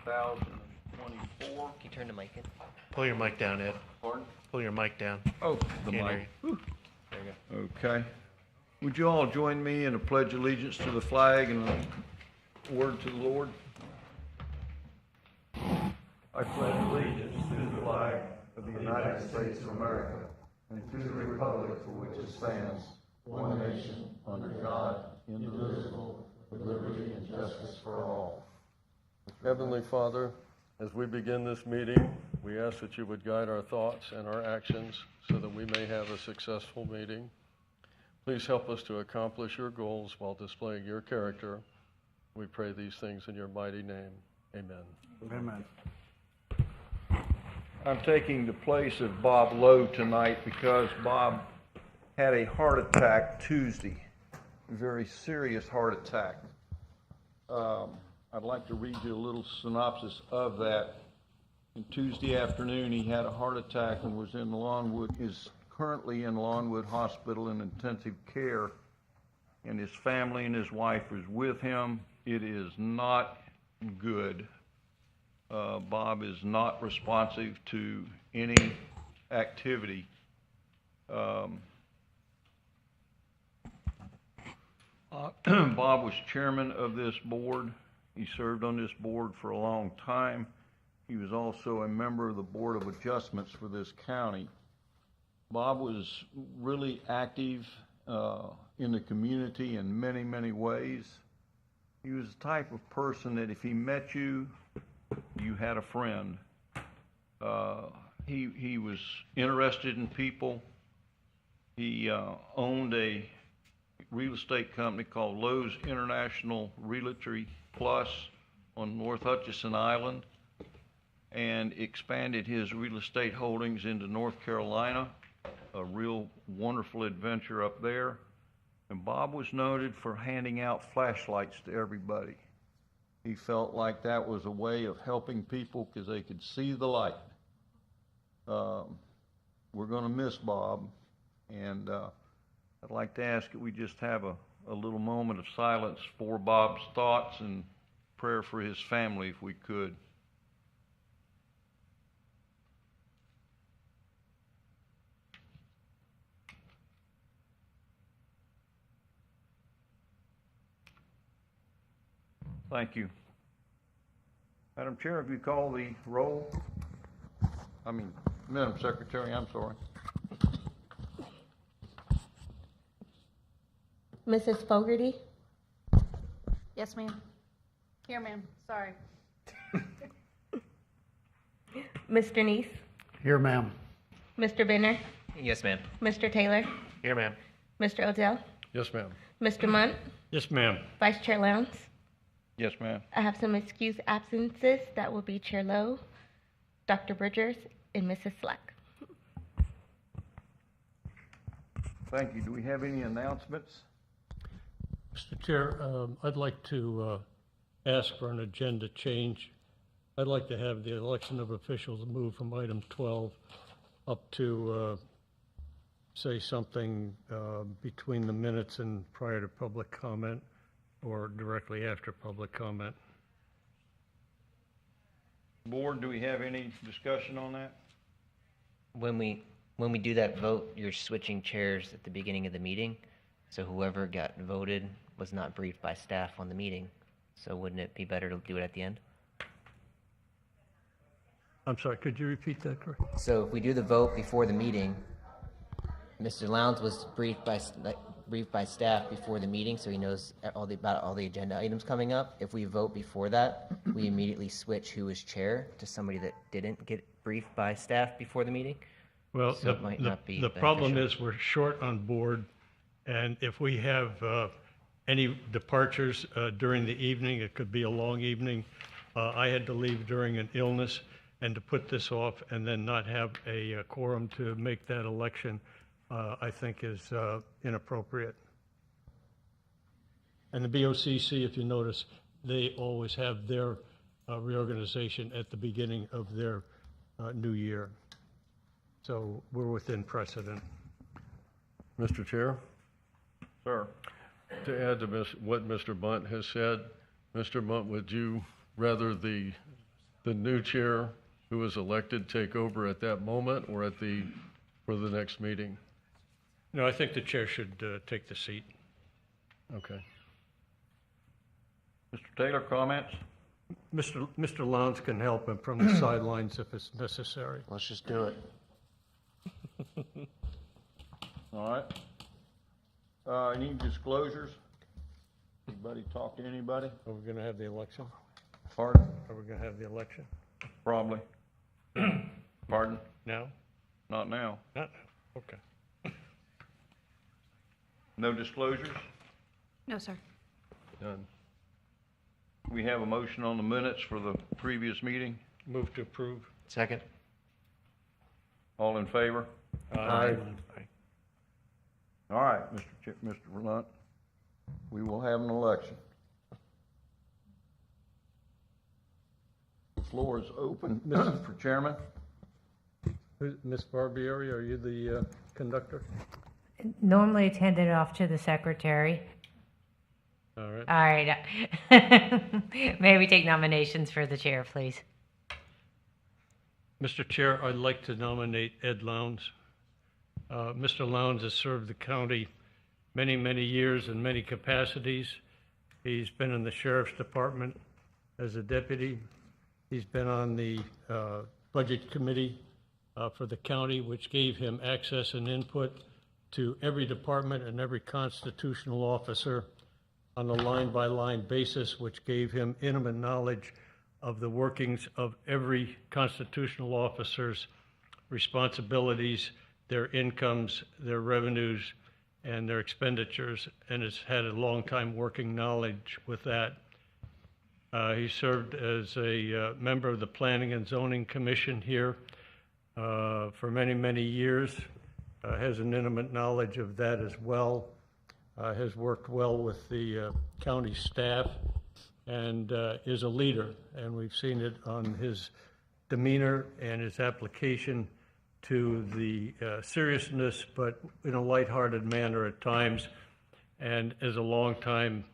2024. Can you turn the mic in? Pull your mic down, Ed. Pardon? Pull your mic down. Oh, the Can't mic. hear you. There you go. Okay. Would you all join me in a pledge of allegiance to the flag and a word to the Lord? I pledge allegiance to the flag of the United States of America and to the republic for which it stands, one nation, under God, indivisible, with liberty and justice for all. Heavenly Father, as we begin this meeting, we ask that you would guide our thoughts and our actions so that we may have a successful meeting. Please help us to accomplish your goals while displaying your character. We pray these things in your mighty name. Amen. Amen. I'm taking the place of Bob Lowe tonight because Bob had a heart attack Tuesday, a very serious heart attack. I'd like to read you a little synopsis of that. On Tuesday afternoon, he had a heart attack and was in is currently in Lawnwood Hospital in intensive care, and his family and his wife is with him. It is not good. Bob is not responsive to any activity. Bob was chairman of this board. He served on this board for a long time. He was also a member of the Board of Adjustments for this county. Bob was really active in the community in many, many ways. He was the type of person that if he met you, you had a friend. He was interested in people. He owned a real estate company called Lowe's International Realty Plus on North Hutchison Island, and expanded his real estate holdings into North Carolina, a real wonderful adventure up there. And Bob was noted for handing out flashlights to everybody. He felt like that was a way of helping people because they could see the light. We're going to miss Bob, and I'd like to ask that we just have a little moment of silence for Bob's thoughts and prayer for his family, if we could. Thank you. Madam Chair, if you call the roll. Madam Secretary, I'm sorry. Mrs. Fogarty? Yes, ma'am. Here, ma'am. Sorry. Mr. Neese? Here, ma'am. Mr. Benner? Yes, ma'am. Mr. Taylor? Here, ma'am. Mr. Odell? Yes, ma'am. Mr. Munt? Yes, ma'am. Vice Chair Lowndes? Yes, ma'am. I have some excused absences. That will be Chair Lowe, Dr. Bridgers, and Mrs. Slack. Thank you. Do we have any announcements? Mr. Chair, I'd like to ask for an agenda change. I'd like to have the election of officials moved from item 12 up to, say, something between the minutes and prior to public comment, or directly after public comment. Board, do we have any discussion on that? When we do that vote, you're switching chairs at the beginning of the meeting. So whoever got voted was not briefed by staff on the meeting. So wouldn't it be better to do it at the end? I'm sorry, could you repeat that, Corey? So if we do the vote before the meeting, Mr. Lowndes was briefed by staff before the meeting, so he knows about all the agenda items coming up. If we vote before that, we immediately switch who is chair to somebody that didn't get briefed by staff before the meeting. Well, So it might not be the problem beneficial. is we're short on board, and if we have any departures during the evening, it could be a long evening. I had to leave during an illness, and to put this off and then not have a quorum to make that election, I think is inappropriate. And the BOCC, if you notice, they always have their reorganization at the beginning of their new year. So we're within precedent. Mr. Chair, Sir. to add to what Mr. Bunt has said, Mr. Bunt, would you rather the the new chair who was elected take over at that moment or for the next meeting? No, I think the chair should take the seat. Okay. Mr. Taylor, comments? Mr. Lowndes can help him from the sidelines if it's necessary. Let's just do it. All right. Any disclosures? Anybody talk to anybody? Are we going to have the election? Pardon? Are we going to have the election? Probably. Pardon? Now? Not now. Not? Okay. No disclosures? No, sir. Done. We have a motion on the minutes for the previous meeting. Move to approve. Second? All in favor? Aye. All right, Mr. Lunt, we will have an election. The floor is open for chairman. Ms. Barbieri, are you the conductor? Normally it's handed off to the secretary. All right. All right. May we take nominations for the chair, please? Mr. Chair, I'd like to nominate Ed Lowndes. Mr. Lowndes has served the county many, many years in many capacities. He's been in the Sheriff's Department as a deputy. He's been on the Budget Committee for the county, which gave him access and input to every department and every constitutional officer on a line-by-line basis, which gave him intimate knowledge of the workings of every constitutional officer's responsibilities, their incomes, their revenues, and their expenditures, and has had a long time working knowledge with that. He served as a member of the Planning and Zoning Commission here for many, many years, has an intimate knowledge of that as well, has worked well with the county staff, and is a leader. And we've seen it on his demeanor and his application to the seriousness, but in a lighthearted manner at times. And as a longtime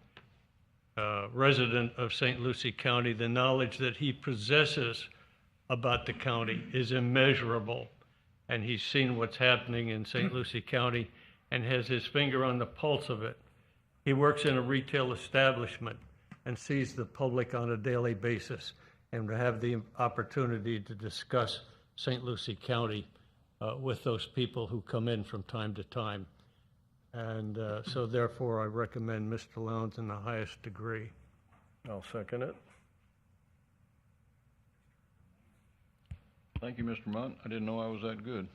resident of St. Lucie County, the knowledge that he possesses about the county is immeasurable. And he's seen what's happening in St. Lucie County and has his finger on the pulse of it. He works in a retail establishment and sees the public on a daily basis, and to have the opportunity to discuss St. Lucie County with those people who come in from time to time. And so therefore I recommend Mr. Lowndes in the highest degree. I'll second it. Thank you, Mr. Munt. I didn't know I was that good.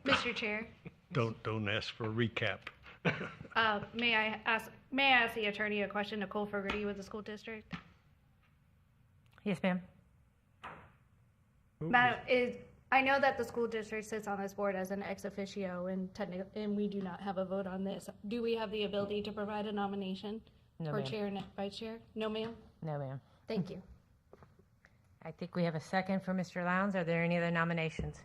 Mr. Chair, Don't ask for a recap. may I ask the attorney a question? Nicole Fogarty with the school district. Yes, ma'am. Madam, I know that the school district sits on this board as an ex officio, and we do not have a vote on this. Do we have the ability to provide a nomination No, for ma'am. chair and vice chair? No, ma'am. No, ma'am. Thank you. I think we have a second for Mr. Lowndes. Are there any other nominations?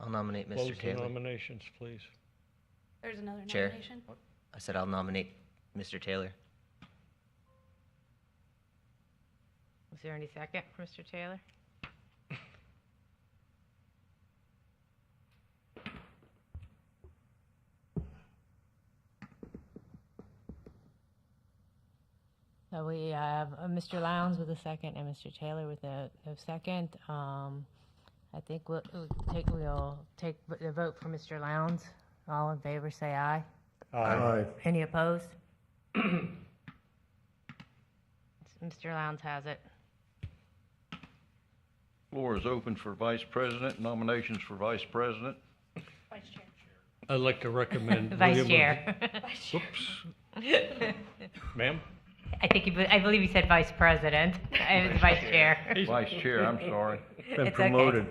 I'll nominate Close Mr. the Taylor. nominations, please. There's another Chair. nomination. I said I'll nominate Mr. Taylor. Was there any second for Mr. Taylor? So we have Mr. Lowndes with a second and Mr. Taylor with a second. I think we'll take the vote for Mr. Lowndes. All in favor, say aye. Aye. Any opposed? Mr. Lowndes has it. Floor is open for vice president. Nominations for vice president. Vice chair. I'd like to recommend Vice William. Chair. Oops. Ma'am? I believe you said Vice President. It was Vice Chair. Vice chair, I'm sorry. Been It's okay. promoted.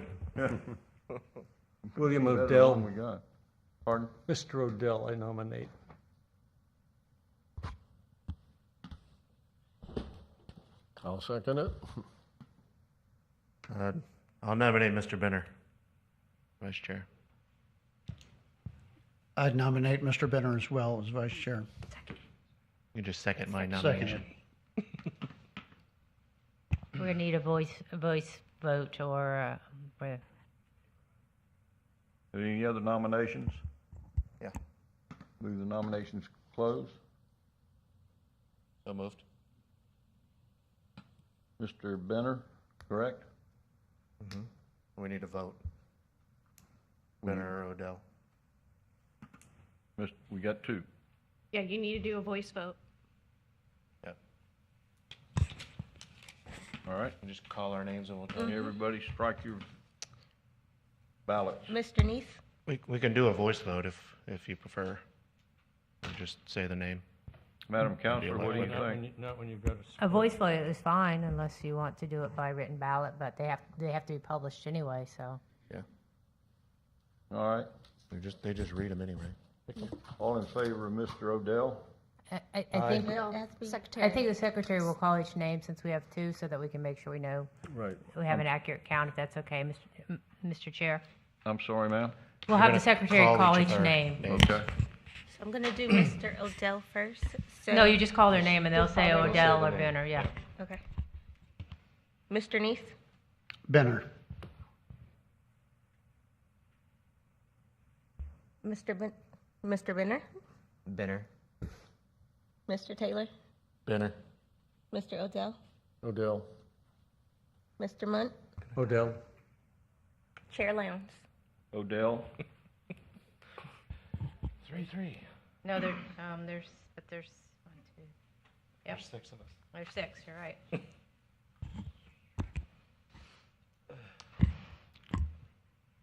William That's the one Odell. we got. Pardon? Mr. Odell, I nominate. I'll second it. I'll nominate Mr. Benner, Vice Chair. I'd nominate Mr. Benner as well as vice chair. You just second my Second. nomination. We're gonna need a voice vote or, Any other nominations? Yeah. Move the nominations closed. So moved. Mr. Benner, correct? We need a vote. Benner or Odell? We got two. Yeah, you need to do a voice vote. Yeah. All right. We'll just call our names and we'll tell you. Everybody strike your ballots. Mr. Neese, We can do a voice vote if you prefer. Or just say the name. Madam Counselor, what do you Not when think? you- Not when you've got a. a voice vote is fine unless you want to do it by written ballot, but they have to be published anyway, so. Yeah. All right. They just read them anyway. All in favor of Mr. Odell? I think, Bill, That's be- Secretary. I think the secretary will call each name since we have two, so that we can make sure we know, Right. we have an accurate count, if that's okay, Mr. Chair. I'm sorry, ma'am. We'll have the secretary call each other name. names. Okay. So I'm gonna do Mr. Odell first. So, No, you just call their name and they'll say They'll say Odell the or name. Benner, yeah. Okay. Mr. Neese, Benner. Mr. Benner, Benner. Mr. Taylor, Benner. Mr. Odell, Odell. Mr. Munt, Odell. Chair Lowndes. Odell? 3-3. No, there's one, two, yep, There's 6 of us. there's 6, you're right.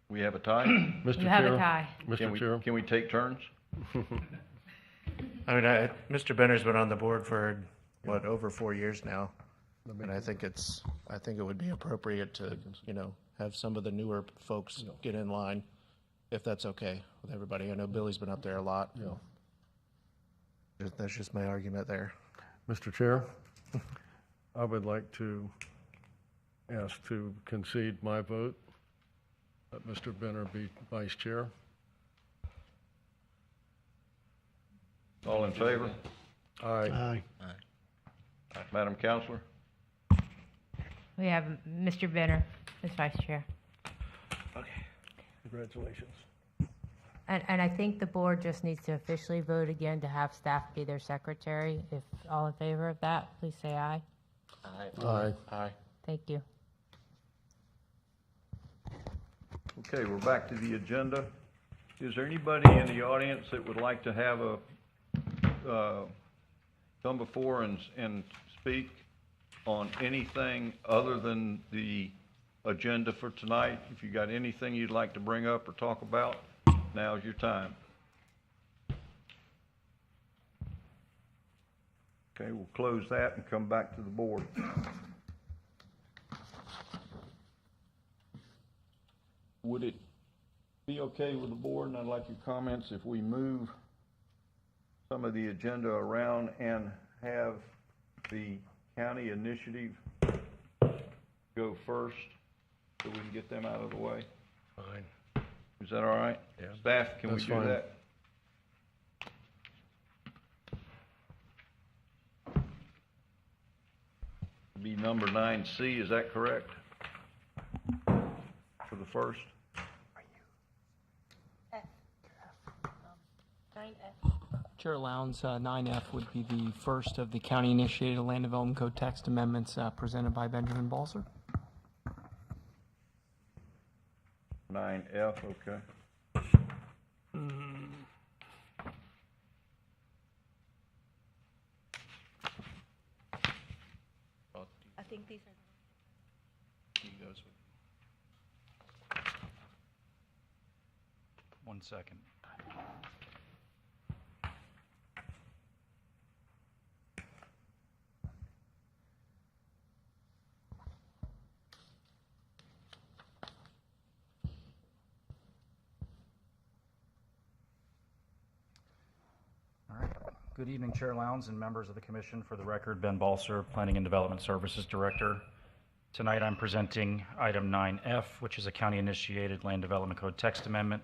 We have a tie? Mr. You have a Chair? tie. Mr. Chair? Can we take turns? I mean, Mr. Benner's been on the board for, over 4 years now. And I think it would be appropriate to, have some of the newer folks get in line, if that's okay with everybody. I know Billy's been up there a lot. Yeah. That's just my argument there. Mr. Chair, I would like to ask to concede my vote, that Mr. Benner be vice chair. All in favor? Aye. Aye. Madam Counselor? We have Mr. Benner as vice chair. Congratulations. And I think the board just needs to officially vote again to have staff be their secretary. If all in favor of that, please say aye. Aye. Aye. Thank you. Okay, we're back to the agenda. Is there anybody in the audience that would like to have come before and speak on anything other than the agenda for tonight? If you got anything you'd like to bring up or talk about, now's your time. Okay, we'll close that and come back to the board. Would it be okay with the board, and I'd like your comments, if we move some of the agenda around and have the county initiative go first, so we can get them out of the way? Fine. Is that all right? Yeah. Staff, can we That's do fine. that? Be number 9C, is that correct? For the first? Chair Lowndes, 9F would be the first of the county-initiated land development code text amendments presented by Benjamin Balser. 9F, okay. I think these are. One second. All right. Good evening, Chair Lowndes and members of the Commission. For the record, Ben Balser, Planning and Development Services Director. Tonight I'm presenting item 9F, which is a county-initiated land development code text amendment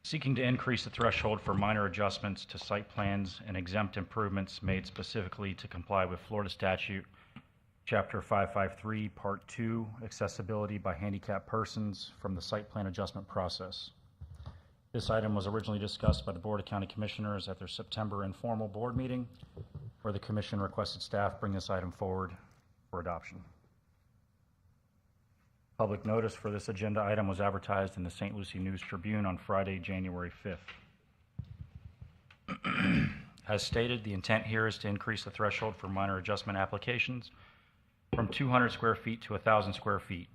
seeking to increase the threshold for minor adjustments to site plans and exempt improvements made specifically to comply with Florida Statute, Chapter 553, Part 2, Accessibility by Handicapped Persons from the site plan adjustment process. This item was originally discussed by the Board of County Commissioners at their September informal board meeting, where the commission requested staff bring this item forward for adoption. Public notice for this agenda item was advertised in the St. Lucie News Tribune on Friday, January 5th. As stated, the intent here is to increase the threshold for minor adjustment applications from 200 square feet to 1,000 square feet.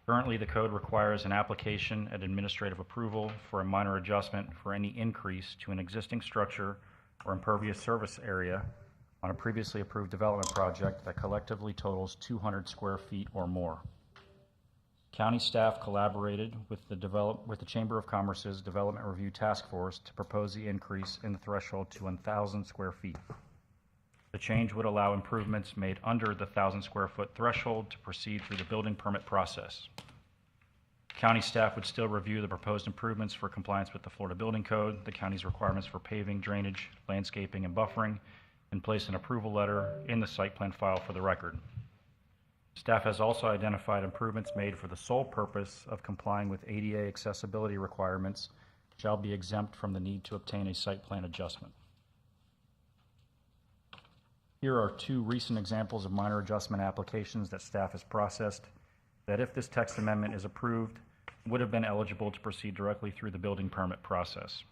Currently, the code requires an application and administrative approval for a minor adjustment for any increase to an existing structure or impervious surface area on a previously approved development project that collectively totals 200 square feet or more. County staff collaborated with the Chamber of Commerce's Development Review Task Force to propose the increase in the threshold to 1,000 square feet. The change would allow improvements made under the 1,000 square foot threshold to proceed through the building permit process. County staff would still review the proposed improvements for compliance with the Florida Building Code, the county's requirements for paving, drainage, landscaping, and buffering, and place an approval letter in the site plan file for the record. Staff has also identified improvements made for the sole purpose of complying with ADA accessibility requirements shall be exempt from the need to obtain a site plan adjustment. Here are two recent examples of minor adjustment applications that staff has processed that, if this text amendment is approved, would have been eligible to proceed directly through the building permit process.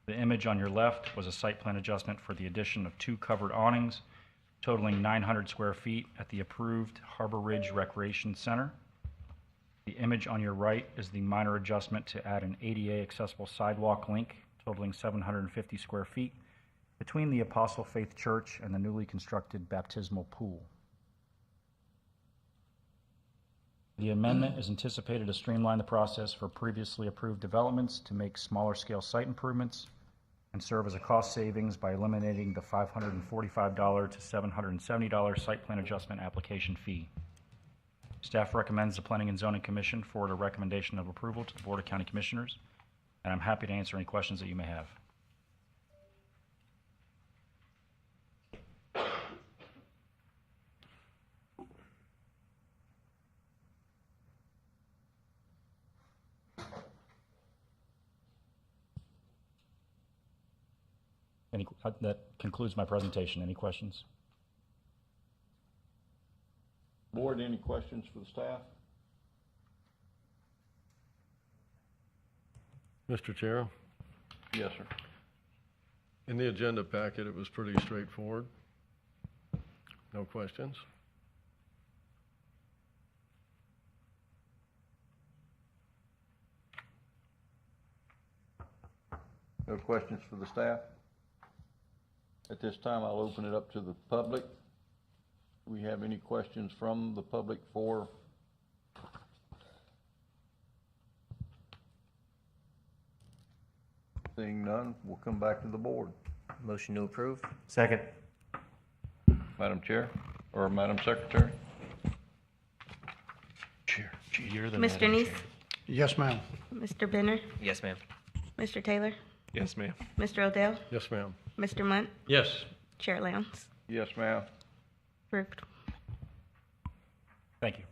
The image on your left was a site plan adjustment for the addition of 2 covered awnings totaling 900 square feet at the approved Harbor Ridge Recreation Center. The image on your right is the minor adjustment to add an ADA accessible sidewalk link totaling 750 square feet between the Apostle Faith Church and the newly constructed baptismal pool. The amendment is anticipated to streamline the process for previously approved developments to make smaller scale site improvements and serve as a cost savings by eliminating the $545 to $770 site plan adjustment application fee. Staff recommends the Planning and Zoning Commission forward a recommendation of approval to the Board of County Commissioners, and I'm happy to answer any questions that you may have. That concludes my presentation. Any questions? Board, any questions for the staff? Mr. Chair, Yes, sir. in the agenda packet, it was pretty straightforward. No questions? No questions for the staff? At this time, I'll open it up to the public. Do we have any questions from the public for? Seeing none, we'll come back to the board. Motion to approve? Second. Madam Chair, or Madam Secretary? Chair. You're the Mr. Neese? Yes, ma'am. Mr. Benner? Yes, ma'am. Mr. Taylor? Yes, ma'am. Mr. Odell? Yes, ma'am. Mr. Munt? Yes. Chair Lowndes? Yes, ma'am. Approved. Thank you.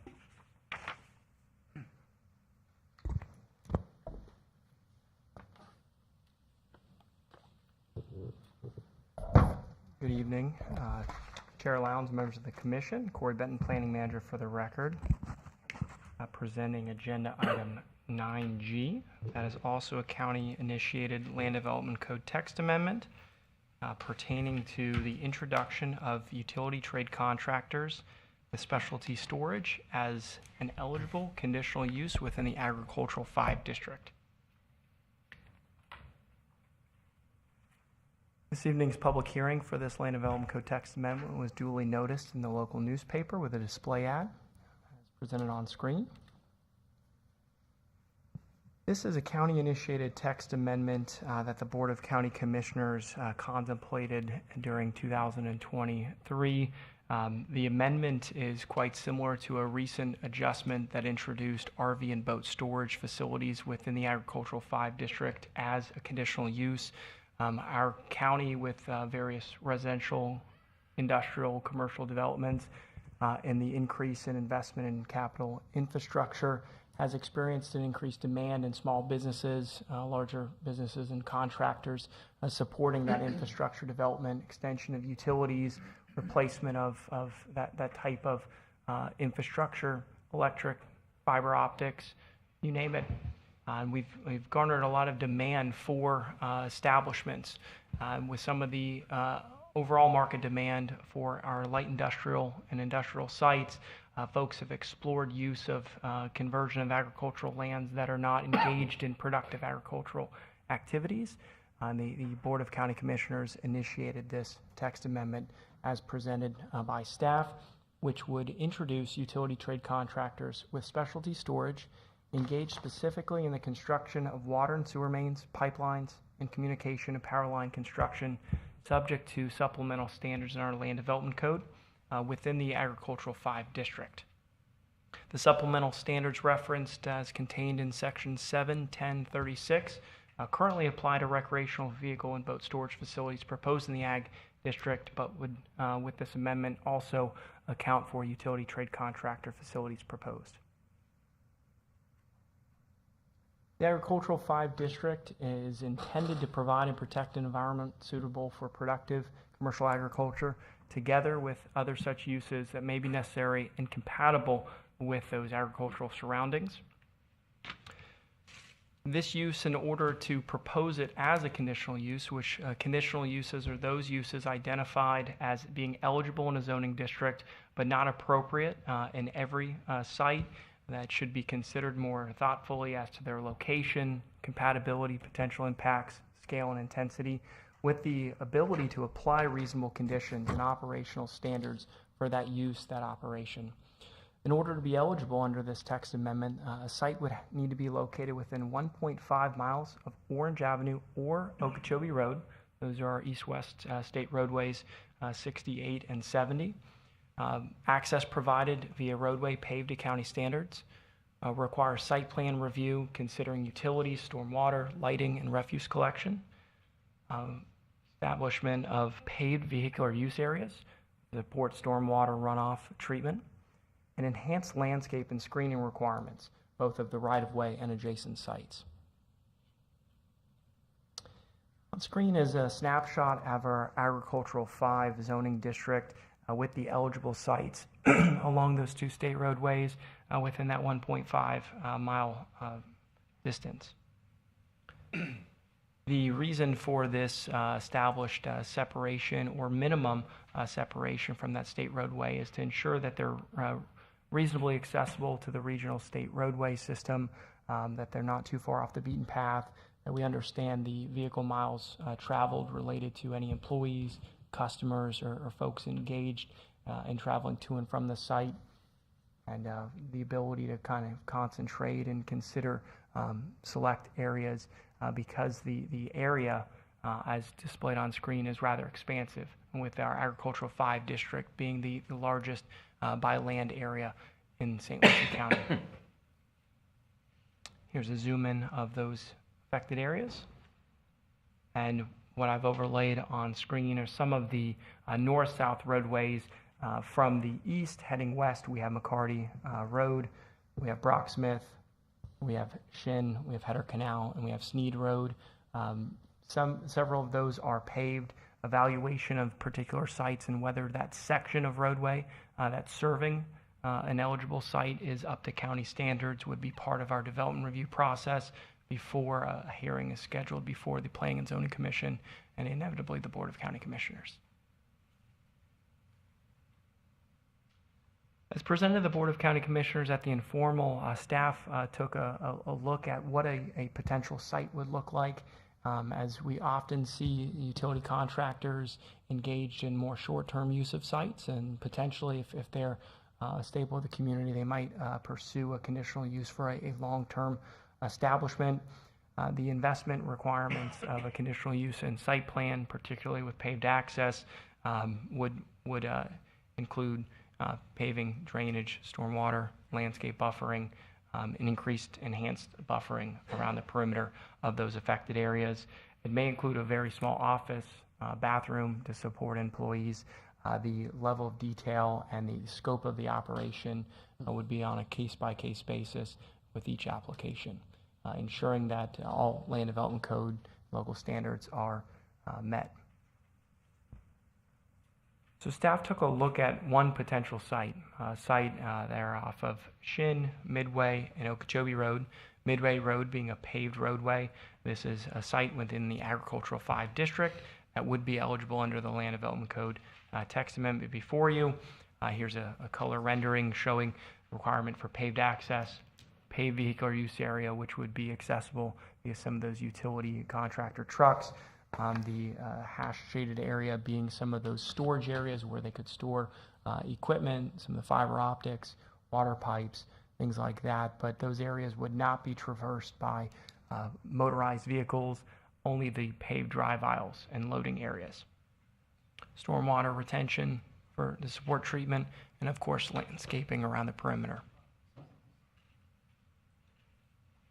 Good evening. Chair Lowndes, members of the commission, Corey Benton, planning manager for the record, presenting agenda item 9G. That is also a county-initiated land development code text amendment pertaining to the introduction of utility trade contractors with specialty storage as an eligible conditional use within the agricultural 5 district. This evening's public hearing for this land development code text amendment was duly noticed in the local newspaper with a display ad, as presented on screen. This is a county-initiated text amendment that the Board of County Commissioners contemplated during 2023 The amendment is quite similar to a recent adjustment that introduced RV and boat storage facilities within the Agricultural 5 District as a conditional use. Our county, with various residential, industrial, commercial developments, and the increase in investment in capital infrastructure, has experienced an increased demand in small businesses, larger businesses and contractors supporting that infrastructure development, extension of utilities, replacement of that type of infrastructure, electric, fiber optics, you name it. And we've garnered a lot of demand for establishments with some of the overall market demand for our light industrial and industrial sites. Folks have explored use of conversion of agricultural lands that are not engaged in productive agricultural activities. The Board of County Commissioners initiated this text amendment as presented by staff, which would introduce utility trade contractors with specialty storage engaged specifically in the construction of water and sewer mains, pipelines, and communication and power line construction, subject to supplemental standards in our Land Development Code within the Agricultural 5 District. The supplemental standards referenced as contained in Section 7.10.36 currently apply to recreational vehicle and boat storage facilities proposed in the Ag District, but would, with this amendment, also account for utility trade contractor facilities proposed. The Agricultural 5 District is intended to provide and protect an environment suitable for productive commercial agriculture, together with other such uses that may be necessary and compatible with those agricultural surroundings. This use, in order to propose it as a conditional use, which conditional uses are those uses identified as being eligible in a zoning district but not appropriate in every site, that should be considered more thoughtfully as to their location, compatibility, potential impacts, scale, and intensity, with the ability to apply reasonable conditions and operational standards for that use, that operation. In order to be eligible under this text amendment, a site would need to be located within 1.5 miles of Orange Avenue or Okeechobee Road. Those are our east-west state roadways 68 and 70. Access provided via roadway paved to county standards. Requires site plan review considering utilities, stormwater, lighting, and refuse collection. Establishment of paved vehicular use areas, support stormwater runoff treatment, and enhanced landscape and screening requirements, both of the right-of-way and adjacent sites. On screen is a snapshot of our Agricultural 5 zoning district with the eligible sites along those two state roadways within that 1.5 mile distance. The reason for this established separation or minimum separation from that state roadway is to ensure that they're reasonably accessible to the regional state roadway system, that they're not too far off the beaten path, that we understand the vehicle miles traveled related to any employees, customers, or folks engaged in traveling to and from the site, and the ability to kind of concentrate and consider select areas because the area, as displayed on screen, is rather expansive, and with our Agricultural 5 district being the largest by land area in St. Lucie County. Here's a zoom in of those affected areas. And what I've overlaid on screen are some of the north-south roadways. From the east heading west, we have McCarty Road, we have Brocksmith, we have Shin, we have Header Canal, and we have Sneed Road. Several of those are paved. Evaluation of particular sites and whether that section of roadway that's serving an eligible site is up to county standards would be part of our development review process before a hearing is scheduled before the Planning and Zoning Commission and inevitably the Board of County Commissioners. As presented to the Board of County Commissioners at the informal, staff took a look at what a potential site would look like. As we often see utility contractors engaged in more short-term use of sites, and potentially if they're a staple of the community, they might pursue a conditional use for a long-term establishment. The investment requirements of a conditional use and site plan, particularly with paved access, would include paving, drainage, stormwater, landscape buffering, and increased enhanced buffering around the perimeter of those affected areas. It may include a very small office, bathroom to support employees. The level of detail and the scope of the operation would be on a case-by-case basis with each application, ensuring that all land development code local standards are met. So staff took a look at one potential site, there off of Shin, Midway, and Okeechobee Road. Midway Road being a paved roadway. This is a site within the Agricultural 5 District that would be eligible under the Land Development Code text amendment before you. Here's a color rendering showing requirement for paved access, paved vehicular use area, which would be accessible via some of those utility contractor trucks. The hash shaded area being some of those storage areas where they could store equipment, some of the fiber optics, water pipes, things like that. But those areas would not be traversed by motorized vehicles, only the paved drive aisles and loading areas. Stormwater retention for the support treatment, and of course landscaping around the perimeter.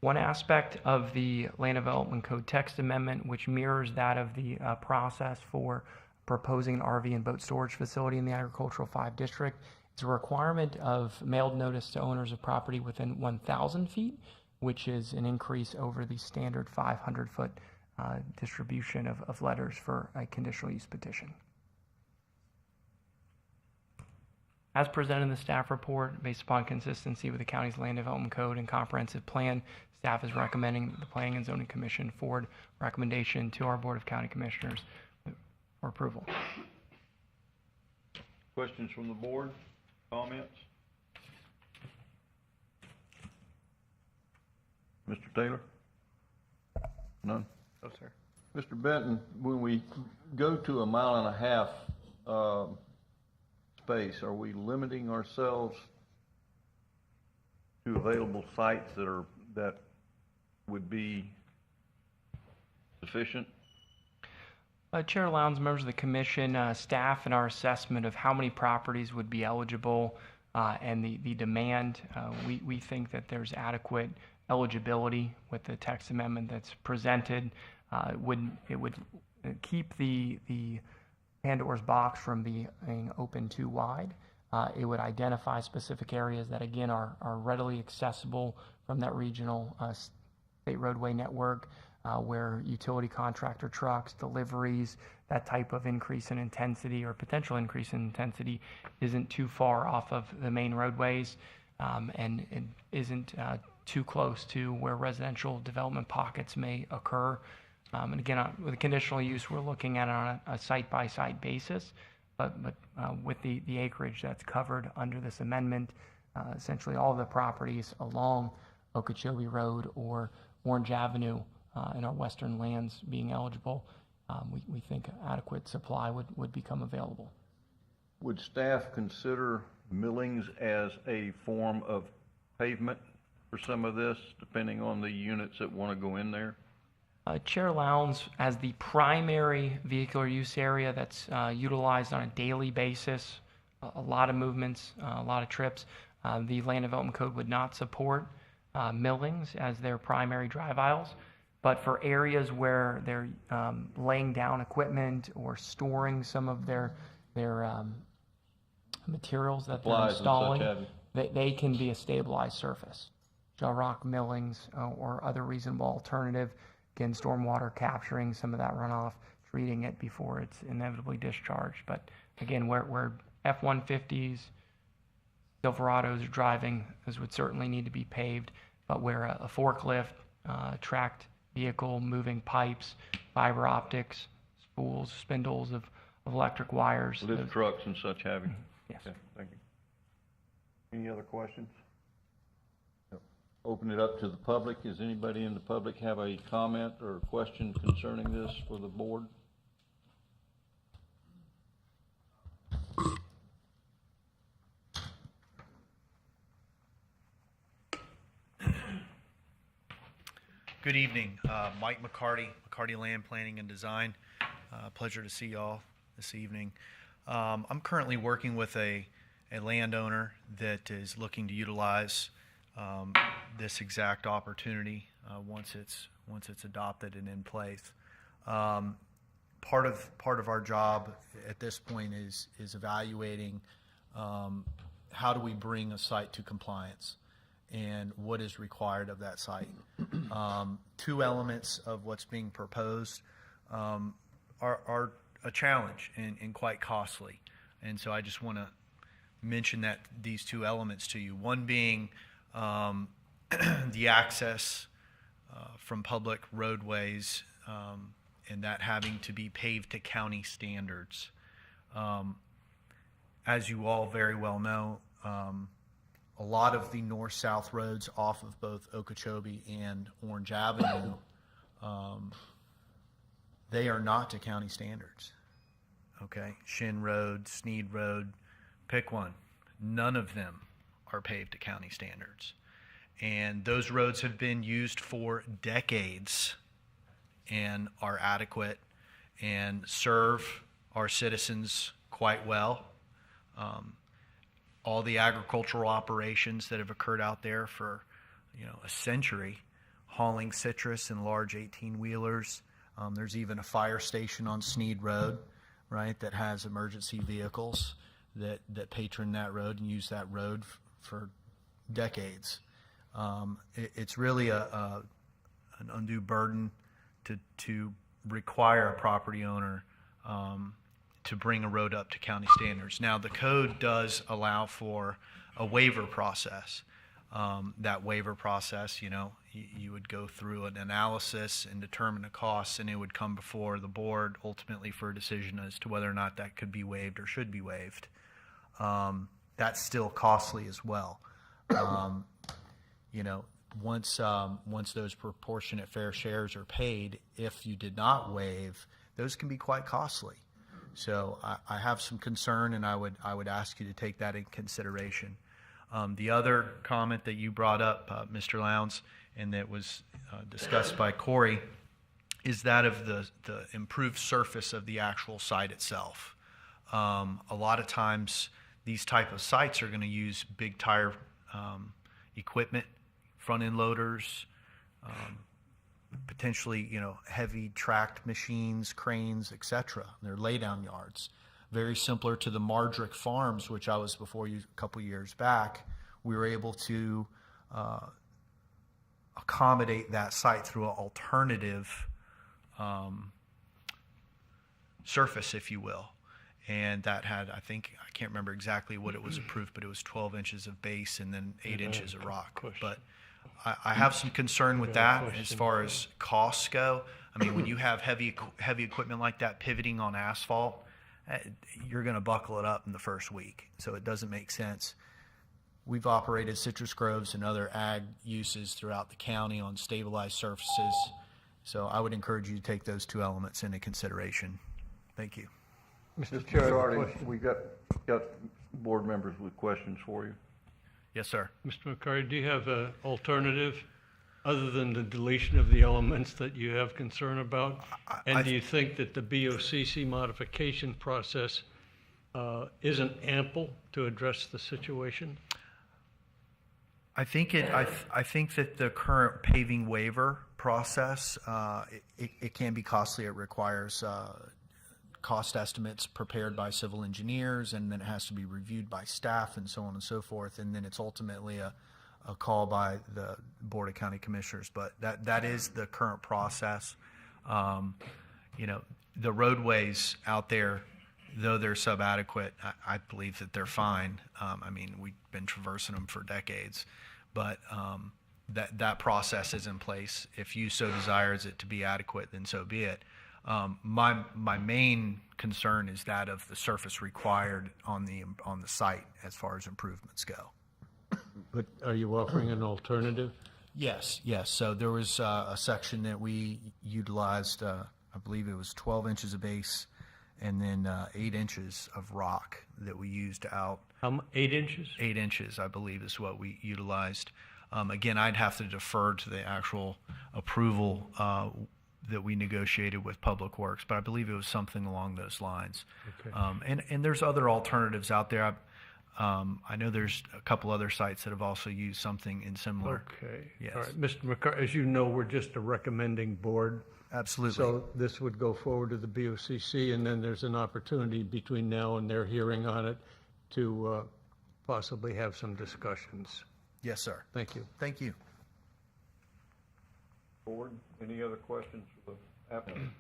One aspect of the Land Development Code text amendment, which mirrors that of the process for proposing an RV and boat storage facility in the Agricultural 5 District, is a requirement of mailed notice to owners of property within 1,000 feet, which is an increase over the standard 500-foot distribution of letters for a conditional use petition. As presented in the staff report, based upon consistency with the county's Land Development Code and comprehensive plan, staff is recommending that the Planning and Zoning Commission forward recommendation to our Board of County Commissioners for approval. Questions from the board? Comments? Mr. Taylor? None? No, sir. Mr. Benton, when we go to a 1.5 mile space, are we limiting ourselves to available sites that would be sufficient? Chair Lowndes, members of the commission, staff, and our assessment of how many properties would be eligible and the demand, we think that there's adequate eligibility with the text amendment that's presented. It would keep the Pandora's box from being open too wide. It would identify specific areas that, again, are readily accessible from that regional state roadway network, where utility contractor trucks, deliveries, that type of increase in intensity or potential increase in intensity isn't too far off of the main roadways, and it isn't too close to where residential development pockets may occur. And again, with the conditional use, we're looking at it on a site-by-site basis, but with the acreage that's covered under this amendment, essentially all of the properties along Okeechobee Road or Orange Avenue in our western lands being eligible, we think adequate supply would become available. Would staff consider millings as a form of pavement for some of this, depending on the units that want to go in there? Chair Lowndes, as the primary vehicular use area that's utilized on a daily basis, a lot of movements, a lot of trips, the Land Development Code would not support millings as their primary drive aisles. But for areas where they're laying down equipment or storing some of their materials that they're installing, they can be a stabilized surface. Gel rock millings or other reasonable alternative. Again, stormwater capturing some of that runoff, treating it before it's inevitably discharged. But again, where F-150s, Silverados are driving, those would certainly need to be paved. But where a forklift, tracked vehicle, moving pipes, fiber optics, spools, spindles of electric wires. Lift trucks and such have you? Yes. Okay, thank you. Any other questions? Open it up to the public. Does anybody in the public have a comment or question concerning this for the board? Good evening. Mike McCarty, McCarty Land Planning and Design. Pleasure to see y'all this evening. I'm currently working with a landowner that is looking to utilize this exact opportunity once it's adopted and in place. Part of our job at this point is evaluating how do we bring a site to compliance and what is required of that site. Two elements of what's being proposed are a challenge and quite costly. And so I just want to mention that these two elements to you. One being the access from public roadways and that having to be paved to county standards. As you all very well know, a lot of the north-south roads off of both Okeechobee and Orange Avenue, they are not to county standards. Okay, Shin Road, Sneed Road, pick one. None of them are paved to county standards. And those roads have been used for decades and are adequate and serve our citizens quite well. All the agricultural operations that have occurred out there for, a century, hauling citrus and large 18-wheelers. There's even a fire station on Sneed Road, right, that has emergency vehicles that patron that road and use that road for decades. It's really an undue burden to require a property owner to bring a road up to county standards. Now, the code does allow for a waiver process. That waiver process, you would go through an analysis and determine the costs, and it would come before the board ultimately for a decision as to whether or not that could be waived or should be waived. That's still costly as well. Once those proportionate fair shares are paid, if you did not waive, those can be quite costly. So I have some concern, and I would ask you to take that in consideration. The other comment that you brought up, Mr. Lowndes, and that was discussed by Corey, is that of the improved surface of the actual site itself. A lot of times, these type of sites are going to use big tire equipment, front end loaders, potentially, heavy tracked machines, cranes, etc. They're laydown yards. Very similar to the Mardrick Farms, which I was before you a couple years back. We were able to accommodate that site through an alternative surface, if you will. And that had, I can't remember exactly what it was approved, but it was 12 inches of base and then 8 inches of rock. But I have some concern with that as far as costs go. I mean, when you have heavy equipment like that pivoting on asphalt, you're going to buckle it up in the first week. So it doesn't make sense. We've operated citrus groves and other ag uses throughout the county on stabilized surfaces. So I would encourage you to take those two elements into consideration. Thank you. Mr. Chair, we got board members with questions for you. Yes, sir. Mr. McCarty, do you have an alternative other than the deletion of the elements that you have concern about? And do you think that the BOCC modification process isn't ample to address the situation? I think that the current paving waiver process, it can be costly. It requires cost estimates prepared by civil engineers, and then it has to be reviewed by staff and so on and so forth. And then it's ultimately a call by the Board of County Commissioners. But that is the current process. The roadways out there, though they're subadequate, I believe that they're fine. We've been traversing them for decades, but that process is in place. If you so desires it to be adequate, then so be it. My main concern is that of the surface required on the site as far as improvements go. But are you offering an alternative? Yes. So there was a section that we utilized. I believe it was 12 inches of base, and then 8 inches of rock that we used out. 8 inches? 8 inches, I believe, is what we utilized. Again, I'd have to defer to the actual approval that we negotiated with Public Works, but I believe it was something along those lines. Okay. And there's other alternatives out there. I know there's a couple other sites that have also used something in similar. Okay. Yes. All right, Mr. McCarthy, as you know, we're just a recommending board. Absolutely. So this would go forward to the BOCC, and then there's an opportunity between now and their hearing on it to possibly have some discussions. Yes, sir. Thank you. Thank you. Board, any other questions for the applicant?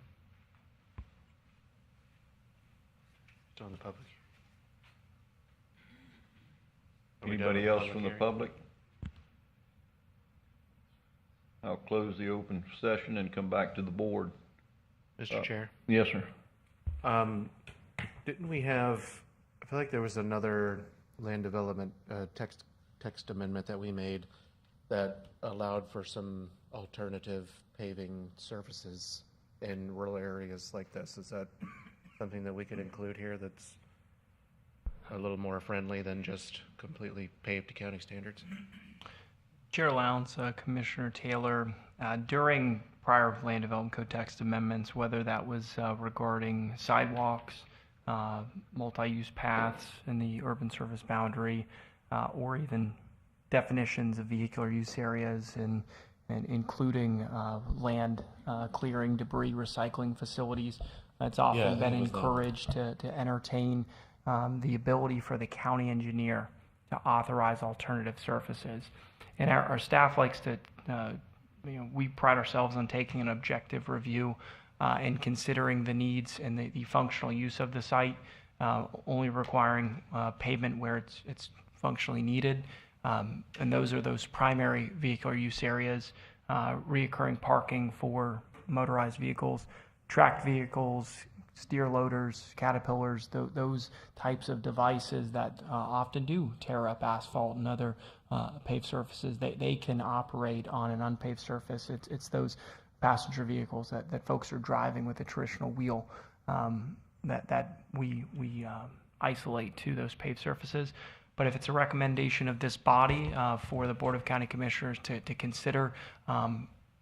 Still in the public. Anybody else from the public? I'll close the open session and come back to the board. Mr. Chair, Yes, sir. didn't we have, I feel like there was another land development text amendment that we made that allowed for some alternative paving surfaces in rural areas like this. Is that something that we could include here that's a little more friendly than just completely paved to county standards? Chair Lowndes, Commissioner Taylor, during prior land development code text amendments, whether that was regarding sidewalks, multi-use paths in the urban service boundary, or even definitions of vehicular use areas and including land clearing, debris recycling facilities, it's often been encouraged to entertain the ability for the county engineer to authorize alternative surfaces. And our staff likes to, we pride ourselves on taking an objective review and considering the needs and the functional use of the site, only requiring pavement where it's functionally needed. And those are those primary vehicular use areas, reoccurring parking for motorized vehicles, tracked vehicles, steer loaders, caterpillars, those types of devices that often do tear up asphalt and other paved surfaces. They can operate on an unpaved surface. It's those passenger vehicles that folks are driving with a traditional wheel that we isolate to those paved surfaces. But if it's a recommendation of this body for the Board of County Commissioners to consider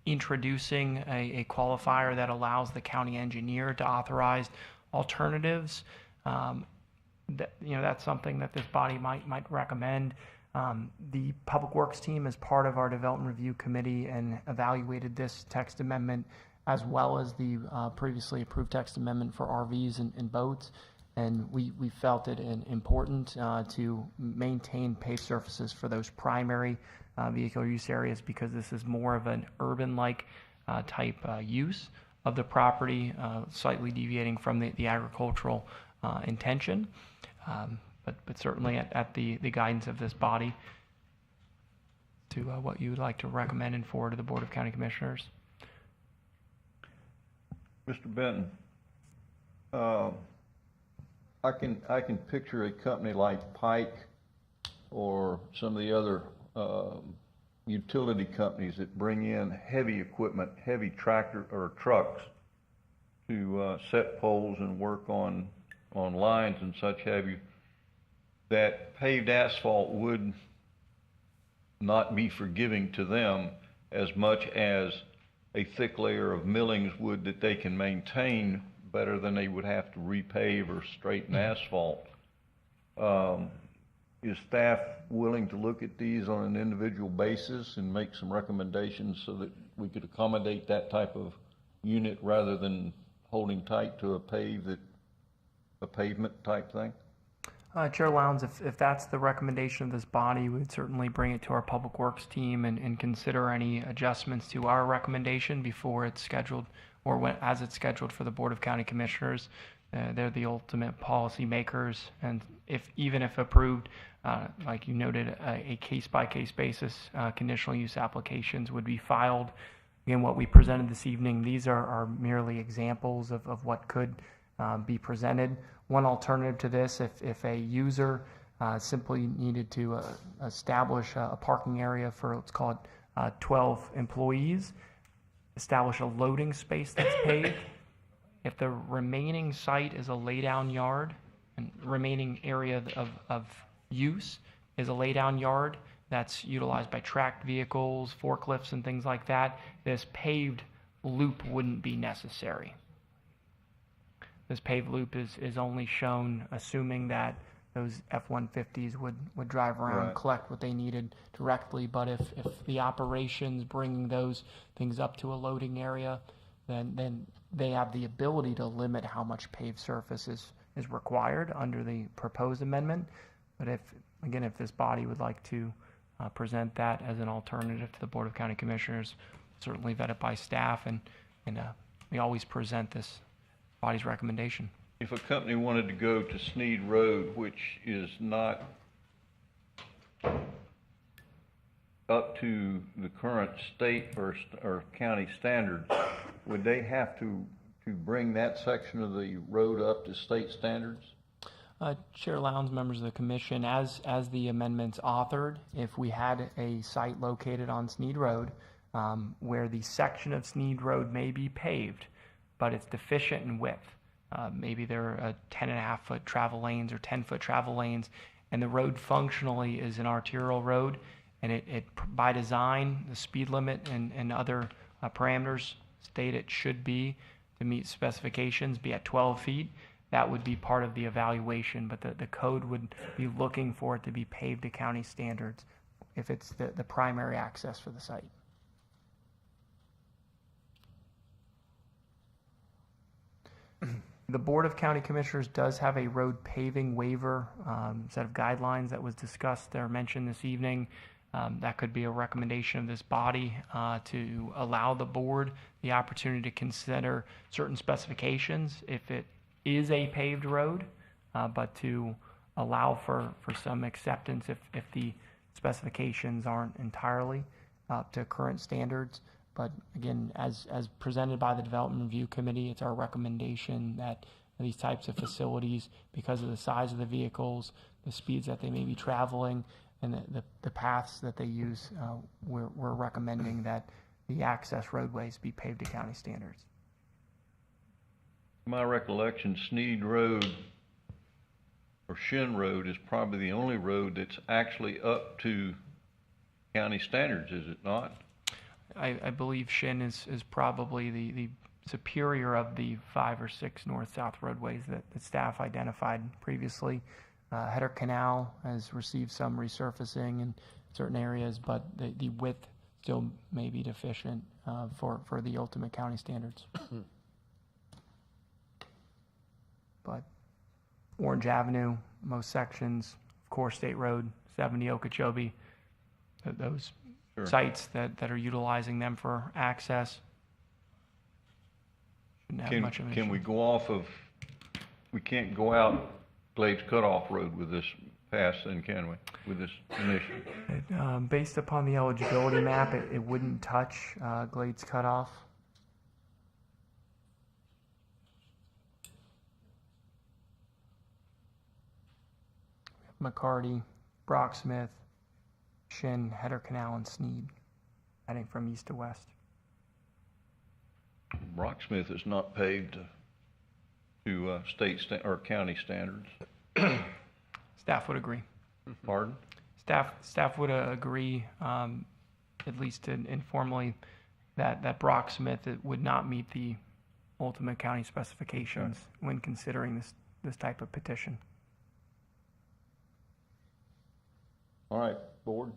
introducing a qualifier that allows the county engineer to authorize alternatives, that's something that this body might recommend. The Public Works team is part of our Development Review Committee and evaluated this text amendment as well as the previously approved text amendment for RVs and boats. And we felt it important to maintain paved surfaces for those primary vehicular use areas because this is more of an urban-like type use of the property, slightly deviating from the agricultural intention. But certainly at the guidance of this body to what you would like to recommend and forward to the Board of County Commissioners. Mr. Benton, I can picture a company like Pike or some of the other utility companies that bring in heavy equipment, heavy tractor or trucks to set poles and work on lines and such have you, that paved asphalt would not be forgiving to them as much as a thick layer of millings would that they can maintain better than they would have to repave or straighten asphalt. Is staff willing to look at these on an individual basis and make some recommendations so that we could accommodate that type of unit rather than holding tight to a pavement type thing? Chair Lowndes, if that's the recommendation of this body, we would certainly bring it to our Public Works team and consider any adjustments to our recommendation before it's scheduled or as it's scheduled for the Board of County Commissioners. They're the ultimate policy makers, and even if approved, like you noted, a case-by-case basis, conditional use applications would be filed. Again, what we presented this evening, these are merely examples of what could be presented. One alternative to this, if a user simply needed to establish a parking area for, let's call it 12 employees, establish a loading space that's paved. If the remaining site is a laydown yard and remaining area of use is a laydown yard that's utilized by tracked vehicles, forklifts, and things like that, this paved loop wouldn't be necessary. This paved loop is only shown assuming that those F-150s would drive around, Right. collect what they needed directly. But if the operations bringing those things up to a loading area, then they have the ability to limit how much paved surface is required under the proposed amendment. But if this body would like to present that as an alternative to the Board of County Commissioners, certainly vetted by staff, and we always present this body's recommendation. If a company wanted to go to Sneed Road, which is not up to the current state or county standards, would they have to bring that section of the road up to state standards? Chair Lowndes, members of the commission, as the amendments authored, if we had a site located on Sneed Road where the section of Sneed Road may be paved, but it's deficient in width, maybe there are 10.5-foot travel lanes or 10-foot travel lanes, and the road functionally is an arterial road, and it by design, the speed limit and other parameters state it should be to meet specifications, be at 12 feet. That would be part of the evaluation, but the code would be looking for it to be paved to county standards if it's the primary access for the site. The Board of County Commissioners does have a road paving waiver set of guidelines that was discussed or mentioned this evening. That could be a recommendation of this body to allow the board the opportunity to consider certain specifications if it is a paved road, but to allow for some acceptance if the specifications aren't entirely up to current standards. But again, as presented by the Development Review Committee, it's our recommendation that these types of facilities, because of the size of the vehicles, the speeds that they may be traveling, and the paths that they use, we're recommending that the access roadways be paved to county standards. My recollection, Sneed Road or Shin Road is probably the only road that's actually up to county standards, is it not? I believe Shin is probably the superior of the 5 or 6 north-south roadways that staff identified previously. Header Canal has received some resurfacing in certain areas, but the width still may be deficient for the ultimate county standards. But Orange Avenue, most sections, of course, State Road, 70 Okeechobee, those Sure. sites that are utilizing them for access shouldn't have much of an Can issue. we go off of, we can't go out Glades Cutoff Road with this pass then, can we, with this initiative? Based upon the eligibility map, it wouldn't touch Glades Cutoff. McCarty, Brocksmith, Shin, Header Canal, and Sneed, heading from east to west. Rocksmith is not paved to or county standards. Staff would agree. Pardon? Staff would agree, at least informally, that Brocksmith would not meet the ultimate county specifications when considering this type of petition. All right, board?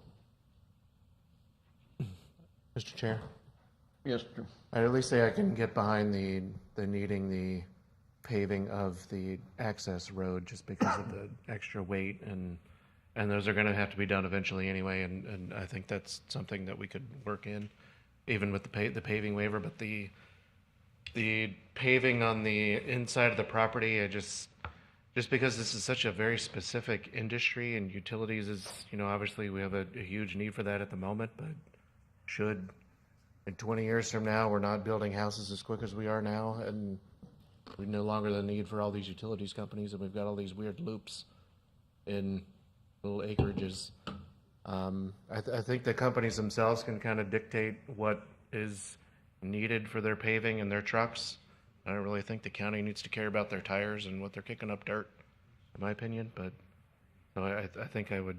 Mr. Chair, Yes, sir. I'd at least say I can get behind the needing the paving of the access road just because of the extra weight, and those are going to have to be done eventually anyway, and I think that's something that we could work in, even with the paving waiver. But the paving on the inside of the property, I just because this is such a very specific industry, and utilities is, obviously we have a huge need for that at the moment, but should in 20 years from now we're not building houses as quick as we are now, and we no longer the need for all these utilities companies, and we've got all these weird loops in little acreages. I think the companies themselves can kind of dictate what is needed for their paving and their trucks. I don't really think the county needs to care about their tires and what they're kicking up dirt, in my opinion. But so I think I would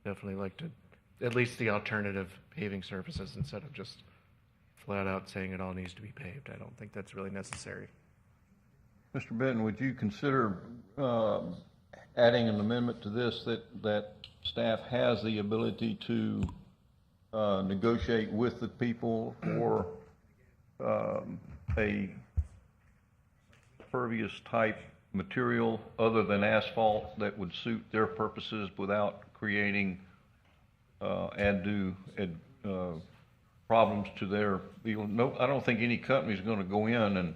definitely like to, at least the alternative paving surfaces instead of just flat out saying it all needs to be paved. I don't think that's really necessary. Mr. Benton, would you consider adding an amendment to this that staff has the ability to negotiate with the people for a pervious type material other than asphalt that would suit their purposes without creating problems to their vehicle? No, I don't think any company's going to go in and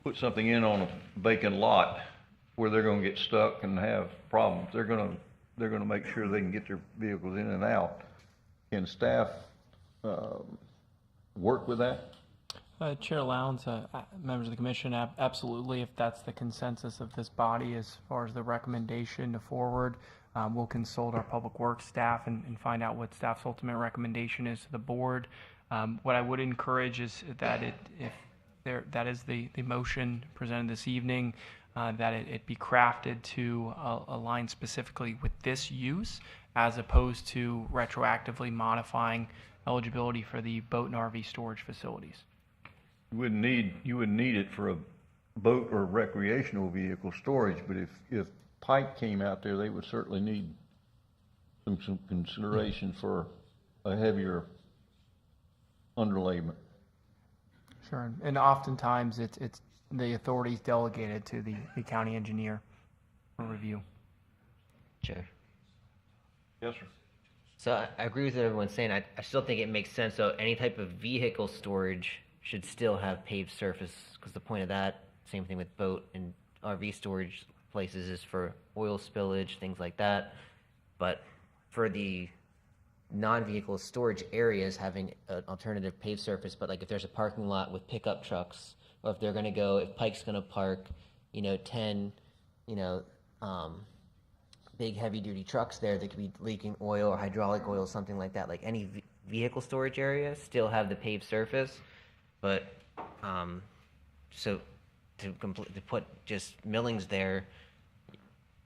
put something in on a vacant lot where they're going to get stuck and have problems. They're going to make sure they can get their vehicles in and out. Can staff work with that? Chair Lowndes, members of the commission, absolutely. If that's the consensus of this body as far as the recommendation to forward, we'll consult our public works staff and find out what staff's ultimate recommendation is to the board. What I would encourage is that that is the motion presented this evening, that it be crafted to align specifically with this use as opposed to retroactively modifying eligibility for the boat and RV storage facilities. You wouldn't need it for a boat or recreational vehicle storage, but if Pike came out there, they would certainly need some consideration for a heavier underlayment. Sure, and oftentimes it's the authorities delegated to the county engineer for review. Chair. Yes, sir. So I agree with what everyone's saying. I still think it makes sense. So any type of vehicle storage should still have paved surface, because the point of that, same thing with boat and RV storage places, is for oil spillage, things like that. But for the non-vehicle storage areas, having an alternative paved surface, but like if there's a parking lot with pickup trucks, or if they're going to go, if Pike's going to park, 10, big heavy duty trucks there that could be leaking oil or hydraulic oil, something like that, like any vehicle storage area still have the paved surface. But so to put just millings there,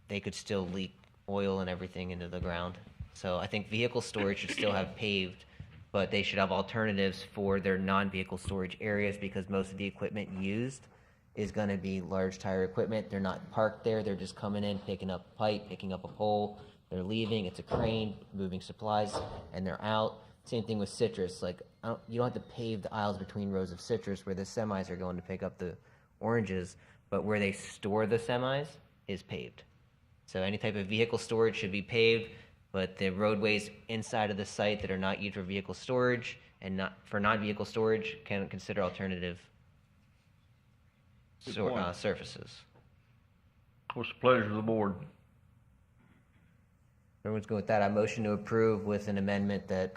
they could still leak oil and everything into the ground. So I think vehicle storage should still have paved, but they should have alternatives for their non-vehicle storage areas, because most of the equipment used is going to be large tire equipment. They're not parked there. They're just coming in, picking up a pipe, picking up a pole. They're leaving. It's a crane moving supplies, and they're out. Same thing with citrus. Like, you don't have to pave the aisles between rows of citrus where the semis are going to pick up the oranges, but where they store the semis is paved. So any type of vehicle storage should be paved, but the roadways inside of the site that are not used for vehicle storage and not for non-vehicle storage can consider alternative surfaces. What's the pleasure of the board? Everyone's good with that. I motion to approve with an amendment that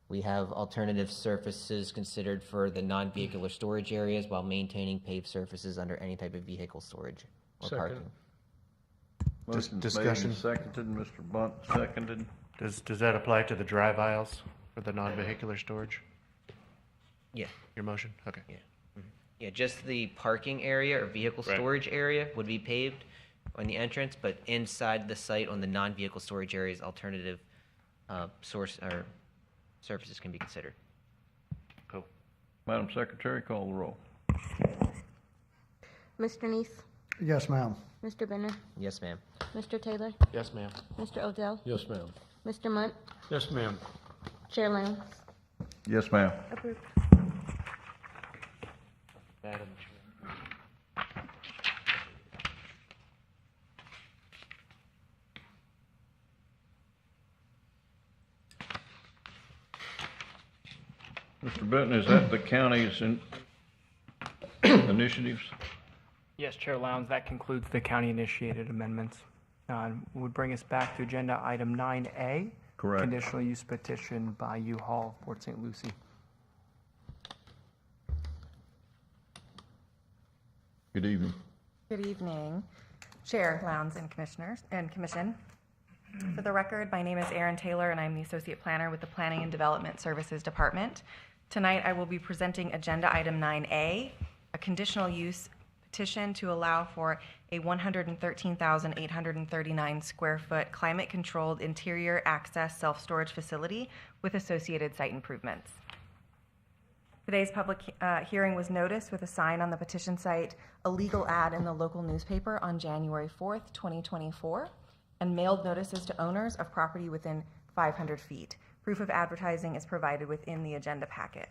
we have alternative surfaces considered for the non-vehicular storage areas while maintaining paved surfaces under any type of vehicle storage or parking. Motion Discussion. made and seconded. Mr. Bunt seconded. Does that apply to the drive aisles for the non-vehicular storage? Yeah. Your motion? Okay. Yeah. Yeah, just the parking area or vehicle storage area would be paved on the entrance, but inside the site on the non-vehicle storage areas, alternative source or surfaces can be considered. Cool. Madam Secretary, call the roll. Mr. Neese, Yes, ma'am. Mr. Benner, Yes, ma'am. Mr. Taylor, Yes, ma'am. Mr. Odell, Yes, ma'am. Mr. Munt, Yes, ma'am. Chair Lowndes. Yes, ma'am. Approved. Madam Chair. Mr. Benton, is that the county's initiatives? Yes, Chair Lowndes, that concludes the county-initiated amendments. Would bring us back to agenda item 9A. Correct. Conditional use petition by U-Haul, Port St. Lucie. Good evening. Good evening, Chair Lowndes and Commissioners and Commission. For the record, my name is Erin Taylor, and I'm the Associate Planner with the Planning and Development Services Department. Tonight, I will be presenting agenda item 9A, a conditional use petition to allow for a 113,839 square foot climate-controlled interior access self-storage facility with associated site improvements. Today's public hearing was noticed with a sign on the petition site, a legal ad in the local newspaper on January 4th, 2024, and mailed notices to owners of property within 500 feet. Proof of advertising is provided within the agenda packet.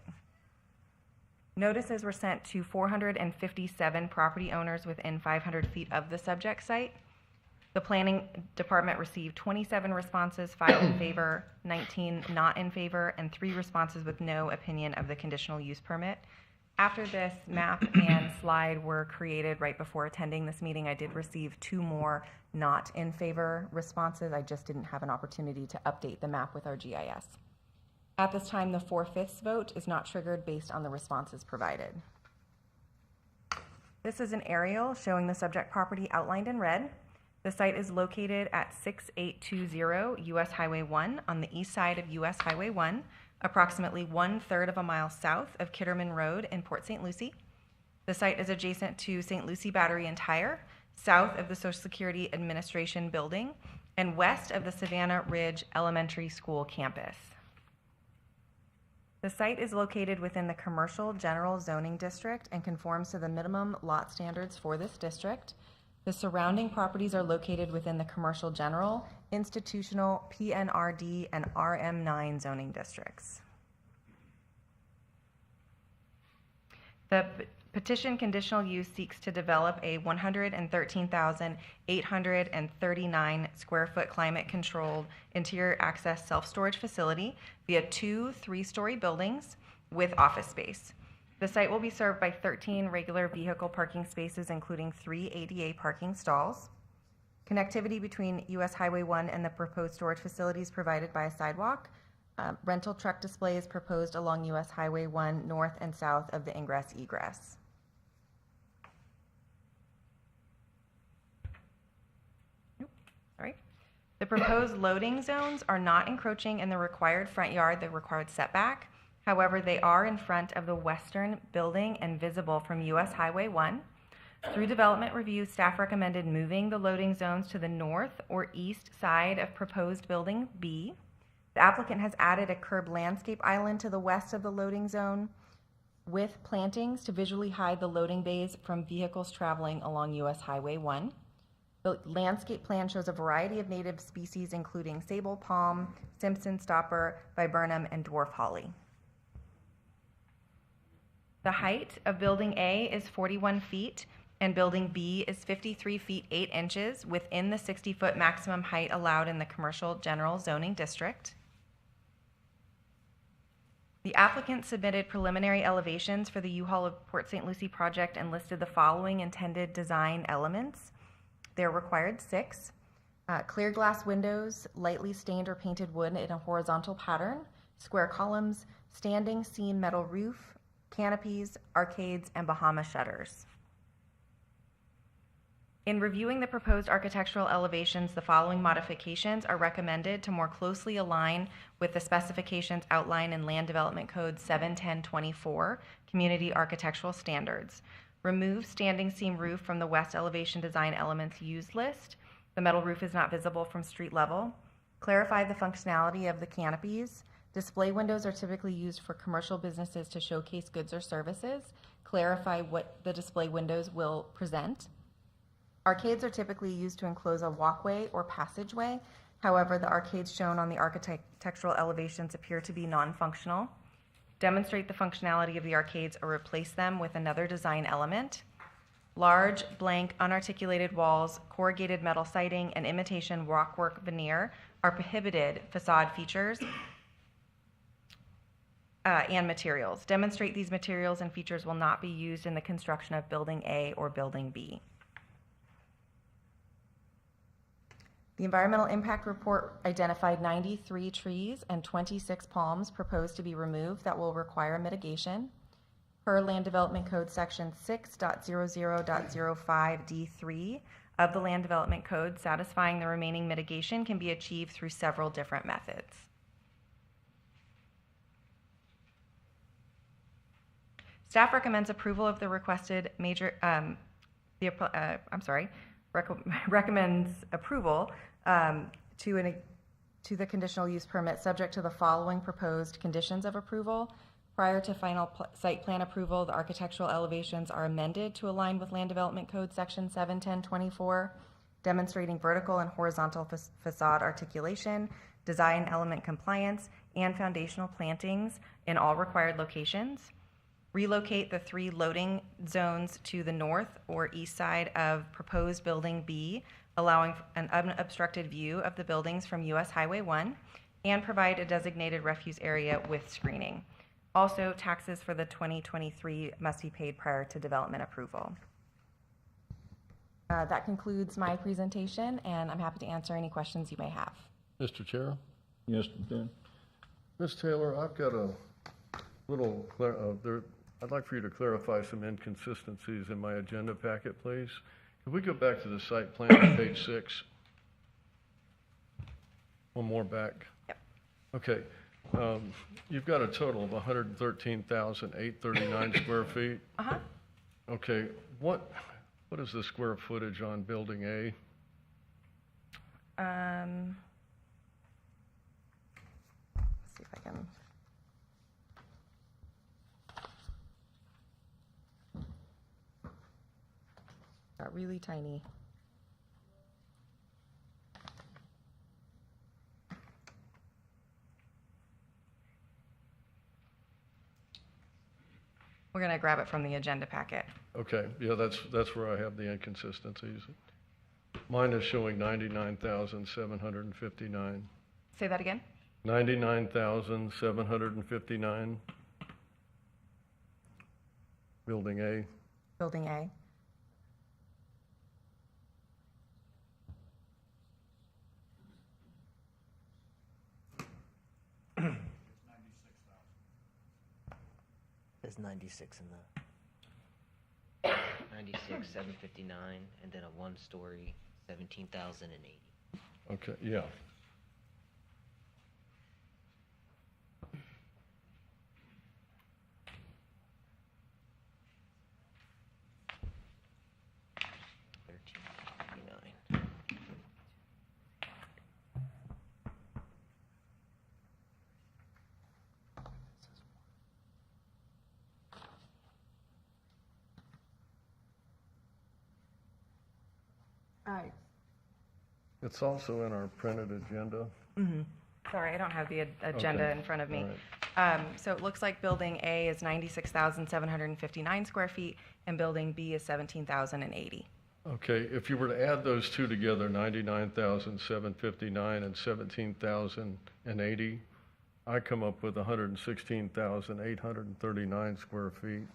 Notices were sent to 457 property owners within 500 feet of the subject site. The planning department received 27 responses, 5 in favor, 19 not in favor, and 3 responses with no opinion of the conditional use permit. After this map and slide were created right before attending this meeting, I did receive 2 more not in favor responses. I just didn't have an opportunity to update the map with our GIS. At this time, the 4/5 vote is not triggered based on the responses provided. This is an aerial showing the subject property outlined in red. The site is located at 6820 US Highway 1 on the east side of US Highway 1, approximately 1/3 of a mile south of Kitterman Road in Port St. Lucie. The site is adjacent to St. Lucie Battery and Tire, south of the Social Security Administration building, and west of the Savannah Ridge Elementary School campus. The site is located within the Commercial General Zoning District and conforms to the minimum lot standards for this district. The surrounding properties are located within the Commercial General, Institutional, PNRD, and RM9 zoning districts. The petition conditional use seeks to develop a 113,839 square foot climate controlled interior access self-storage facility via 2 3-story buildings with office space. The site will be served by 13 regular vehicle parking spaces, including 3 ADA parking stalls. Connectivity between US Highway 1 and the proposed storage facilities provided by a sidewalk. Rental truck display is proposed along US Highway 1 north and south of the ingress-egress. The proposed loading zones are not encroaching in the required front yard, the required setback. However, they are in front of the western building and visible from US Highway 1. Through development review, staff recommended moving the loading zones to the north or east side of proposed building B. The applicant has added a curb landscape island to the west of the loading zone with plantings to visually hide the loading bays from vehicles traveling along US Highway 1. The landscape plan shows a variety of native species, including sable palm, Simpson stopper, viburnum, and dwarf holly. The height of Building A is 41 feet, and Building B is 53 feet 8 inches within the 60-foot maximum height allowed in the Commercial General Zoning District. The applicant submitted preliminary elevations for the U-Haul of Port St. Lucie project and listed the following intended design elements. They're required 6. Clear glass windows, lightly stained or painted wood in a horizontal pattern, square columns, standing seam metal roof, canopies, arcades, and Bahama shutters. In reviewing the proposed architectural elevations, the following modifications are recommended to more closely align with the specifications outlined in Land Development Code 71024, Community Architectural Standards. Remove standing seam roof from the west elevation design elements used list. The metal roof is not visible from street level. Clarify the functionality of the canopies. Display windows are typically used for commercial businesses to showcase goods or services. Clarify what the display windows will present. Arcades are typically used to enclose a walkway or passageway. However, the arcades shown on the architectural elevations appear to be non-functional. Demonstrate the functionality of the arcades or replace them with another design element. Large, blank, unarticulated walls, corrugated metal siding, and imitation rockwork veneer are prohibited facade features and materials. Demonstrate these materials and features will not be used in the construction of Building A or Building B. The environmental impact report identified 93 trees and 26 palms proposed to be removed that will require mitigation. Per Land Development Code Section 6.00.05D3 of the Land Development Code, satisfying the remaining mitigation can be achieved through several different methods. Staff recommends approval of the requested recommends approval to the conditional use permit subject to the following proposed conditions of approval. Prior to final site plan approval, the architectural elevations are amended to align with Land Development Code Section 71024, demonstrating vertical and horizontal facade articulation, design element compliance, and foundational plantings in all required locations. Relocate the 3 loading zones to the north or east side of proposed Building B, allowing an unobstructed view of the buildings from US Highway 1, and provide a designated refuse area with screening. Also, taxes for the 2023 must be paid prior to development approval. That concludes my presentation, and I'm happy to answer any questions you may have. Mr. Chair? Yes, Ben? Ms. Taylor, I've got a little, I'd like for you to clarify some inconsistencies in my agenda packet, please. Could we go back to the site plan on page 6? One more back. Yep. Okay. You've got a total of 113,839 square feet. Uh-huh. Okay. What is the square footage on Building A? Let's see if I can. Got really tiny. We're going to grab it from the agenda packet. Okay. Yeah, that's where I have the inconsistencies. Mine is showing 99,759. Say that again? 99,759. Building A. Building A. There's 96 in the 96, 759, and then a 1-story, 17,080. Okay, yeah. It's also in our printed agenda. Mm-hmm. Sorry, I don't have the agenda Okay. in front of me. All So it looks like Building A is 96,759 square feet, and Building B is 17,080. Okay, if you were to add those two together, 99,759 and 17,080, I come up with 116,839 square feet.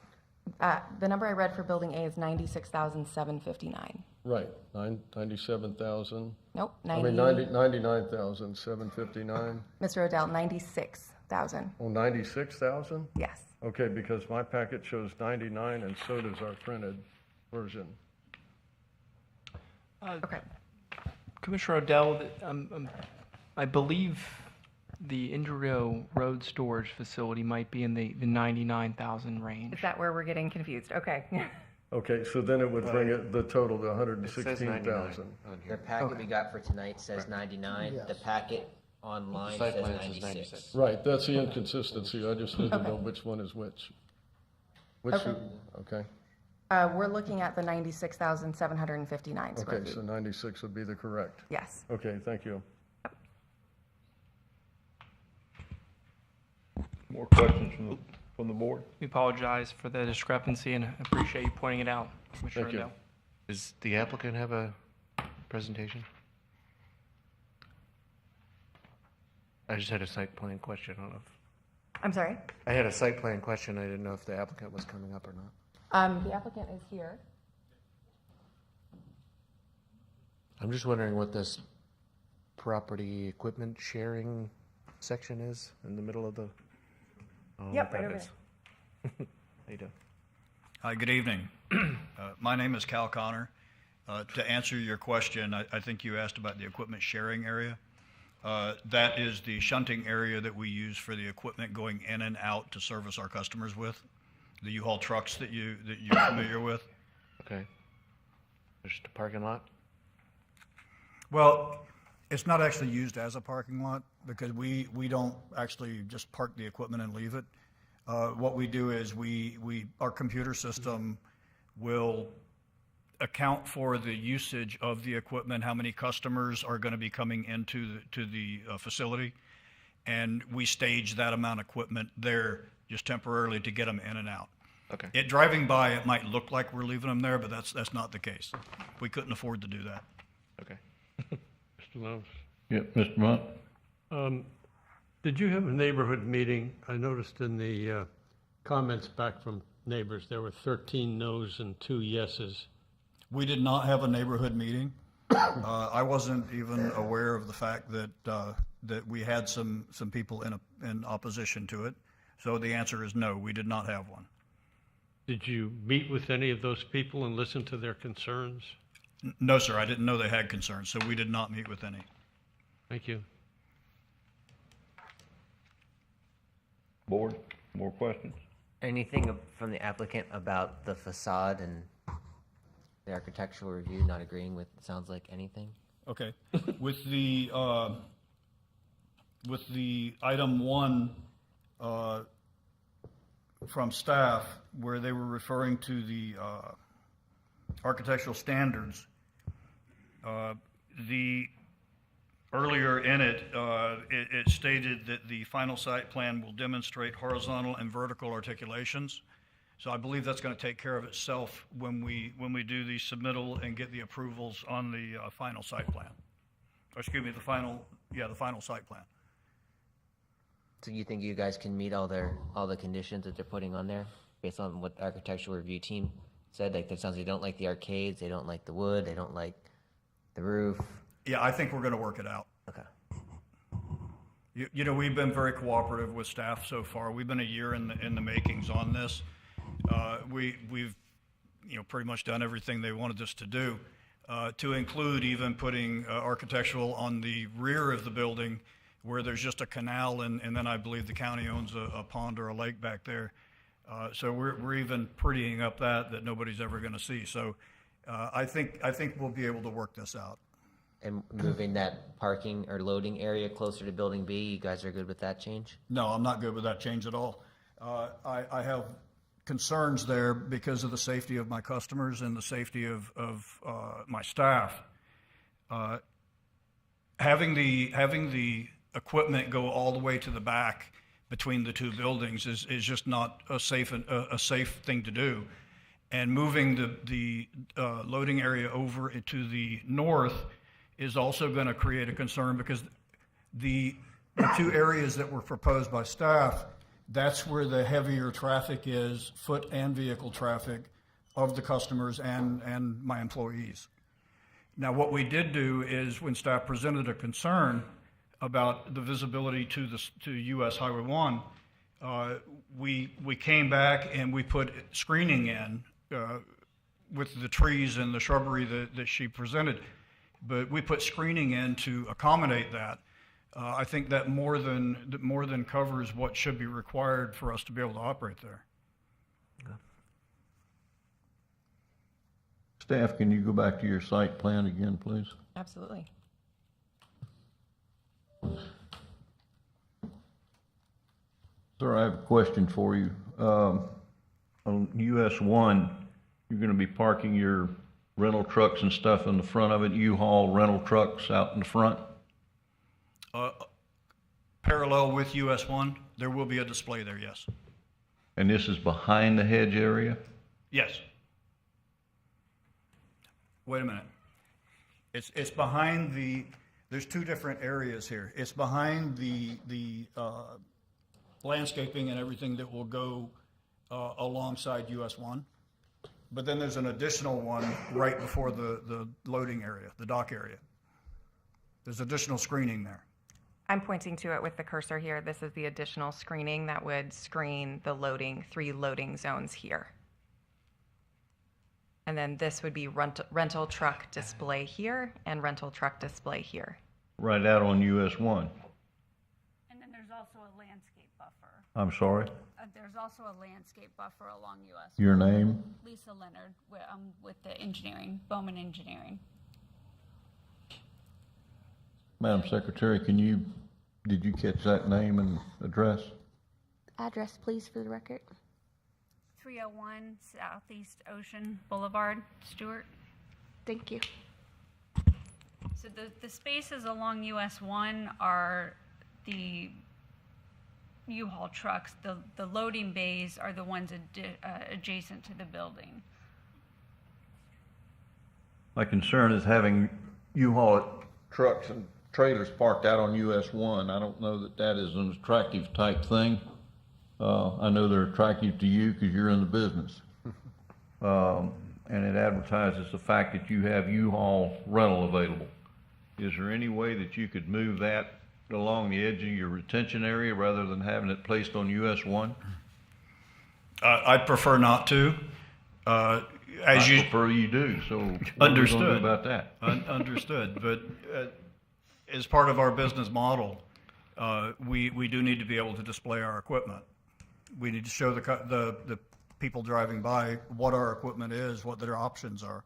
The number I read for Building A is 96,759. Right, 97,000. Nope, 99,759. Mr. Odell, 96,000. Oh, 96,000? Yes. Okay, because my packet shows 99 and so does our printed version. Okay. Commissioner Odell, I believe the Indrio Road storage facility might be in the 99,000 range. Is that where we're getting confused? Okay. Okay, so then it would bring the total to 116,000. The packet we got for tonight says 99. The packet online Site says plan says 96. 96. Right, that's the inconsistency. I just need to know which one is which. Okay. Okay, We're looking at the 96,759 square okay, feet. so 96 would be the correct. Yes. Okay, thank you. More questions from the board? We apologize for the discrepancy and appreciate you pointing it out, Commissioner Thank you. Odell. Does the applicant have a presentation? I just had a site plan question. I don't know if, I'm sorry? I had a site plan question. I didn't know if the applicant was coming up or not. The applicant is here. I'm just wondering what this property equipment sharing section is in the middle of the. I don't know Yep, what right that over is. How you doing? Hi, good evening. My name is Cal Connor. To answer your question, I think you asked about the equipment sharing area. That is the shunting area that we use for the equipment going in and out to service our customers with, the U-Haul trucks that you're familiar with. Okay. There's just a parking lot? Well, it's not actually used as a parking lot because we don't actually just park the equipment and leave it. What we do is our computer system will account for the usage of the equipment, how many customers are going to be coming into the facility, and we stage that amount of equipment there just temporarily to get them in and out. Okay. Driving by, it might look like we're leaving them there, but that's not the case. We couldn't afford to do that. Okay. Mr. Lowndes. Yep, Mr. Munt? Did you have a neighborhood meeting? I noticed in the comments back from neighbors, there were 13 no's and 2 yeses. We did not have a neighborhood meeting. I wasn't even aware of the fact that we had some people in opposition to it. So the answer is no, we did not have one. Did you meet with any of those people and listen to their concerns? No, sir, I didn't know they had concerns, so we did not meet with any. Thank you. Board, more questions? Anything from the applicant about the facade and the architectural review not agreeing with, sounds like anything? Okay. With the item 1 from staff, where they were referring to the architectural standards, earlier in it, it stated that the final site plan will demonstrate horizontal and vertical articulations. So I believe that's going to take care of itself when we do the submittal and get the approvals on the final site plan. Or excuse me, the final site plan. So you think you guys can meet all the conditions that they're putting on there based on what the architectural review team said? Like, that sounds like they don't like the arcades, they don't like the wood, they don't like the roof. Yeah, I think we're going to work it out. Okay. You know, we've been very cooperative with staff so far. We've been a year in the makings on this. We've pretty much done everything they wanted us to do, to include even putting architectural on the rear of the building where there's just a canal, and then I believe the county owns a pond or a lake back there. So we're even prettying up that nobody's ever going to see. So I think we'll be able to work this out. And moving that parking or loading area closer to Building B, you guys are good with that change? No, I'm not good with that change at all. I have concerns there because of the safety of my customers and the safety of my staff. Having the equipment go all the way to the back between the two buildings is just not a safe thing to do. And moving the loading area over to the north is also going to create a concern, because the two areas that were proposed by staff, that's where the heavier traffic is, foot and vehicle traffic, of the customers and my employees. Now, what we did do is, when staff presented a concern about the visibility to US Highway 1, we came back and we put screening in with the trees and the shrubbery that she presented. But we put screening in to accommodate that. I think that more than covers what should be required for us to be able to operate there. Staff, can you go back to your site plan again, please? Absolutely. Sir, I have a question for you. On US 1, you're going to be parking your rental trucks and stuff in the front of it, U-Haul rental trucks out in the front? Parallel with US 1, there will be a display there, yes. And this is behind the hedge area? Yes. Wait a minute. It's behind there's two different areas here. It's behind the landscaping and everything that will go alongside US 1. But then there's an additional one right before the loading area, the dock area. There's additional screening there. I'm pointing to it with the cursor here. This is the additional screening that would screen the 3 loading zones here. And then this would be rental truck display here and rental truck display here. Right out on US 1. And then there's also a landscape buffer. I'm sorry? There's also a landscape buffer along US. Your name? Lisa Leonard, with the engineering, Bowman Engineering. Madam Secretary, did you catch that name and address? address, please, for the record. 301 Southeast Ocean Boulevard, Stewart. Thank you. So the spaces along US 1 are the U-Haul trucks. The loading bays are the ones adjacent to the building. My concern is having U-Haul trucks and trailers parked out on US 1. I don't know that that is an attractive type thing. I know they're attractive to you because you're in the business. And it advertises the fact that you have U-Haul rental available. Is there any way that you could move that along the edge of your retention area rather than having it placed on US 1? I'd prefer not to. I prefer you do, so what are we gonna do about that? Understood, but as part of our business model, we do need to be able to display our equipment. We need to show the people driving by what our equipment is, what their options are.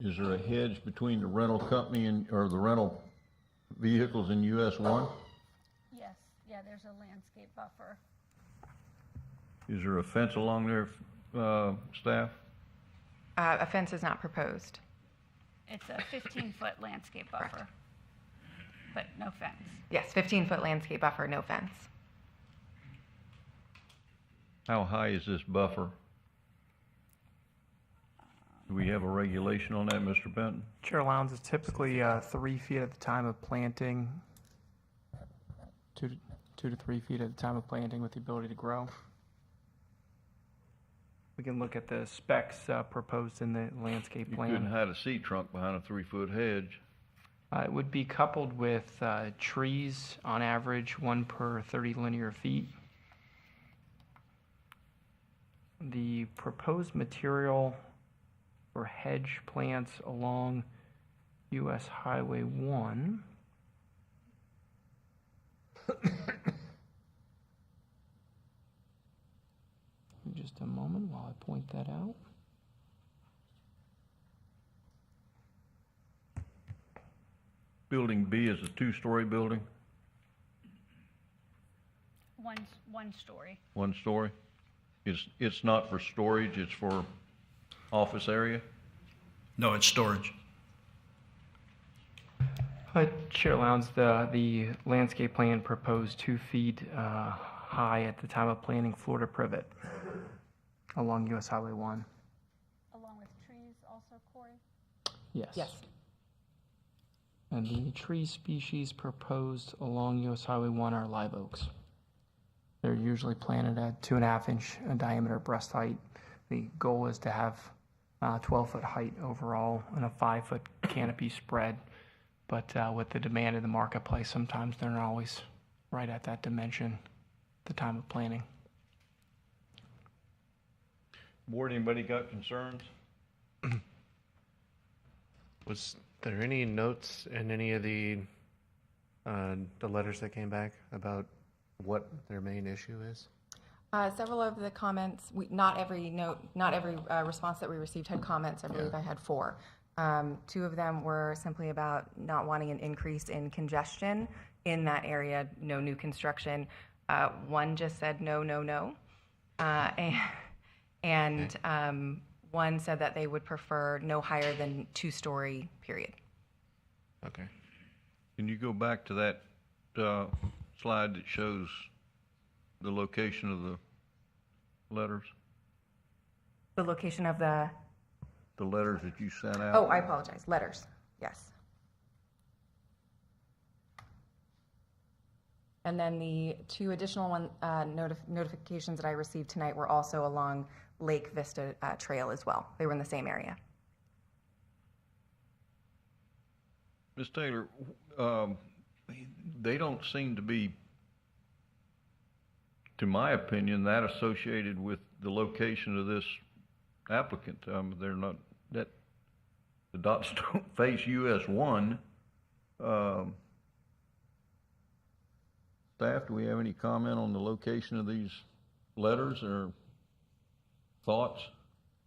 Is there a hedge between the rental company or the rental vehicles in US 1? Yes, yeah, there's a landscape buffer. Is there a fence along there, staff? A fence is not proposed. It's a 15-foot landscape buffer, but no fence. Yes, 15-foot landscape buffer, no fence. How high is this buffer? Do we have a regulation on that, Mr. Benton? Chair Lowndes is typically 3 feet at the time of planting, 2 to 3 feet at the time of planting with the ability to grow. We can look at the specs proposed in the landscape You plan. couldn't hide a seed trunk behind a 3-foot hedge. It would be coupled with trees, on average, 1 per 30 linear feet. The proposed material for hedge plants along US Highway 1. Just a moment while I point that out. Building B is a 2-story building, One story. 1 story. It's not for storage, it's for office area? No, it's storage. Chair Lowndes, the landscape plan proposed 2 feet high at the time of planting Florida privet along US Highway 1. Along with trees also, Corey? Yes. Yes. And the tree species proposed along US Highway 1 are live oaks. They're usually planted at 2.5-inch diameter breast height. The goal is to have 12-foot height overall and a 5-foot canopy spread. But with the demand in the marketplace, sometimes they're not always right at that dimension at the time of planting. Board, anybody got concerns? Was there any notes in any of the letters that came back about what their main issue is? Several of the comments, not every note, not every response that we received had comments. I believe I had 4. 2 of them were simply about not wanting an increase in congestion in that area, no new construction. 1 just said no, no, no. And Okay. 1 said that they would prefer no higher than 2-story, period. Okay. Can you go back to that slide that shows the location of the letters? The location of the, The letters that you sent out? oh, I apologize, letters, yes. And then the 2 additional notifications that I received tonight were also along Lake Vista Trail as well. They were in the same area. Ms. Taylor, they don't seem to be, to my opinion, that associated with the location of this applicant. They're not, that, the dots don't face US 1. Staff, do we have any comment on the location of these letters or thoughts?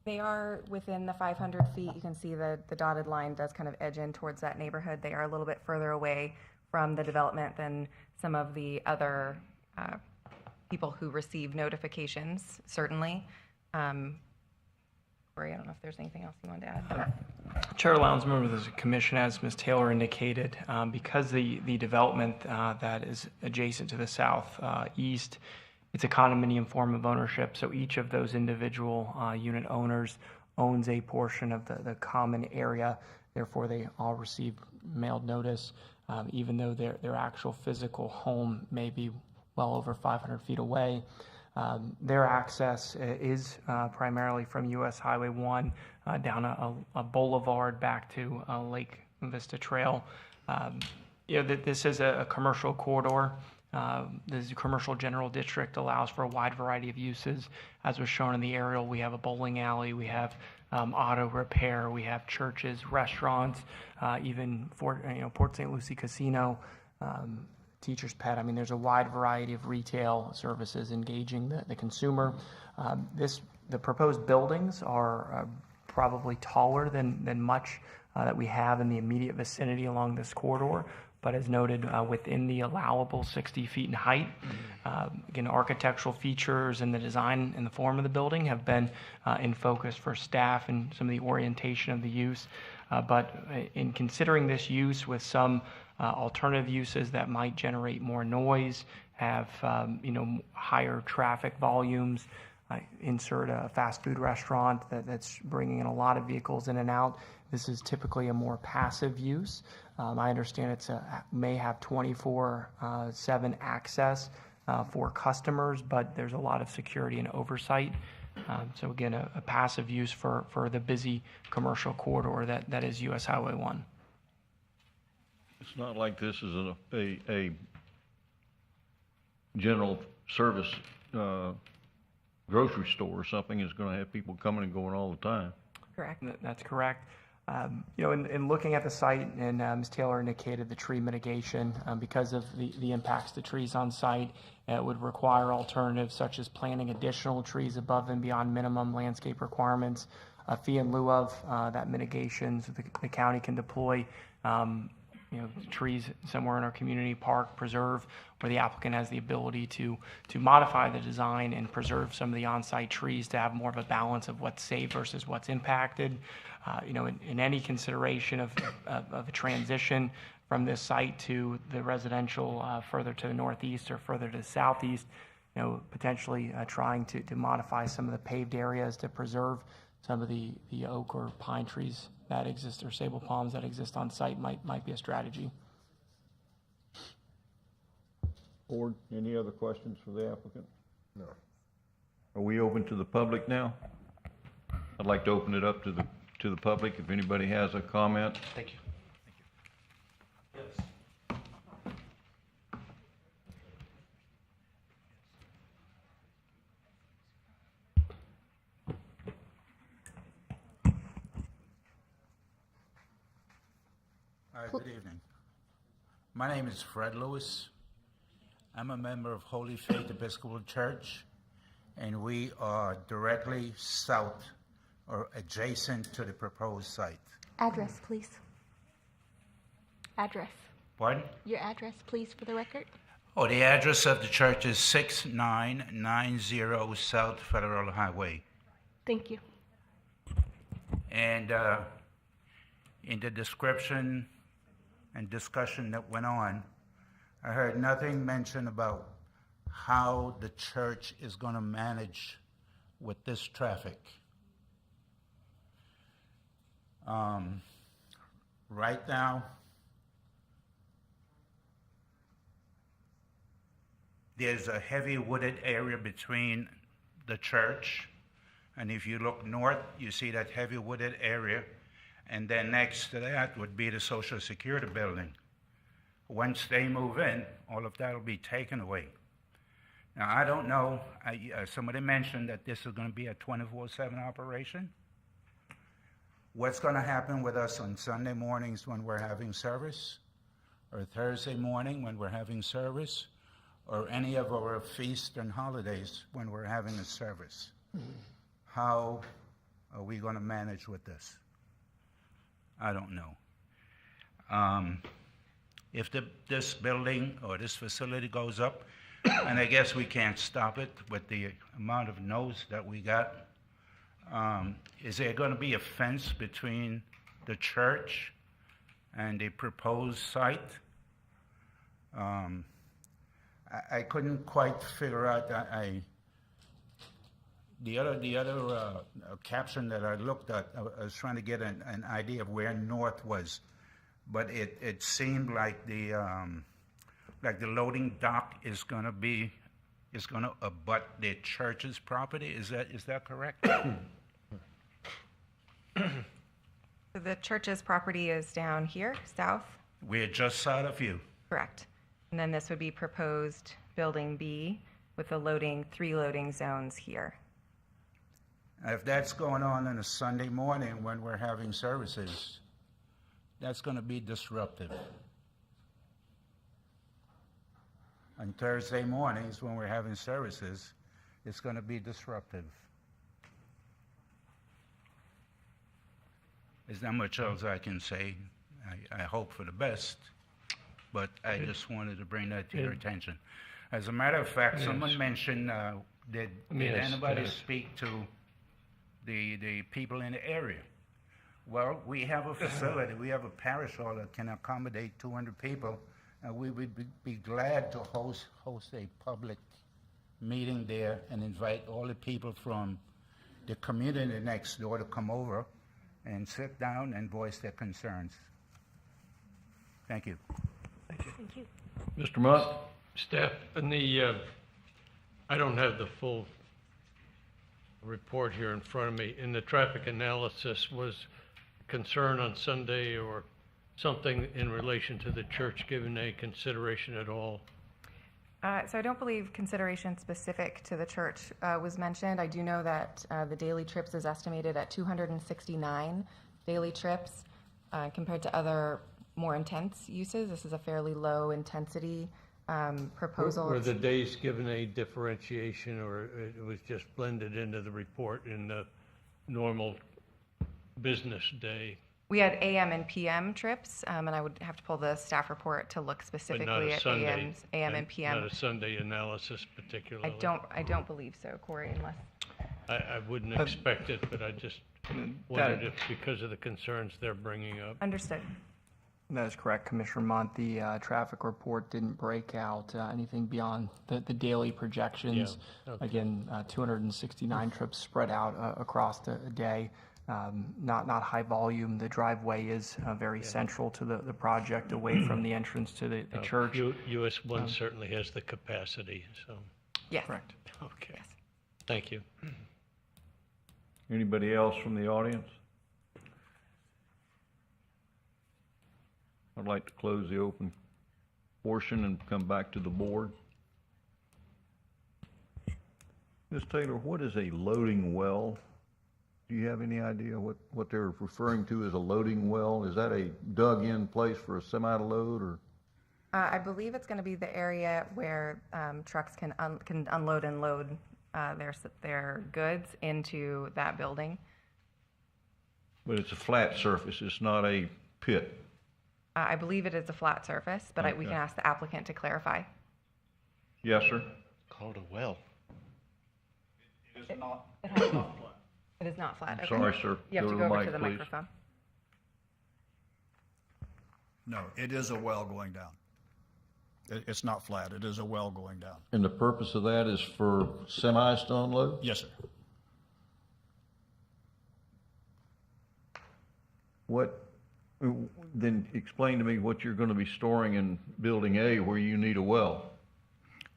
They are within the 500 feet. You can see the dotted line does kind of edge in towards that neighborhood. They are a little bit further away from the development than some of the other people who receive notifications, certainly. Corey, I don't know if there's anything else you wanted to add. Chair Lowndes, members of the commission, as Ms. Taylor indicated, because the development that is adjacent to the southeast, it's a condominium form of ownership, so each of those individual unit owners owns a portion of the common area. Therefore, they all receive mailed notice, even though their actual physical home may be well over 500 feet away. Their access is primarily from US Highway 1 down a boulevard back to Lake Vista Trail. This is a commercial corridor. The commercial general district allows for a wide variety of uses. As was shown in the aerial, we have a bowling alley, we have auto repair, we have churches, restaurants, even Port St. Lucie Casino, Teacher's Pet. I mean, there's a wide variety of retail services engaging the consumer. The proposed buildings are probably taller than much that we have in the immediate vicinity along this corridor, but as noted, within the allowable 60 feet in height. Again, architectural features and the design and the form of the building have been in focus for staff and some of the orientation of the use. But in considering this use with some alternative uses that might generate more noise, have higher traffic volumes, insert a fast food restaurant that's bringing in a lot of vehicles in and out. This is typically a more passive use. I understand it may have 24/7 access for customers, but there's a lot of security and oversight. So again, a passive use for the busy commercial corridor that is US Highway 1. It's not like this is a general service grocery store or something that's going to have people coming and going all the time. Correct. That's correct. In looking at the site, and Ms. Taylor indicated the tree mitigation, because of the impacts to trees on site, it would require alternatives such as planting additional trees above and beyond minimum landscape requirements. A fee in lieu of that mitigation, so the county can deploy trees somewhere in our community park, preserve, where the applicant has the ability to modify the design and preserve some of the on-site trees to have more of a balance of what's saved versus what's impacted. In any consideration of a transition from this site to the residential further to the northeast or further to the southeast, potentially trying to modify some of the paved areas to preserve some of the oak or pine trees that exist or sable palms that exist on site might be a strategy. Board, any other questions for the applicant? No. Are we open to the public now? I'd like to open it up to the public if anybody has a comment. Thank you. Hi, good evening. My name is Fred Lewis. I'm a member of Holy Faith Episcopal Church, and we are directly south or adjacent to the proposed site. Address, please. Address. Pardon? Your address, please, for the record. Oh, the address of the church is 6990 South Federal Highway. Thank you. And in the description and discussion that went on, I heard nothing mentioned about how the church is going to manage with this traffic. Right now, there's a heavy wooded area between the church, and if you look north, you see that heavy wooded area, and then next to that would be the Social Security building. Once they move in, all of that will be taken away. Now, I don't know, somebody mentioned that this is going to be a 24/7 operation. What's going to happen with us on Sunday mornings when we're having service, or Thursday morning when we're having service, or any of our feasts and holidays when we're having a service? How are we going to manage with this? I don't know. If this building or this facility goes up, and I guess we can't stop it with the amount of no's that we got. Is there going to be a fence between the church and the proposed site? I couldn't quite figure out. The other caption that I looked at, I was trying to get an idea of where north was, but it seemed like the loading dock is going to abut the church's property. Is that correct? So the church's property is down here, south? We're just south of you. Correct. And then this would be proposed building B with the 3 loading zones here. If that's going on a Sunday morning when we're having services, that's going to be disruptive. On Thursday mornings when we're having services, it's going to be disruptive. There's not much else I can say. I hope for the best, but I just wanted to bring that to your attention. As a matter of fact, someone mentioned, did anybody speak to the people in the area? Well, we have a facility. We have a parish hall that can accommodate 200 people, and we would be glad to host a public meeting there and invite all the people from the community next door to come over and sit down and voice their concerns. Thank you. Thank you. Mr. Munt? Staff, in I don't have the full report here in front of me. In the traffic analysis, was concern on Sunday or something in relation to the church given any consideration at all? So I don't believe consideration specific to the church was mentioned. I do know that the daily trips is estimated at 269 daily trips compared to other more intense uses. This is a fairly low intensity proposal. Were the days given a differentiation, or it was just blended into the report in the normal business day? We had AM and PM trips, and I would have to pull the staff report to look specifically at AM and PM. Not a Sunday analysis particularly? I don't believe so, Corey, unless... I wouldn't expect it, but I just wondered if because of the concerns they're bringing up. Understood. That is correct, Commissioner Mont. The traffic report didn't break out anything beyond the daily projections. Yeah. Okay. Again, 269 trips spread out across the day. Not high volume. The driveway is very central to the project, away from the entrance to the church. US 1 certainly has the capacity, so. Yes. Correct. Okay. Yes. Thank you. Anybody else from the audience? I'd like to close the open portion and come back to the board. Ms. Taylor, what is a loading well? Do you have any idea what they're referring to as a loading well? Is that a dug-in place for a semi to load, or? I believe it's going to be the area where trucks can unload and load their goods into that building. But it's a flat surface. It's not a pit. I believe it is a flat surface, but we can ask the applicant to clarify. Yes, sir. Called a well. It is not. It is not flat. Okay. Sorry, sir. You have to Go go to the over mic, to the please. microphone. No, it is a well going down. It's not flat. It is a well going down. And the purpose of that is for semis to unload? Yes, sir. Then explain to me what you're going to be storing in Building A where you need a well.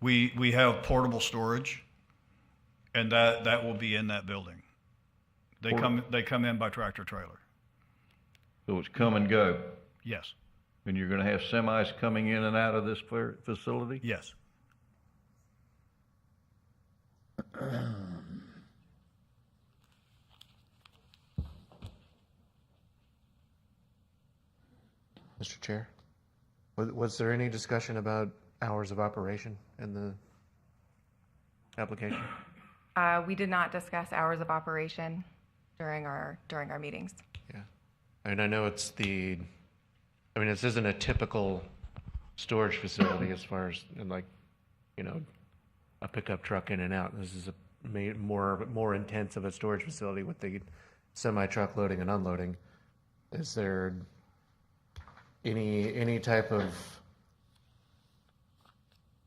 We have portable storage, and that will be in that building. They come in by tractor trailer. So it's come and go? Yes. And you're going to have semis coming in and out of this facility? Yes. Mr. Chair, was there any discussion about hours of operation in the application? We did not discuss hours of operation during our meetings. Yeah. I mean, I know this isn't a typical storage facility as far as, a pickup truck in and out. This is a more intense of a storage facility with the semi-truck loading and unloading. Is there any type of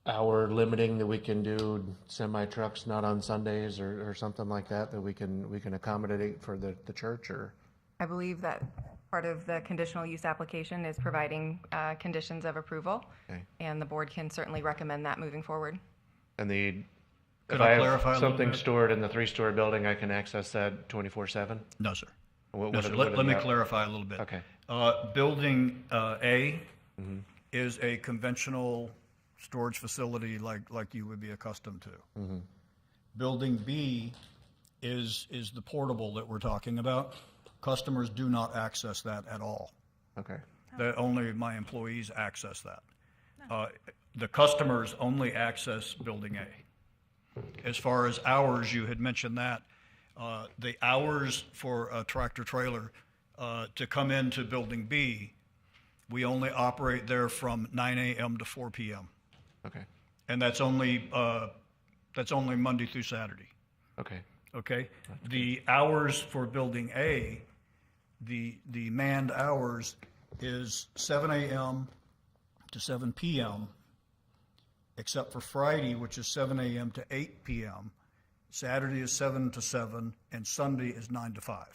hour limiting that we can do semi-trucks not on Sundays or something like that we can accommodate for the church? Or I believe that part of the conditional use application is providing conditions of approval, Okay. and the board can certainly recommend that moving forward. And if Could I I clarify a have little something bit? stored in the 3-story building, I can access that 24/7? No, sir. What- No, what- sir. what Let me about- clarify a little bit. Okay. Building A Mm-hmm. is a conventional storage facility like you would be accustomed to. Mm-hmm. Building B is the portable that we're talking about. Customers do not access that at all. Okay. Only my employees access that. The customers only access Building A. As far as hours, you had mentioned that. The hours for a tractor trailer to come into Building B, we only operate there from 9 a.m. to 4 p.m. Okay. And that's only Monday through Saturday. Okay. Okay? The hours for Building A, the manned hours is 7 a.m. to 7 p.m., except for Friday, which is 7 a.m. to 8 p.m. Saturday is 7 to 7, and Sunday is 9 to 5.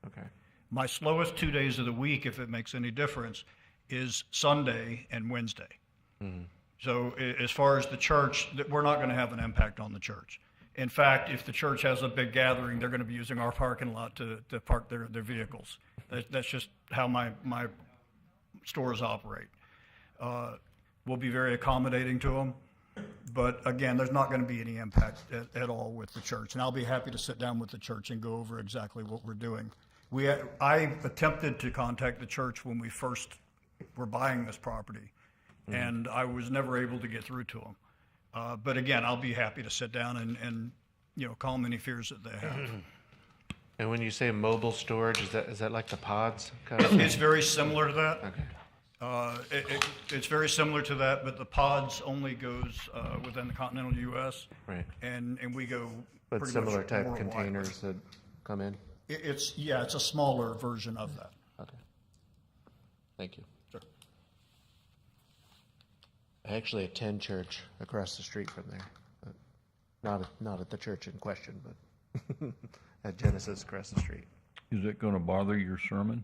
Okay. My slowest 2 days of the week, if it makes any difference, is Sunday and Wednesday. Mm-hmm. So as far as the church, we're not going to have an impact on the church. In fact, if the church has a big gathering, they're going to be using our parking lot to park their vehicles. That's just how my stores operate. We'll be very accommodating to them. But again, there's not going to be any impact at all with the church. And I'll be happy to sit down with the church and go over exactly what we're doing. I attempted to contact the church when we first were buying this property, and I was never able to get through to them. But again, I'll be happy to sit down and calm any fears that they have. And when you say mobile storage, is that like the pods kind of thing? It's very similar to that. Okay. It's very similar to that, but the pods only goes within the continental U.S. Right. And we go. But pretty similar much type worldwide. containers that come in? It's a smaller version of that. Okay. Thank you. Sure. I actually attend church across the street from there. Not at the church in question, but at Genesis across the street. Is it going to bother your sermon?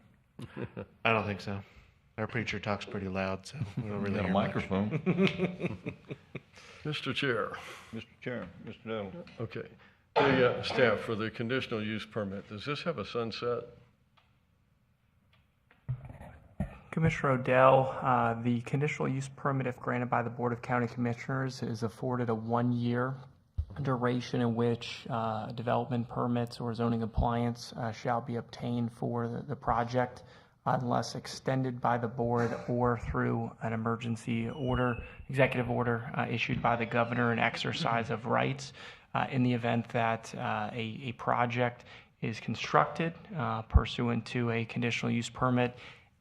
I don't think so. Our preacher talks pretty loud, so we don't really Got a hear much. microphone. Mr. Chair. Mr. Chairman, Mr. Dillon. Okay. The staff, for the conditional use permit, does this have a sunset? Commissioner Odell, the conditional use permit, if granted by the Board of County Commissioners, is afforded a 1-year duration in which development permits or zoning compliance shall be obtained for the project unless extended by the board or through an emergency order, executive order issued by the governor, an exercise of rights in the event that a project is constructed pursuant to a conditional use permit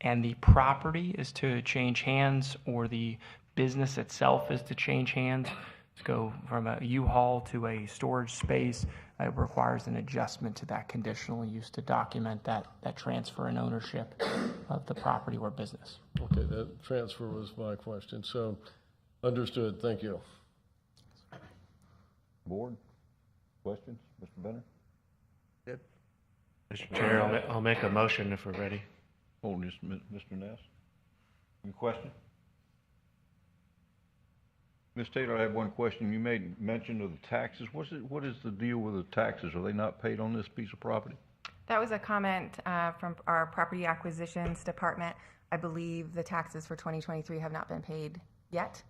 and the property is to change hands or the business itself is to change hands, to go from a U-Haul to a storage space, it requires an adjustment to that conditional use to document that transfer and ownership of the property or business. Okay, that transfer was my question. So, understood. Thank you. Board, questions? Mr. Benner? Mr. Chair, I'll make a motion if we're ready. Hold just a minute, Mr. Ness. Any question? Ms. Taylor, I have one question. You made mention of the taxes. What is the deal with the taxes? Are they not paid on this piece of property? That was a comment from our property acquisitions department. I believe the taxes for 2023 have not been paid yet,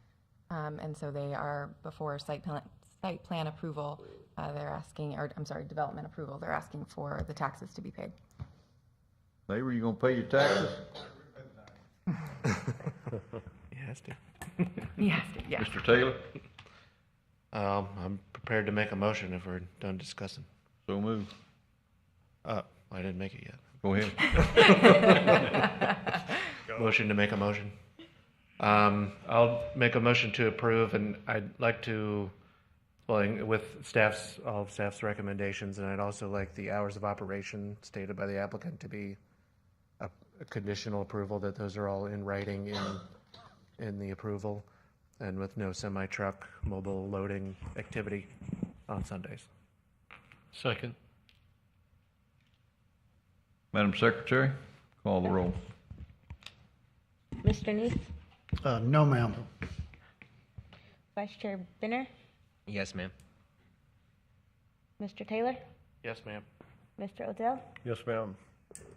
and so they are before site plan approval. They're asking, or I'm sorry, development approval. They're asking for the taxes to be paid. Neighbor, you gonna pay your taxes? He has to. He has to, yeah. Mr. Taylor? I'm prepared to make a motion if we're done discussing. So move. I didn't make it yet. Go ahead. Motion to make a motion. I'll make a motion to approve, and I'd like to Well, with staff's, all of staff's recommendations, and I'd also like the hours of operation stated by the applicant to be a conditional approval, that those are all in writing in the approval, and with no semi-truck mobile loading activity on Sundays. Second. Madam Secretary, call the roll. Mr. Neese, No, ma'am. Vice Chair Benner, Yes, ma'am. Mr. Taylor, Yes, ma'am. Mr. Odell, Yes, ma'am.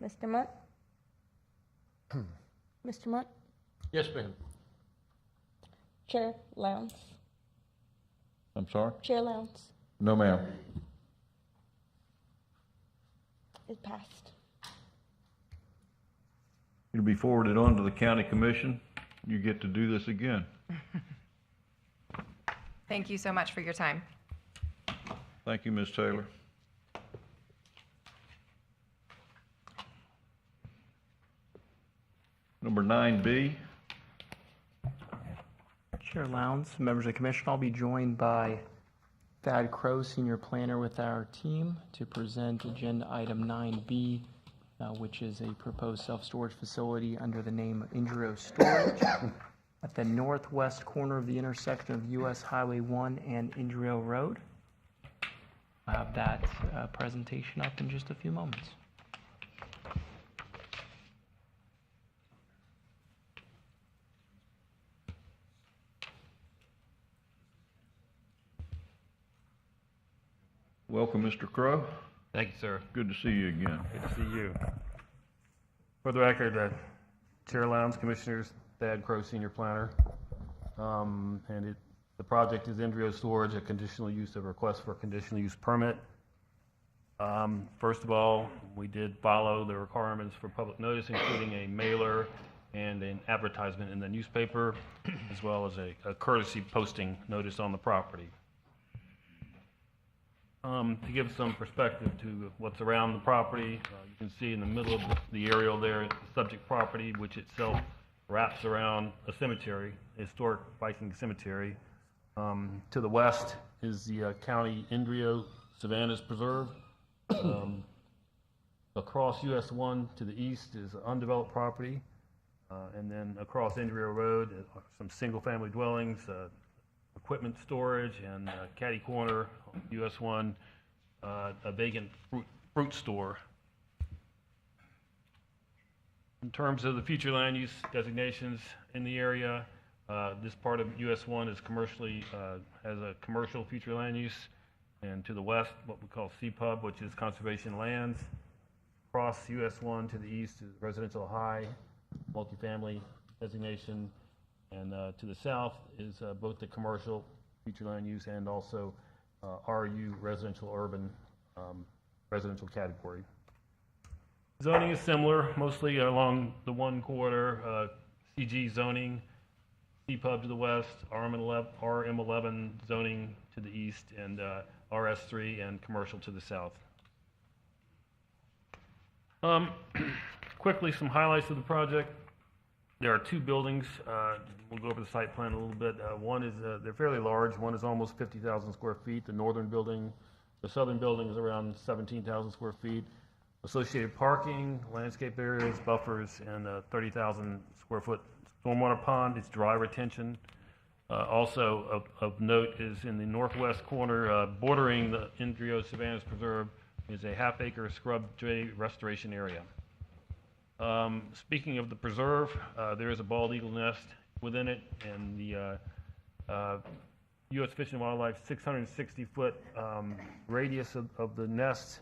Mr. Munt. Mr. Munt, Yes, ma'am. Chair Lowndes, I'm sorry? Chair Lowndes. No, ma'am. It passed. It'll be forwarded on to the county commission. You get to do this again. Thank you so much for your time. Thank you, Ms. Taylor. Number 9B. Chair Lowndes, members of the commission, I'll be joined by Thad Crow, senior planner with our team, to present agenda item 9B, which is a proposed self-storage facility under the name Indrio Storage at the northwest corner of the intersection of US Highway 1 and Indrio Road. I'll have that presentation up in just a few moments. Welcome, Mr. Crow. Thank you, sir. Good to see you again. Good to see you. For the record, Chair Lowndes, Commissioners, Thad Crow, Senior Planner. The project is Indrio Storage, a conditional use, a request for a conditional use permit. First of all, we did follow the requirements for public notice, including a mailer and an advertisement in the newspaper, as well as a courtesy posting notice on the property. To give some perspective to what's around the property, you can see in the middle of the aerial there, the subject property, which itself wraps around a cemetery, a historic Viking cemetery. To the west is the County Indrio Savannas Preserve. Across US 1 to the east is undeveloped property. And then across Indrio Road, some single-family dwellings, equipment storage, and catty corner, US 1, a vacant fruit store. In terms of the future land use designations in the area, this part of US 1 is commercially, has a commercial future land use, and to the west, what we call CPUB, which is conservation lands. Across US 1 to the east is residential high, multifamily designation, and to the south is both the commercial future land use and also RU residential urban residential category. Zoning is similar, mostly along the one corridor, CG zoning, CPUB to the west, RM11 zoning to the east, and RS3 and commercial to the south. Quickly, some highlights of the project. There are two buildings. We'll go over the site plan a little bit. One is, they're fairly large. One is almost 50,000 square feet. The northern building, the southern building is around 17,000 square feet. Associated parking, landscape areas, buffers, and 30,000 square foot stormwater pond. It's dry retention. Also of note is in the northwest corner, bordering the Indrio Savannas Preserve, is a half-acre scrub jay restoration area. Speaking of the preserve, there is a bald eagle nest within it, and the U.S. Fish and Wildlife 660-foot radius of the nest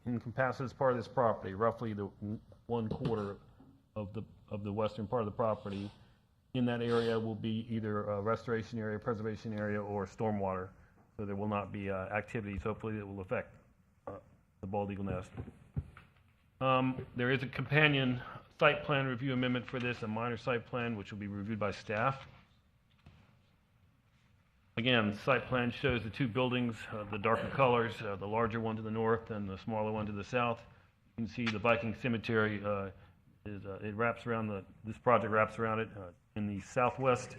encompasses part of this property, roughly the 1/4 of the western part of the property. In that area will be either a restoration area, preservation area, or stormwater. So there will not be activities, hopefully, that will affect the bald eagle nest. There is a companion site plan review amendment for this, a minor site plan, which will be reviewed by staff. Again, the site plan shows the two buildings, the darker colors, the larger one to the north and the smaller one to the south. You can see the Viking cemetery it wraps around this project wraps around it in the southwest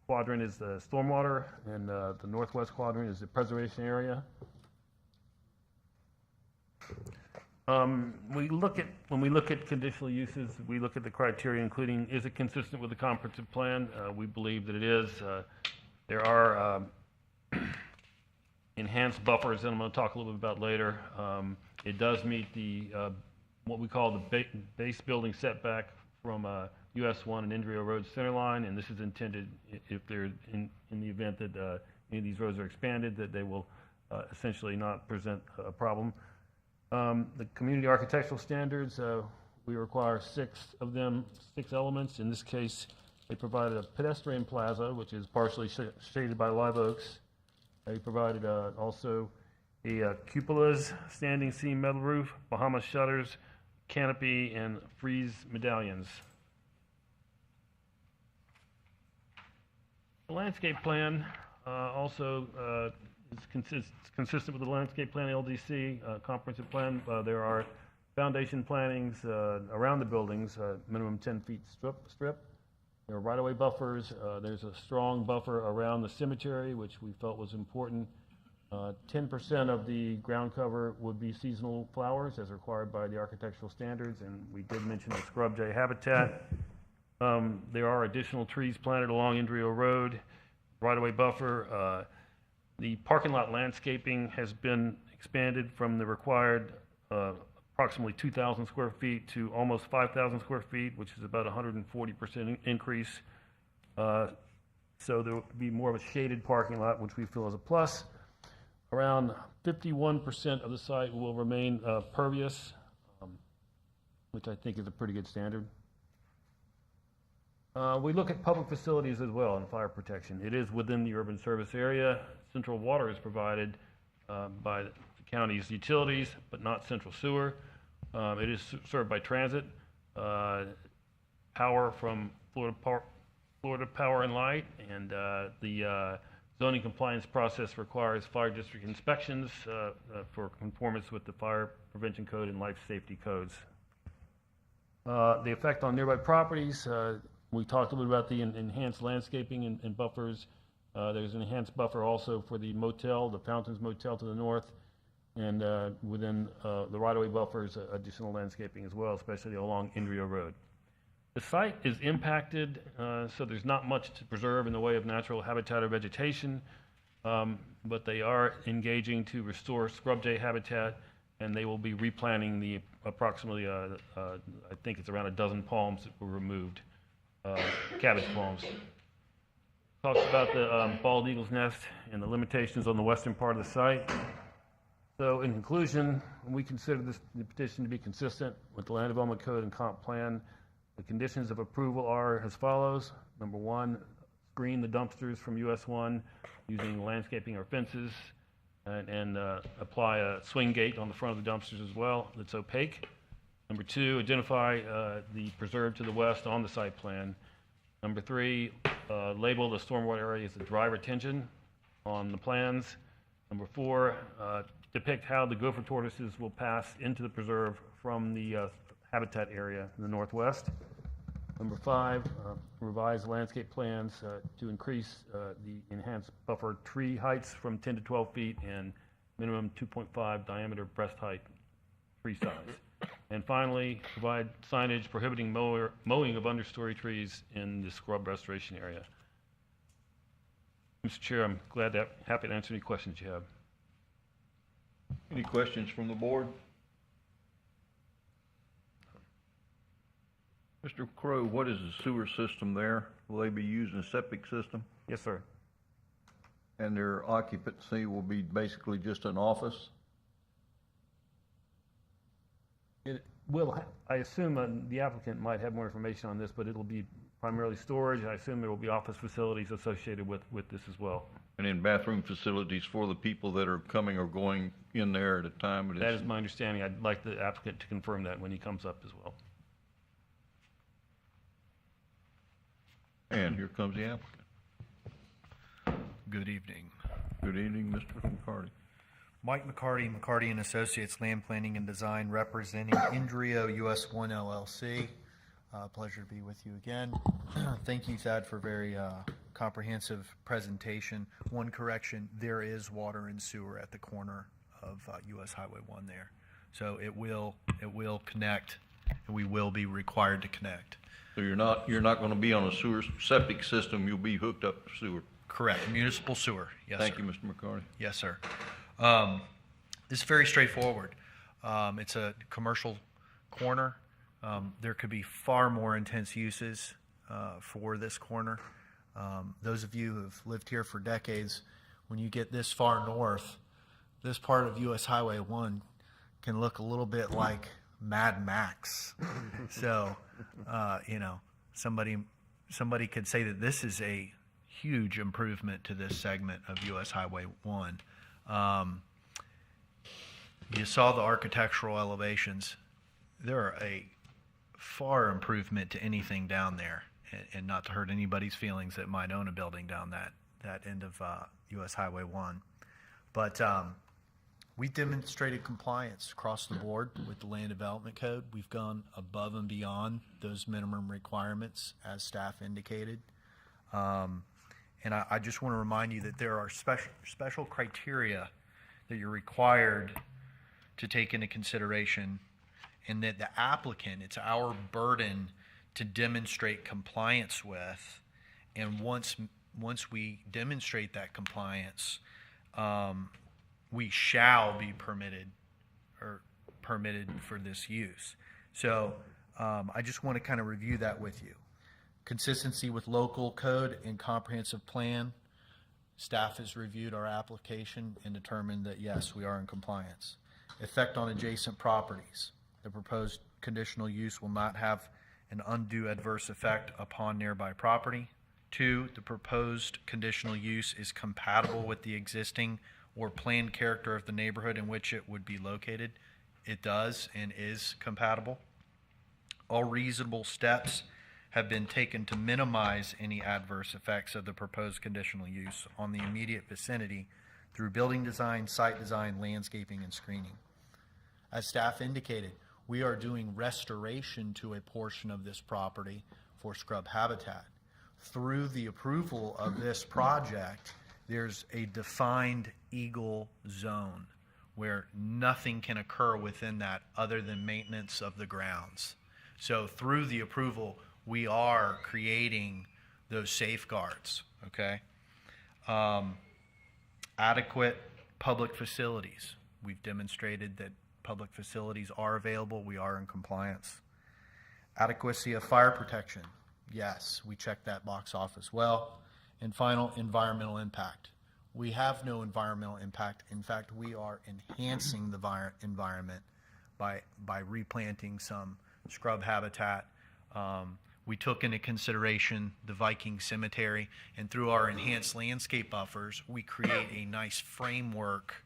quadrant is the stormwater, and the northwest quadrant is the preservation area. When we look at conditional uses, we look at the criteria, including is it consistent with the comprehensive plan? We believe that it is. There are enhanced buffers that I'm going to talk a little bit about later. It does meet the what we call the base building setback from US 1 and Indrio Road center line, and this is intended if they're in the event that any of these roads are expanded, that they will essentially not present a problem. The community architectural standards, we require 6 of them, 6 elements. In this case, they provided a pedestrian plaza, which is partially shaded by live oaks. They provided also a cupolas, standing seam metal roof, Bahamas shutters, canopy, and frieze medallions. The landscape plan also is consistent with the landscape plan LDC comprehensive plan. There are foundation plantings around the buildings, minimum 10 feet strip. There are right-of-way buffers. There's a strong buffer around the cemetery, which we felt was important. 10% of the ground cover would be seasonal flowers as required by the architectural standards, and we did mention the scrub jay habitat. There are additional trees planted along Indrio Road, right-of-way buffer. The parking lot landscaping has been expanded from the required approximately 2,000 square feet to almost 5,000 square feet, which is about 140% increase. So there will be more of a shaded parking lot, which we feel is a plus. Around 51% of the site will remain pervious, which I think is a pretty good standard. We look at public facilities as well and fire protection. It is within the urban service area. Central water is provided by the county's utilities, but not central sewer. It is served by transit, power from Florida Power and Light, and the zoning compliance process requires fire district inspections for conformance with the fire prevention code and life safety codes. The effect on nearby properties, we talked a little bit about the enhanced landscaping and buffers. There's an enhanced buffer also for the motel, the Fountains Motel to the north, and within the right-of-way buffers, additional landscaping as well, especially along Indrio Road. The site is impacted, so there's not much to preserve in the way of natural habitat or vegetation, but they are engaging to restore scrub jay habitat, and they will be replanting the approximately, I think it's around a dozen palms that were removed, cabbage palms. Talks about the bald eagle's nest and the limitations on the western part of the site. So in conclusion, we consider the petition to be consistent with the Land Development Code and Comp Plan. The conditions of approval are as follows. Number 1, screen the dumpsters from US 1 using landscaping or fences, and apply a swing gate on the front of the dumpsters as well that's opaque. Number 2, identify the preserve to the west on the site plan. Number 3, label the stormwater area as a dry retention on the plans. Number 4, depict how the gopher tortoises will pass into the preserve from the habitat area in the northwest. Number 5, revise landscape plans to increase the enhanced buffer tree heights from 10 to 12 feet and minimum 2.5 diameter breast height tree size. And finally, provide signage prohibiting mowing of understory trees in the scrub restoration area. Mr. Chair, I'm happy to answer any questions you have. Any questions from the board? Mr. Crow, what is the sewer system there? Will they be using a septic system? Yes, sir. And their occupancy will be basically just an office? It will, I assume the applicant might have more information on this, but it'll be primarily storage. I assume there will be office facilities associated with this as well. And then bathroom facilities for the people that are coming or going in there at a time? That is my understanding. I'd like the applicant to confirm that when he comes up as well. And here comes the applicant. Good evening. Good evening, Mr. McCarty. Mike McCarty, McCarty and Associates Land Planning and Design, representing Indrio US 1 LLC. Pleasure to be with you again. Thank you, Thad, for very comprehensive presentation. One correction, there is water and sewer at the corner of US Highway 1 there. So it will connect, and we will be required to connect. So you're not going to be on a sewer septic system, you'll be hooked up to sewer? Correct, municipal sewer, yes, Thank sir. you, Mr. McCarty. Yes, sir. This is very straightforward. It's a commercial corner. There could be far more intense uses for this corner. Those of you who have lived here for decades, when you get this far north, this part of US Highway 1 can look a little bit like Mad Max. So, somebody could say that this is a huge improvement to this segment of US Highway 1. You saw the architectural elevations. They're a far improvement to anything down there, and not to hurt anybody's feelings that might own a building down that end of US Highway 1. But we demonstrated compliance across the board with the Land Development Code. We've gone above and beyond those minimum requirements as staff indicated. And I just want to remind you that there are special criteria that you're required to take into consideration, and that the applicant, it's our burden to demonstrate compliance with. And once we demonstrate that compliance, we shall be permitted for this use. So I just want to kind of review that with you. Consistency with local code and comprehensive plan. Staff has reviewed our application and determined that yes, we are in compliance. Effect on adjacent properties. The proposed conditional use will not have an undue adverse effect upon nearby property. 2, the proposed conditional use is compatible with the existing or planned character of the neighborhood in which it would be located. It does and is compatible. All reasonable steps have been taken to minimize any adverse effects of the proposed conditional use on the immediate vicinity through building design, site design, landscaping, and screening. As staff indicated, we are doing restoration to a portion of this property for scrub habitat. Through the approval of this project, there's a defined Eagle zone where nothing can occur within that other than maintenance of the grounds. So through the approval, we are creating those safeguards, okay? Adequate public facilities. We've demonstrated that public facilities are available. We are in compliance. Adequacy of fire protection. Yes, we checked that box off as well. And final, environmental impact. We have no environmental impact. In fact, we are enhancing the environment by replanting some scrub habitat. We took into consideration the Viking Cemetery, and through our enhanced landscape buffers, we create a nice framework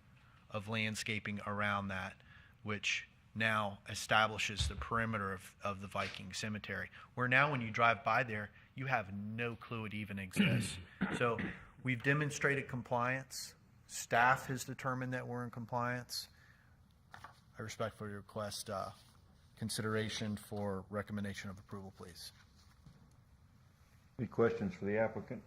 of landscaping around that, which now establishes the perimeter of the Viking Cemetery, where now when you drive by there, you have no clue it even exists. So we've demonstrated compliance. Staff has determined that we're in compliance. I respectfully request consideration for recommendation of approval, please. Any questions for the applicant?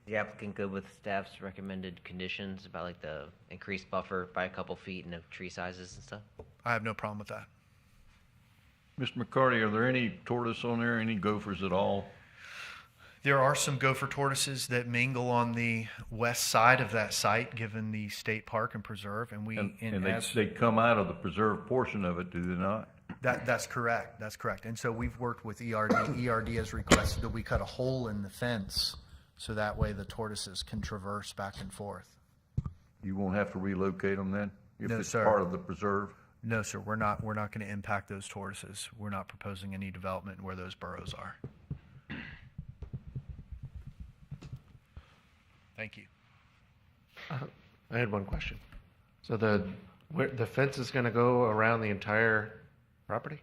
The applicant good with staff's recommended conditions about like the increased buffer by a couple feet and the tree sizes and stuff? I have no problem with that. Mr. McCarty, are there any tortoise on there, any gophers at all? There are some gopher tortoises that mingle on the west side of that site, given the state park and preserve, and they come out of the preserve portion of it, do they not? That's correct. That's correct. And so we've worked with ERD. ERD has requested that we cut a hole in the fence so that way the tortoises can traverse back and forth. You won't have to relocate them then? If No, it's sir. part of the preserve? No, sir. We're not going to impact those tortoises. We're not proposing any development where those burrows are. Thank you. I had one question. So the fence is going to go around the entire property?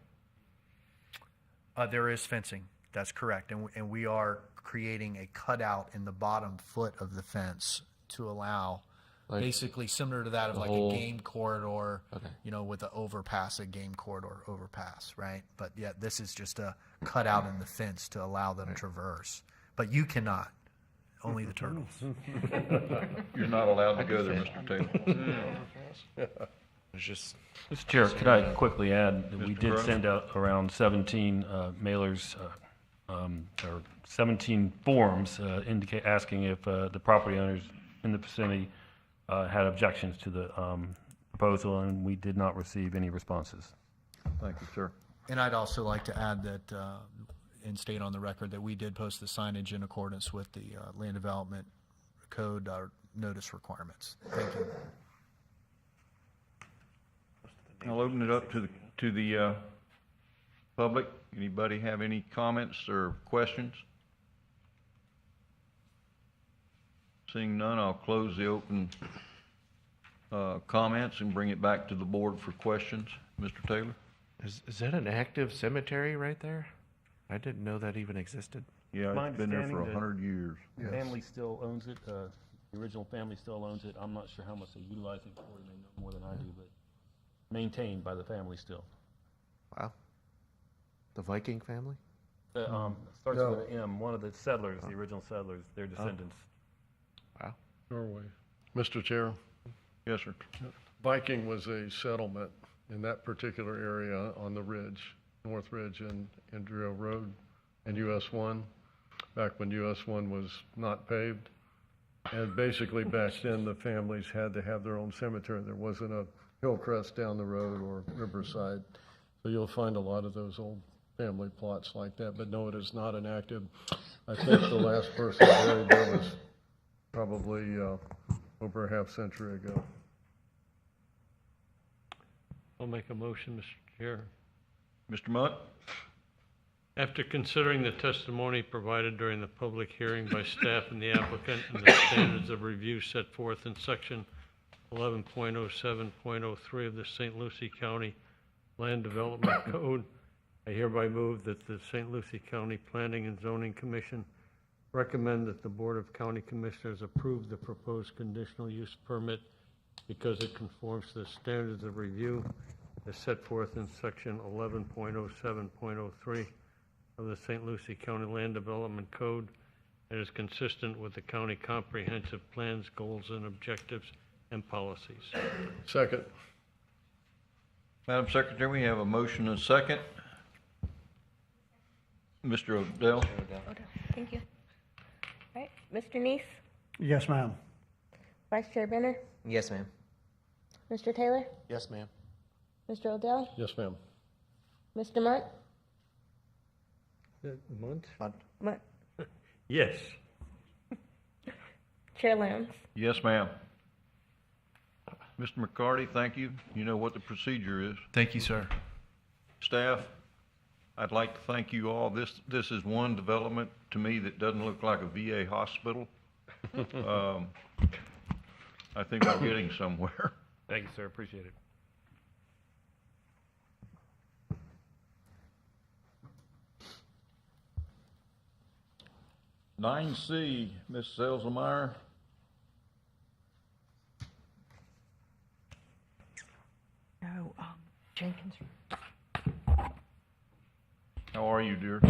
There is fencing. That's correct. And we are creating a cutout in the bottom foot of the fence to allow, Like basically similar to that of the like whole- a game corridor, Okay. with the overpass, a game corridor overpass, right? But yeah, this is just a cutout in the fence to allow them to traverse. But you cannot. only the turtles. You're not allowed to go there, Mr. Taylor. It's just, Mr. Chair, could I quickly add that we Mr. did Crowe? send out around 17 mailers, or 17 forms asking if the property owners in the vicinity had objections to the proposal, and we did not receive any responses. Thank you, sir. And I'd also like to add that, and state on the record that we did post the signage in accordance with the Land Development Code, our notice requirements. Thank you. I'll open it up to the public. Anybody have any comments or questions? Seeing none, I'll close the open comments and bring it back to the board for questions. Mr. Taylor? is that an active cemetery right there? I didn't know that even existed. Yeah, My it's been there for understanding 100 years. The family still owns it. The original family still owns it. I'm not sure how much they utilize it for. They know more than I do, but maintained by the family still. Wow. The Viking family? Starts with an M. One of the settlers, the original settlers, their descendants. Wow. Norway. Mr. Chair, Yes, sir. Viking was a settlement in that particular area on the ridge, North Ridge and Andrea Road and US 1, back when US 1 was not paved. And basically back then, the families had to have their own cemetery. There wasn't a Hillcrest down the road or Riverside. So you'll find a lot of those old family plots like that. But no, it is not an active. I think the last person buried there was probably over a half century ago. I'll make a motion, Mr. Chair. Mr. Munt? After considering the testimony provided during the public hearing by staff and the applicant and the standards of review set forth in section 11.07.03 of the St. Lucie County Land Development Code, I hereby move that the St. Lucie County Planning and Zoning Commission recommend that the Board of County Commissioners approve the proposed conditional use permit because it conforms to the standards of review as set forth in section 11.07.03 of the St. Lucie County Land Development Code and is consistent with the county comprehensive plans, goals, and objectives and policies. Second. Madam Secretary, we have a motion and a second. Mr. Odell? Thank you. All right, Mr. Neese, Yes, ma'am. Vice Chair Benner, Yes, ma'am. Mr. Taylor, Yes, ma'am. Mr. Odell, Yes, ma'am. Mr. Munt, Munt? Munt, Yes. Chair Lowndes. Yes, ma'am. Mr. McCarty, thank you. You know what the procedure is. Thank you, sir. Staff, I'd like to thank you all. This is one development to me that doesn't look like a VA hospital. I think we're getting somewhere. Thank you, sir. Appreciate it. Nine C, Ms. Selzemeyer. No, Jenkins. How are you, dear?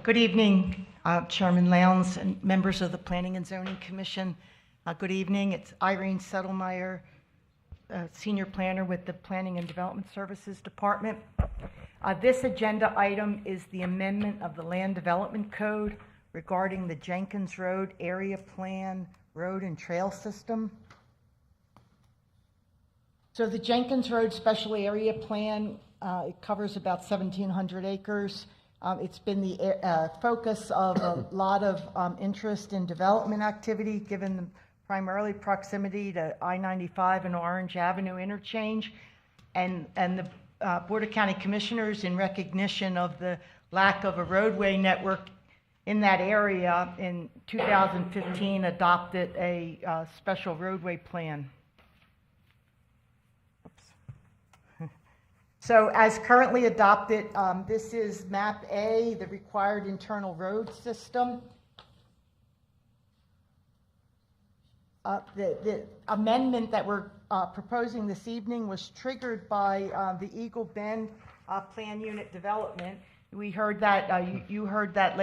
Good evening, Chairman Lowndes and members of the Planning and Zoning Commission. Good evening. It's Irene Settlemeyer, Senior Planner with the Planning and Development Services Department. This agenda item is the amendment of the Land Development Code regarding the Jenkins Road Area Plan Road and Trail System. So the Jenkins Road Special Area Plan, it covers about 1,700 acres. It's been the focus of a lot of interest in development activity, given the primarily proximity to I-95 and Orange Avenue interchange. And the Board of County Commissioners, in recognition of the lack of a roadway network in that area, in 2015 adopted a special roadway plan. So as currently adopted, this is Map A, the required internal road system. The amendment that we're proposing this evening was triggered by the Eagle Bend Plan Unit Development. We heard that, you heard that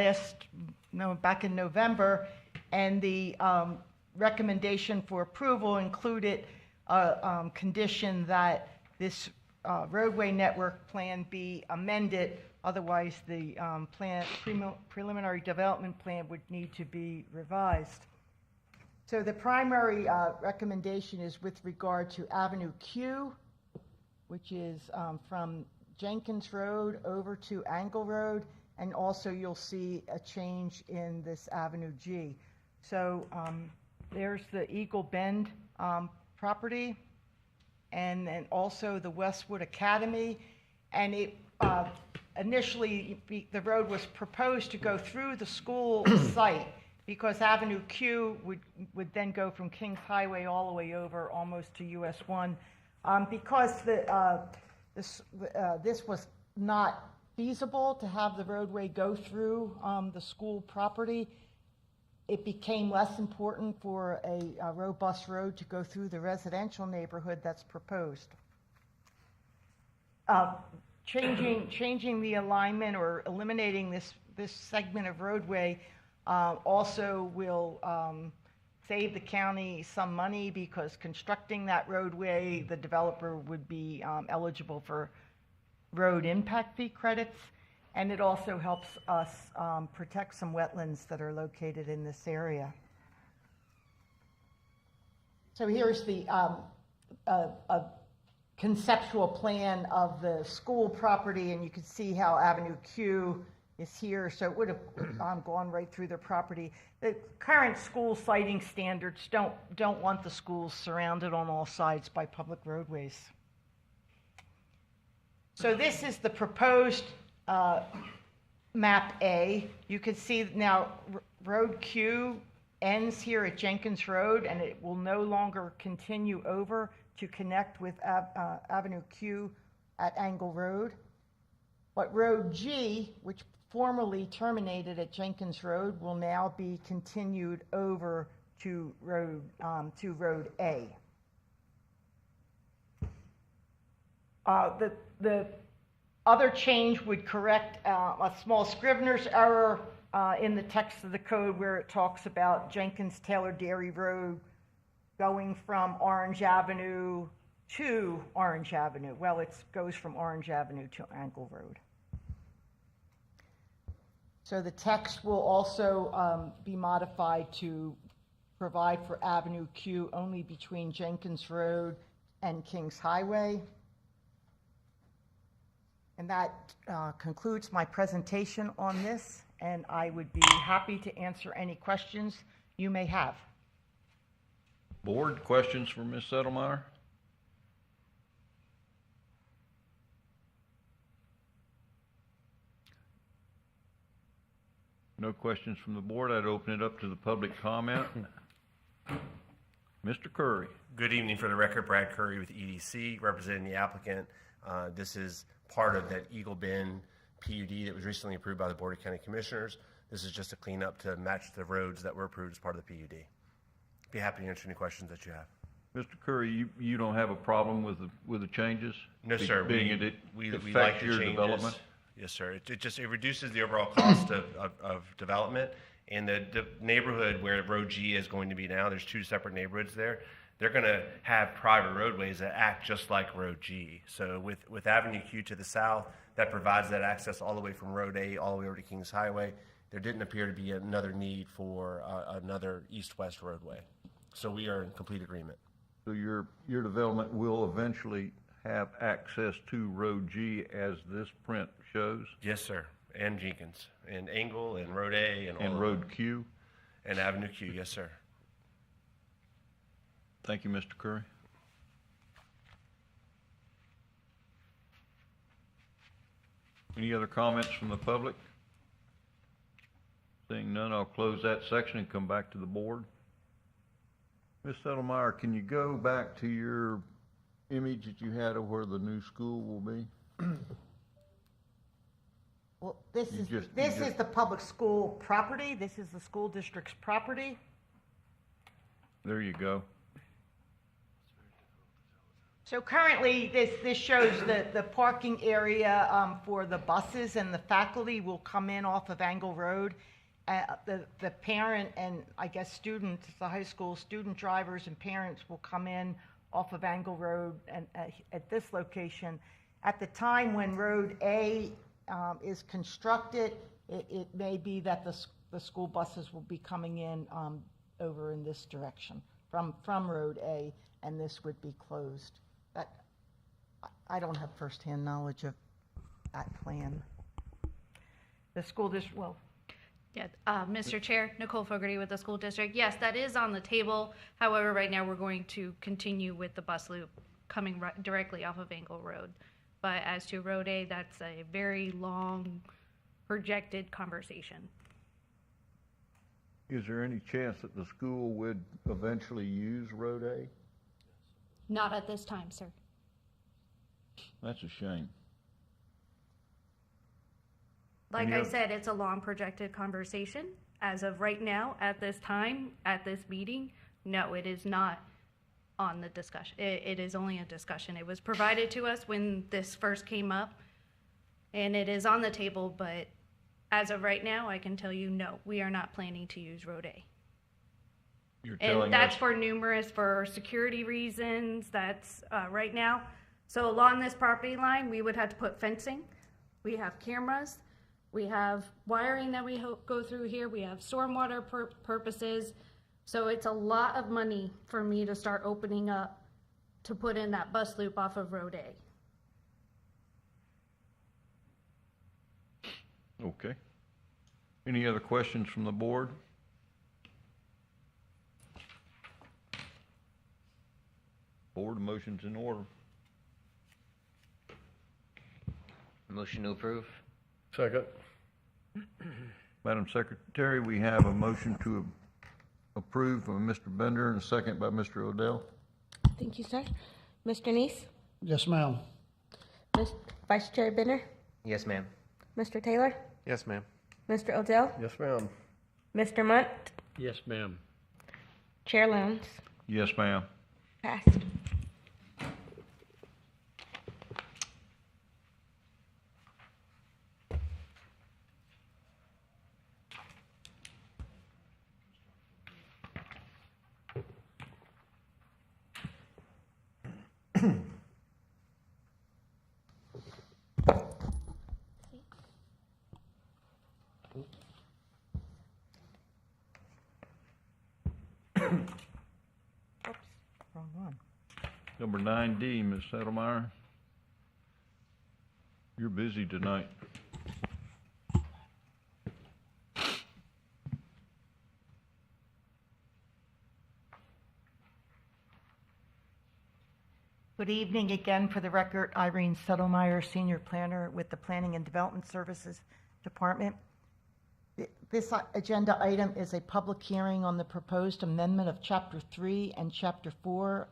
back in November, And the recommendation for approval included a condition that this roadway network plan be amended. Otherwise, the preliminary development plan would need to be revised. So the primary recommendation is with regard to Avenue Q, which is from Jenkins Road over to Angle Road, and also you'll see a change in this Avenue G. So there's the Eagle Bend property, and then also the Westwood Academy, and it initially the road was proposed to go through the school site, because Avenue Q would then go from Kings Highway all the way over almost to US 1. Because this was not feasible to have the roadway go through the school property, it became less important for a robust road to go through the residential neighborhood that's proposed. Changing the alignment or eliminating this segment of roadway also will save the county some money, because constructing that roadway, the developer would be eligible for road impact fee credits, and it also helps us protect some wetlands that are located in this area. So here's the a conceptual plan of the school property, and you can see how Avenue Q is here, so it would have gone right through their property. The current school siting standards don't want the schools surrounded on all sides by public roadways. So this is the proposed map A. You can see now Road Q ends here at Jenkins Road, and it will no longer continue over to connect with Avenue Q at Angle Road. But Road G, which formerly terminated at Jenkins Road, will now be continued over to Road A. The other change would correct a small Scrivener's error in the text of the code, where it talks about Jenkins Taylor Dairy Road going from Orange Avenue to Orange Avenue. Well, it goes from Orange Avenue to Angle Road. So the text will also be modified to provide for Avenue Q only between Jenkins Road and Kings Highway. And that concludes my presentation on this, and I would be happy to answer any questions you may have. Board, questions for Ms. Settlemeyer? No questions from the board. I'd open it up to the public comment. Mr. Curry. Good evening. For the record, Brad Curry with EDC, representing the applicant. This is part of that Eagle Bend PUD that was recently approved by the Board of County Commissioners. This is just a cleanup to match the roads that were approved as part of the PUD. Be happy to answer any questions that you have. Mr. Curry, you don't have a problem with the changes? No, sir. Being we affect like the your changes. development? Yes, sir. It reduces the overall cost of development, and the neighborhood where Road G is going to be now, there's two separate neighborhoods there. They're going to have private roadways that act just like Road G. So with Avenue Q to the south, that provides that access all the way from Road A all the way over to Kings Highway. There didn't appear to be another need for another east-west roadway. So we are in complete agreement. So your development will eventually have access to Road G as this print shows? Yes, sir. And Jenkins, and Angle, and Road A, and all And of Road them. Q? And Avenue Q, yes, sir. Thank you, Mr. Curry. Any other comments from the public? Seeing none, I'll close that section and come back to the board. Ms. Settlemeyer, can you go back to your image that you had of where the new school will be? Well, this You is just- the public school property. This is the school district's property. There you go. So currently, this shows the parking area for the buses, and the faculty will come in off of Angle Road, the parent and I guess students, the high school student drivers and parents will come in off of Angle Road and at this location. At the time when Road A is constructed, it may be that the school buses will be coming in over in this direction from Road A, and this would be closed. I don't have firsthand knowledge of that plan. The school district, well. Yeah, Mr. Chair, Nicole Fogarty with the school district. Yes, that is on the table. However, right now we're going to continue with the bus loop coming directly off of Angle Road. But as to Road A, that's a very long projected conversation. Is there any chance that the school would eventually use Road A? Not at this time, sir. That's a shame. Like I said, it's a long projected conversation. As of right now, at this time, at this meeting, no, it is not on the discussion. It is only a discussion. It was provided to us when this first came up, and it is on the table, but as of right now, I can tell you, no, we are not planning to use Road A. And that's for security reasons, that's right now. So along this property line, we would have to put fencing. We have cameras. We have wiring that we go through here. We have stormwater purposes. So it's a lot of money for me to start opening up to put in that bus loop off of Road A. Okay. Any other questions from the board? Board, motion's in order. Motion to approve. Second. Madam Secretary, we have a motion to approve from Mr. Bender and a second by Mr. Odell. Thank you, sir. Mr. Neese? Yes, ma'am. Vice Chair Benner? Yes, ma'am. Mr. Taylor? Yes, ma'am. Mr. Odell? Yes, ma'am. Mr. Munt? Yes, ma'am. Chair Lowndes? Yes, ma'am. Passed. Wrong one. Number 9D, Ms. Settlemeyer. You're busy tonight. Good evening again. For the record, Irene Settlemeyer, Senior Planner with the Planning and Development Services Department. This agenda item is a public hearing on the proposed amendment of Chapter 3 and Chapter 4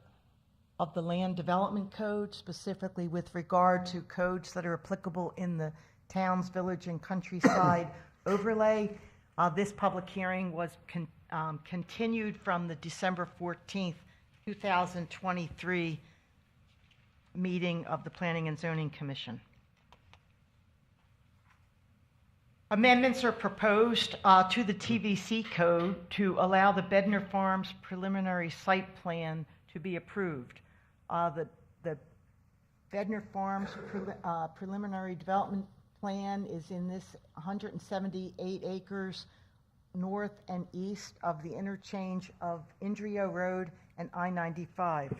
of the Land Development Code, specifically with regard to codes that are applicable in the towns, village, and countryside overlay. This public hearing was continued from the December 14th, 2023 meeting of the Planning and Zoning Commission. Amendments are proposed to the TVC code to allow the Bedner Farms preliminary site plan to be approved. The Bedner Farms preliminary development plan is in this 178 acres north and east of the interchange of Indrio Road and I-95.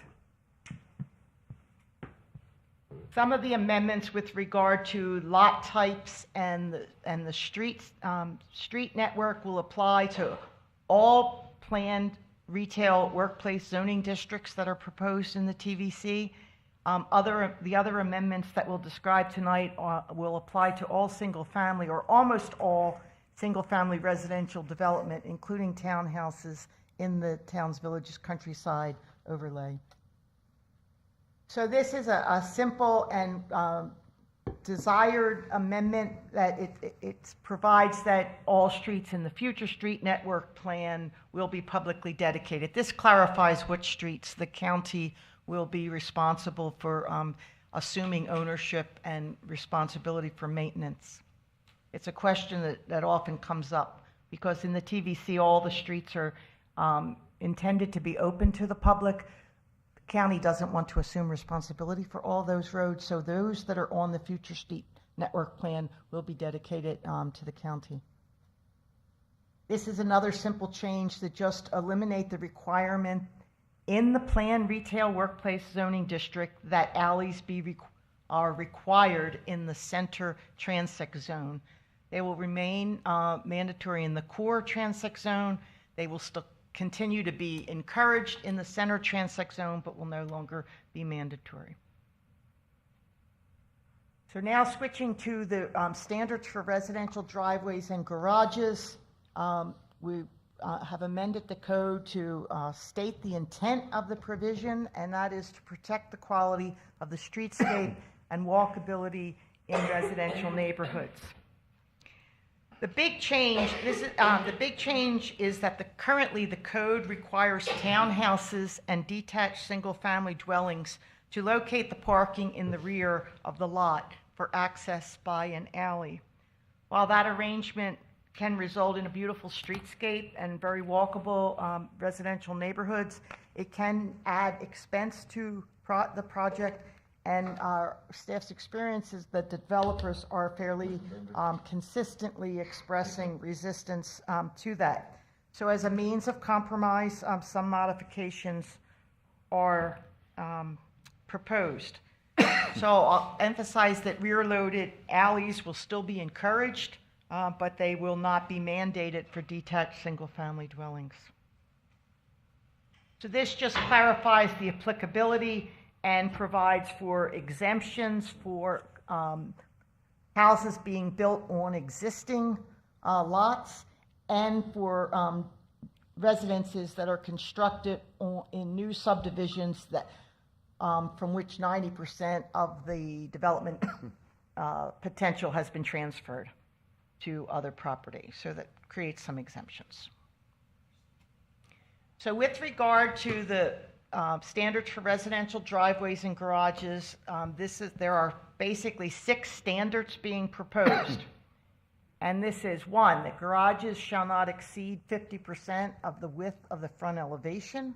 Some of the amendments with regard to lot types and the street network will apply to all planned retail workplace zoning districts that are proposed in the TVC. The other amendments that we'll describe tonight will apply to all single-family or almost all single-family residential development, including townhouses in the towns, villages, countryside overlay. So this is a simple and desired amendment that it provides that all streets in the future street network plan will be publicly dedicated. This clarifies which streets the county will be responsible for assuming ownership and responsibility for maintenance. It's a question that often comes up because in the TVC, all the streets are intended to be open to the public. The county doesn't want to assume responsibility for all those roads, so those that are on the future street network plan will be dedicated to the county. This is another simple change that just eliminate the requirement in the planned retail workplace zoning district that alleys are required in the center transect zone. They will remain mandatory in the core transect zone. They will still continue to be encouraged in the center transect zone, but will no longer be mandatory. So now switching to the standards for residential driveways and garages. We have amended the code to state the intent of the provision, and that is to protect the quality of the streetscape and walkability in residential neighborhoods. The big change is that currently the code requires townhouses and detached single-family dwellings to locate the parking in the rear of the lot for access by an alley. While that arrangement can result in a beautiful streetscape and very walkable residential neighborhoods, it can add expense to the project, and our staff's experience is that developers are fairly consistently expressing resistance to that. So as a means of compromise, some modifications are proposed. So I'll emphasize that rear-loaded alleys will still be encouraged, but they will not be mandated for detached single-family dwellings. So this just clarifies the applicability and provides for exemptions for houses being built on existing lots and for residences that are constructed in new subdivisions that from which 90% of the development potential has been transferred to other property. So that creates some exemptions. So with regard to the standards for residential driveways and garages, there are basically 6 standards being proposed. And this is 1, that garages shall not exceed 50% of the width of the front elevation.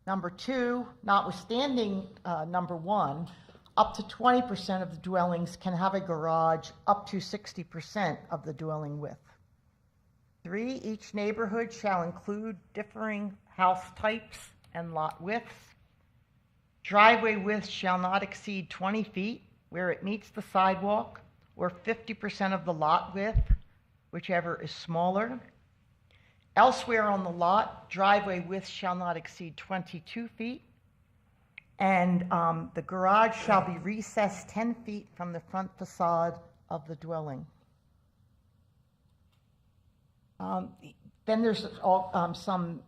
Number 2, notwithstanding number 1, up to 20% of the dwellings can have a garage up to 60% of the dwelling width. 3, each neighborhood shall include differing house types and lot widths. Driveway width shall not exceed 20 feet where it meets the sidewalk, or 50% of the lot width, whichever is smaller. Elsewhere on the lot, driveway width shall not exceed 22 feet, and the garage shall be recessed 10 feet from the front facade of the dwelling. Then there's some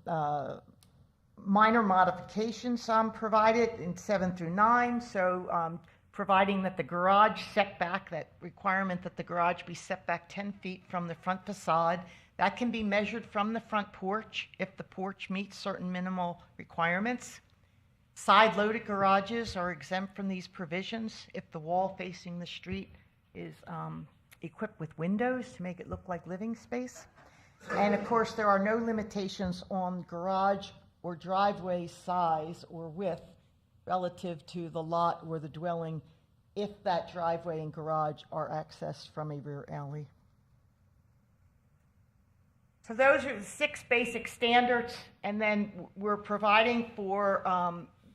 minor modifications provided in 7 through 9. So providing that the garage setback, that requirement that the garage be set back 10 feet from the front facade, that can be measured from the front porch if the porch meets certain minimal requirements. Side-loaded garages are exempt from these provisions if the wall facing the street is equipped with windows to make it look like living space. And of course, there are no limitations on garage or driveway size or width relative to the lot or the dwelling if that driveway and garage are accessed from a rear alley. So those are the 6 basic standards, and then we're providing for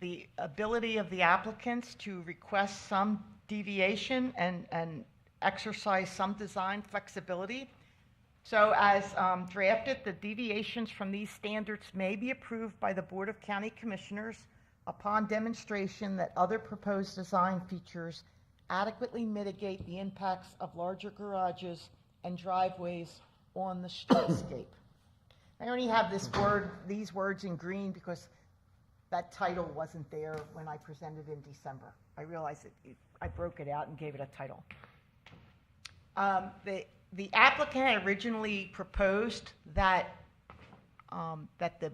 the ability of the applicants to request some deviation and exercise some design flexibility. So as drafted, the deviations from these standards may be approved by the Board of County Commissioners upon demonstration that other proposed design features adequately mitigate the impacts of larger garages and driveways on the streetscape. I only have these words in green because that title wasn't there when I presented in December. I realized I broke it out and gave it a title. The applicant had originally proposed that the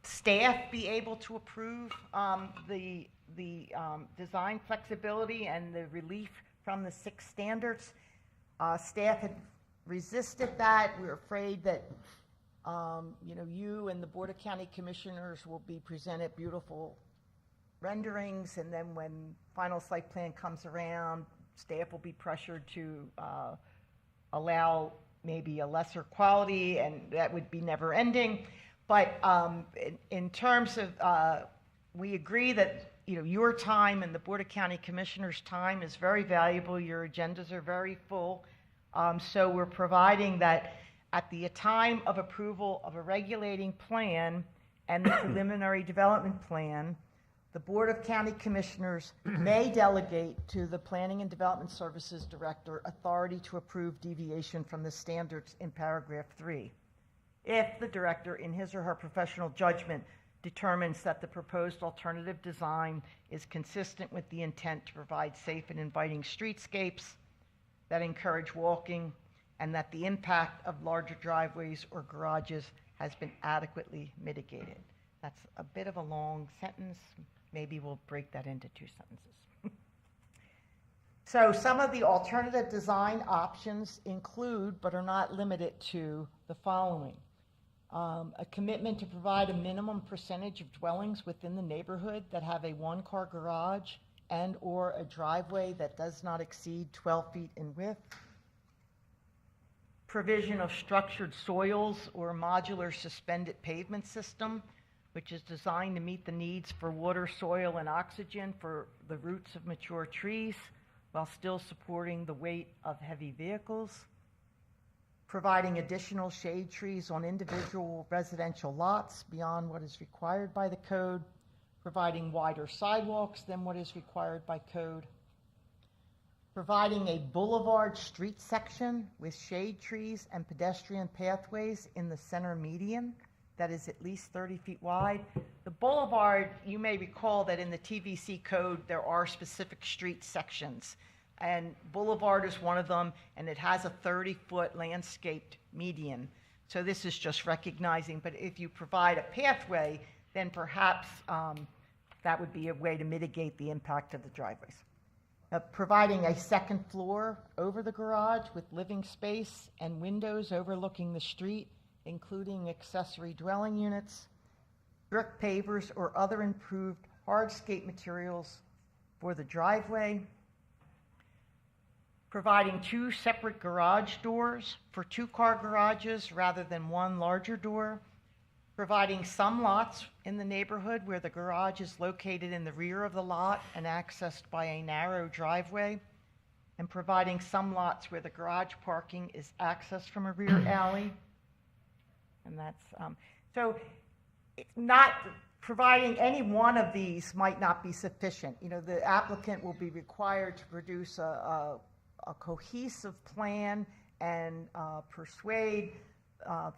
staff be able to approve the design flexibility and the relief from the 6 standards. Staff had resisted that. We're afraid that, you and the Board of County Commissioners will be presented beautiful renderings, and then when final site plan comes around, staff will be pressured to allow maybe a lesser quality, and that would be never ending. But in terms of, we agree that your time and the Board of County Commissioners' time is very valuable. Your agendas are very full. So we're providing that at the time of approval of a regulating plan and the preliminary development plan, the Board of County Commissioners may delegate to the Planning and Development Services Director authority to approve deviation from the standards in paragraph 3. If the director, in his or her professional judgment, determines that the proposed alternative design is consistent with the intent to provide safe and inviting streetscapes that encourage walking, and that the impact of larger driveways or garages has been adequately mitigated. That's a bit of a long sentence. Maybe we'll break that into 2 sentences. So some of the alternative design options include, but are not limited to, the following. A commitment to provide a minimum percentage of dwellings within the neighborhood that have a 1-car garage and or a driveway that does not exceed 12 feet in width. Provision of structured soils or modular suspended pavement system, which is designed to meet the needs for water, soil, and oxygen for the roots of mature trees while still supporting the weight of heavy vehicles. Providing additional shade trees on individual residential lots beyond what is required by the code. Providing wider sidewalks than what is required by code. Providing a boulevard street section with shade trees and pedestrian pathways in the center median that is at least 30 feet wide. The boulevard, you may recall that in the TVC code there are specific street sections, and boulevard is one of them, and it has a 30-foot landscaped median. So this is just recognizing, but if you provide a pathway, then perhaps that would be a way to mitigate the impact of the driveways. Providing a second floor over the garage with living space and windows overlooking the street, including accessory dwelling units, brick pavers or other improved hardscape materials for the driveway. Providing 2 separate garage doors for 2-car garages rather than 1 larger door. Providing some lots in the neighborhood where the garage is located in the rear of the lot and accessed by a narrow driveway, and providing some lots where the garage parking is accessed from a rear alley. And that's, so not providing any one of these might not be sufficient. The applicant will be required to produce a cohesive plan and persuade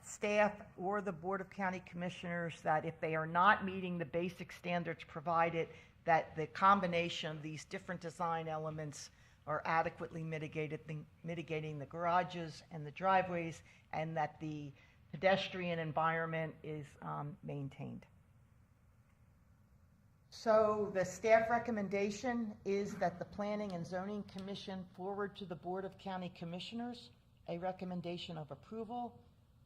staff or the Board of County Commissioners that if they are not meeting the basic standards provided, that the combination of these different design elements are adequately mitigating the garages and the driveways, and that the pedestrian environment is maintained. So the staff recommendation is that the Planning and Zoning Commission forward to the Board of County Commissioners a recommendation of approval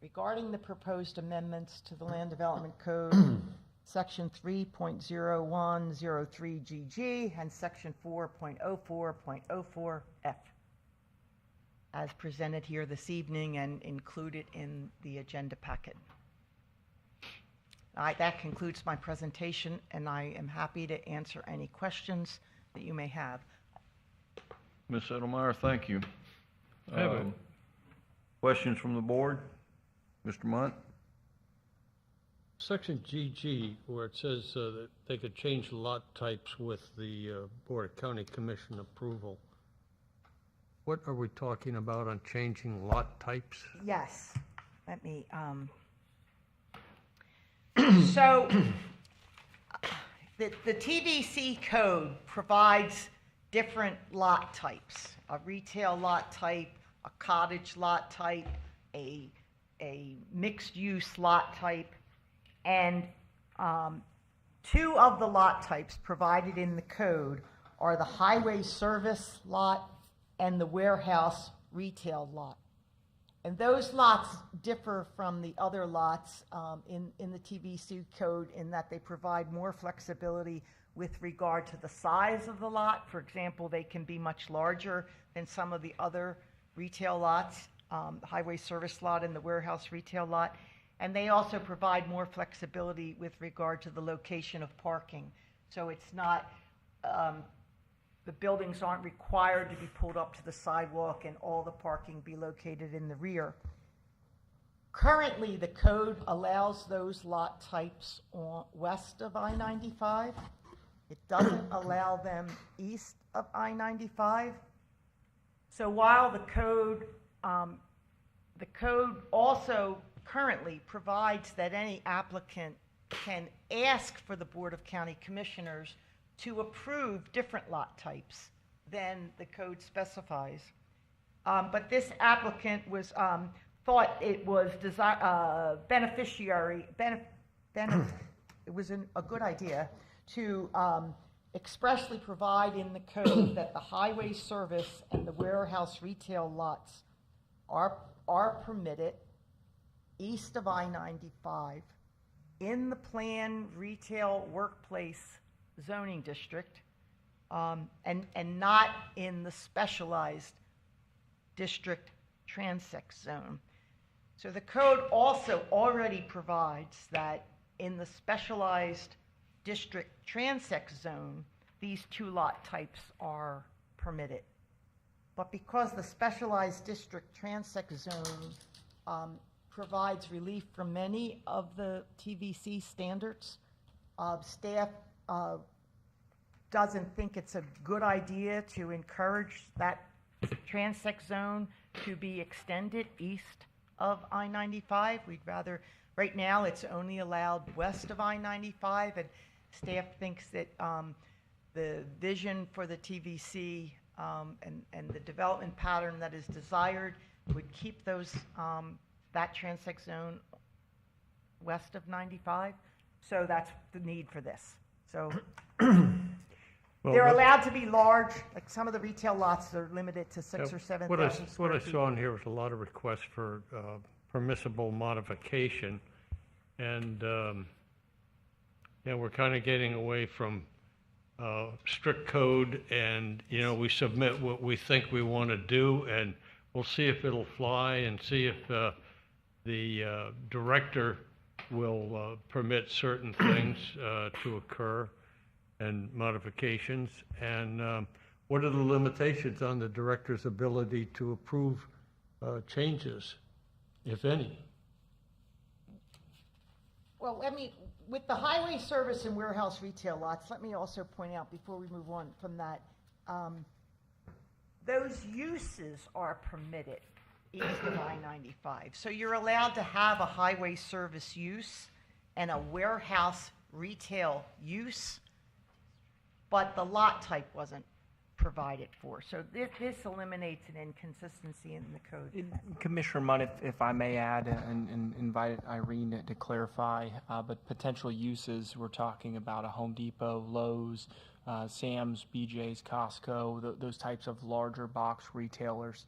regarding the proposed amendments to the Land Development Code, Section 3.0103GG and Section 4.04.04F, as presented here this evening and included in the agenda packet. That concludes my presentation, and I am happy to answer any questions that you may have. Ms. Edelmeyer, thank you. I have a- Questions from the board? Mr. Munt? Section GG, where it says that they could change lot types with the Board of County Commission approval. What are we talking about on changing lot types? Yes. Let me, so the TVC code provides different lot types, a retail lot type, a cottage lot type, a mixed-use lot type, and 2 of the lot types provided in the code are the highway service lot and the warehouse retail lot. And those lots differ from the other lots in the TVC code in that they provide more flexibility with regard to the size of the lot. For example, they can be much larger than some of the other retail lots, the highway service lot and the warehouse retail lot. And they also provide more flexibility with regard to the location of parking. So it's not, the buildings aren't required to be pulled up to the sidewalk and all the parking be located in the rear. Currently, the code allows those lot types west of I-95. It doesn't allow them east of I-95. So while the code also currently provides that any applicant can ask for the Board of County Commissioners to approve different lot types than the code specifies. But this applicant was thought it was it was a good idea to expressly provide in the code that the highway service and the warehouse retail lots are permitted east of I-95 in the planned retail workplace zoning district and not in the specialized district transect zone. So the code also already provides that in the specialized district transect zone, these two lot types are permitted. But because the specialized district transect zone provides relief from many of the TVC standards, staff doesn't think it's a good idea to encourage that transect zone to be extended east of I-95. We'd rather, right now it's only allowed west of I-95, and staff thinks that the vision for the TVC and the development pattern that is desired would keep those that transect zone west of 95. So that's the need for this. So they're allowed to be large, like some of the retail lots are limited to 6,000 or 7,000 square What I feet. saw in here was a lot of requests for permissible modification, and we're kind of getting away from strict code, and we submit what we think we want to do, and we'll see if it'll fly, and see if the director will permit certain things to occur and modifications, and what are the limitations on the director's ability to approve changes, if any? Well, with the highway service and warehouse retail lots, let me also point out before we move on from that, those uses are permitted east of I-95. So you're allowed to have a highway service use and a warehouse retail use, but the lot type wasn't provided for. So this eliminates an inconsistency in the code. Commissioner Munn, if I may add and invite Irene to clarify, but potential uses, we're talking about a Home Depot, Lowe's, Sam's, BJ's, Costco, those types of larger box retailers.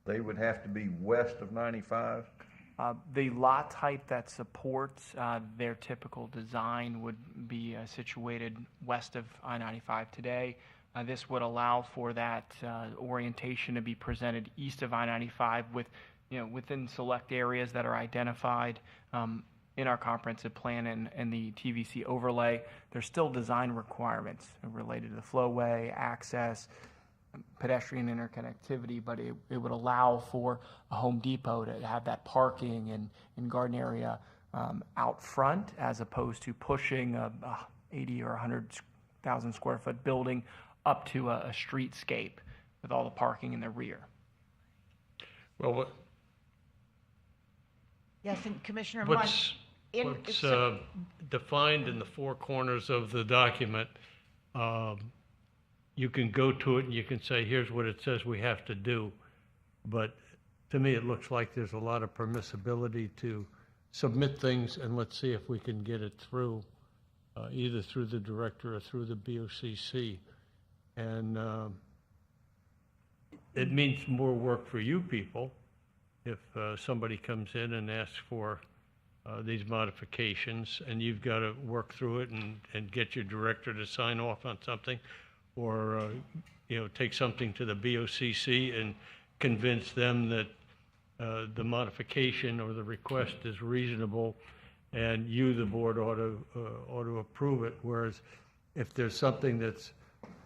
They would have to be west of 95? The lot type that supports their typical design would be situated west of I-95 today. This would allow for that orientation to be presented east of I-95 with, within select areas that are identified in our comprehensive plan and the TVC overlay. There's still design requirements related to the flowway, access, pedestrian interconnectivity, but it would allow for a Home Depot to have that parking and garden area out front, as opposed to pushing a 80 or 100,000 square foot building up to a streetscape with all the parking in the rear. Well, Yes, and Commissioner what's Munn, defined in the four corners of the document, you can go to it and you can say, here's what it says we have to do. But to me, it looks like there's a lot of permissibility to submit things, and let's see if we can get it through, either through the director or through the BOCC. And it means more work for you people, if somebody comes in and asks for these modifications, and you've got to work through it and get your director to sign off on something, or take something to the BOCC and convince them that the modification or the request is reasonable, and you, the board, ought to approve it. Whereas if there's something that's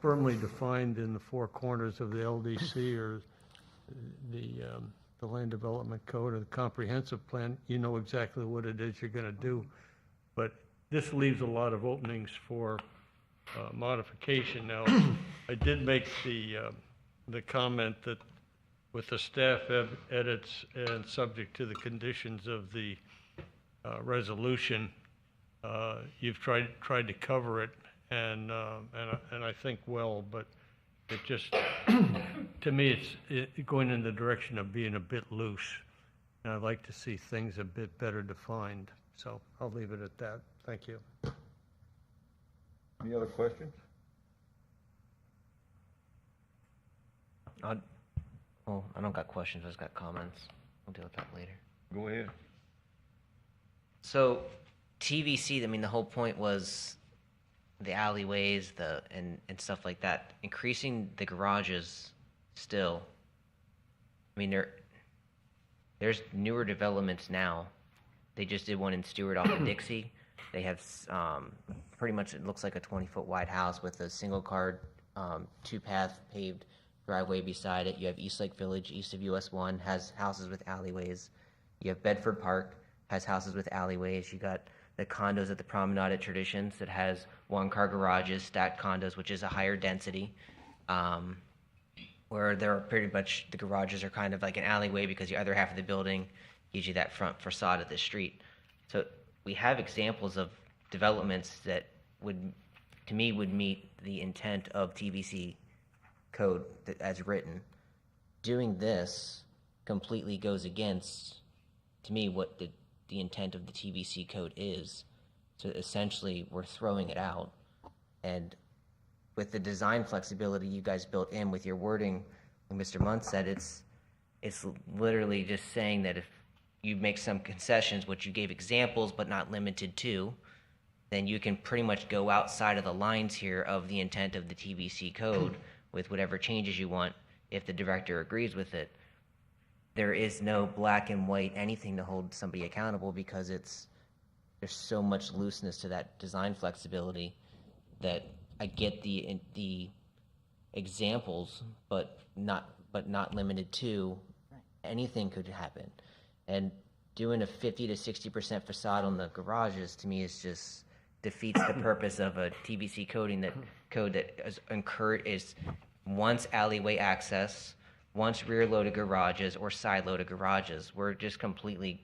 firmly defined in the four corners of the LDC or the Land Development Code or the Comprehensive Plan, you know exactly what it is you're going to do. But this leaves a lot of openings for modification. Now, I did make the comment that with the staff edits and subject to the conditions of the resolution, you've tried to cover it, and I think well, but it just, to me, it's going in the direction of being a bit loose, and I'd like to see things a bit better defined. So I'll leave it at that. Thank you. Any other questions? Well, I don't got questions, I just got comments. We'll deal with that later. Go ahead. So, TVC, I mean, the whole point was the alleyways, and stuff like that. Increasing the garages still. I mean, there's newer developments now. They just did one in Stewart off of Dixie. They have pretty much, it looks like a 20-foot wide house with a single-car, two-path paved driveway beside it. You have East Lake Village, east of US 1, has houses with alleyways. You have Bedford Park, has houses with alleyways. You got the condos at the Promenade at Traditions that has one-car garages, stacked condos, which is a higher density, where there are pretty much, the garages are kind of like an alleyway because the other half of the building gives you that front facade of the street. So we have examples of developments that would, to me, would meet the intent of TVC code as written. Doing this completely goes against, to me, what the intent of the TVC code is. So essentially, we're throwing it out. And with the design flexibility you guys built in with your wording, like Mr. Muntz said, it's literally just saying that if you make some concessions, which you gave examples but not limited to, then you can pretty much go outside of the lines here of the intent of the TVC code with whatever changes you want if the director agrees with it. There is no black and white anything to hold somebody accountable because there's so much looseness to that design flexibility that I get the examples, but not limited to. Anything could happen. And doing a 50 to 60% facade on the garages, to me, is just defeats the purpose of a TVC code that is once alleyway access, once rear-loaded garages, or side-loaded garages. We're just completely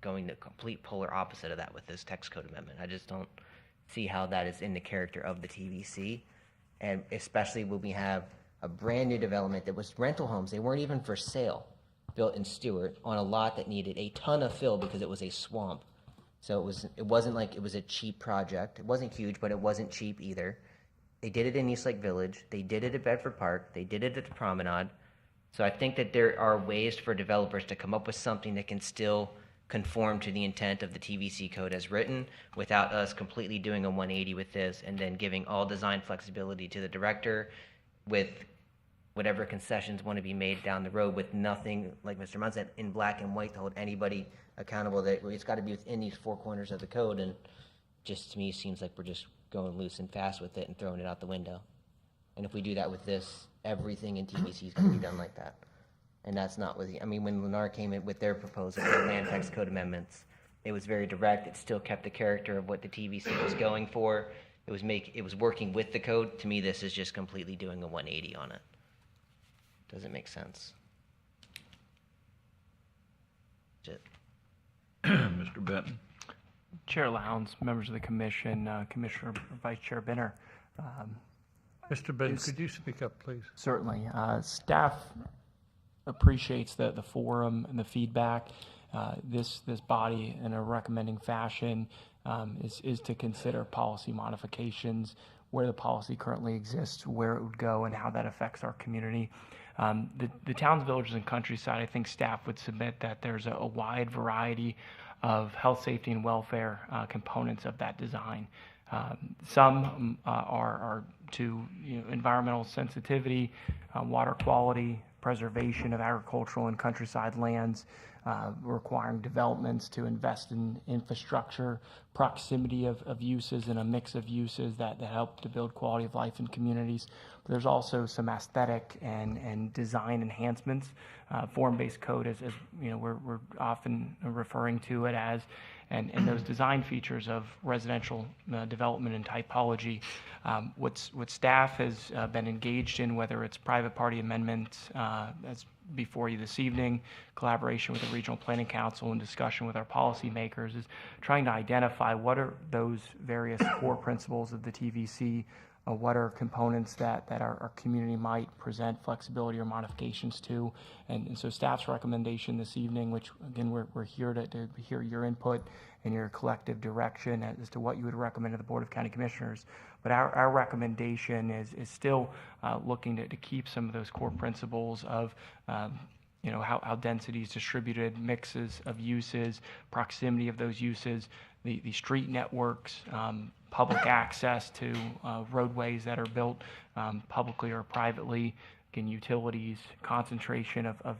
going the complete polar opposite of that with this text code amendment. I just don't see how that is in the character of the TVC, and especially when we have a brand-new development that was rental homes. They weren't even for sale, built in Stewart on a lot that needed a ton of fill because it was a swamp. So it wasn't like it was a cheap project. It wasn't huge, but it wasn't cheap either. They did it in East Lake Village. They did it at Bedford Park. They did it at the Promenade. So I think that there are ways for developers to come up with something that can still conform to the intent of the TVC code as written without us completely doing a 180 with this and then giving all design flexibility to the director with whatever concessions want to be made down the road with nothing, like Mr. Munn said, in black and white to hold anybody accountable. That it's got to be within these four corners of the code, and just to me seems like we're just going loose and fast with it and throwing it out the window. And if we do that with this, everything in TVC is going to be done like that. And that's not what I mean, when Lennar came in with their proposal for land text code amendments, it was very direct. It still kept the character of what the TVC was going for. It was working with the code. To me, this is just completely doing a 180 on it. Doesn't make sense. That's it. Mr. Benton. Chair Lowndes, members of the commission, Commissioner Vice Chair Benner. Mr. Benton, could you speak up, please? Certainly. Staff appreciates the forum and the feedback. This body, in a recommending fashion, is to consider policy modifications, where the policy currently exists, where it would go, and how that affects our community. The towns, villages, and countryside, I think staff would submit that there's a wide variety of health, safety, and welfare components of that design. Some are to environmental sensitivity, water quality, preservation of agricultural and countryside lands, requiring developments to invest in infrastructure, proximity of uses and a mix of uses that help to build quality of life in communities. But there's also some aesthetic and design enhancements. Form-based code, as we're often referring to it as, and those design features of residential development and typology. What staff has been engaged in, whether it's private party amendments, as before you this evening, collaboration with the Regional Planning Council and discussion with our policymakers, is trying to identify what are those various core principles of the TVC, what are components that our community might present flexibility or modifications to. And so staff's recommendation this evening, which again, we're here to hear your input and your collective direction as to what you would recommend to the Board of County Commissioners. But our recommendation is still looking to keep some of those core principles of how density is distributed, mixes of uses, proximity of those uses, the street networks, public access to roadways that are built publicly or privately, again, utilities, concentration of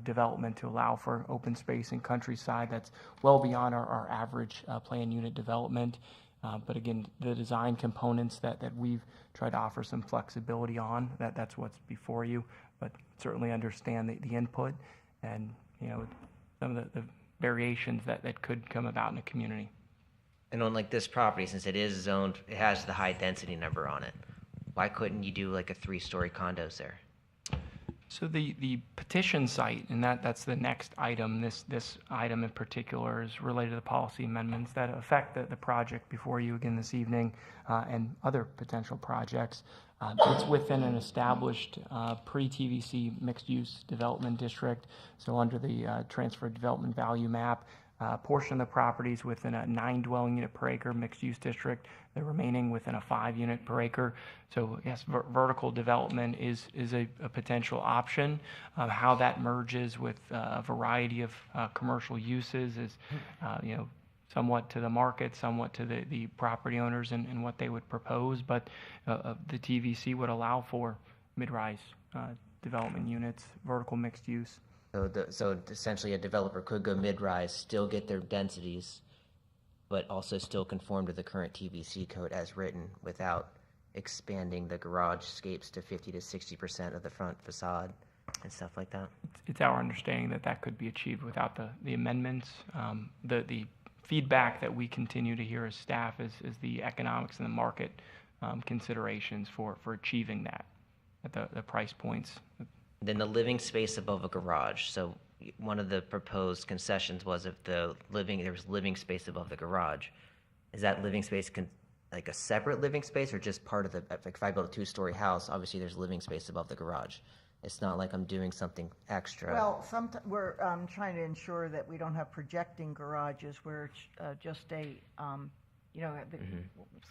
development to allow for open space and countryside that's well beyond our average plan unit development. But again, the design components that we've tried to offer some flexibility on, that's what's before you, but certainly understand the input and some of the variations that could come about in a community. And on like this property, since it is zoned, it has the high density number on it. Why couldn't you do like a 3-story condos there? So the petition site, and that's the next item, this item in particular is related to the policy amendments that affect the project before you again this evening, and other potential projects. It's within an established pre-TVC mixed-use development district, so under the transfer development value map. Portion of the properties within a 9 dwelling unit per acre mixed-use district, the remaining within a 5 unit per acre. So yes, vertical development is a potential option. How that merges with a variety of commercial uses is, somewhat to the market, somewhat to the property owners and what they would propose. But the TVC would allow for mid-rise development units, vertical mixed use. So essentially a developer could go mid-rise, still get their densities, but also still conform to the current TVC code as written without expanding the garage scapes to 50 to 60% of the front facade and stuff like that. It's our understanding that could be achieved without the amendments. The feedback that we continue to hear as staff is the economics and the market considerations for achieving that at the price points. Then the living space above a garage. So one of the proposed concessions was if there was living space above the garage. Is that living space like a separate living space or just part of the, like if I build a 2-story house, obviously there's living space above the garage. It's not like I'm doing something extra. Well, we're trying to ensure that we don't have projecting garages where it's just a,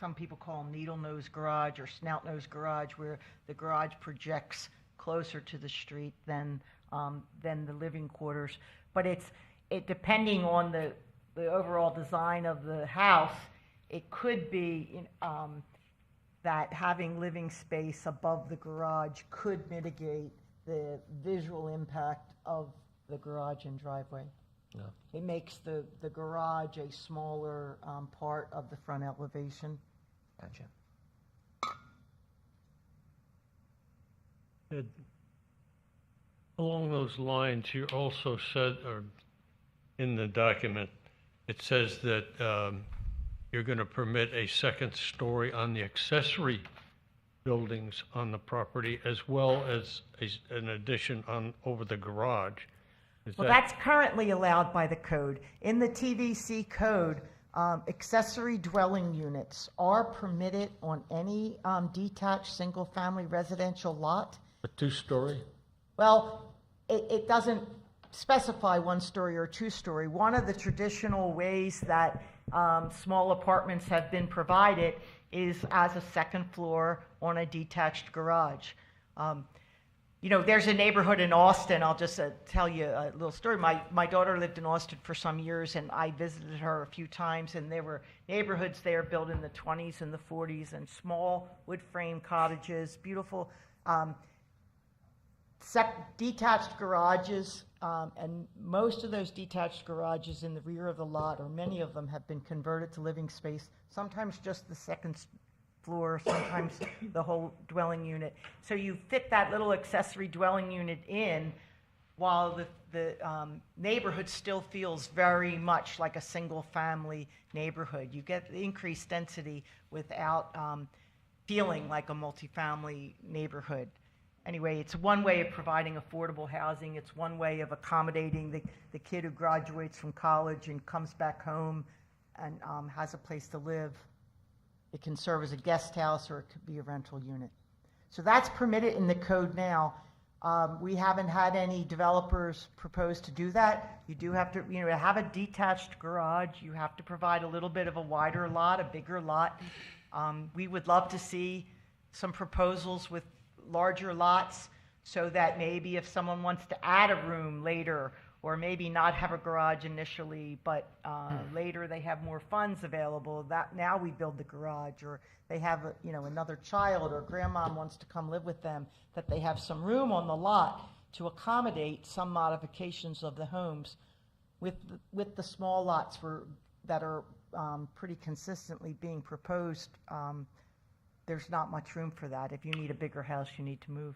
some people call them needle nose garage or snout nose garage, where the garage projects closer to the street than the living quarters. But it depending on the overall design of the house, it could be that having living space above the garage could mitigate the visual impact of the garage and driveway. Yeah. It makes the garage a smaller part of the front elevation. Gotcha. Ed, along those lines, you also said, or in the document, it says that you're going to permit a second story on the accessory buildings on the property as well as an addition over the garage. Well, that's currently allowed by the code. In the TVC code, accessory dwelling units are permitted on any detached single-family residential lot. A 2-story? Well, it doesn't specify 1-story or 2-story. One of the traditional ways that small apartments have been provided is as a second floor on a detached garage. You know, there's a neighborhood in Austin. I'll just tell you a little story. My daughter lived in Austin for some years, and I visited her a few times, and there were neighborhoods there built in the 20s and the 40s, and small wood frame cottages, beautiful detached garages, and most of those detached garages in the rear of the lot, or many of them, have been converted to living space, sometimes just the second floor, sometimes the whole dwelling unit. So you fit that little accessory dwelling unit in while the neighborhood still feels very much like a single family neighborhood. You get the increased density without feeling like a multifamily neighborhood. Anyway, it's one way of providing affordable housing. It's one way of accommodating the kid who graduates from college and comes back home and has a place to live. It can serve as a guest house, or it could be a rental unit. So that's permitted in the code now. We haven't had any developers propose to do that. You do have to, you know, to have a detached garage, you have to provide a little bit of a wider lot, a bigger lot. We would love to see some proposals with larger lots, so that maybe if someone wants to add a room later, or maybe not have a garage initially, but later they have more funds available, that now we build the garage, or they have another child, or grandma wants to come live with them, that they have some room on the lot to accommodate some modifications of the homes. With the small lots that are pretty consistently being proposed, there's not much room for that. If you need a bigger house, you need to move.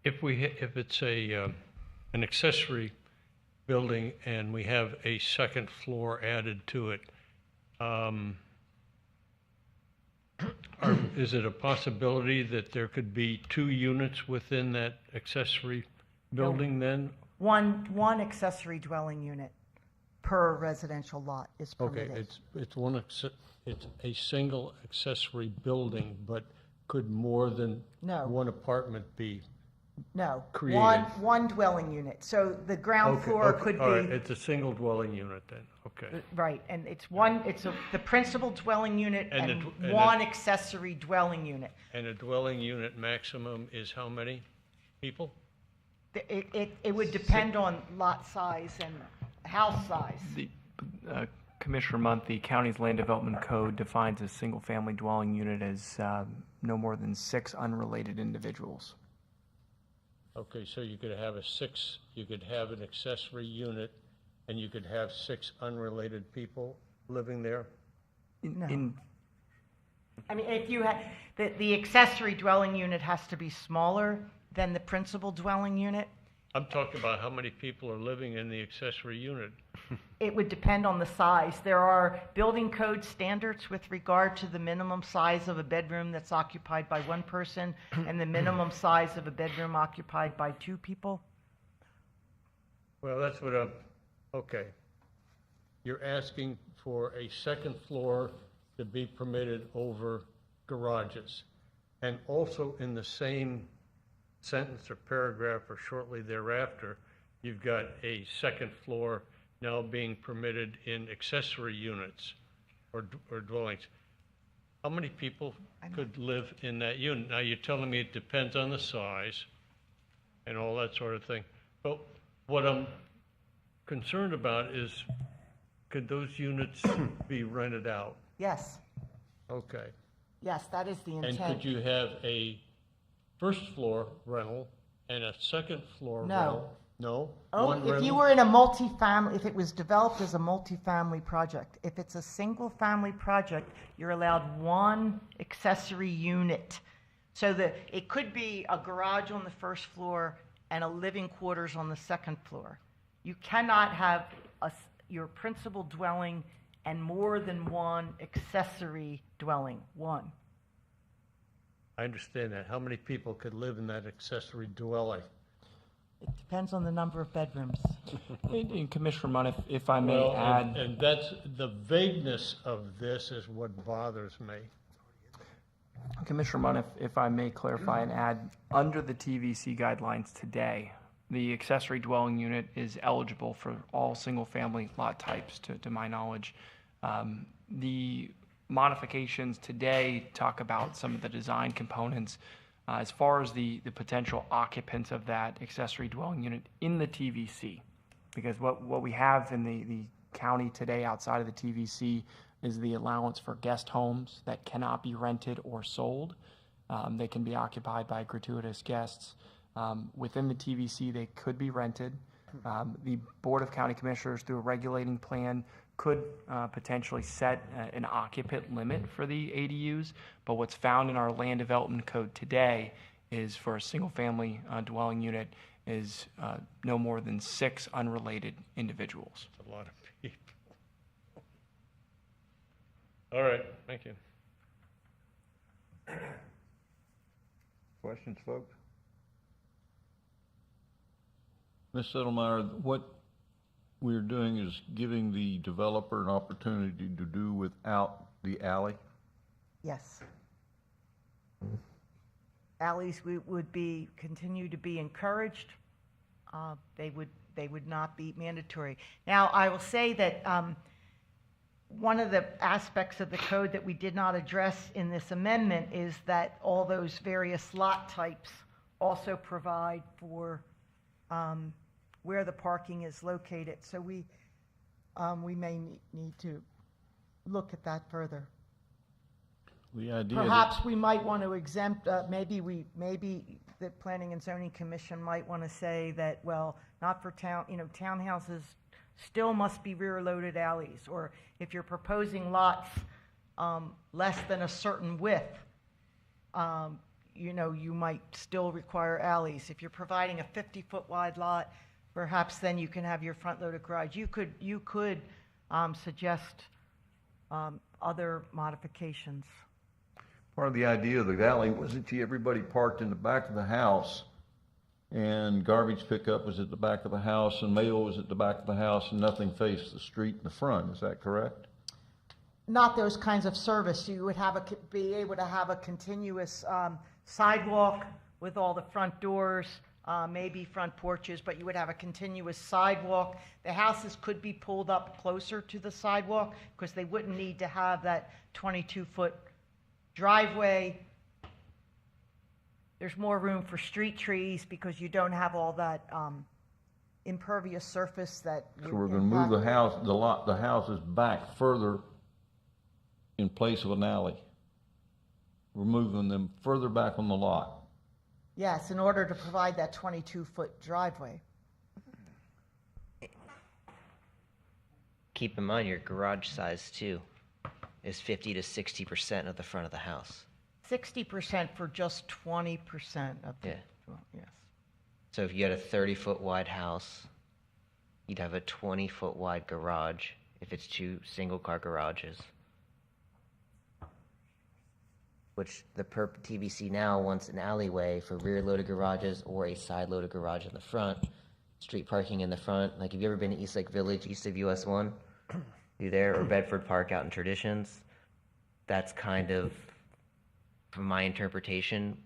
If it's an accessory building and we have a second floor added to it, is it a possibility that there could be 2 units within that accessory building then? One accessory dwelling unit per residential lot is permitted. Okay, it's a single accessory building, but could more than one apartment be created? One dwelling unit. So the ground floor could be. All right, it's a single dwelling unit then. Okay. Right, and it's the principal dwelling unit and one accessory dwelling unit. And a dwelling unit maximum is how many people? It would depend on lot size and house size. Commissioner Munt, the county's land development code defines a single-family dwelling unit as no more than 6 unrelated individuals. Okay, so you could have an accessory unit, and you could have 6 unrelated people living there? No. I mean, if you had, the accessory dwelling unit has to be smaller than the principal dwelling unit. I'm talking about how many people are living in the accessory unit. It would depend on the size. There are building code standards with regard to the minimum size of a bedroom that's occupied by one person and the minimum size of a bedroom occupied by 2 people. Well, that's what okay. You're asking for a second floor to be permitted over garages. And also in the same sentence or paragraph or shortly thereafter, you've got a second floor now being permitted in accessory units or dwellings. How many people could live in that unit? Now, you're telling me it depends on the size and all that sort of thing. But what I'm concerned about is, could those units be rented out? Yes. Okay. Yes, that is the intent. And could you have a first floor rental and a second floor rental? No. Oh, if you were in a multifamily, if it was developed as a multifamily project, if it's a single family project, you're allowed 1 accessory unit. So it could be a garage on the first floor and a living quarters on the second floor. You cannot have your principal dwelling and more than 1 accessory dwelling. 1. I understand that. How many people could live in that accessory dwelling? It depends on the number of bedrooms. And Commissioner Munt, if I may add... And that's the vagueness of this is what bothers me. Commissioner Munt, if I may clarify and add, under the TVC guidelines today, the accessory dwelling unit is eligible for all single-family lot types, to my knowledge. The modifications today talk about some of the design components as far as the potential occupants of that accessory dwelling unit in the TVC. Because what we have in the county today outside of the TVC is the allowance for guest homes that cannot be rented or sold. They can be occupied by gratuitous guests. Within the TVC, they could be rented. The Board of County Commissioners, through a regulating plan, could potentially set an occupant limit for the ADUs, but what's found in our land development code today is for a single-family dwelling unit is no more than 6 unrelated individuals. That's a lot of people. All right, thank you. Questions, folks? Ms. Settlemeyer, what we're doing is giving the developer an opportunity to do without the alley? Yes. Alleys would be, continue to be encouraged. They would not be mandatory. Now, I will say that one of the aspects of the code that we did not address in this amendment is that all those various lot types also provide for where the parking is located. So we may need to look at that further. The idea Perhaps we might want to exempt, maybe the Planning and Zoning Commission might want to say that, well, not for townhouses still must be rear-loaded alleys, or if you're proposing lots less than a certain width, you might still require alleys. If you're providing a 50-foot wide lot, perhaps then you can have your front-loaded garage. You could suggest other modifications. Part of the idea of the alley was that everybody parked in the back of the house, and garbage pickup was at the back of the house, and mail was at the back of the house, and nothing faced the street in the front. Is that correct? Not those kinds of service. You would be able to have a continuous sidewalk with all the front doors, maybe front porches, but you would have a continuous sidewalk. The houses could be pulled up closer to the sidewalk because they wouldn't need to have that 22-foot driveway. There's more room for street trees because you don't have all that impervious surface that. So we're going to move the houses back further in place of an alley. We're moving them further back on the lot. Yes, in order to provide that 22-foot driveway. Keep in mind your garage size too is 50 to 60% of the front of the house. 60% for just 20% of the, Yeah. well, yes. So if you had a 30-foot wide house, you'd have a 20-foot wide garage if it's 2 single-car garages. Which the TVC now wants an alleyway for rear-loaded garages or a side-loaded garage in the front, street parking in the front. Like, have you ever been to Eastlake Village, east of US 1? You there? Or Bedford Park out in Traditions? That's kind of, from my interpretation,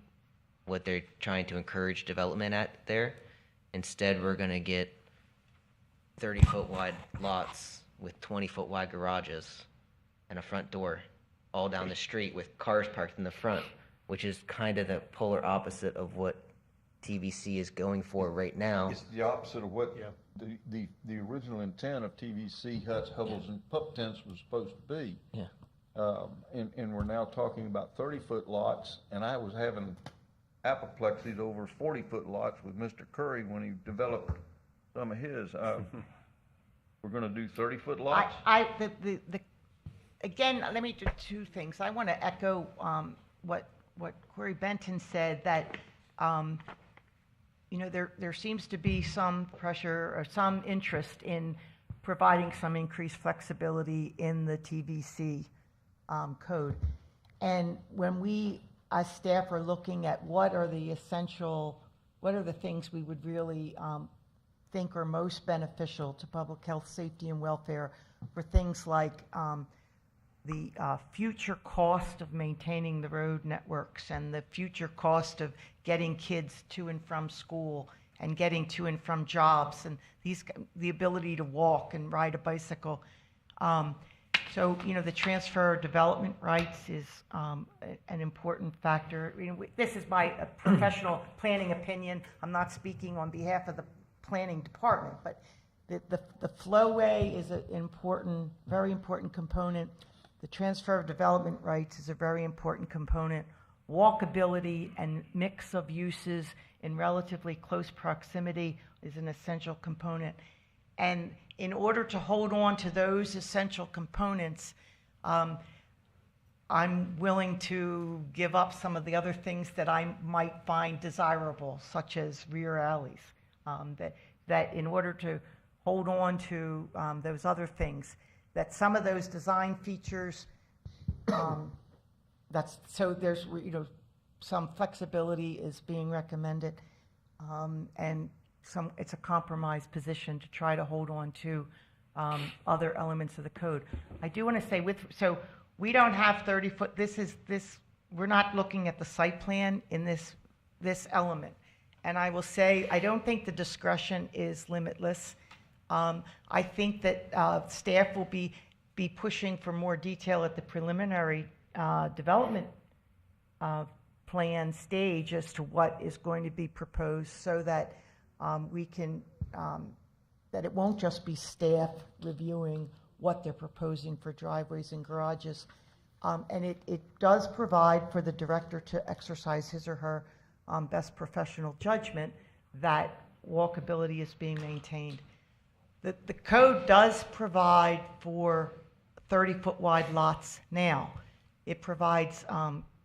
what they're trying to encourage development at there. Instead, we're going to get 30-foot wide lots with 20-foot wide garages and a front door all down the street with cars parked in the front, which is kind of the polar opposite of what TVC is going for right now. It's the opposite of what the original intent of TVC huts, hovels, and pup tents was supposed to be. Yeah. And we're now talking about 30-foot lots, and I was having apoplexies over 40-foot lots with Mr. Curry when he developed some of his. We're going to do 30-foot lots? Again, let me do 2 things. I want to echo what Corey Benton said, that there seems to be some pressure or some interest in providing some increased flexibility in the TVC code. And when we, as staff, are looking at what are the things we would really think are most beneficial to public health, safety, and welfare, for things like the future cost of maintaining the road networks and the future cost of getting kids to and from school and getting to and from jobs, and the ability to walk and ride a bicycle. So So, the transfer of development rights is an important factor. This is my professional planning opinion. I'm not speaking on behalf of the planning department, but the flowway is an important, very important component. The transfer of development rights is a very important component. Walkability and mix of uses in relatively close proximity is an essential component. And in order to hold on to those essential components, I'm willing to give up some of the other things that I might find desirable, such as rear alleys. That in order to hold on to those other things, that some of those design features, there's some flexibility is being recommended, and it's a compromise position to try to hold on to other elements of the code. I do want to say so we don't have 30-foot. We're not looking at the site plan in this element, and I will say I don't think the discretion is limitless. I think that staff will be pushing for more detail at the preliminary development plan stage as to what is going to be proposed, so that we can, that it won't just be staff reviewing what they're proposing for driveways and garages. And it does provide for the director to exercise his or her best professional judgment that walkability is being maintained. The code does provide for 30-foot wide lots now. It provides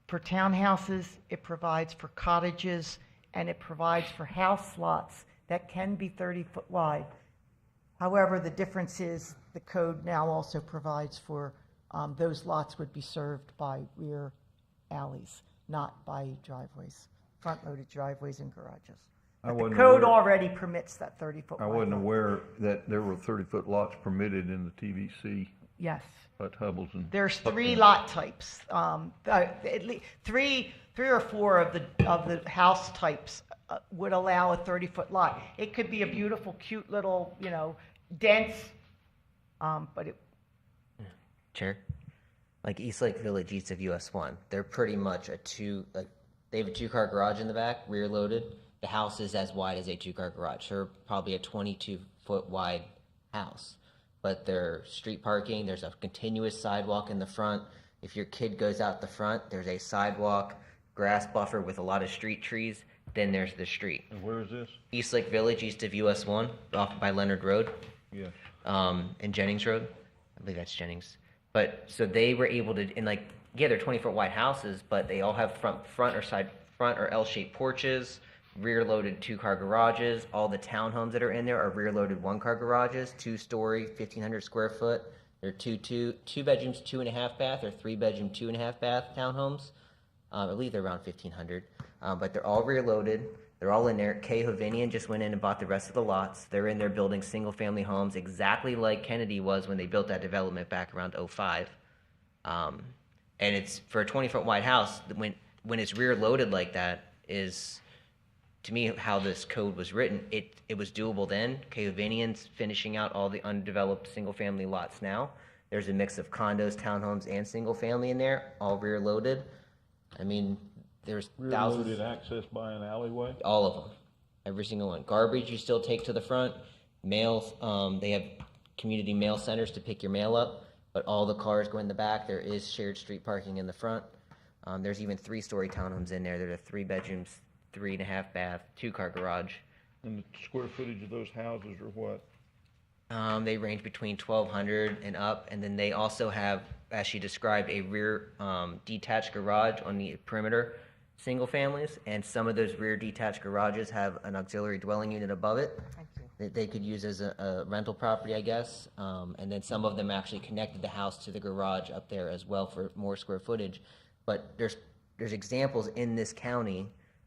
for townhouses, it provides for cottages, and it provides for house lots that can be 30-foot wide. However, the difference is the code now also provides for those lots would be served by rear alleys, not by driveways, front-loaded driveways and garages. But the code already permits that 30-foot wide. I wasn't aware that there were 30-foot lots permitted in the TVC. Yes. At Hubbles and. There's 3 lot types. At least three or four of the house types would allow a 30-foot lot. It could be a beautiful, cute little, dense, but it. Chair, like Eastlake Village east of US 1, they're pretty much they have a 2-car garage in the back, rear loaded. The house is as wide as a 2-car garage. They're probably a 22-foot wide house. But there's street parking, there's a continuous sidewalk in the front. If your kid goes out the front, there's a sidewalk, grass buffer with a lot of street trees, then there's the street. And where is this? Eastlake Village, east of US 1, off by Leonard Road. Yeah. And Jennings Road. I believe that's Jennings. But, so they were able to, they're 20-foot wide houses, but they all have front or L-shaped porches, rear-loaded 2-car garages. All the townhomes that are in there are rear-loaded 1-car garages, 2-story, 1,500 square foot. They're two bedrooms, 2.5 bath, or 3-bedroom, 2.5 bath townhomes. I believe they're around 1,500, but they're all rear-loaded. They're all in there. Kay Hovinian just went in and bought the rest of the lots. They're in there building single-family homes exactly like Kennedy was when they built that development back around '05. And it's for a 20-foot wide house. When it's rear-loaded like that is, to me, how this code was written. It was doable then. Kay Hovinian's finishing out all the undeveloped single-family lots now. There's a mix of condos, townhomes, and single-family in there, all rear-loaded. I mean, there's thousands. Rear-loaded access by an alleyway? All of them. Every single one. Garbage you still take to the front. Mail, they have community mail centers to pick your mail up, but all the cars go in the back. There is shared street parking in the front. There's even 3-story townhomes in there. There are 3 bedrooms, 3.5 bath, 2-car garage. And the square footage of those houses are what? They range between 1,200 and up, and then they also have, as she described, a rear detached garage on the perimeter single families, and some of those rear detached garages have an auxiliary dwelling unit above it that they could use as a rental property, I guess. And then some of them actually connected the house to the garage up there as well for more square footage. But there's examples in this county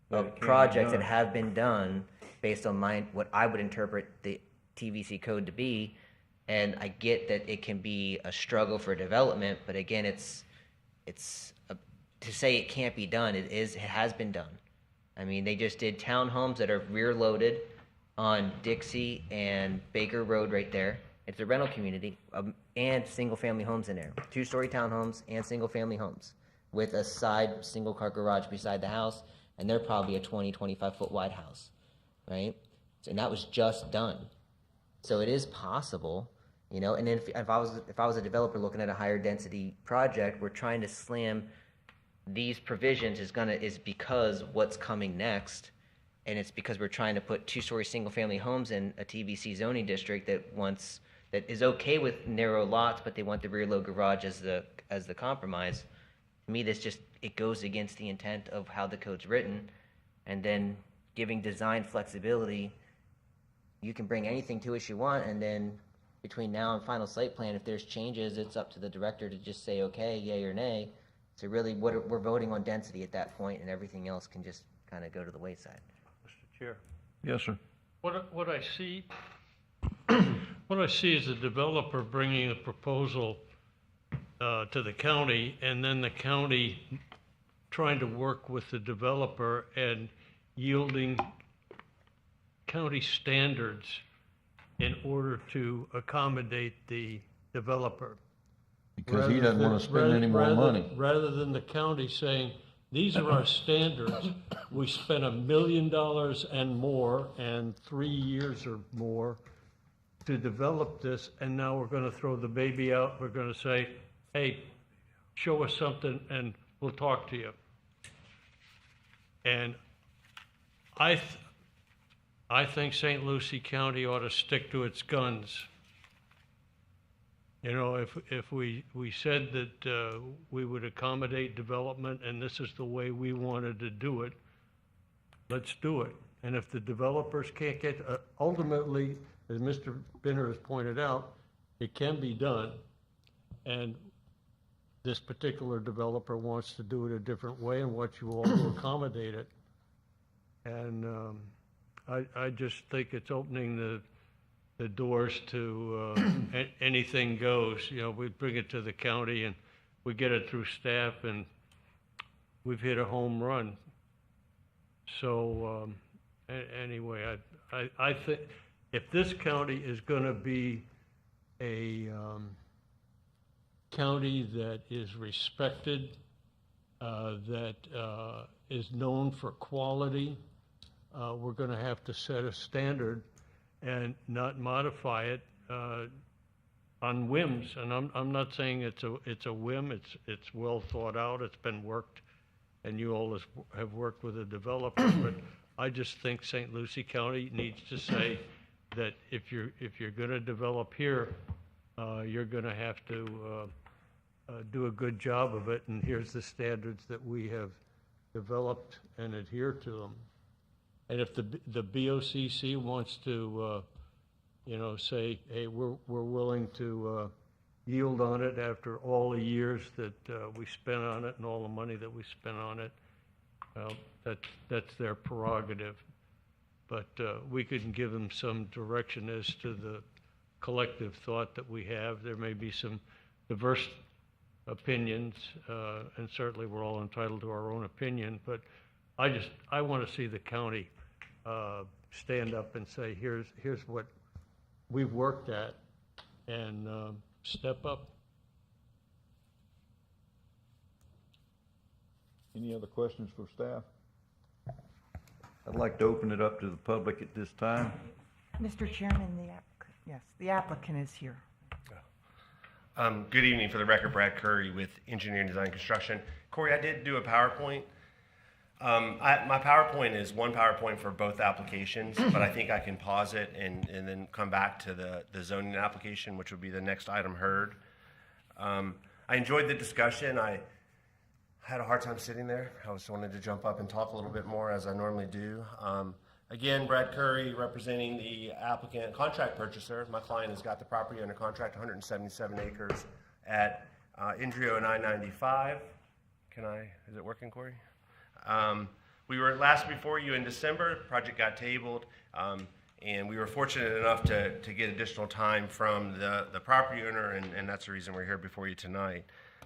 of projects that have been done based on what I would interpret the TVC code to be, and I get that it can be a struggle for development, but again, to say it can't be done, it has been done. I mean, they just did townhomes that are rear-loaded on Dixie and Baker Road right there. It's a rental community. and single-family homes in there, 2-story townhomes and single-family homes with a side single-car garage beside the house, and they're probably a 20, 25-foot wide house, right? And that was just done. So it is possible, you know. And then if I was a developer looking at a higher density project, we're trying to slam these provisions is because what's coming next, and it's because we're trying to put 2-story single-family homes in a TBC zoning district that is okay with narrow lots, but they want the rear load garage as the compromise. To me, it goes against the intent of how the code's written, and then giving design flexibility. You can bring anything to us you want, and then between now and final site plan, if there's changes, it's up to the director to just say okay, yay or nay. So really, we're voting on density at that point, and everything else can just kind of go to the wayside. Mr. Chair. Yes, sir. What I see is a developer bringing a proposal to the county, and then the county trying to work with the developer and yielding county standards in order to accommodate the developer. Because he doesn't want to spend any more money. Rather than the county saying, these are our standards, we spent $1 million and more and 3 years or more to develop this, and now we're going to throw the baby out. We're going to say, hey, show us something and we'll talk to you. And I think St. Lucie County ought to stick to its guns. You know, if we said that we would accommodate development and this is the way we wanted to do it, let's do it. And if the developers can't get, ultimately, as Mr. Benner has pointed out, it can be done. And this particular developer wants to do it a different way and wants you all to accommodate it. And I just think it's opening the doors to anything goes. You know, we bring it to the county and we get it through staff, and we've hit a home run. So anyway, I think if this county is going to be a county that is respected, that is known for quality, we're going to have to set a standard and not modify it on whims. And I'm not saying it's a whim. It's well thought out. It's been worked, and you all have worked with a developer. But I just think St. Lucie County needs to say that if you're going to develop here, you're going to have to do a good job of it. And here's the standards that we have developed, and adhere to them. And if the BOCC wants to, say, hey, we're willing to yield on it after all the years that we spent on it and all the money that we spent on it, well, that's their prerogative. But we can give them some direction as to the collective thought that we have. There may be some diverse opinions, and certainly we're all entitled to our own opinion, but I want to see the county stand up and say, here's what we've worked at, and step up. Any other questions for staff? I'd like to open it up to the public at this time. Mr. Chairman, the applicant is here. Good evening. For the record, Brad Curry with Engineering Design Construction. Corey, I did do a PowerPoint. My PowerPoint is one PowerPoint for both applications, but I think I can pause it and then come back to the zoning application, which would be the next item heard. I enjoyed the discussion. I had a hard time sitting there. I just wanted to jump up and talk a little bit more, as I normally do. Again, Brad Curry, representing the applicant contract purchaser. My client has got the property under contract, 177 acres at Indrio and I-95. Is it working, Corey? We were last before you in December. Project got tabled, and we were fortunate enough to get additional time from the property owner, and that's the reason we're here before you tonight.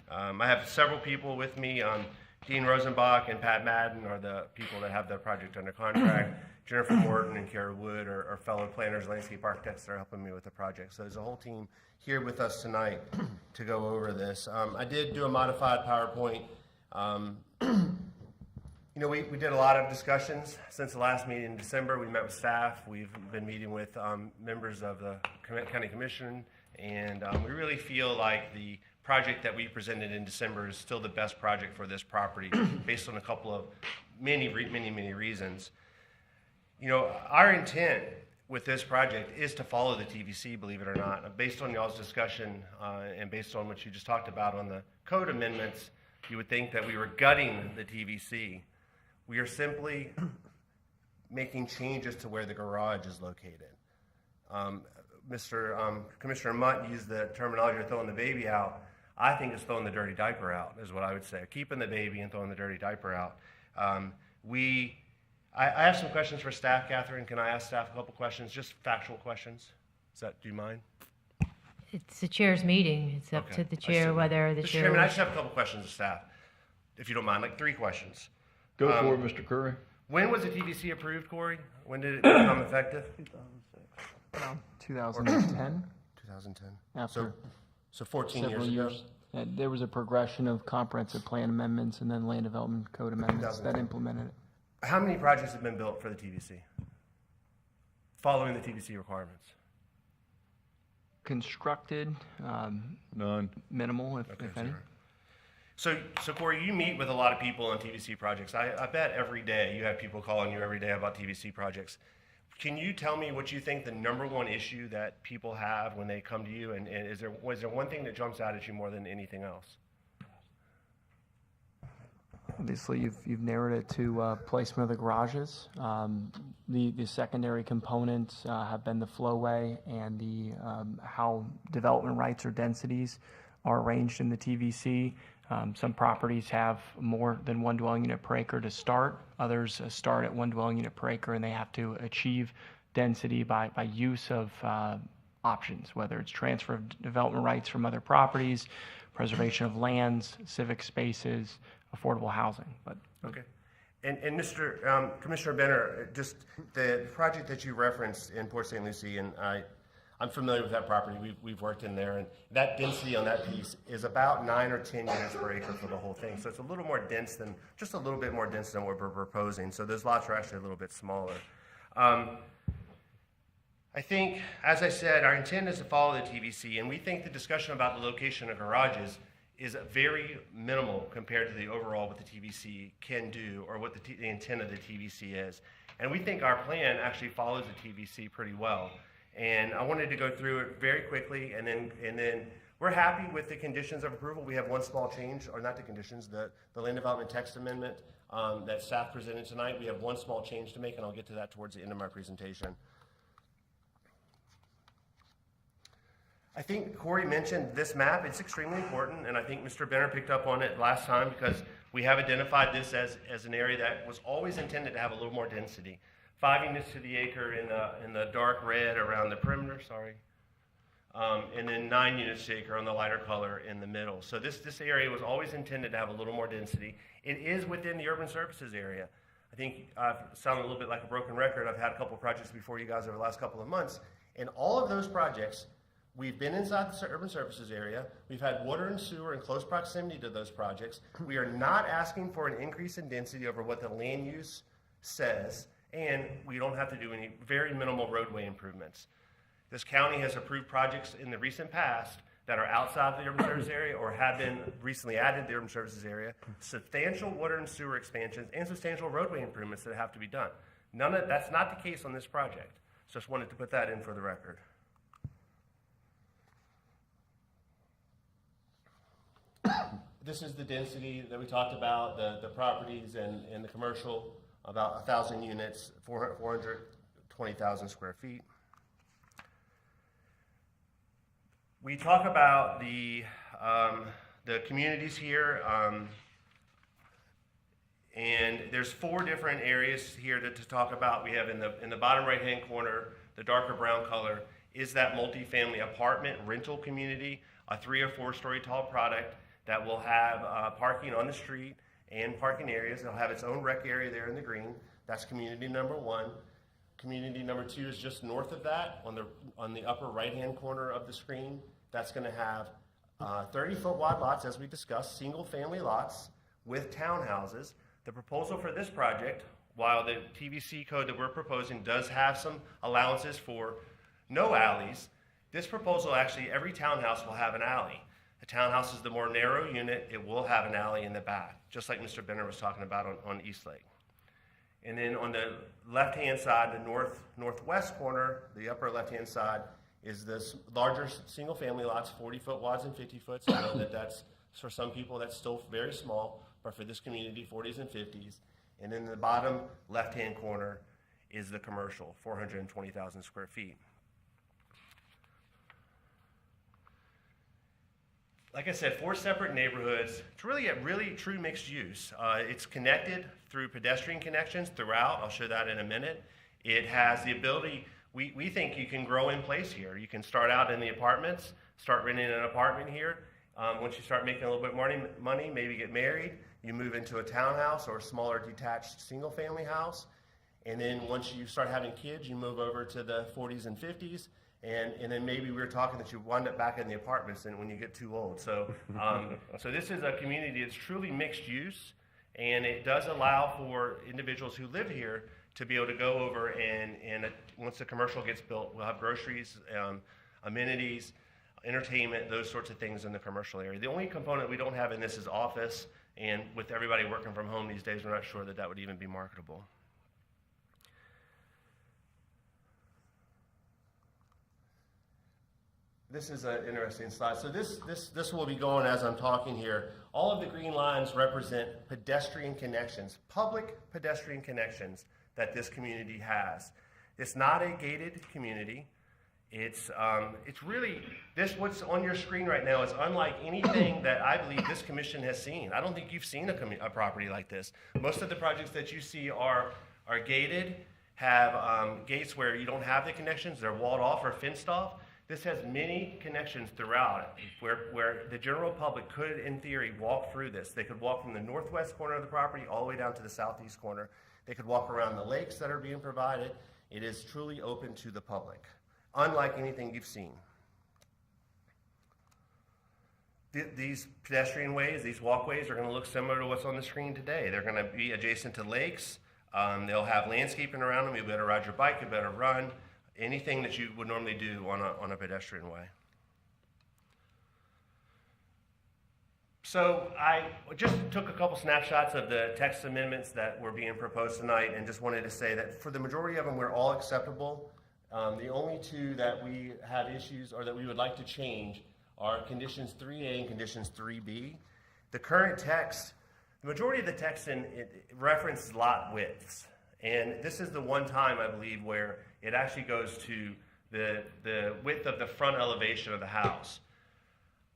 I have several people with me. Dean Rosenbach and Pat Madden are the people that have the project under contract. Jennifer Morton and Kara Wood are fellow planners, landscape architects that are helping me with the project. So there's a whole team here with us tonight to go over this. I did do a modified PowerPoint. You know, we did a lot of discussions since the last meeting in December. We met with staff. We've been meeting with members of the County Commission, and we really feel like the project that we presented in December is still the best project for this property based on a couple of many reasons. You know, our intent with this project is to follow the TVC, believe it or not. Based on y'all's discussion and based on what you just talked about on the code amendments, you would think that we were gutting the TVC. We are simply making changes to where the garage is located. Commissioner Munt used the terminology of throwing the baby out. I think it's throwing the dirty diaper out, is what I would say. Keeping the baby and throwing the dirty diaper out. I have some questions for staff, Catherine. Can I ask staff a couple questions, just factual questions? Do you mind? It's the chair's meeting. It's up to the chair whether the Mr. chair. Chairman, I just have a couple questions of staff, if you don't mind, like 3 questions. Go for it, Mr. Curry. When was the TVC approved, Corey? When did it become effective? 2010. 2010. After So 14 several years ago. There was a progression of comprehensive plan amendments and then land development code amendments that implemented it. How many projects have been built for the TVC? Following the TVC requirements? Constructed, none. Minimal, if any. So Corey, you meet with a lot of people on TVC projects. I bet every day you have people calling you every day about TVC projects. Can you tell me what you think the #1 issue that people have when they come to you, and was there one thing that jumps out at you more than anything else? Obviously, you've narrowed it to placement of the garages. The secondary components have been the flowway and the how development rights or densities are arranged in the TVC. Some properties have more than 1 dwelling unit per acre to start. Others start at 1 dwelling unit per acre, and they have to achieve density by use of options, whether it's transfer of development rights from other properties, preservation of lands, civic spaces, affordable housing. Okay. And Commissioner Benner, just the project that you referenced in Port St. Lucie, and I'm familiar with that property. We've worked in there, and that density on that piece is about 9 or 10 units per acre for the whole thing. So it's a little more dense than, just a little bit more dense than what we're proposing. So those lots are actually a little bit smaller. I think, as I said, our intent is to follow the TVC, and we think the discussion about the location of garages is very minimal compared to the overall what the TVC can do or what the intent of the TVC is. And we think our plan actually follows the TVC pretty well. And I wanted to go through it very quickly, and then we're happy with the conditions of approval. We have one small change, or not the conditions, the land development text amendment that staff presented tonight. We have one small change to make, and I'll get to that towards the end of my presentation. I think Corey mentioned this map. It's extremely important, and I think Mr. Benner picked up on it last time because we have identified this as an area that was always intended to have a little more density. 5 units to the acre in the dark red around the perimeter, and then 9 units to the acre on the lighter color in the middle. So this area was always intended to have a little more density. It is within the urban services area. I think I've sounded a little bit like a broken record. I've had a couple of projects before you guys over the last couple of months, and all of those projects, we've been inside the urban services area. We've had water and sewer in close proximity to those projects. We are not asking for an increase in density over what the land use says, and we don't have to do any very minimal roadway improvements. This county has approved projects in the recent past that are outside the urban services area or have been recently added to the urban services area, substantial water and sewer expansions and substantial roadway improvements that have to be done. That's not the case on this project. So just wanted to put that in for the record. This is the density that we talked about, the properties and the commercial, about 1,000 units, 420,000 square feet. We talk about the communities here, and there's 4 different areas here to talk about. We have in the bottom right-hand corner, the darker brown color, is that multifamily apartment rental community, a 3 or 4 story tall product that will have parking on the street and parking areas. It'll have its own rec area there in the green. That's community number 1. Community number 2 is just north of that on the upper right-hand corner of the screen. That's going to have 30-foot wide lots, as we discussed, single-family lots with townhouses. The proposal for this project, while the TVC code that we're proposing does have some allowances for no alleys, this proposal actually, every townhouse will have an alley. A townhouse is the more narrow unit. It will have an alley in the back, just like Mr. Benner was talking about on Eastlake. And then on the left-hand side, the northwest corner, the upper left-hand side, is this larger single-family lots, 40-foot wads and 50-foots. I know that's, for some people, that's still very small, but for this community, 40s and 50s. And then the bottom left-hand corner is the commercial, 420,000 square feet. Like I said, 4 separate neighborhoods. It's really a true mixed use. It's connected through pedestrian connections throughout. I'll show that in a minute. It has the ability, we think you can grow in place here. You can start out in the apartments, start renting an apartment here. Once you start making a little bit more money, maybe get married, you move into a townhouse or a smaller detached single family house. And then once you start having kids, you move over to the 40s and 50s. And then maybe we were talking that you wind up back in the apartments and when you get too old. So, so this is a community that's truly mixed use, and it does allow for individuals who live here to be able to go over and once the commercial gets built, we'll have groceries, amenities, entertainment, those sorts of things in the commercial area. The only component we don't have in this is office, and with everybody working from home these days, we're not sure that that would even be marketable. This is an interesting slide. So this will be going as I'm talking here. All of the green lines represent pedestrian connections, public pedestrian connections that this community has. It's not a gated community. It's really, what's on your screen right now is unlike anything that I believe this commission has seen. I don't think you've seen a property like this. Most of the projects that you see are gated, have gates where you don't have the connections, they're walled off or fenced off. This has many connections throughout where the general public could, in theory, walk through this. They could walk from the northwest corner of the property all the way down to the southeast corner. They could walk around the lakes that are being provided. It is truly open to the public, unlike anything you've seen. These pedestrian ways, these walkways are going to look similar to what's on the screen today. They're going to be adjacent to lakes. They'll have landscaping around them. You'll be able to ride your bike, you'll be able to run. Anything that you would normally do on a pedestrian way. So I just took a couple snapshots of the text amendments that were being proposed tonight and just wanted to say that for the majority of them, we're all acceptable. The only 2 that we have issues or that we would like to change are conditions 3A and conditions 3B. The current text, the majority of the text references lot widths. And this is the one time, I believe, where it actually goes to the width of the front elevation of the house.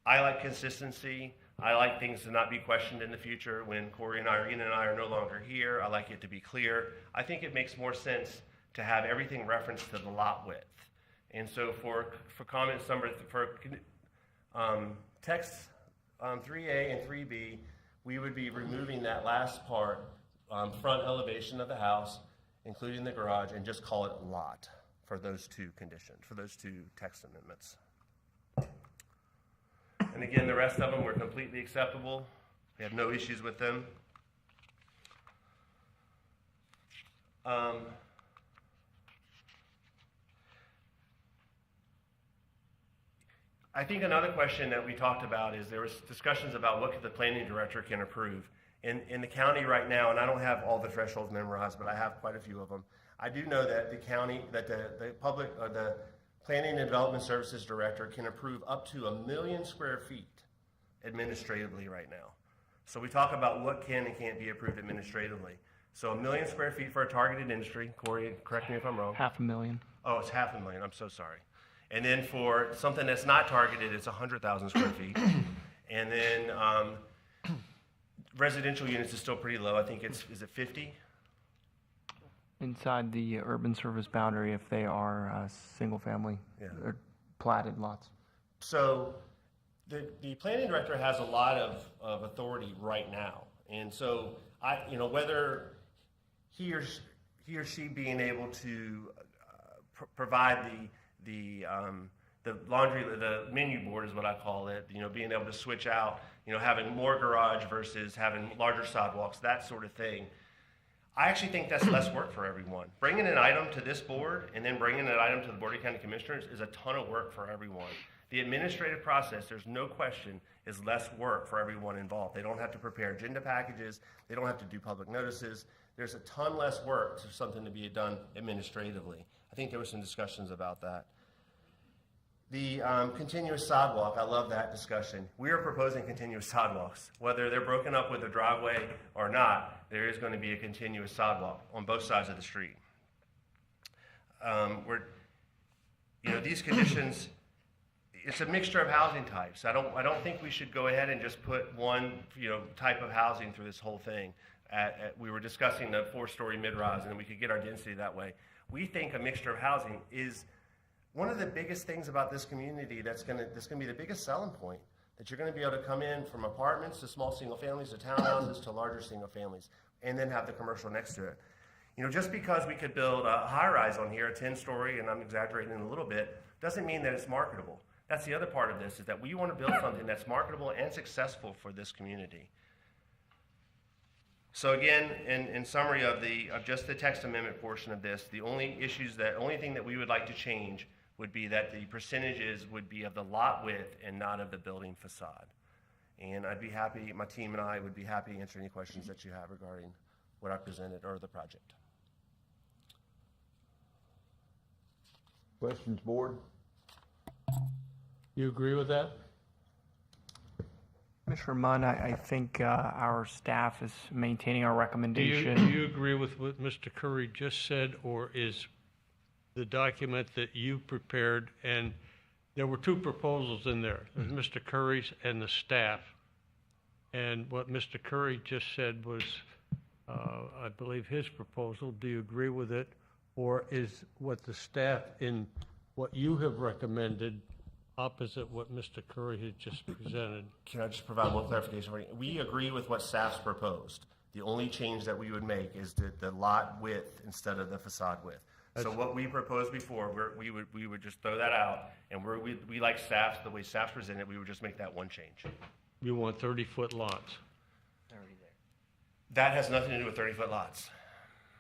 I like consistency. I like things to not be questioned in the future when Corey and Irene and I are no longer here. I like it to be clear. I think it makes more sense to have everything referenced to the lot width. And so for comments for text 3A and 3B, we would be removing that last part, front elevation of the house, including the garage, and just call it lot for those 2 conditions, for those 2 text amendments. And again, the rest of them were completely acceptable. We have no issues with them. I think another question that we talked about is there was discussions about what the planning director can approve. In the county right now, and I don't have all the thresholds memorized, but I have quite a few of them. I do know that the county, that the Planning and Development Services Director can approve up to 1 million square feet administratively right now. So we talk about what can and can't be approved administratively. So 1 million square feet for a targeted industry. Corey, correct me if I'm wrong. 500,000. Oh, it's 500,000. I'm so sorry. And then for something that's not targeted, it's 100,000 square feet. And then residential units is still pretty low. I think is it 50? Inside the urban service boundary, if they are single family, or platted lots. So the planning director has a lot of authority right now. And so whether he or she being able to provide the laundry, the menu board is what I call it, being able to switch out, having more garage versus having larger sidewalks, that sort of thing. I actually think that's less work for everyone. Bringing an item to this board and then bringing an item to the Board of County Commissioners is a ton of work for everyone. The administrative process, there's no question, is less work for everyone involved. They don't have to prepare agenda packages. They don't have to do public notices. There's a ton less work for something to be done administratively. I think there were some discussions about that. The continuous sidewalk, I love that discussion. We are proposing continuous sidewalks. Whether they're broken up with a driveway or not, there is going to be a continuous sidewalk on both sides of the street. These conditions, it's a mixture of housing types. I don't think we should go ahead and just put one type of housing through this whole thing. We were discussing the 4-story mid-rise, and we could get our density that way. We think a mixture of housing is one of the biggest things about this community that's going to be the biggest selling point, that you're going to be able to come in from apartments to small single families to townhouses to larger single families, and then have the commercial next to it. Just because we could build a high-rise on here, a 10-story, and I'm exaggerating a little bit, doesn't mean that it's marketable. That's the other part of this, is that we want to build something that's marketable and successful for this community. So again, in summary of just the text amendment portion of this, the only thing that we would like to change would be that the percentages would be of the lot width and not of the building facade. And I'd be happy, my team and I would be happy to answer any questions that you have regarding what I presented or the project. Questions, board? You agree with that? Commissioner Munn, I think our staff is maintaining our recommendation. Do you agree with what Mr. Curry just said, or is the document that you prepared, and there were two proposals in there, Mr. Curry's and the staff, and what Mr. Curry just said was, I believe, his proposal. Do you agree with it, or is what the staff in what you have recommended opposite what Mr. Curry had just presented? Can I just provide one clarification for you? We agree with what staff's proposed. The only change that we would make is the lot width instead of the facade width. So what we proposed before, we would just throw that out, and we like the way staff's presented, we would just make that one change. You want 30-foot lots? That has nothing to do with 30-foot lots.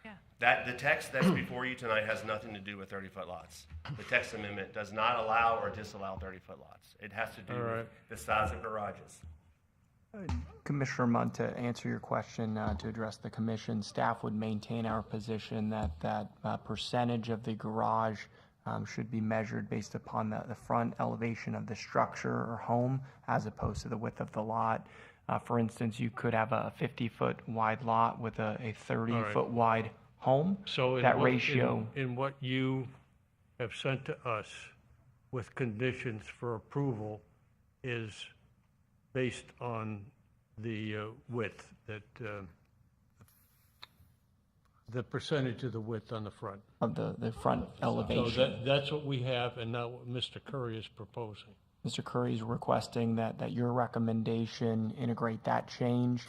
Yeah. The text that's before you tonight has nothing to do with 30-foot lots. The text amendment does not allow or disallow 30-foot lots. It has to do with the size of garages. Commissioner Munn, to answer your question, to address the commission, staff would maintain our position that percentage of the garage should be measured based upon the front elevation of the structure or home as opposed to the width of the lot. For instance, you could have a 50-foot wide lot with a 30-foot wide home. So that ratio. In what you have sent to us with conditions for approval is based on the width, the percentage of the width on the front. Of the front elevation. So that's what we have, and not what Mr. Curry is proposing. Mr. Curry is requesting that your recommendation integrate that change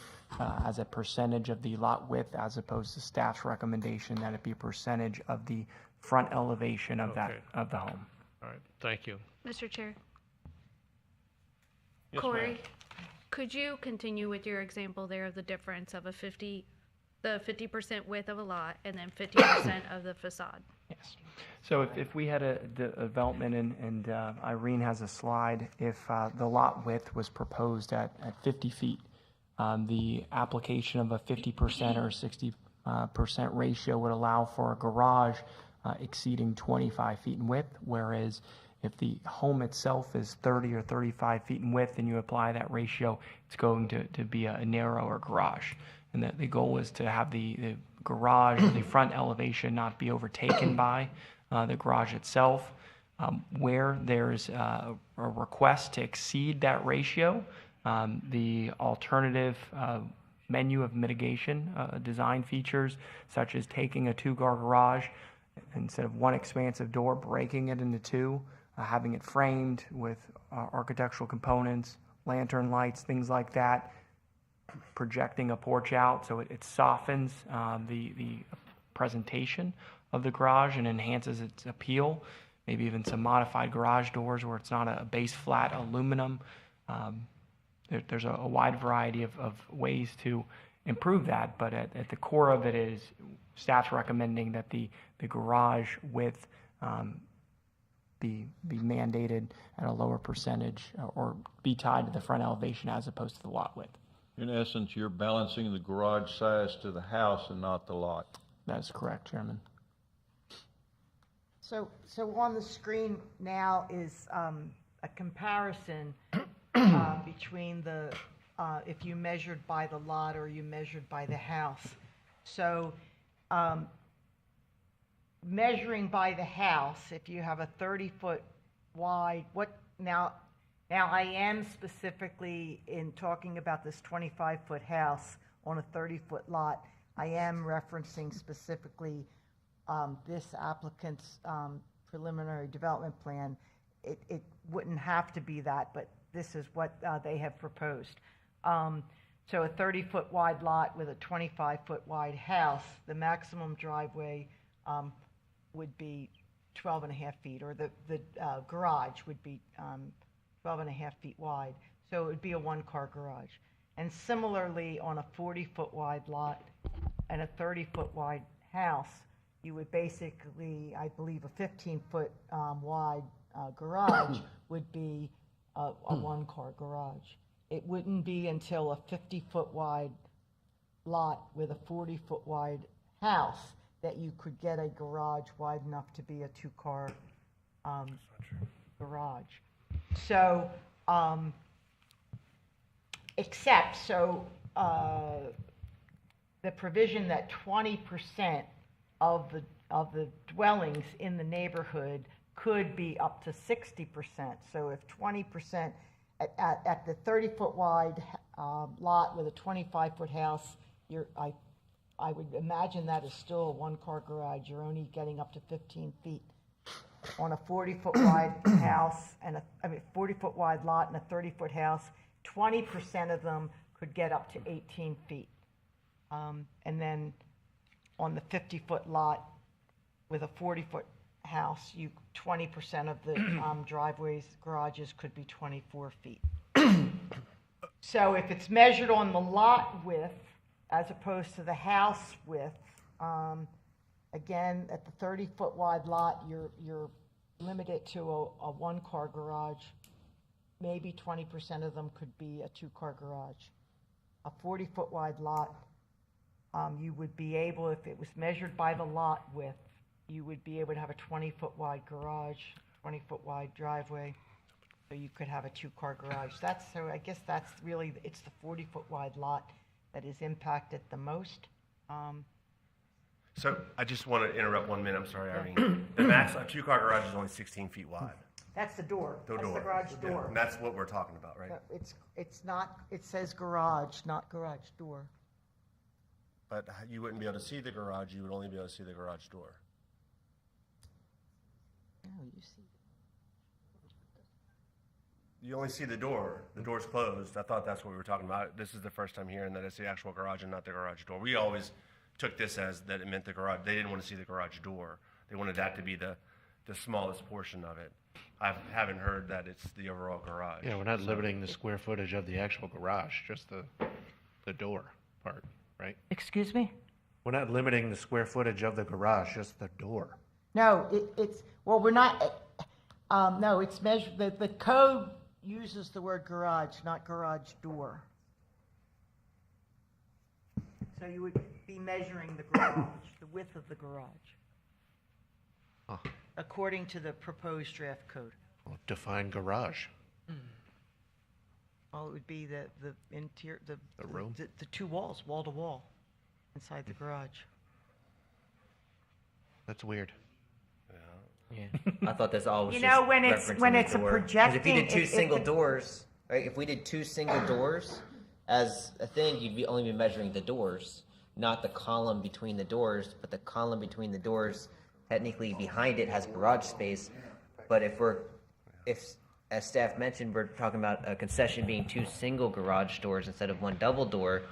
as a percentage of the lot width as opposed to staff's recommendation that it be a percentage of the front elevation of of the home. All right, thank you. Mr. Chair. Yes, Corey, ma'am. could you continue with your example there of the difference of the 50% width of a lot and then 50% of the facade? Yes. So if we had a development, and Irene has a slide, if the lot width was proposed at 50 feet, the application of a 50% or 60% ratio would allow for a garage exceeding 25 feet in width, whereas if the home itself is 30 or 35 feet in width and you apply that ratio, it's going to be a narrower garage. And the goal is to have the garage, the front elevation not be overtaken by the garage itself. Where there's a request to exceed that ratio, the alternative menu of mitigation design features, such as taking a two-car garage, instead of one expansive door, breaking it into two, having it framed with architectural components, lantern lights, things like that, projecting a porch out, so it softens the presentation of the garage and enhances its appeal. Maybe even some modified garage doors where it's not a base flat aluminum. There's a wide variety of ways to improve that, but at the core of it is staff's recommending that the garage width be mandated at a lower percentage or be tied to the front elevation as opposed to the lot width. In essence, you're balancing the garage size to the house and not the lot. That is correct, Chairman. So on the screen now is a comparison between the, if you measured by the lot or you measured by the house. So measuring by the house, if you have a 30-foot wide, now I am specifically in talking about this 25-foot house on a 30-foot lot, I am referencing specifically this applicant's preliminary development plan. It wouldn't have to be that, but this is what they have proposed. So a 30-foot wide lot with a 25-foot wide house, the maximum driveway would be 12 and a half feet, or the garage would be 12 and a half feet wide. So it would be a one-car garage. And similarly, on a 40-foot wide lot and a 30-foot wide house, you would basically, I believe, a 15-foot wide garage would be a one-car garage. It wouldn't be until a 50-foot wide lot with a 40-foot wide house that you could get a garage wide enough to be a two-car garage. So, the provision that 20% of the dwellings in the neighborhood could be up to 60%. So if 20% at the 30-foot wide lot with a 25-foot house, I would imagine that is still a one-car garage. You're only getting up to 15 feet. On a 40-foot wide house and 40-foot wide lot and a 30-foot house, 20% of them could get up to 18 feet. And then on the 50-foot lot with a 40-foot house, 20% of the driveways, garages could be 24 feet. So if it's measured on the lot width as opposed to the house width, again, at the 30-foot wide lot, you're limited to a one-car garage. Maybe 20% of them could be a two-car garage. A 40-foot wide lot, you would be able, if it was measured by the lot width, you would be able to have a 20-foot wide garage, 20-foot wide driveway, so you could have a two-car garage. So I guess that's really, it's the 40-foot wide lot that is impacted the most. So I just want to interrupt 1 minute. I'm sorry, Irene. The max, a two-car garage is only 16 feet wide. That's the door. The That's door. the garage door. Yeah, and that's what we're talking about, right? It's not, it says garage, not garage door. But you wouldn't be able to see the garage. You would only be able to see the garage door. No, you see. You only see the door. The door's closed. I thought that's what we were talking about. This is the first time hearing that it's the actual garage and not the garage door. We always took this as that it meant the garage. They didn't want to see the garage door. They wanted that to be the smallest portion of it. I haven't heard that it's the overall garage. Yeah, we're not limiting the square footage of the actual garage, just the door part, right? Excuse me? We're not limiting the square footage of the garage, just the door. No, well, we're not, no, it's measured, the code uses the word garage, not garage door. So you would be measuring the garage, the width of the garage, according to the proposed draft code. Well, define garage. Well, it would be the interior, the room? the two walls, wall to wall, inside the garage. That's weird. Yeah, I thought that's all was You just know, when it's referencing a the door. 'Cause if you did two single it- doors, right? If we did two single doors as a thing, you'd only be measuring the doors, not the column between the doors. But the column between the doors, technically behind it, has garage space. But if as staff mentioned, we're talking about a concession being 2 single garage doors instead of 1 double door.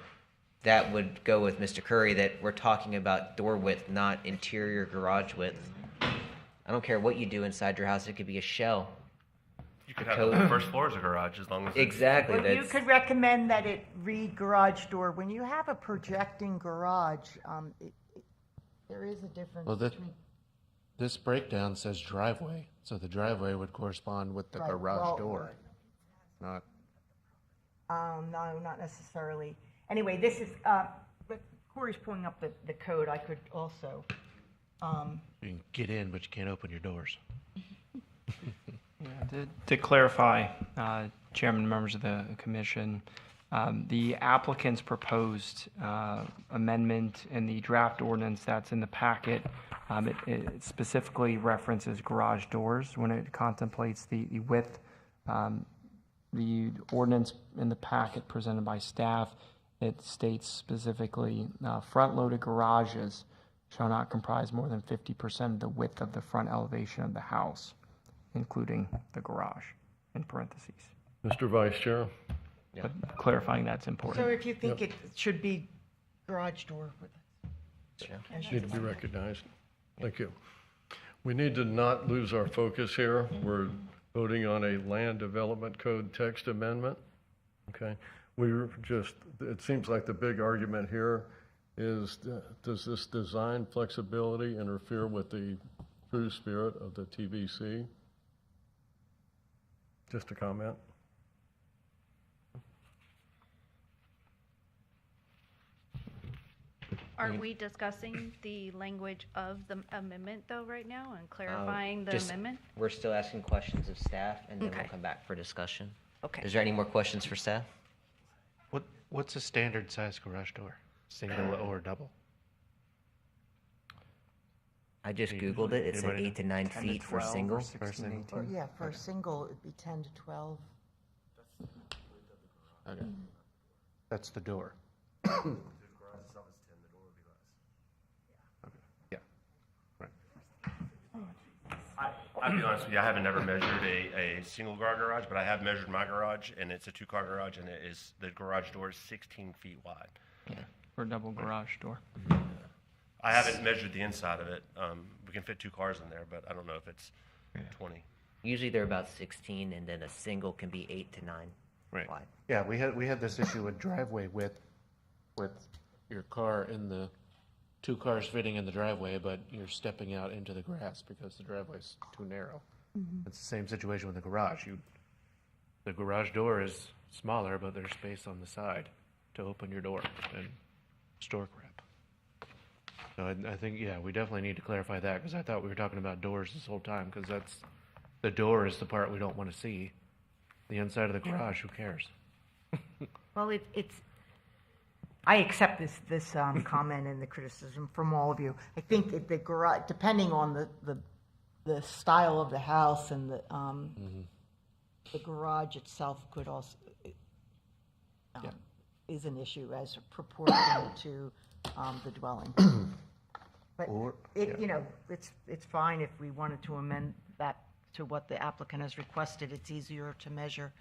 That would go with Mr. Curry, that we're talking about door width, not interior garage width. I don't care what you do inside your house. It could be a shell. You could have the first floor as a garage as long as Exactly. Well, you could recommend that it read garage door. When you have a projecting garage, there is a difference Well, between. this breakdown says driveway, so the driveway would correspond with the Right, garage well, door, not. No, not necessarily. Anyway, this is, but Corey's pulling up the code. I could also, You can get in, but you can't open your doors. To clarify, Chairman, members of the commission, the applicant's proposed amendment in the draft ordinance that's in the packet, it specifically references garage doors when it contemplates the width. The ordinance in the packet presented by staff, it states specifically, front-loaded garages shall not comprise more than 50% of the width of the front elevation of the house, including the garage, in parentheses. Mr. Vice Chair? But clarifying that's important. so if you think it should be garage door. Need to be recognized. Thank you. We need to not lose our focus here. We're voting on a land development code text amendment. Okay? It seems like the big argument here is, does this design flexibility interfere with the true spirit of the TVC? Just a comment. Are we discussing the language of the amendment though right now and clarifying the amendment? We're still asking questions of staff, and then we'll Okay. come back for discussion. Okay. Is there any more questions for staff? What's a standard size garage door? Single or double? I just Googled it. It said Anybody 8 to 9 10 to feet for 12 or single. 16, Or, 18. yeah, for a single, it'd be 10 to 12. Okay. That's the door. Yeah. Right. I'll be honest with you, I haven't never measured a single car garage, but I have measured my garage, and it's a 2-car garage, and the garage door is 16 feet wide. For a double garage door. I haven't measured the inside of it. We can fit 2 cars in there, but I don't know if it's 20. Usually they're about 16, and then a single can be 8 to 9 wide. Yeah, we had this issue with driveway width, with your car in the 2 cars fitting in the driveway, but you're stepping out into the grass because the driveway's too narrow. Mhm. It's the same situation with the garage. The garage door is smaller, but there's space on the side to open your door and store crap. So I think, yeah, we definitely need to clarify that, because I thought we were talking about doors this whole time, because the door is the part we don't want to see. The inside of the garage, who cares? Well, I accept this comment and the criticism from all of you. I think that the garage, depending on the style of the house and the garage itself could also, is an issue as proportional to the dwelling. But it's fine if we wanted to amend that to what the applicant has requested. It's easier to measure.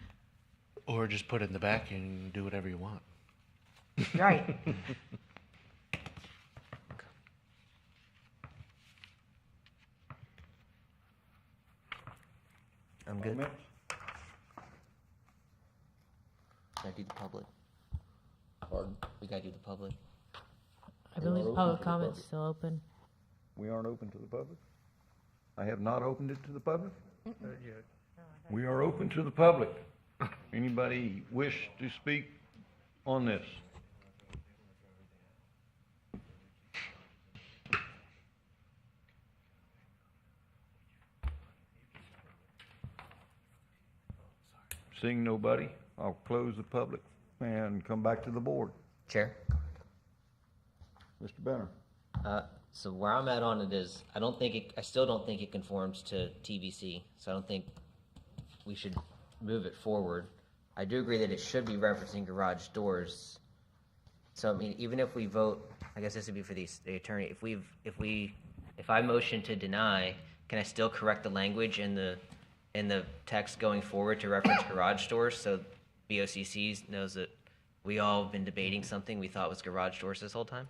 Or just put it in the back and do whatever you want. Right. I'm good. Can I do the public? Pardon? We gotta do the public. I believe public comment's still open. We aren't open to the public? I have not opened it to the public? We are open to the public. Anybody wish to speak on this? Seeing nobody, I'll close the public and come back to the board. Chair? Mr. Benner? So where I'm at on it is, I still don't think it conforms to TVC, so I don't think we should move it forward. I do agree that it should be referencing garage doors. So, I mean, even if we vote, I guess this would be for the attorney, if I motion to deny, can I still correct the language in the in the text going forward to reference garage doors, so BOCC knows that we all have been debating something we thought was garage doors this whole time?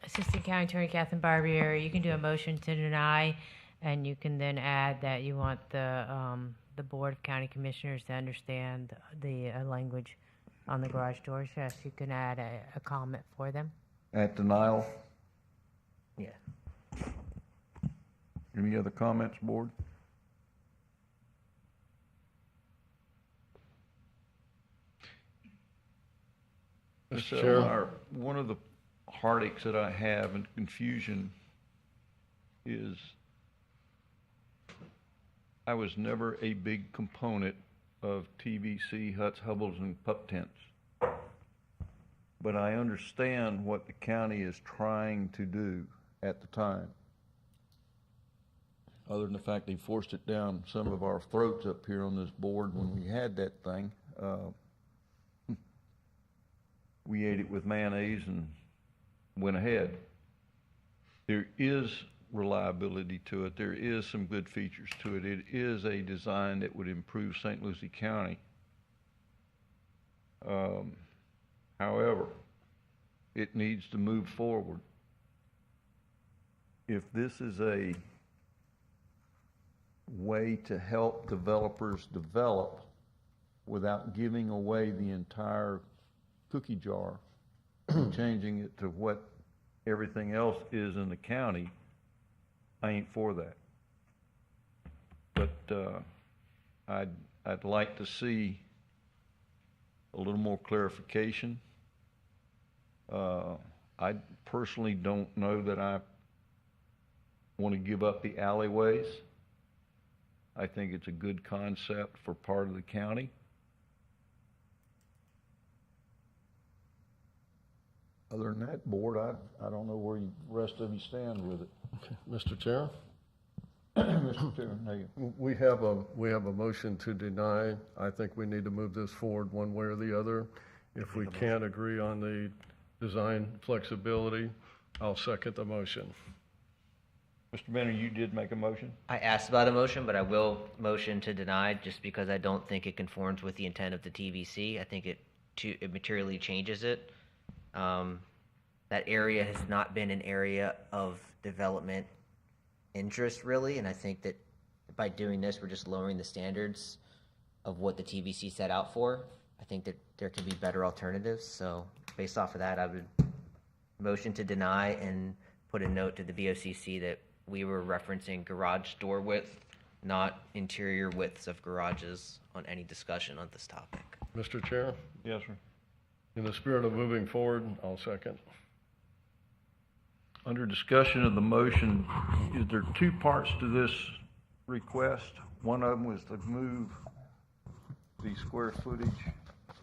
Assistant County Attorney Catherine Barbieri, you can do a motion to deny, and you can then add that you want the Board of County Commissioners to understand the language on the garage doors. Yes, you can add a comment for them. At denial? Yeah. Any other comments, board? Mr. Chair. One of the heartaches that I have and confusion is I was never a big component of TVC, huts, hovels, and pup tents. But I understand what the county is trying to do at the time. Other than the fact they forced it down some of our throats up here on this board when we had that thing. We ate it with mayonnaise and went ahead. There is reliability to it. There is some good features to it. It is a design that would improve St. Lucie County. However, it needs to move forward. If this is a way to help developers develop without giving away the entire cookie jar, changing it to what everything else is in the county, I ain't for that. But I'd like to see a little more clarification. I personally don't know that I want to give up the alleyways. I think it's a good concept for part of the county. Other than that, board, I don't know where you rest of you stand with it. Okay. Mr. Chair? Mr. Chairman, how you? We have a motion to deny. I think we need to move this forward one way or the other. If we can't agree on the design flexibility, I'll second the motion. Mr. Benner, you did make a motion? I asked about a motion, but I will motion to deny just because I don't think it conforms with the intent of the TVC. I think it materially changes it. That area has not been an area of development interest really, and I think that by doing this, we're just lowering the standards of what the TVC set out for. I think that there can be better alternatives. So based off of that, I would motion to deny and put a note to the BOCC that we were referencing garage door width, not interior widths of garages on any discussion on this topic. Mr. Chair? Yes, sir. In the spirit of moving forward, I'll second. Under discussion of the motion, is there two parts to this request? One of them was to move the square footage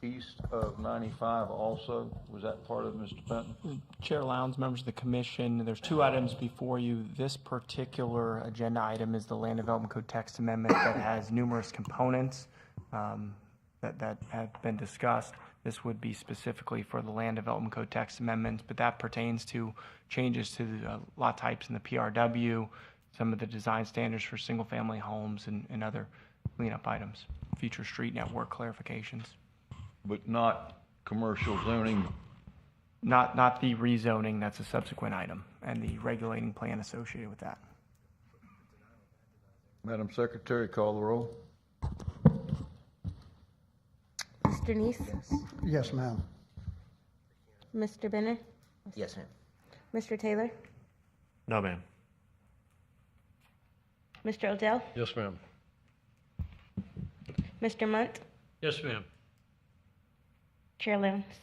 east of 95 also. Was that part of it, Mr. Benton? Chair Lowndes, members of the commission, there's two items before you. This particular agenda item is the Land Development Code text amendment that has numerous components that have been discussed. This would be specifically for the Land Development Code text amendments, but that pertains to changes to the lot types in the PRW, some of the design standards for single-family homes, and other cleanup items, future street network clarifications. But not commercial zoning? Not the rezoning, that's a subsequent item, and the regulating plan associated with that. Madam Secretary, call the roll. Mr. Neese? Yes, ma'am. Mr. Benner? Yes, ma'am. Mr. Taylor? No, ma'am. Mr. Odell? Yes, ma'am. Mr. Munt? Yes, ma'am. Chair Lowndes?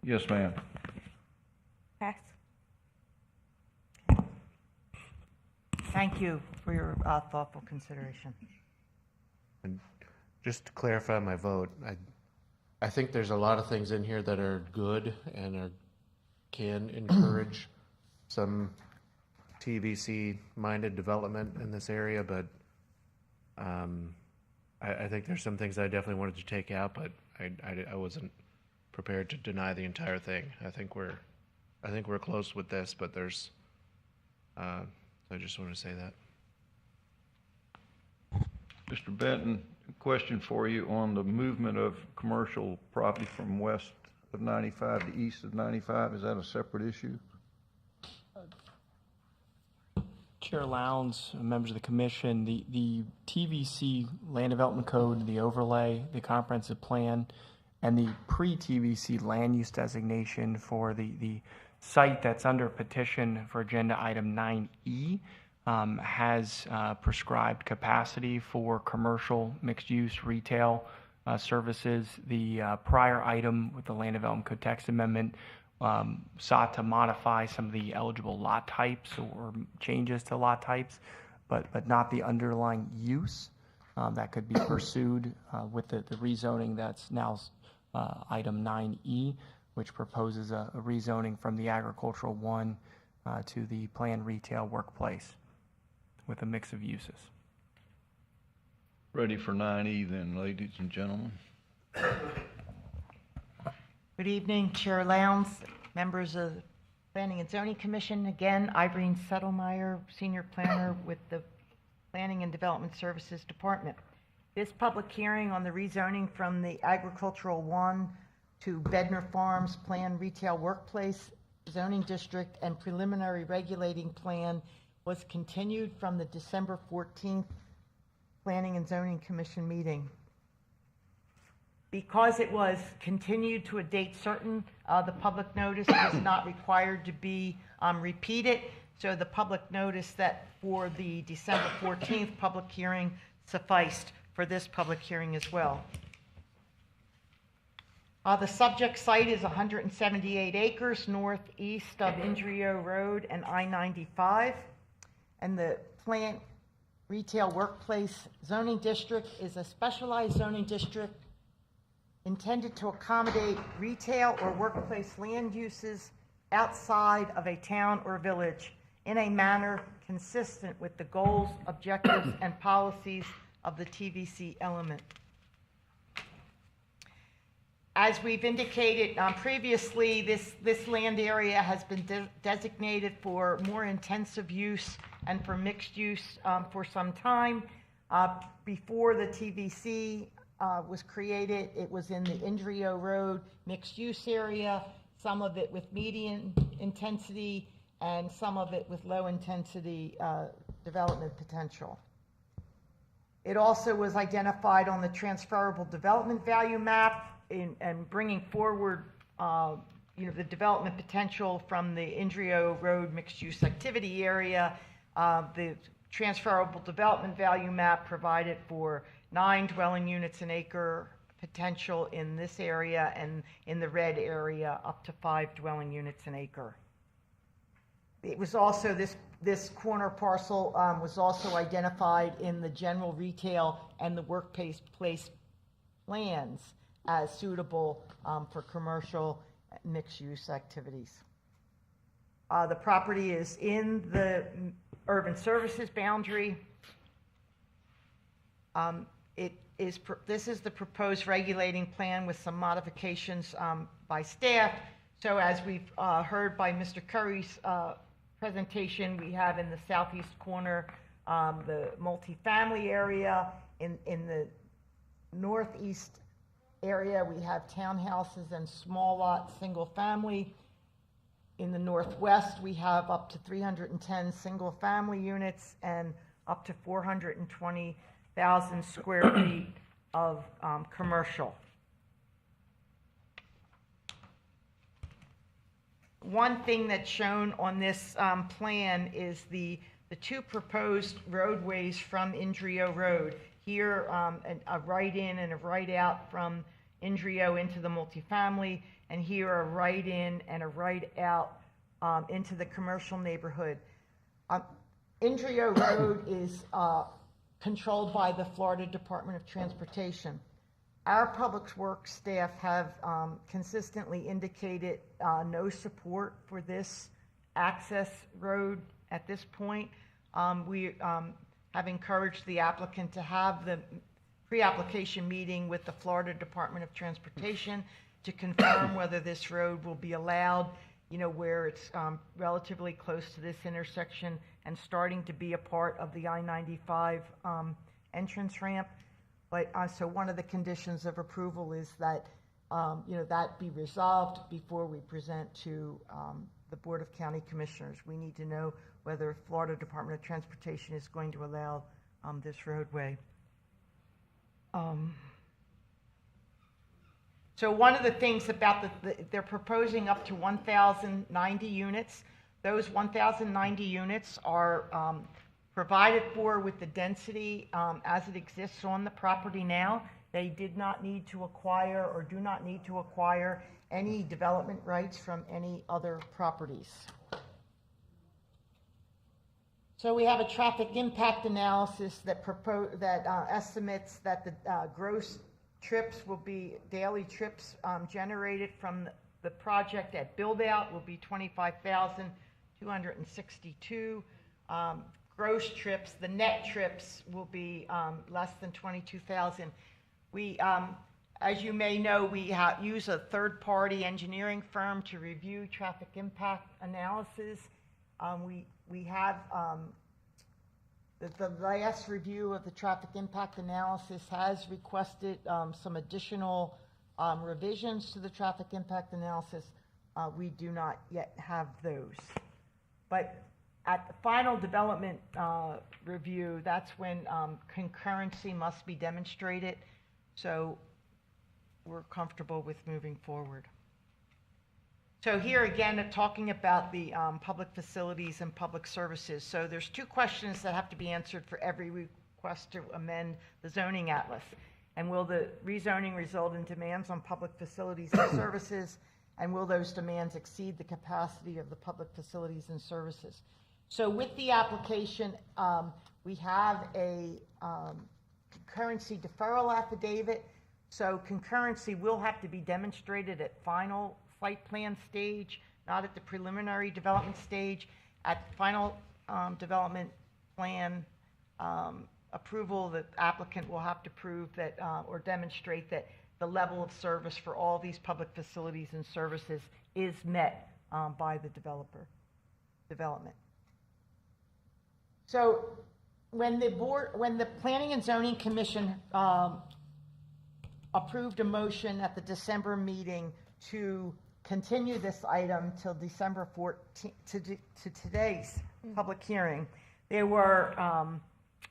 Yes, ma'am. Pass. Thank you for your thoughtful consideration. And just to clarify my vote, I think there's a lot of things in here that are good and can encourage some TVC-minded development in this area, but I think there's some things I definitely wanted to take out, but I wasn't prepared to deny the entire thing. I think we're close with this, but there's I just want to say that. Mr. Benton, question for you on the movement of commercial property from west of 95 to east of 95. Is that a separate issue? Chair Lowndes, members of the commission, the TVC Land Development Code, the overlay, the comprehensive plan, and the pre-TVC land use designation for the site that's under petition for agenda item 9E has prescribed capacity for commercial, mixed-use, retail services. The prior item with the Land Development Code text amendment sought to modify some of the eligible lot types or changes to lot types, but not the underlying use that could be pursued with the rezoning that's now item 9E, which proposes a rezoning from the agricultural 1 to the planned retail workplace with a mix of uses. Ready for 9E then, ladies and gentlemen. Good evening, Chair Lowndes, members of the Planning and Zoning Commission. Again, Irene Settlemeyer, Senior Planner with the Planning and Development Services Department. This public hearing on the rezoning from the Agricultural 1 to Bedner Farms Planned Retail Workplace Zoning District and Preliminary Regulating Plan was continued from the December 14th Planning and Zoning Commission meeting. Because it was continued to a date certain, the public notice was not required to be repeated. So the public notice that for the December 14th public hearing sufficed for this public hearing as well. The subject site is 178 acres northeast of Indrio Road and I-95. And the plant retail workplace zoning district is a specialized zoning district intended to accommodate retail or workplace land uses outside of a town or village in a manner consistent with the goals, objectives, and policies of the TVC element. As we've indicated previously, this land area has been designated for more intensive use and for mixed use for some time. Before the TVC was created, it was in the Indrio Road mixed use area, some of it with medium intensity and some of it with low intensity development potential. It also was identified on the transferable development value map and bringing forward the development potential from the Indrio Road mixed use activity area. The transferable development value map provided for 9 dwelling units an acre potential in this area, and in the red area up to 5 dwelling units an acre. It was also, this corner parcel was also identified in the general retail and the workplace plans as suitable for commercial mixed-use activities. The property is in the urban services boundary. This is the proposed regulating plan with some modifications by staff. So as we've heard by Mr. Curry's presentation, we have in the southeast corner the multifamily area. In the northeast area, we have townhouses and small lot single family. In the northwest, we have up to 310 single family units and up to 420,000 square feet of commercial. One thing that's shown on this plan is the 2 proposed roadways from Indrio Road. Here, a right in and a right out from Indrio into the multifamily, and here a right in and a right out into the commercial neighborhood. Indrio Road is controlled by the Florida Department of Transportation. Our public works staff have consistently indicated no support for this access road at this point. We have encouraged the applicant to have the pre-application meeting with the Florida Department of Transportation to confirm whether this road will be allowed, where it's relatively close to this intersection and starting to be a part of the I-95 entrance ramp. But, so one of the conditions of approval is that, that be resolved before we present to the Board of County Commissioners. We need to know whether Florida Department of Transportation is going to allow this roadway. So one of the things about they're proposing up to 1,090 units. Those 1,090 units are provided for with the density as it exists on the property now. They did not need to acquire or do not need to acquire any development rights from any other properties. So we have a traffic impact analysis that estimates that the gross trips will be, daily trips generated from the project at build-out will be 25,262. Gross trips, the net trips will be less than 22,000. We, as you may know, we use a third-party engineering firm to review traffic impact analysis. We have the last review of the traffic impact analysis has requested some additional revisions to the traffic impact analysis. We do not yet have those. But at the final development review, that's when concurrency must be demonstrated. So we're comfortable with moving forward. So here again, talking about the public facilities and public services. So there's two questions that have to be answered for every request to amend the zoning atlas. And will the rezoning result in demands on public facilities and services? And will those demands exceed the capacity of the public facilities and services? So with the application, we have a concurrency deferral affidavit. So concurrency will have to be demonstrated at final site plan stage, not at the preliminary development stage. At final development plan approval, the applicant will have to prove that or demonstrate that the level of service for all these public facilities and services is met by the development. So when the Planning and Zoning Commission approved a motion at the December meeting to continue this item till December 14th to today's public hearing, there were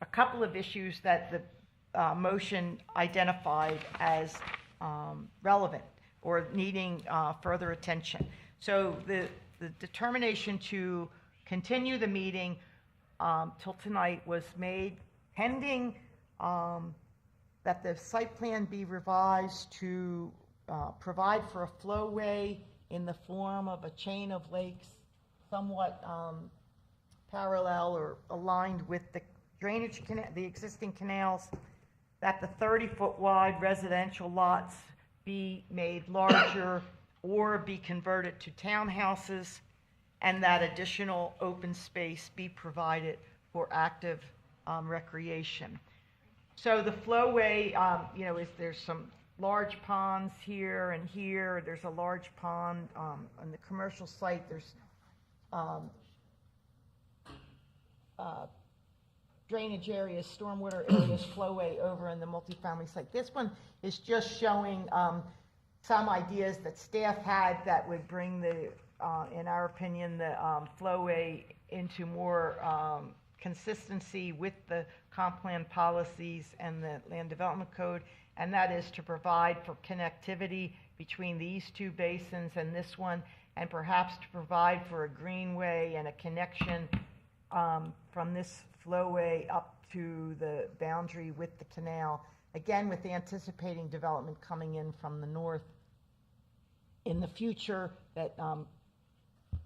a couple of issues that the motion identified as relevant or needing further attention. So the determination to continue the meeting till tonight was made pending that the site plan be revised to provide for a flowway in the form of a chain of lakes somewhat parallel or aligned with the drainage canal, the existing canals, that the 30-foot wide residential lots be made larger or be converted to townhouses, and that additional open space be provided for active recreation. So the flowway, there's some large ponds here and here. There's a large pond on the commercial site. There's drainage areas, stormwater areas, flowway over in the multifamily site. This one is just showing some ideas that staff had that would bring the, in our opinion, the flowway into more consistency with the comp plan policies and the land development code, and that is to provide for connectivity between these two basins and this one, and perhaps to provide for a greenway and a connection from this flowway up to the boundary with the canal, again with anticipating development coming in from the north in the future that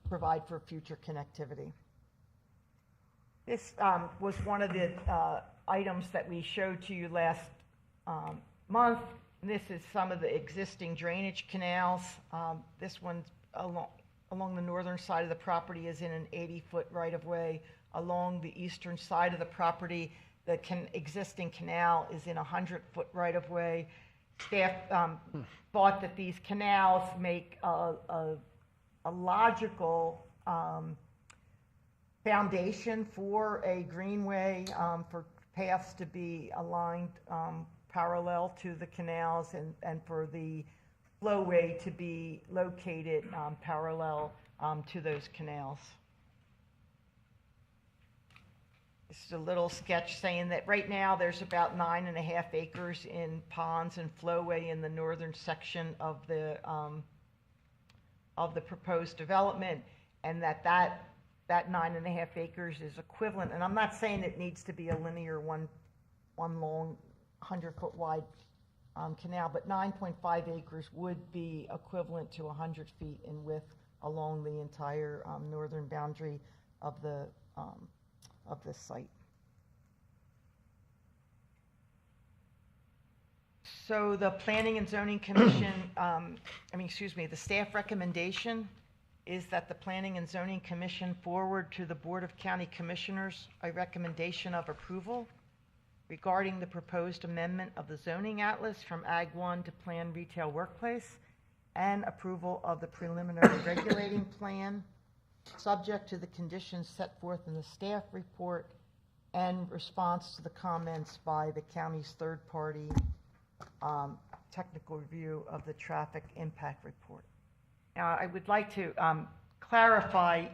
provide for future connectivity. This was one of the items that we showed to you last month. This is some of the existing drainage canals. This one along the northern side of the property is in an 80-foot right-of-way. Along the eastern side of the property, the existing canal is in a 100-foot right-of-way. Staff thought that these canals make a logical foundation for a greenway for paths to be aligned parallel to the canals and for the flowway to be located parallel to those canals. This is a little sketch saying that right now there's about 9.5 acres in ponds and flowway in the northern section of the proposed development, and that 9.5 acres is equivalent. And I'm not saying it needs to be a linear one long 100-foot wide canal, but 9.5 acres would be equivalent to 100 feet in width along the entire northern boundary of the of this site. So the Planning and Zoning Commission, the staff recommendation is that the Planning and Zoning Commission forward to the Board of County Commissioners a recommendation of approval regarding the proposed amendment of the zoning atlas from Ag 1 to Planned Retail Workplace and approval of the preliminary regulating plan, subject to the conditions set forth in the staff report and response to the comments by the county's third-party technical review of the traffic impact report. Now, I would like to clarify,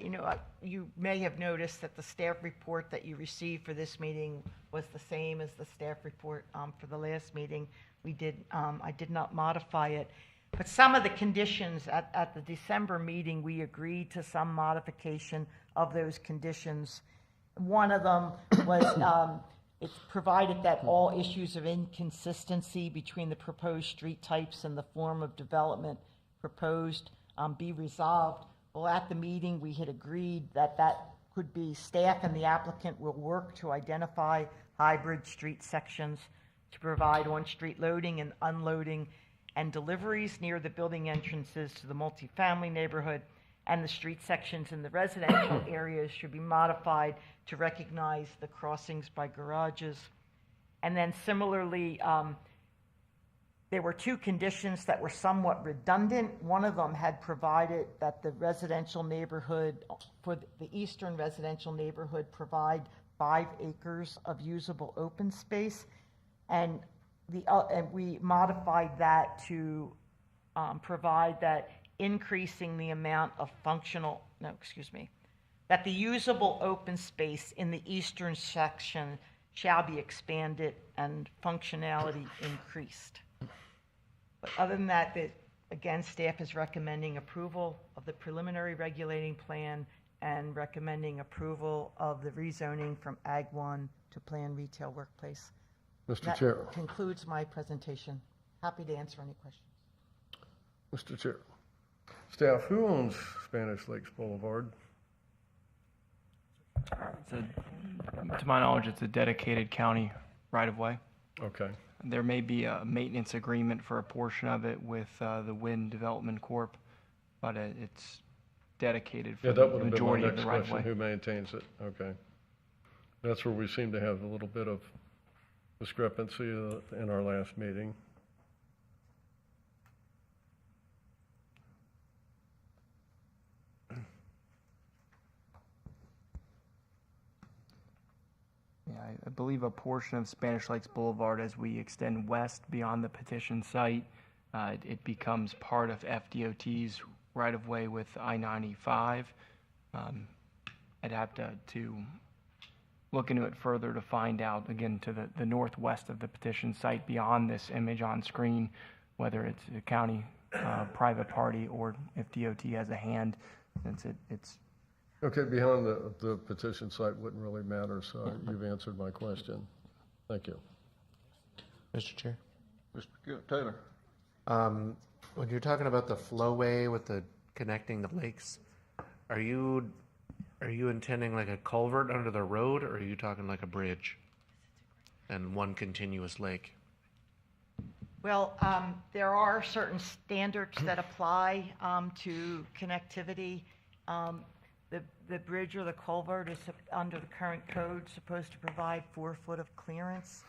you may have noticed that the staff report that you received for this meeting was the same as the staff report for the last meeting. I did not modify it. But some of the conditions at the December meeting, we agreed to some modification of those conditions. One of them was it's provided that all issues of inconsistency between the proposed street types and the form of development proposed be resolved. Well, at the meeting, we had agreed that could be staff and the applicant will work to identify hybrid street sections to provide on-street loading and unloading and deliveries near the building entrances to the multifamily neighborhood, and the street sections in the residential areas should be modified to recognize the crossings by garages. And then similarly, there were two conditions that were somewhat redundant. One of them had provided that the residential neighborhood, for the eastern residential neighborhood, provide 5 acres of usable open space, and we modified that to provide that increasing the amount of that the usable open space in the eastern section shall be expanded and functionality increased. But other than that, again, staff is recommending approval of the preliminary regulating plan and recommending approval of the rezoning from Ag 1 to Planned Retail Workplace. Mr. Chair. That concludes my presentation. Happy to answer any questions. Mr. Chair. Staff, who owns Spanish Lakes Boulevard? To my knowledge, it's a dedicated county right-of-way. Okay. There may be a maintenance agreement for a portion of it with the Wind Development Corp., but it's dedicated for the majority of the right-of-way. Who maintains it? Okay. That's where we seem to have a little bit of discrepancy in our last meeting. Yeah, I believe a portion of Spanish Lakes Boulevard, as we extend west beyond the petition site, it becomes part of FDOT's right-of-way with I-95. I'd have to look into it further to find out, again, to the northwest of the petition site beyond this image on screen, whether it's a county private party or if DOT has a hand, since it's Okay, beyond the petition site wouldn't really matter, so you've answered my question. Thank you. Mr. Chair. Mr. Taylor. When you're talking about the flowway with the connecting the lakes, are you intending like a culvert under the road, or are you talking like a bridge and one continuous lake? Well, there are certain standards that apply to connectivity. The bridge or the culvert is, under the current code, supposed to provide 4 foot of clearance.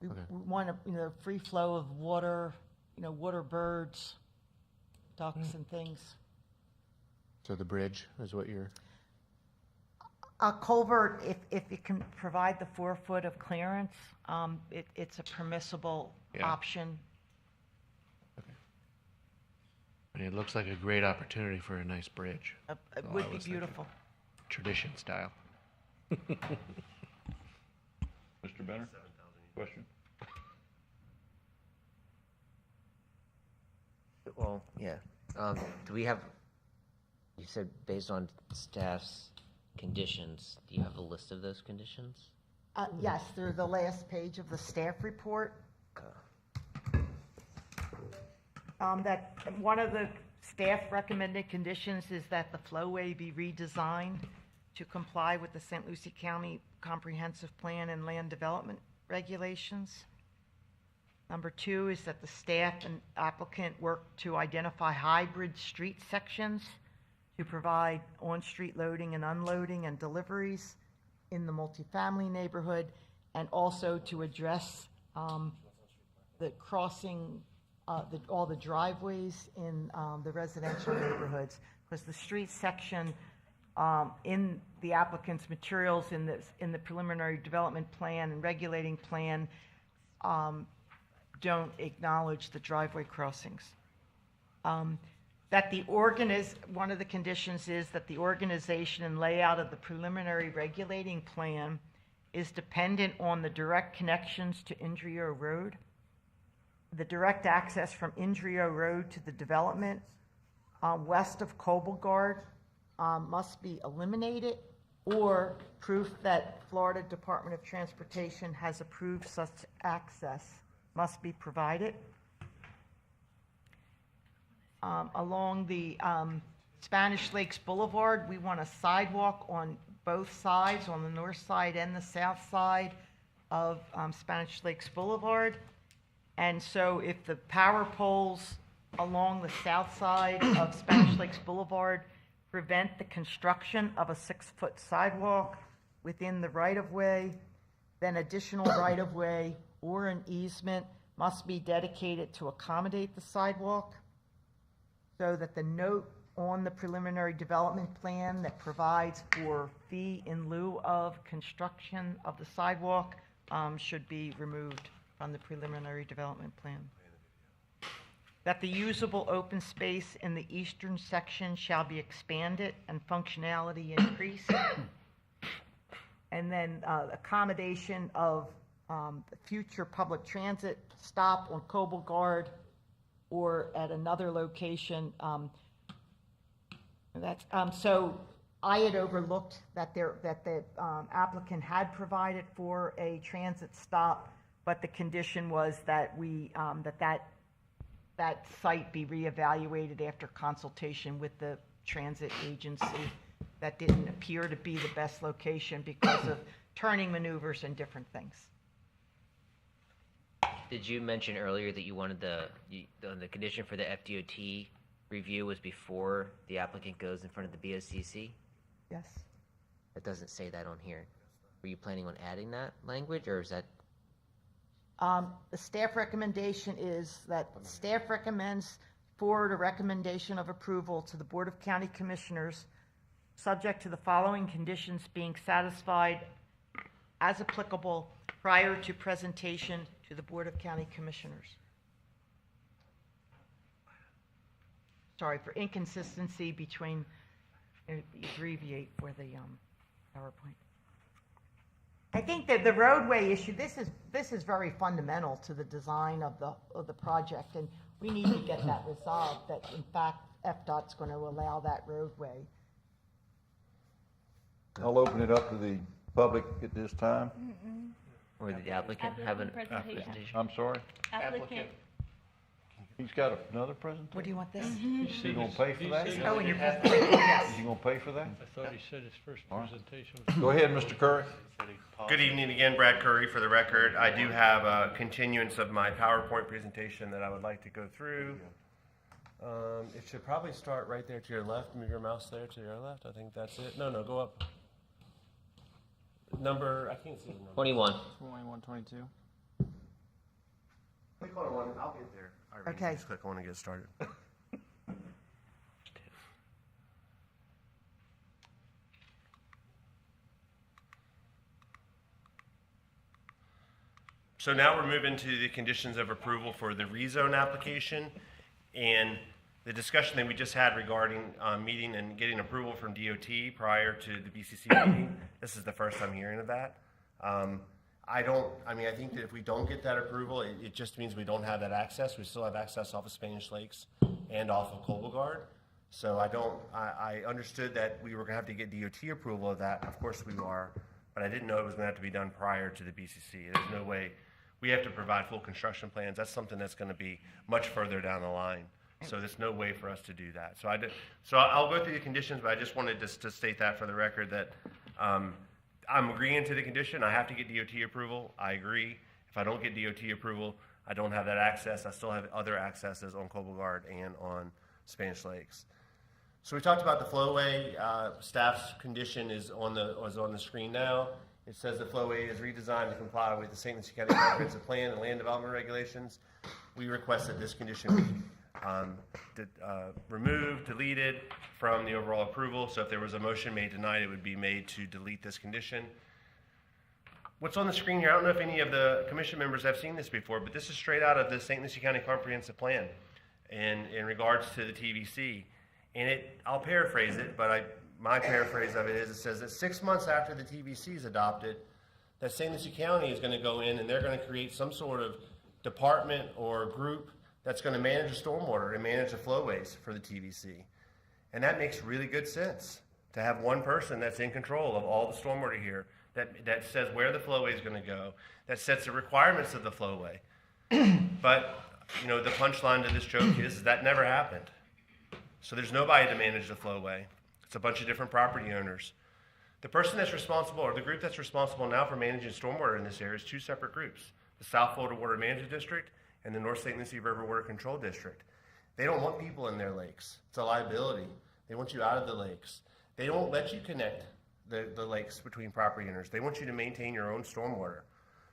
We want free flow of water, water birds, ducks and things. So the bridge is what you're... A culvert, if it can provide the 4 foot of clearance, it's a permissible Yeah. option. I mean, it looks like a great opportunity for a nice bridge. It That's all would I be was thinking. beautiful. Tradition style. Mr. Benner, question? Well, yeah. Do we have, you said based on staff's conditions, do you have a list of those conditions? Yes, they're the last page of the staff report. That one of the staff recommended conditions is that the flowway be redesigned to comply with the St. Lucie County Comprehensive Plan and Land Development regulations. Number 2 is that the staff and applicant work to identify hybrid street sections to provide on-street loading and unloading and deliveries in the multifamily neighborhood, and also to address the crossing, all the driveways in the residential neighborhoods, because the street section in the applicant's materials in the preliminary development plan and regulating plan don't acknowledge the driveway crossings. That one of the conditions is that the organization and layout of the preliminary regulating plan is dependent on the direct connections to Indrio Road. The direct access from Indrio Road to the development west of Cobelgard must be eliminated, or proof that Florida Department of Transportation has approved such access must be provided. Along the Spanish Lakes Boulevard, we want a sidewalk on both sides, on the north side and the south side of Spanish Lakes Boulevard. And so if the power poles along the south side of Spanish Lakes Boulevard prevent the construction of a 6-foot sidewalk within the right-of-way, then additional right-of-way or an easement must be dedicated to accommodate the sidewalk, so that the note on the preliminary development plan that provides for fee in lieu of construction of the sidewalk should be removed from the preliminary development plan. That the usable open space in the eastern section shall be expanded and functionality increased. And then accommodation of the future public transit stop on Cobelgard or at another location. So I had overlooked that the applicant had provided for a transit stop, but the condition was that that site be reevaluated after consultation with the transit agency. That didn't appear to be the best location because of turning maneuvers and different things. Did you mention earlier that you wanted the condition for the FDOT review was before the applicant goes in front of the BOCC? Yes. That doesn't say that on here. Were you planning on adding that language, or is that? The staff recommendation is that staff recommends forward a recommendation of approval to the Board of County Commissioners, subject to the following conditions being satisfied as applicable prior to presentation to the Board of County Commissioners. Sorry for inconsistency between, abbreviate for the PowerPoint. I think that the roadway issue, this is very fundamental to the design of the project, and we need to get that resolved, that in fact FDOT's going to allow that roadway. I'll open it up to the public at this time. Or the applicant have a presentation? I'm sorry? Applicant. He's got another presentation? What do you want this? Is he gonna pay for that? Oh, and your presentation, yes. Is he gonna pay for that? I thought he said his first presentation. Go ahead, Mr. Curry. Good evening again, Brad Curry for the record. I do have a continuance of my PowerPoint presentation that I would like to go through. It should probably start right there to your left. Move your mouse there to your left. I think that's it. No, go up. Number, I can't see the number. 21. 21, 22. Click on one. I'll get there. All right, Okay. just click on and get started. So now we're moving to the conditions of approval for the rezone application, and the discussion that we just had regarding meeting and getting approval from DOT prior to the BCC meeting. This is the first I'm hearing of that. I think that if we don't get that approval, it just means we don't have that access. We still have access off of Spanish Lakes and off of Colbogard. So I understood that we were gonna have to get DOT approval of that. Of course we are, but I didn't know it was gonna have to be done prior to the BCC. There's no way, we have to provide full construction plans. That's something that's gonna be much further down the line. So there's no way for us to do that. So I'll go through the conditions, but I just wanted to state that for the record that I'm agreeing to the condition. I have to get DOT approval. I agree. If I don't get DOT approval, I don't have that access. I still have other accesses on Colbogard and on Spanish Lakes. So we talked about the flowway. Staff's condition is on the screen now. It says the flowway is redesigned to comply with the St. Lucie County Comprehensive Plan and land development regulations. We request that this condition be removed, deleted from the overall approval. So if there was a motion made tonight, it would be made to delete this condition. What's on the screen here, I don't know if any of the commission members have seen this before, but this is straight out of the St. Lucie County Comprehensive Plan in regards to the TVC. And I'll paraphrase it, but my paraphrase of it is, it says that 6 months after the TVC is adopted, that St. Lucie County is going to go in and they're going to create some sort of department or group that's going to manage the stormwater and manage the flowways for the TVC. And that makes really good sense, to have one person that's in control of all the stormwater here, that says where the flowway is going to go, that sets the requirements of the flowway. But, the punchline to this joke is that never happened. So there's nobody to manage the flowway. It's a bunch of different property owners. The person that's responsible, or the group that's responsible now for managing stormwater in this area is two separate groups, the South Florida Water Management District and the North St. Lucie River Water Control District. They don't want people in their lakes. It's a liability. They want you out of the lakes. They don't let you connect the lakes between property owners. They want you to maintain your own stormwater.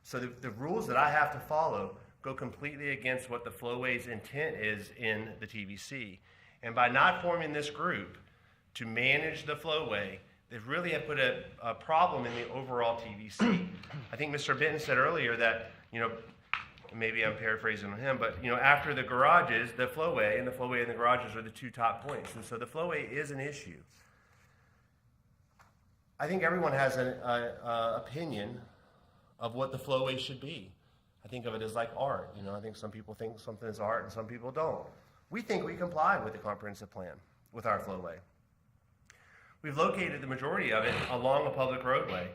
So the rules that I have to follow go completely against what the flowway's intent is in the TVC. And by not forming this group to manage the flowway, they've really have put a problem in the overall TVC. I think Mr. Benton said earlier that, maybe I'm paraphrasing on him, but after the garages, the flowway and the garages are the two top points. And so the flowway is an issue. I think everyone has an opinion of what the flowway should be. I think of it as like art. I think some people think something is art and some people don't. We think we comply with the comprehensive plan with our flowway. We've located the majority of it along a public roadway.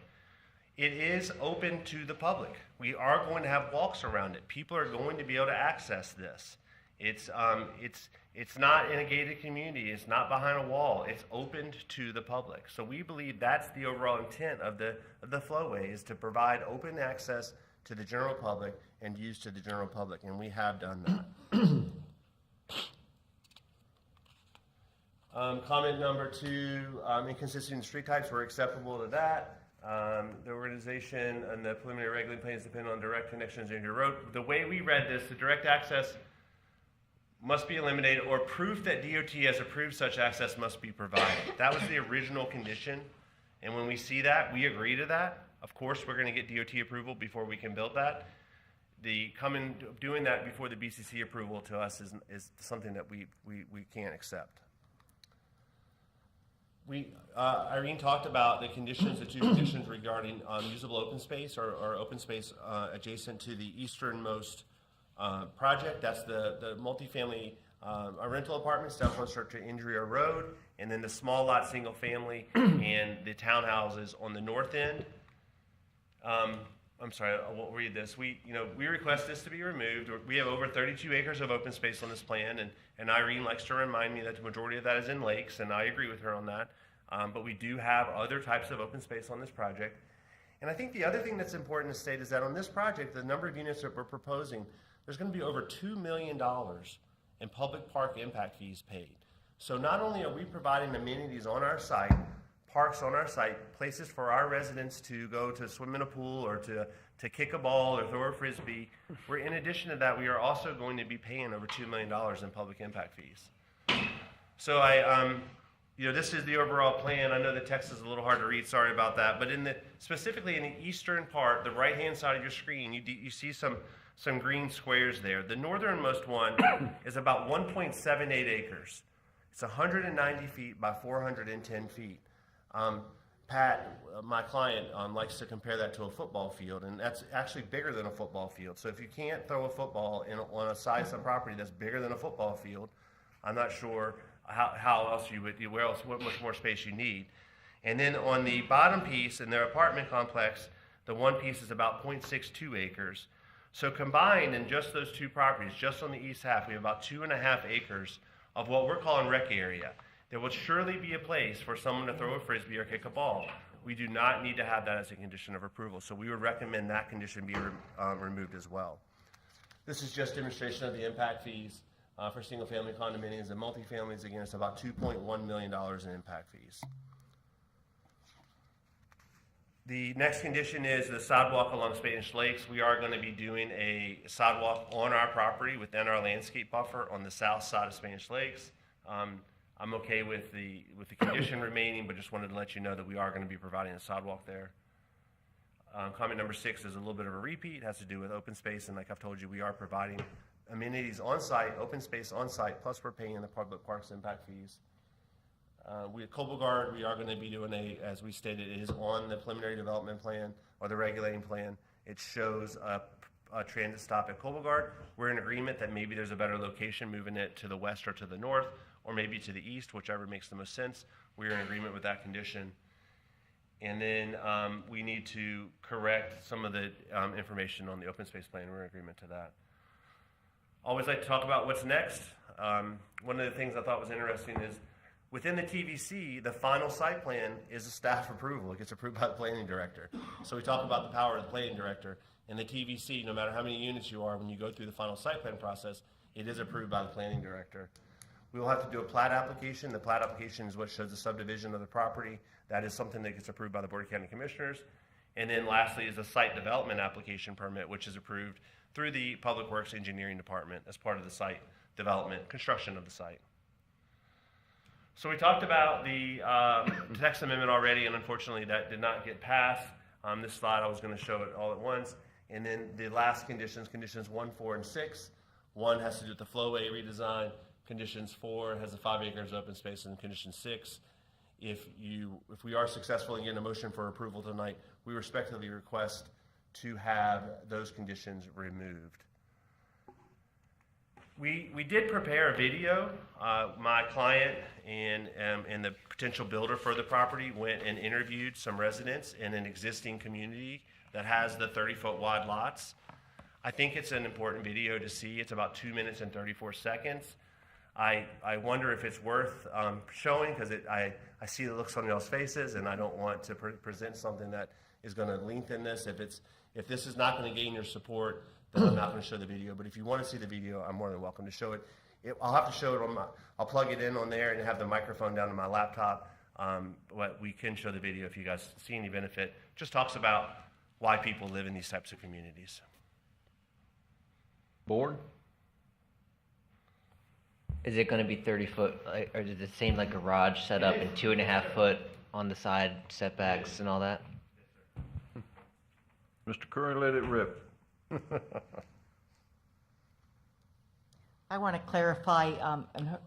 It is open to the public. We are going to have walks around it. People are going to be able to access this. It's not in a gated community. It's not behind a wall. It's opened to the public. So we believe that's the overall intent of the flowway, is to provide open access to the general public and use to the general public, and we have done that. Comment number 2, inconsistency in street types were acceptable to that. The organization and the preliminary regulating plans depend on direct connections into your road. The way we read this, the direct access must be eliminated, or proof that DOT has approved such access must be provided. That was the original condition, and when we see that, we agree to that. Of course, we're going to get DOT approval before we can build that. Doing that before the BCC approval to us is something that we can't accept. Irene talked about the conditions, the two conditions regarding usable open space or open space adjacent to the easternmost project. That's the multifamily rental apartments down closer to Indria Road, and then the small lot single family and the townhouses on the north end. I'm sorry, I won't read this. We request this to be removed. We have over 32 acres of open space on this plan, and Irene likes to remind me that the majority of that is in lakes, and I agree with her on that. But we do have other types of open space on this project. And I think the other thing that's important to state is that on this project, the number of units that we're proposing, there's going to be over $2 million in public park impact fees paid. So not only are we providing amenities on our site, parks on our site, places for our residents to go to swim in a pool or to kick a ball or throw a frisbee, in addition to that, we are also going to be paying over $2 million in public impact fees. So this is the overall plan. I know the text is a little hard to read, sorry about that. But specifically in the eastern part, the right-hand side of your screen, you see some green squares there. The northernmost one is about 1.78 acres. It's 190 feet by 410 feet. Pat, my client, likes to compare that to a football field, and that's actually bigger than a football field. So if you can't throw a football on a size of property that's bigger than a football field, I'm not sure how else what much more space you need. And then on the bottom piece in their apartment complex, the one piece is about 0.62 acres. So combined in just those two properties, just on the east half, we have about 2.5 acres of what we're calling rec area. There will surely be a place for someone to throw a frisbee or kick a ball. We do not need to have that as a condition of approval, so we would recommend that condition be removed as well. This is just demonstration of the impact fees for single-family condominiums and multifamilies. Again, it's about $2.1 million in impact fees. The next condition is the sidewalk along Spanish Lakes. We are going to be doing a sidewalk on our property within our landscape buffer on the south side of Spanish Lakes. I'm okay with the condition remaining, but just wanted to let you know that we are going to be providing a sidewalk there. Comment number 6 is a little bit of a repeat. It has to do with open space, and like I've told you, we are providing amenities on site, open space on site, plus we're paying the public parks impact fees. At Cobelgard, we are going to be doing as we stated, it is on the preliminary development plan or the regulating plan. It shows a transit stop at Cobelgard. We're in agreement that maybe there's a better location moving it to the west or to the north, or maybe to the east, whichever makes the most sense. We're in agreement with that condition. And then we need to correct some of the information on the open space plan. We're in agreement to that. Always like to talk about what's next. One of the things I thought was interesting is within the TVC, the final site plan is a staff approval. It gets approved by the planning director. So we talk about the power of the planning director. In the TVC, no matter how many units you are, when you go through the final site plan process, it is approved by the planning director. We will have to do a plat application. The plat application is what shows the subdivision of the property. That is something that gets approved by the Board of County Commissioners. And then lastly is a site development application permit, which is approved through the Public Works Engineering Department as part of the site development, construction of the site. So we talked about the text amendment already, and unfortunately that did not get passed. This slide, I was going to show it all at once. And then the last conditions 1, 4, and 6. 1 has to do with the flowway redesign. Conditions 4 has the 5 acres open space, and condition 6, if we are successful in getting a motion for approval tonight, we respectfully request to have those conditions removed. We did prepare a video. My client and the potential builder for the property went and interviewed some residents in an existing community that has the 30-foot wide lots. I think it's an important video to see. It's about 2 minutes and 34 seconds. I wonder if it's worth showing because I see the looks on y'all's faces, and I don't want to present something that is going to lengthen this. If this is not going to gain your support, then I'm not going to show the video. But if you want to see the video, I'm more than welcome to show it. I'll have to show it I'll plug it in on there and have the microphone down on my laptop. But we can show the video if you guys see any benefit. Just talks about why people live in these types of communities. Board? Is it going to be 30 foot, or does it seem like garage set up and 2.5 foot on the side setbacks and all that? Mr. Curry, let it rip. I want to clarify,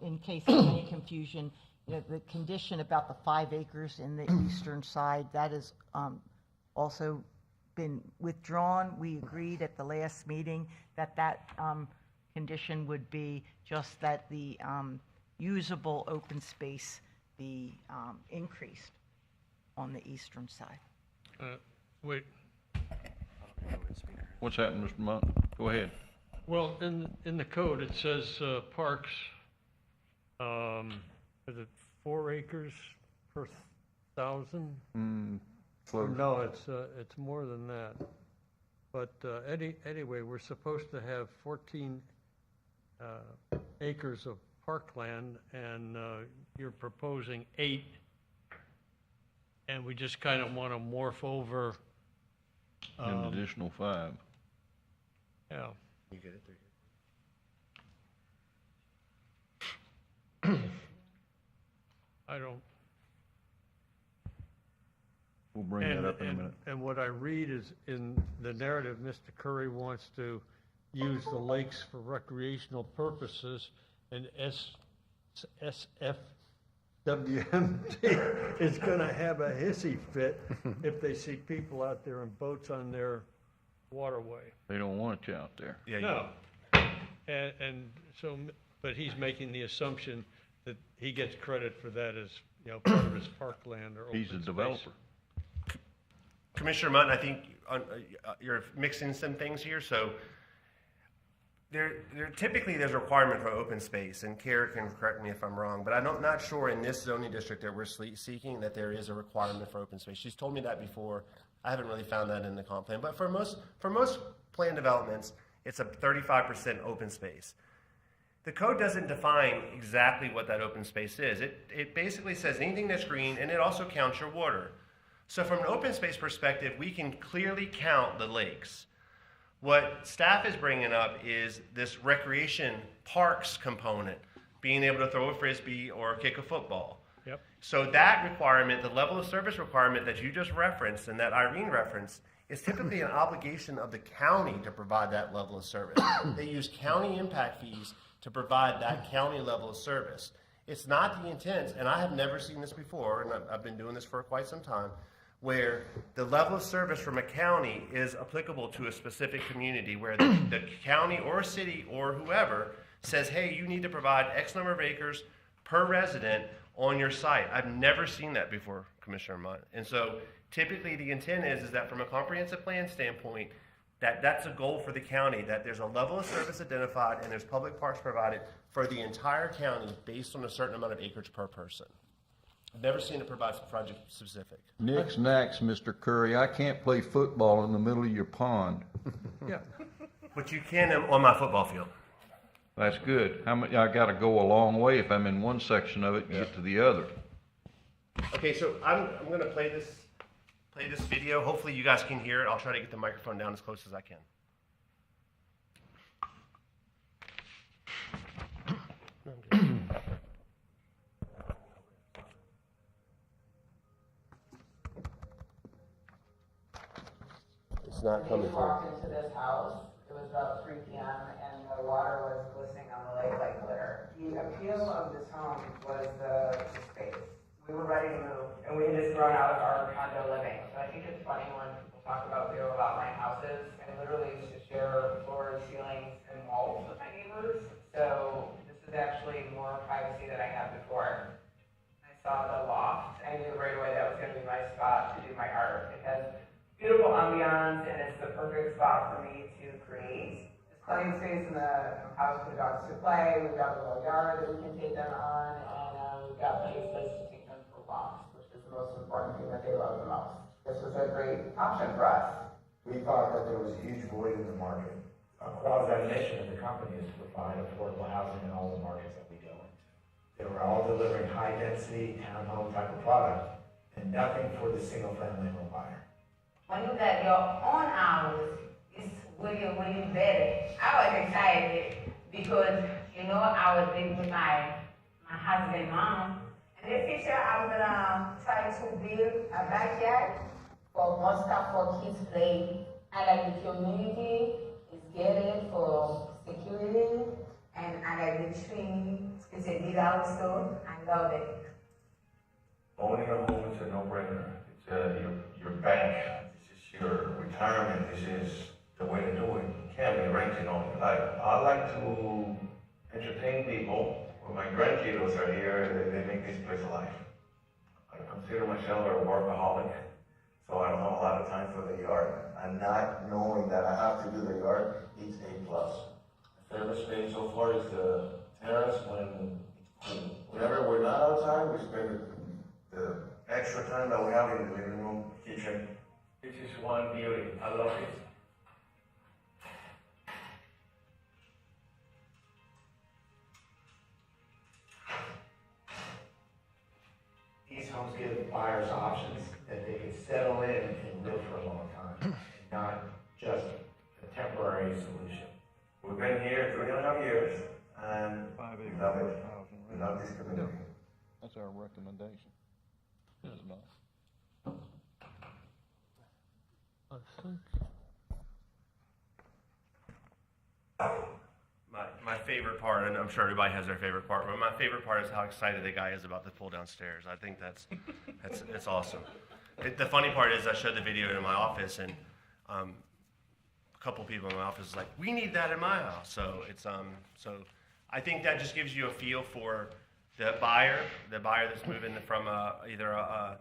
in case of any confusion, the condition about the 5 acres in the eastern side, that has also been withdrawn. We agreed at the last meeting that condition would be just that the usable open space be increased on the eastern side. Wait. What's happening, Mr. Monk? Go ahead. Well, in the code, it says parks, is it 4 acres per 1,000? Close. No, it's more than that. But anyway, we're supposed to have 14 acres of parkland, and you're proposing 8, and we just kind of want to morph over. An additional 5. Yeah. You get it there. I don't. We'll bring that up in a minute. And what I read is in the narrative, Mr. Curry wants to use the lakes for recreational purposes, and SFWMD is going to have a hissy fit if they see people out there in boats on their waterway. They don't want you out there. Yeah, No. And so, but he's making the assumption that he gets credit for that as, you know, part of his parkland or open He's a space. developer. Commissioner Munn, I think you're mixing some things here. So there typically there's a requirement for open space, and Kara can correct me if I'm wrong, but I'm not sure in this zoning district that we're seeking that there is a requirement for open space. She's told me that before. I haven't really found that in the comp plan, but for most plan developments, it's a 35% open space. The code doesn't define exactly what that open space is. It basically says anything that's green, and it also counts your water. So from an open space perspective, we can clearly count the lakes. What staff is bringing up is this recreation parks component, being able to throw a frisbee or kick a football. Yep. So that requirement, the level of service requirement that you just referenced and that Irene referenced, is typically an obligation of the county to provide that level of service. They use county impact fees to provide that county level of service. It's not the intent, and I have never seen this before, and I've been doing this for quite some time, where the level of service from a county is applicable to a specific community, where the county or city or whoever says, hey, you need to provide X number of acres per resident on your site. I've never seen that before, Commissioner Mott. And so typically the intent is that from a comprehensive plan standpoint, that's a goal for the county, that there's a level of service identified and there's public parks provided for the entire county based on a certain amount of acreage per person. I've never seen it provide project specific. Nick's knacks, Mr. Curry. I can't play football in the middle of your pond. Yeah. But you can on my football field. That's good. I got to go a long way if I'm in one section of it and get to the other. Okay, so I'm going to play this video. Hopefully you guys can hear it. I'll try to get the microphone down as close as I can. It's not coming We walked into this house, it was about 3 p.m., and the water was glistening on the lake like glitter. The appeal of this home was the space. We were ready to move, and we had just grown out of our condo living. So I think it's funny when people talk about we were outline houses, and literally used to share floors, ceilings, and walls with my neighbors. So this is actually more privacy than I had before. I saw the loft, I knew right away that was going to be my spot to do my art. It has beautiful ambiance, and it's the perfect spot for me to create. There's plenty of space in the house for the dogs to play. We've got a little yard that we can take them on, and we've got plenty of space to take them for walks, which is the most important thing that they love the most. This was a great option for us. We thought that there was a huge void in the market. A quasi-mission of the company is to provide affordable housing in all the markets that we go into. They were all delivering high-density townhome type of product, and nothing for the single-family home buyer. When you got your own house, it's when you bet it. I was excited because, you know, I was living with my husband, mom. And in the future, I'm gonna try to build a backyard for more stuff for kids play. I like the community is getting for security, and I like the tree. It's a big house, so I love it. Owning a home is a no-brainer. It's your bank. Your retirement, this is the way to do it. You can't be renting all your life. I like to entertain people. When my grandkiddos are here, they make this place alive. I consider myself a workaholic, so I don't have a lot of time for the yard. And not knowing that I have to do the yard, it's A+. My favorite space so far is the terrace when it's cool. Whenever we're not outside, we spend the extra time that we have in the living room, kitchen. This is one beauty. I love it. These homes give buyers options that they can settle in and live for a long time, not just a temporary solution. We've been here 3.5 years, and we love it. We love this community. That's our recommendation. Is it not? I think, My favorite part, and I'm sure everybody has their favorite part, but my favorite part is how excited the guy is about the pull downstairs. I think it's awesome. The funny part is I showed the video in my office, and a couple people in my office is like, "We need that in my house." So it's so I think that just gives you a feel for the buyer that's moving from either a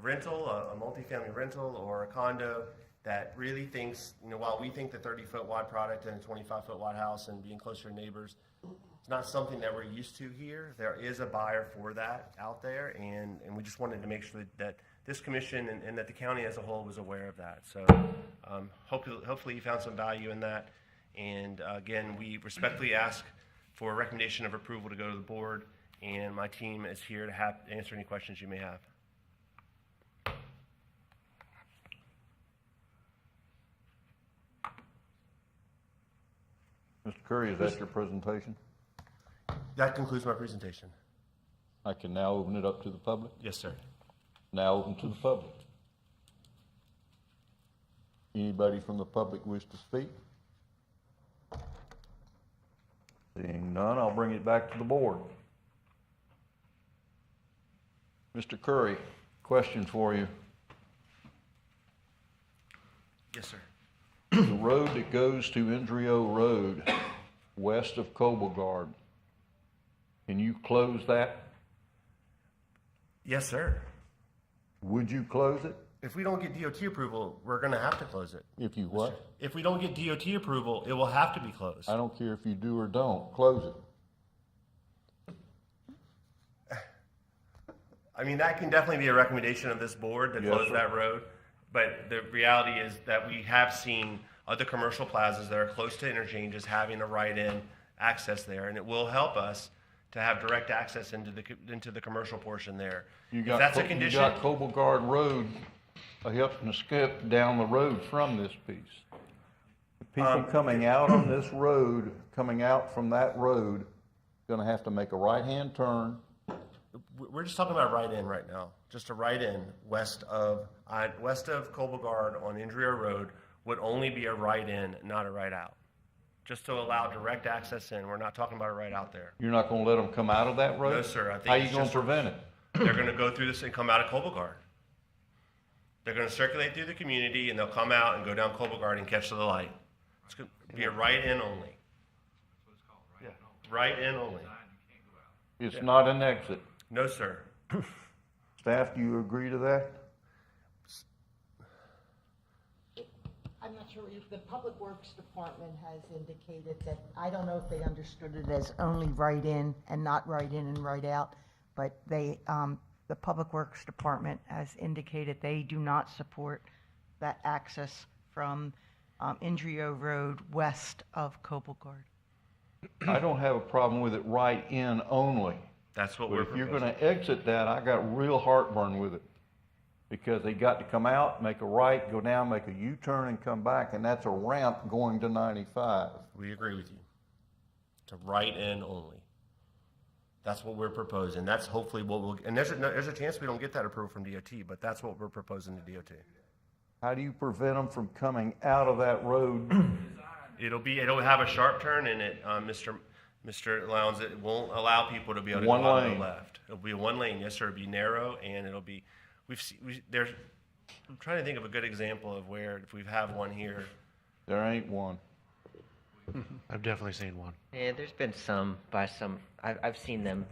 rental, a multifamily rental, or a condo that really thinks, while we think the 30-foot wide product and a 25-foot wide house and being closer to neighbors, it's not something that we're used to here. There is a buyer for that out there, and we just wanted to make sure that this commission and that the county as a whole was aware of that. So hopefully you found some value in that. And again, we respectfully ask for a recommendation of approval to go to the board, and my team is here to answer any questions you may have. Mr. Curry, is that your presentation? That concludes my presentation. I can now open it up to the public? Yes, sir. Now open to the public. Anybody from the public wish to speak? Seeing none, I'll bring it back to the board. Mr. Curry, question for you. Yes, sir. The road that goes to Indrio Road, west of Cobelgard, can you close that? Yes, sir. Would you close it? If we don't get DOT approval, we're going to have to close it. If you what? If we don't get DOT approval, it will have to be closed. I don't care if you do or don't, close it. I mean, that can definitely be a recommendation of this board to Yes, close sir. that road. But the reality is that we have seen other commercial plazas that are close to interchanges having a right-in access there, and it will help us to have direct access into the commercial portion there. You If got, that's a you condition, got Cobelgard Road, a hip and a skip down the road from this piece. The people coming out on this road, coming out from that road, gonna have to make a right-hand turn. we're just talking about right-in right now. Just a right-in west of Cobelgard on Indrio Road would only be a right-in, not a right-out. Just to allow direct access in. We're not talking about a right out there. You're not gonna let them come out of that road? No, sir. I think How you it's gonna just- prevent it? They're going to go through this and come out of Cobelgard. They're going to circulate through the community, and they'll come out and go down Cobelgard and catch the light. It's going to be a right-in only. Yeah, right-in only. It's not an exit. No, sir. Staff, do you agree to that? I'm not sure if the Public Works Department has indicated that, I don't know if they understood it as only right in and not right in and right out, but they, the Public Works Department has indicated they do not support that access from Indrio Road west of Cobelgard. I don't have a problem with it right in only. That's what But we're if you're proposing. gonna exit that, I got real heartburn with it. Because they got to come out, make a right, go down, make a U-turn and come back, and that's a ramp going to 95. We agree with you. It's a right-in only. That's what we're proposing. That's hopefully what we'll, and there's a chance we don't get that approval from DOT, but that's what we're proposing to DOT. How do you prevent them from coming out of that road? It'll have a sharp turn in it, Mr. Lowndes. It won't allow people to be able to One go out on lane. the left. It'll be a one lane, yes, sir. It'll be narrow, and it'll be, I'm trying to think of a good example of where, if we have one here. There ain't one. I've definitely seen one. Yeah, there's been some I've seen them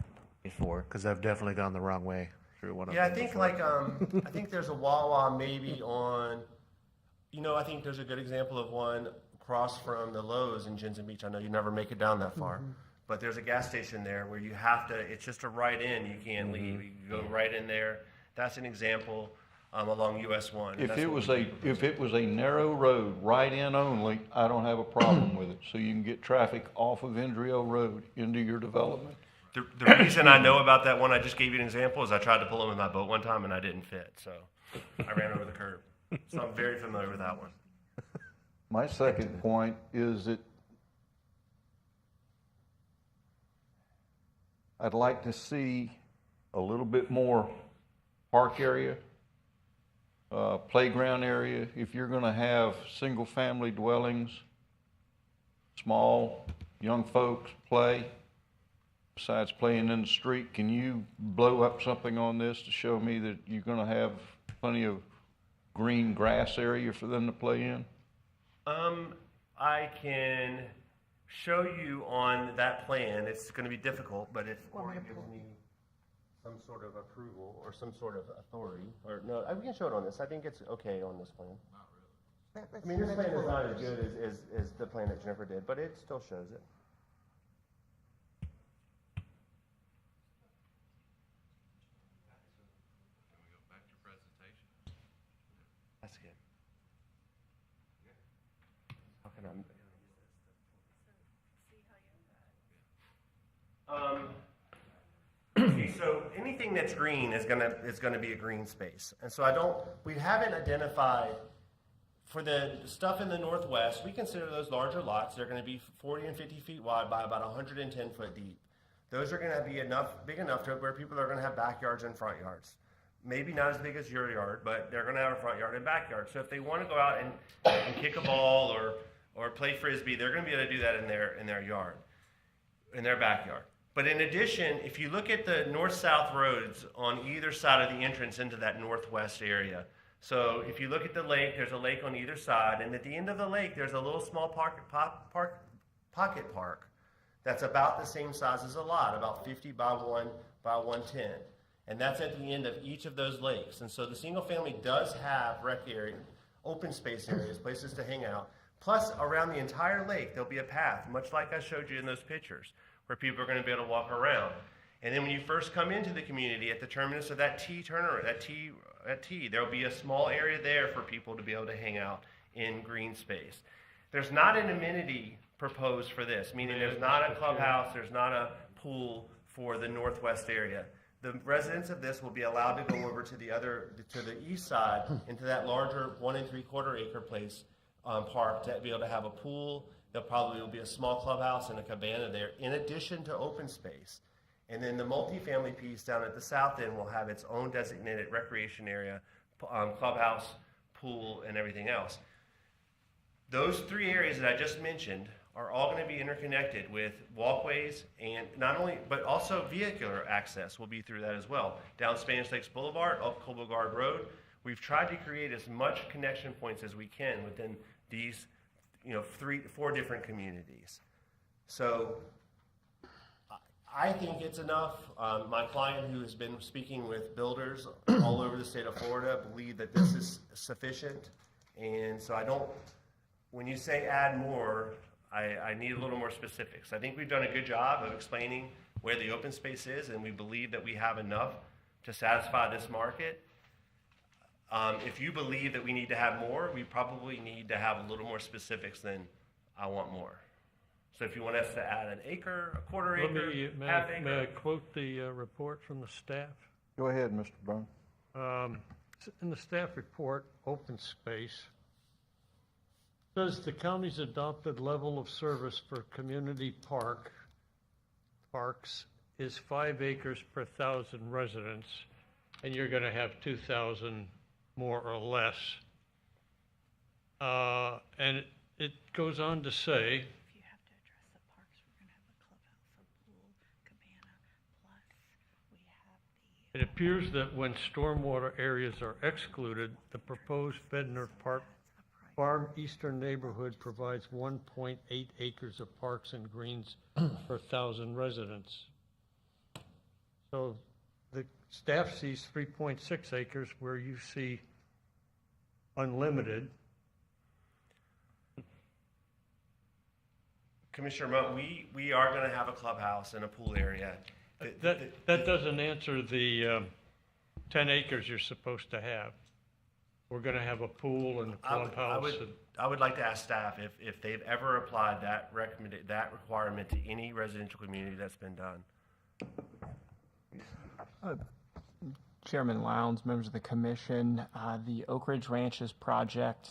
before. Because I've definitely gone the wrong way through one of Yeah, I them think before. I think there's a Wawa maybe on, I think there's a good example of one across from the Lowe's in Jensen Beach. I know you never make it down that far, but there's a gas station there where you have to, it's just a right in, you can't leave. You go right in there. That's an example along US 1. If it was a narrow road, right in only, I don't have a problem with it. So you can get traffic off of Indrio Road into your development. The reason I know about that one I just gave you an example is I tried to pull them in my boat one time and I didn't fit, so I ran over the curb. So I'm very familiar with that one. My second point is that I'd like to see a little bit more park area, playground area. If you're gonna have single-family dwellings, small, young folks play, besides playing in the street, can you blow up something on this to show me that you're gonna have plenty of green grass area for them to play in? I can show you on that plan. It's going to be difficult, but if Corey gives me some sort of approval or some sort of authority, or no, we can show it on this. I think it's okay on this plan. Not really. I mean, this plan is not as good as the plan that Jennifer did, but it still shows it. That's good. How can I? Okay, so anything that's green is gonna be a green space, and so we haven't identified for the stuff in the northwest. We consider those larger lots. They're going to be 40 and 50 feet wide by about 110 foot deep. Those are going to be big enough to where people are going to have backyards and front yards. Maybe not as big as your yard, but they're going to have a front yard and backyard. So if they want to go out and kick a ball or play frisbee, they're going to be able to do that in their yard, in their backyard. But in addition, if you look at the north-south roads on either side of the entrance into that northwest area, so if you look at the lake, there's a lake on either side, and at the end of the lake, there's a little small pocket park that's about the same size as a lot, about 50 by 110. And that's at the end of each of those lakes. And so the single family does have rec area, open space areas, places to hang out. Plus, around the entire lake, there'll be a path, much like I showed you in those pictures, where people are going to be able to walk around. And then when you first come into the community, at the terminus of that T, there'll be a small area there for people to be able to hang out in green space. There's not an amenity proposed for this, meaning there's not a clubhouse, there's not a pool for the northwest area. The residents of this will be allowed to go over to the east side into that larger 1 3/4 acre place park to be able to have a pool. There probably will be a small clubhouse and a cabana there, in addition to open space. And then the multifamily piece down at the south end will have its own designated recreation area, clubhouse, pool, and everything else. Those three areas that I just mentioned are all going to be interconnected with walkways, and but also vehicular access will be through that as well. Down Spanish Lakes Boulevard, up Colbogard Road, we've tried to create as much connection points as we can within these, 4 different communities. So I think it's enough. My client, who has been speaking with builders all over the state of Florida, believe that this is sufficient. And so when you say add more, I need a little more specifics. I think we've done a good job of explaining where the open space is, and we believe that we have enough to satisfy this market. If you believe that we need to have more, we probably need to have a little more specifics than I want more. So if you want us to add an acre, a quarter acre, half acre. May I quote the report from the staff? Go ahead, Mr. Byrne. In the staff report, open space, says the county's adopted level of service for community parks is 5 acres per 1,000 residents, and you're going to have 2,000 more or less. And it goes on to say, it appears that when stormwater areas are excluded, the proposed Bednar Park Farm Eastern neighborhood provides 1.8 acres of parks and greens per 1,000 residents. So the staff sees 3.6 acres where you see unlimited. Commissioner Munt, we are going to have a clubhouse and a pool area. That doesn't answer the 10 acres you're supposed to have. We're going to have a pool and a clubhouse. I would like to ask staff if they've ever applied that requirement to any residential community that's been done. Chairman Lowndes, members of the commission, the Oak Ridge Ranches project,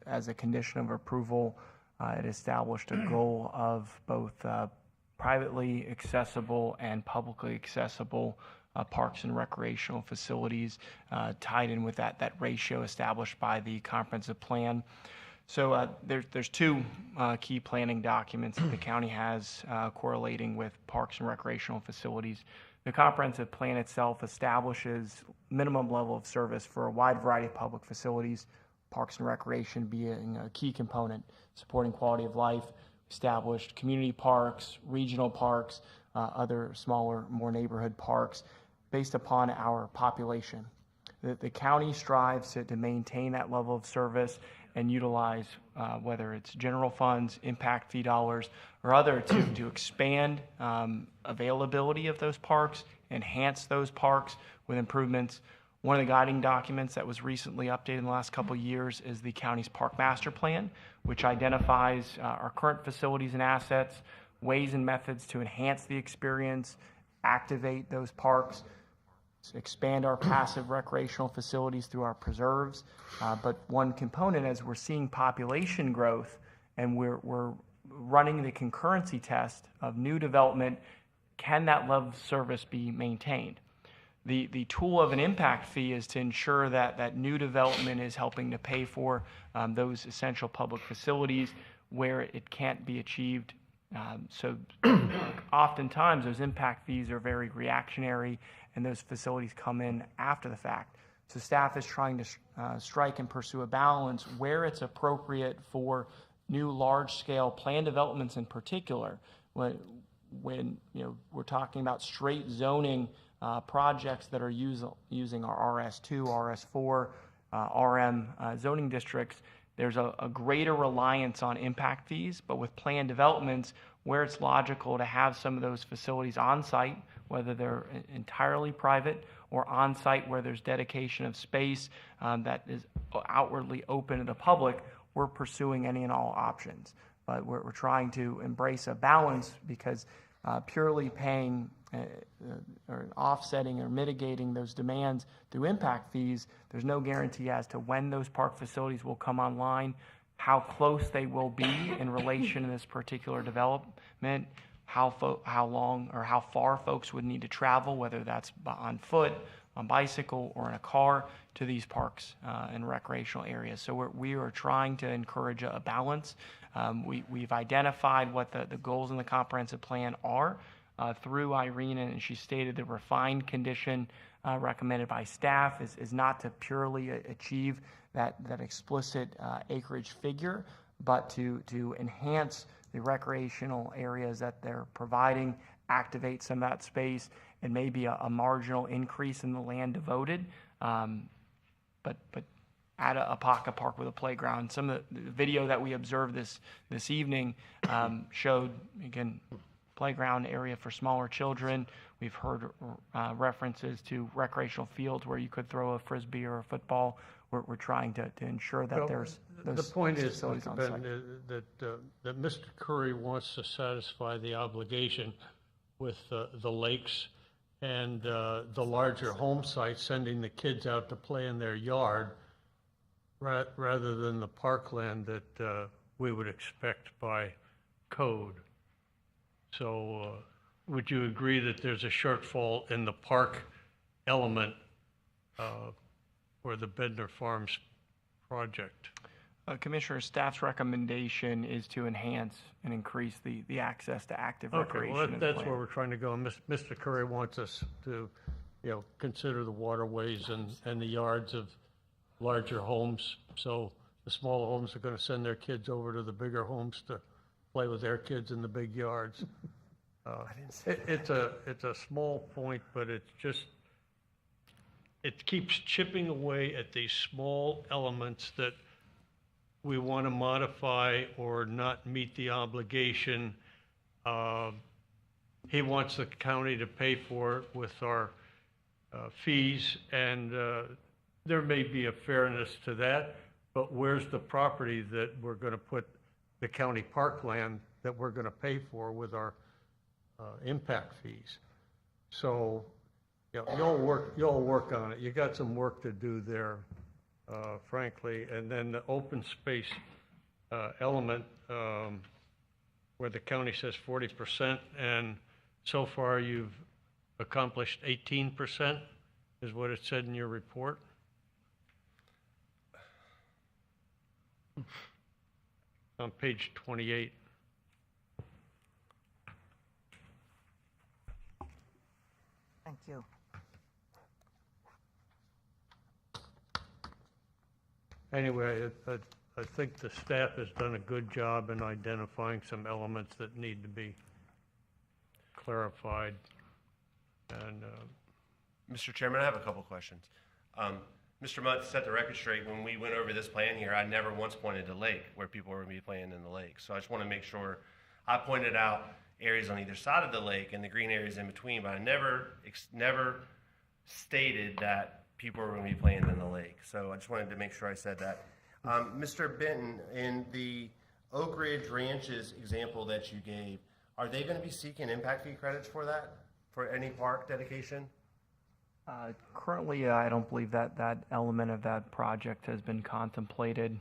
as a condition of approval, it established a goal of both privately accessible and publicly accessible parks and recreational facilities, tied in with that ratio established by the comprehensive plan. So there's two key planning documents that the county has correlating with parks and recreational facilities. The comprehensive plan itself establishes minimum level of service for a wide variety of public facilities, parks and recreation being a key component, supporting quality of life. Established community parks, regional parks, other smaller, more neighborhood parks, based upon our population. The county strives to maintain that level of service and utilize, whether it's general funds, impact fee dollars, or other to expand availability of those parks, enhance those parks with improvements. One of the guiding documents that was recently updated in the last couple of years is the county's park master plan, which identifies our current facilities and assets, ways and methods to enhance the experience, activate those parks, expand our passive recreational facilities through our preserves. But one component, as we're seeing population growth and we're running the concurrency test of new development, can that level of service be maintained? The tool of an impact fee is to ensure that new development is helping to pay for those essential public facilities where it can't be achieved. So oftentimes those impact fees are very reactionary and those facilities come in after the fact. So staff is trying to strike and pursue a balance where it's appropriate for new large-scale plan developments in particular. When we're talking about straight zoning projects that are using our RS2, RS4, RM zoning districts, there's a greater reliance on impact fees, but with planned developments where it's logical to have some of those facilities on site, whether they're entirely private or on site where there's dedication of space that is outwardly open to the public, we're pursuing any and all options. But we're trying to embrace a balance because purely paying or offsetting or mitigating those demands through impact fees, there's no guarantee as to when those park facilities will come online, how close they will be in relation to this particular development, how long or how far folks would need to travel, whether that's on foot, on bicycle, or in a car to these parks and recreational areas. So we are trying to encourage a balance. We've identified what the goals in the comprehensive plan are through Irene, and she stated the refined condition recommended by staff is not to purely achieve that explicit acreage figure, but to enhance the recreational areas that they're providing, activate some of that space, and maybe a marginal increase in the land devoted, but add a pocket park with a playground. Some of the video that we observed this evening showed, again, playground area for smaller children. We've heard references to recreational fields where you could throw a frisbee or a football. We're trying to ensure that there's those the point is, facilities on site. that Mr. Curry wants to satisfy the obligation with the lakes and the larger home sites, sending the kids out to play in their yard rather than the parkland that we would expect by code. So would you agree that there's a shortfall in the park element for the Bednar Farms project? Commissioner, staff's recommendation is to enhance and increase the access to active recreation. Okay, well, in the that's plan. where we're trying to go. And Mr. Curry wants us to, consider the waterways and the yards of larger homes. So the smaller homes are going to send their kids over to the bigger homes to play with their kids in the big yards. It's a small point, but it keeps chipping away at these small elements that we want to modify or not meet the obligation. He wants the county to pay for it with our fees, and there may be a fairness to that, but where's the property that we're going to put the county parkland that we're going to pay for with our impact fees? So, you'll work on it. You got some work to do there, frankly. And then the open space element, where the county says 40%, and so far you've accomplished 18%, is what it said in your report? On page 28. Thank you. Anyway, I think the staff has done a good job in identifying some elements that need to be clarified. And Mr. Chairman, I have a couple questions. Mr. Mudd, to set the record straight, when we went over this plan here, I never once pointed to lake where people were going to be playing in the lake. So I just want to make sure I pointed out areas on either side of the lake and the green areas in between, but I never stated that people were going to be playing in the lake. So I just wanted to make sure I said that. Mr. Benton, in the Oak Ridge Ranches example that you gave, are they going to be seeking impact fee credits for that, for any park dedication? Currently, I don't believe that element of that project has been contemplated.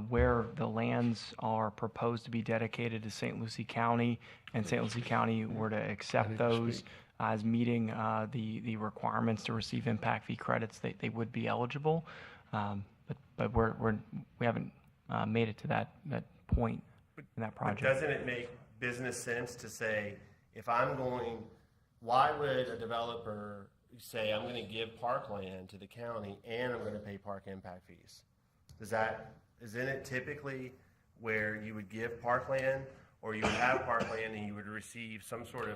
Where the lands are proposed to be dedicated to St. Lucie County, and St. Lucie County were to accept those as meeting the requirements to receive impact fee credits, they would be eligible. But we haven't made it to that point in that project. But doesn't it make business sense to say, why would a developer say, I'm going to give parkland to the county and I'm going to pay park impact fees? Isn't it typically where you would give parkland, or you would have parkland and you would receive some sort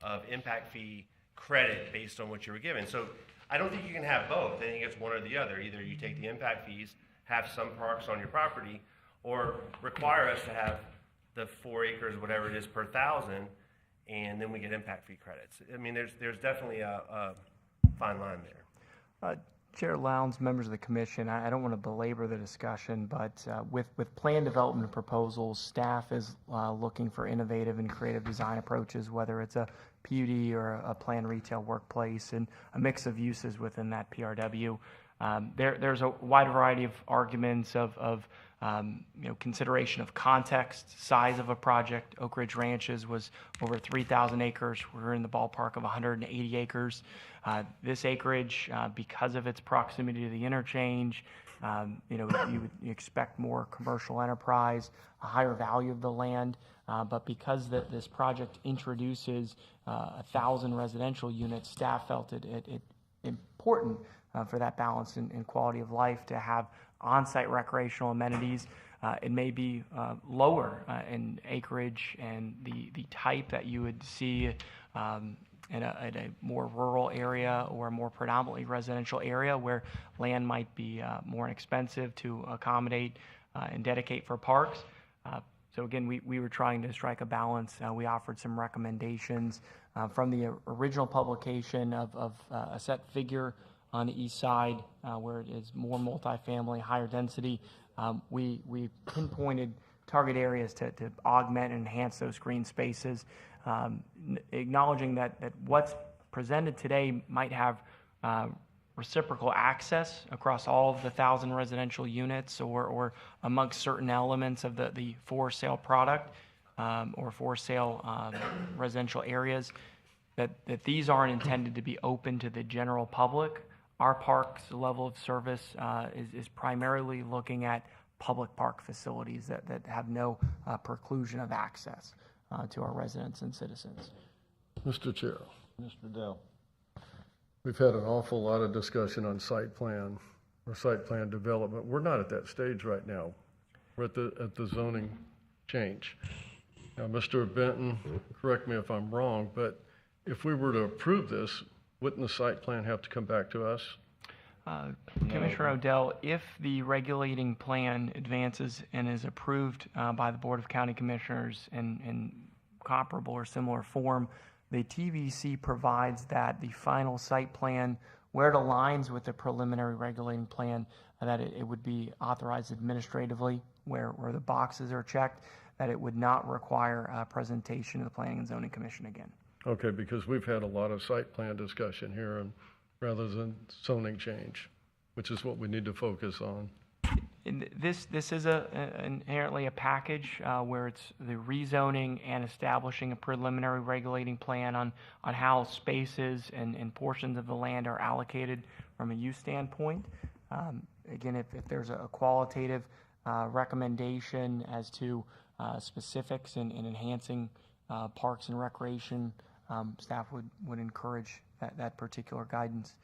of impact fee credit based on what you were given? So I don't think you can have both. I think it's one or the other. Either you take the impact fees, have some parks on your property, or require us to have the 4 acres, whatever it is, per 1,000, and then we get impact fee credits. I mean, there's definitely a fine line there. Chair Lowndes, members of the commission, I don't want to belabor the discussion, but with plan development proposals, staff is looking for innovative and creative design approaches, whether it's a PUD or a planned retail workplace, and a mix of uses within that PRW. There's a wide variety of arguments of consideration of context, size of a project. Oak Ridge Ranches was over 3,000 acres. We're in the ballpark of 180 acres. This acreage, because of its proximity to the interchange, you would expect more commercial enterprise, a higher value of the land. But because this project introduces 1,000 residential units, staff felt it important for that balance and quality of life to have on-site recreational amenities. It may be lower in acreage and the type that you would see in a more rural area or a more predominantly residential area where land might be more inexpensive to accommodate and dedicate for parks. So again, we were trying to strike a balance. We offered some recommendations from the original publication of a set figure on the east side where it is more multifamily, higher density. We pinpointed target areas to augment and enhance those green spaces, acknowledging that what's presented today might have reciprocal access across all of the 1,000 residential units or amongst certain elements of the for sale product or for sale residential areas, that these aren't intended to be open to the general public. Our park's level of service is primarily looking at public park facilities that have no preclusion of access to our residents and citizens. Mr. Chair, Mr. Dell. we've had an awful lot of discussion on site plan or site plan development. We're not at that stage right now. We're at the zoning change. Now, Mr. Benton, correct me if I'm wrong, but if we were to approve this, wouldn't the site plan have to come back to us? Commissioner Odell, if the regulating plan advances and is approved by the Board of County Commissioners in comparable or similar form, the TVC provides that the final site plan, where it aligns with the preliminary regulating plan, that it would be authorized administratively where the boxes are checked, that it would not require a presentation to the Planning and Zoning Commission again. Okay, because we've had a lot of site plan discussion here, and rather than zoning change, which is what we need to focus on. This is inherently a package where it's the rezoning and establishing a preliminary regulating plan on how spaces and portions of the land are allocated from a use standpoint. Again, if there's a qualitative recommendation as to specifics in enhancing parks and recreation, staff would encourage that particular guidance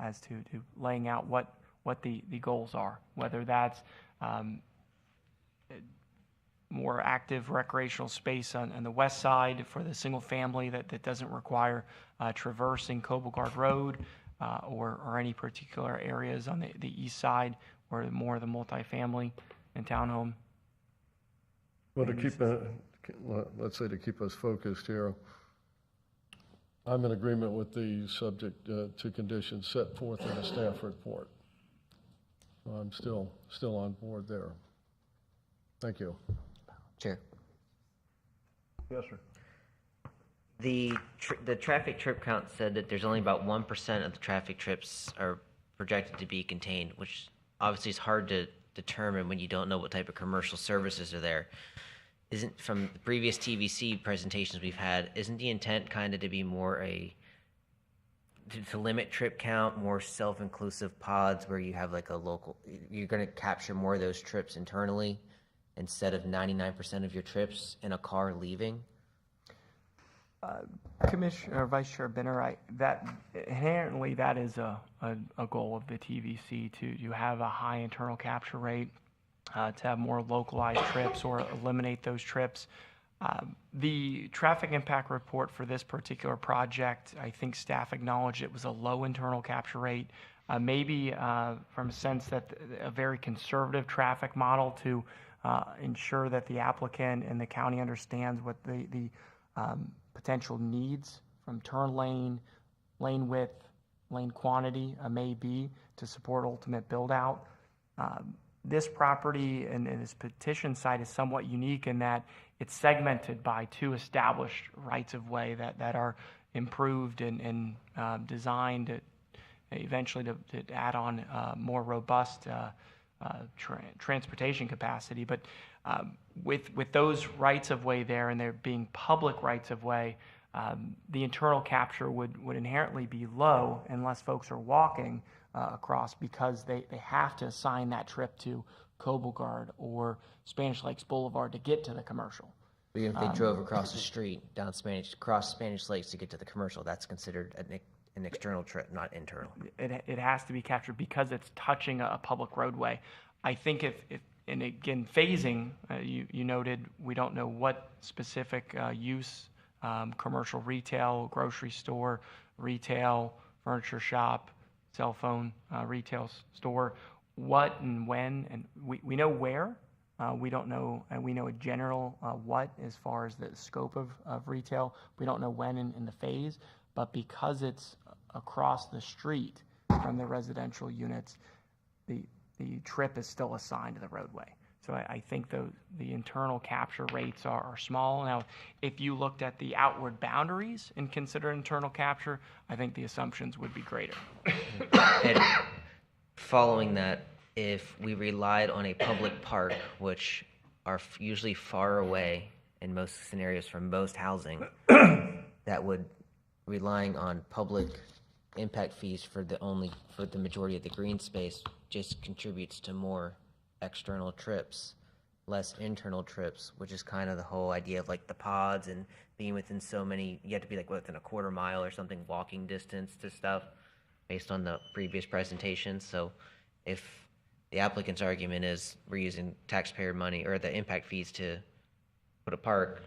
as to laying out what the goals are, whether that's more active recreational space on the west side for the single family that doesn't require traversing Coblegard Road, or any particular areas on the east side where more of the multifamily and townhome. Well, let's say to keep us focused here, I'm in agreement with the subject to conditions set forth in the staff report. I'm still on board there. Thank you. Chair. Yes, sir. The traffic trip count said that there's only about 1% of the traffic trips are projected to be contained, which obviously is hard to determine when you don't know what type of commercial services are there. Isn't, from the previous TVC presentations we've had, isn't the intent kind of to be more to limit trip count, more self-inclusive pods where you have like a local, you're going to capture more of those trips internally instead of 99% of your trips in a car leaving? Commissioner, Vice Chair Benner, inherently that is a goal of the TVC to have a high internal capture rate, to have more localized trips or eliminate those trips. The traffic impact report for this particular project, I think staff acknowledged it was a low internal capture rate, maybe from a sense that a very conservative traffic model to ensure that the applicant and the county understands what the potential needs from turn lane, lane width, lane quantity may be to support ultimate build out. This property and this petition site is somewhat unique in that it's segmented by two established rights of way that are improved and designed to eventually to add on more robust transportation capacity. But with those rights of way there and there being public rights of way, the internal capture would inherently be low unless folks are walking across, because they have to assign that trip to Coblegard or Spanish Lakes Boulevard to get to the commercial. Even if they drove across the street across Spanish Lakes to get to the commercial, that's considered an external trip, not internal. It has to be captured because it's touching a public roadway. I think if and again, phasing, you noted we don't know what specific use, commercial retail, grocery store, retail, furniture shop, cell phone retail store, what and when, and we know where. We don't know, and we know a general what as far as the scope of retail. We don't know when in the phase, but because it's across the street from the residential units, the trip is still assigned to the roadway. So I think the internal capture rates are small. Now, if you looked at the outward boundaries and considered internal capture, I think the assumptions would be greater. And following that, if we relied on a public park, which are usually far away in most scenarios from most housing, that would relying on public impact fees for the majority of the green space just contributes to more external trips, less internal trips, which is kind of the whole idea of like the pods and being within so many, you have to be like within a quarter mile or something walking distance to stuff based on the previous presentation. So if the applicant's argument is we're using taxpayer money or the impact fees to put a park,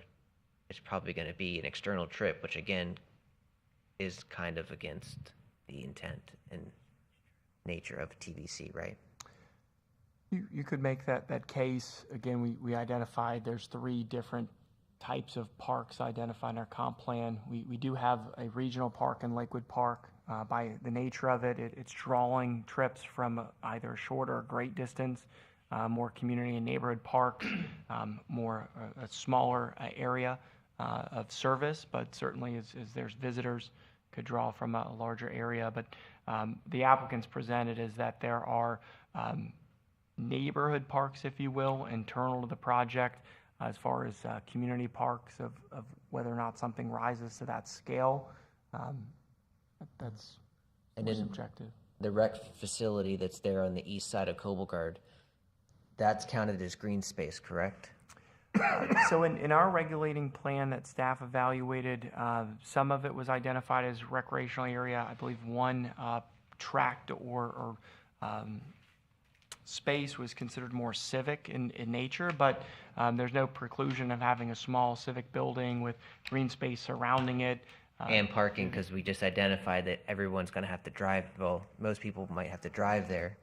it's probably going to be an external trip, which again is kind of against the intent and nature of TVC, right? You could make that case. Again, we identified there's 3 different types of parks identified in our comp plan. We do have a regional park in Lakewood Park. By the nature of it, it's drawing trips from either a short or a great distance, more community and neighborhood parks, more a smaller area of service, but certainly as there's visitors, could draw from a larger area. But the applicants presented is that there are neighborhood parks, if you will, internal to the project, as far as community parks of whether or not something rises to that scale. That's And was then objective. the rec facility that's there on the east side of Cobelgard, that's counted as green space, correct? So in our regulating plan that staff evaluated, some of it was identified as recreational area. I believe one tract or space was considered more civic in nature, but there's no preclusion of having a small civic building with green space surrounding it. And parking, because we just identified that everyone's going to have to drive, well, most people might have to drive there.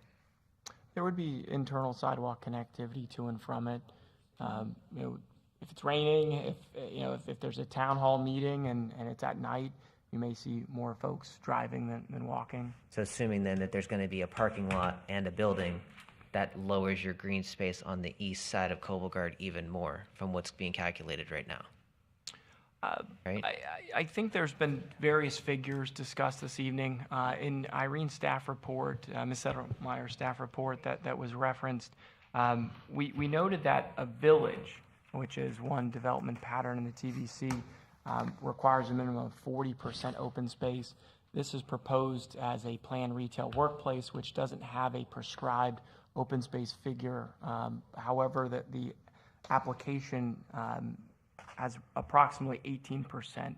There would be internal sidewalk connectivity to and from it. You know, if it's raining, if there's a town hall meeting and it's at night, you may see more folks driving than walking. So assuming then that there's going to be a parking lot and a building, that lowers your green space on the east side of Cobelgard even more from what's being calculated right now. Right? I think there's been various figures discussed this evening. In Irene's staff report, Ms. Settelmeyer's staff report that was referenced, we noted that a village, which is one development pattern in the TVC, requires a minimum of 40% open space. This is proposed as a planned retail workplace, which doesn't have a prescribed open space figure. However, the application has approximately 18%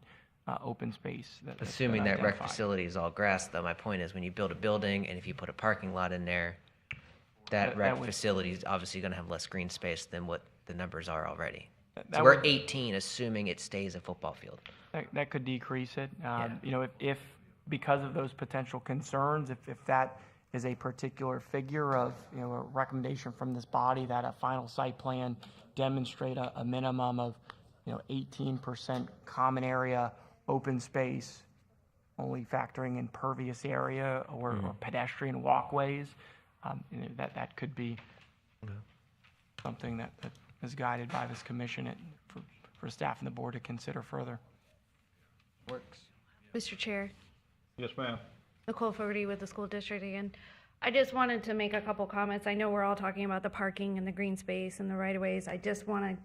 open space. Assuming that rec facility is all grass, though, my point is when you build a building and if you put a parking lot in there, that rec facility is obviously going to have less green space than what the numbers are already. So we're 18, assuming it stays a football field. That could decrease it. You know, if because of those potential concerns, if that is a particular figure of, you know, a recommendation from this body that a final site plan demonstrate a minimum of, you know, 18% common area, open space, only factoring in pervious area or pedestrian walkways, you know, that could be something that is guided by this commission for staff and the board to consider further. Works. Mr. Chair. Yes, ma'am. Nicole Fogarty with the school district again. I just wanted to make a couple comments. I know we're all talking about the parking and the green space and the right-of-ways. I just want to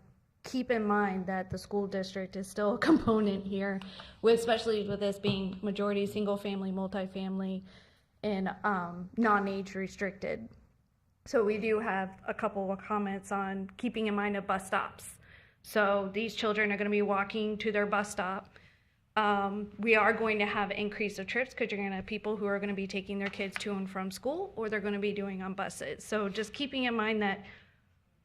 keep in mind that the school district is still a component here, especially with this being majority single-family, multifamily, and non-age restricted. So we do have a couple of comments on keeping in mind of bus stops. So these children are going to be walking to their bus stop. We are going to have increase of trips because you're going to have people who are going to be taking their kids to and from school, or they're going to be doing on buses. So just keeping in mind that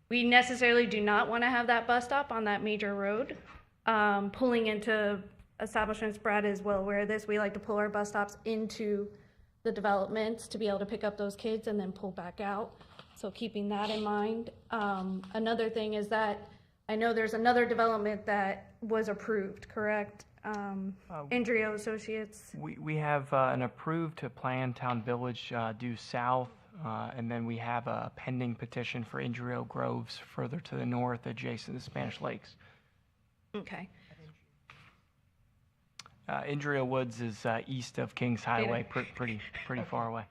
we necessarily do not want to have that bus stop on that major road. Pulling into establishments, Brad is well aware of this, we like to pull our bus stops into the developments to be able to pick up those kids and then pull back out. So keeping that in mind. Another thing is that I know there's another development that was approved, correct? Indrio Associates. We have an approved plan, Town Village due south, and then we have a pending petition for Indrio Groves further to the north adjacent to Spanish Lakes. Okay. Indrio Woods is east of Kings Highway, pretty far away.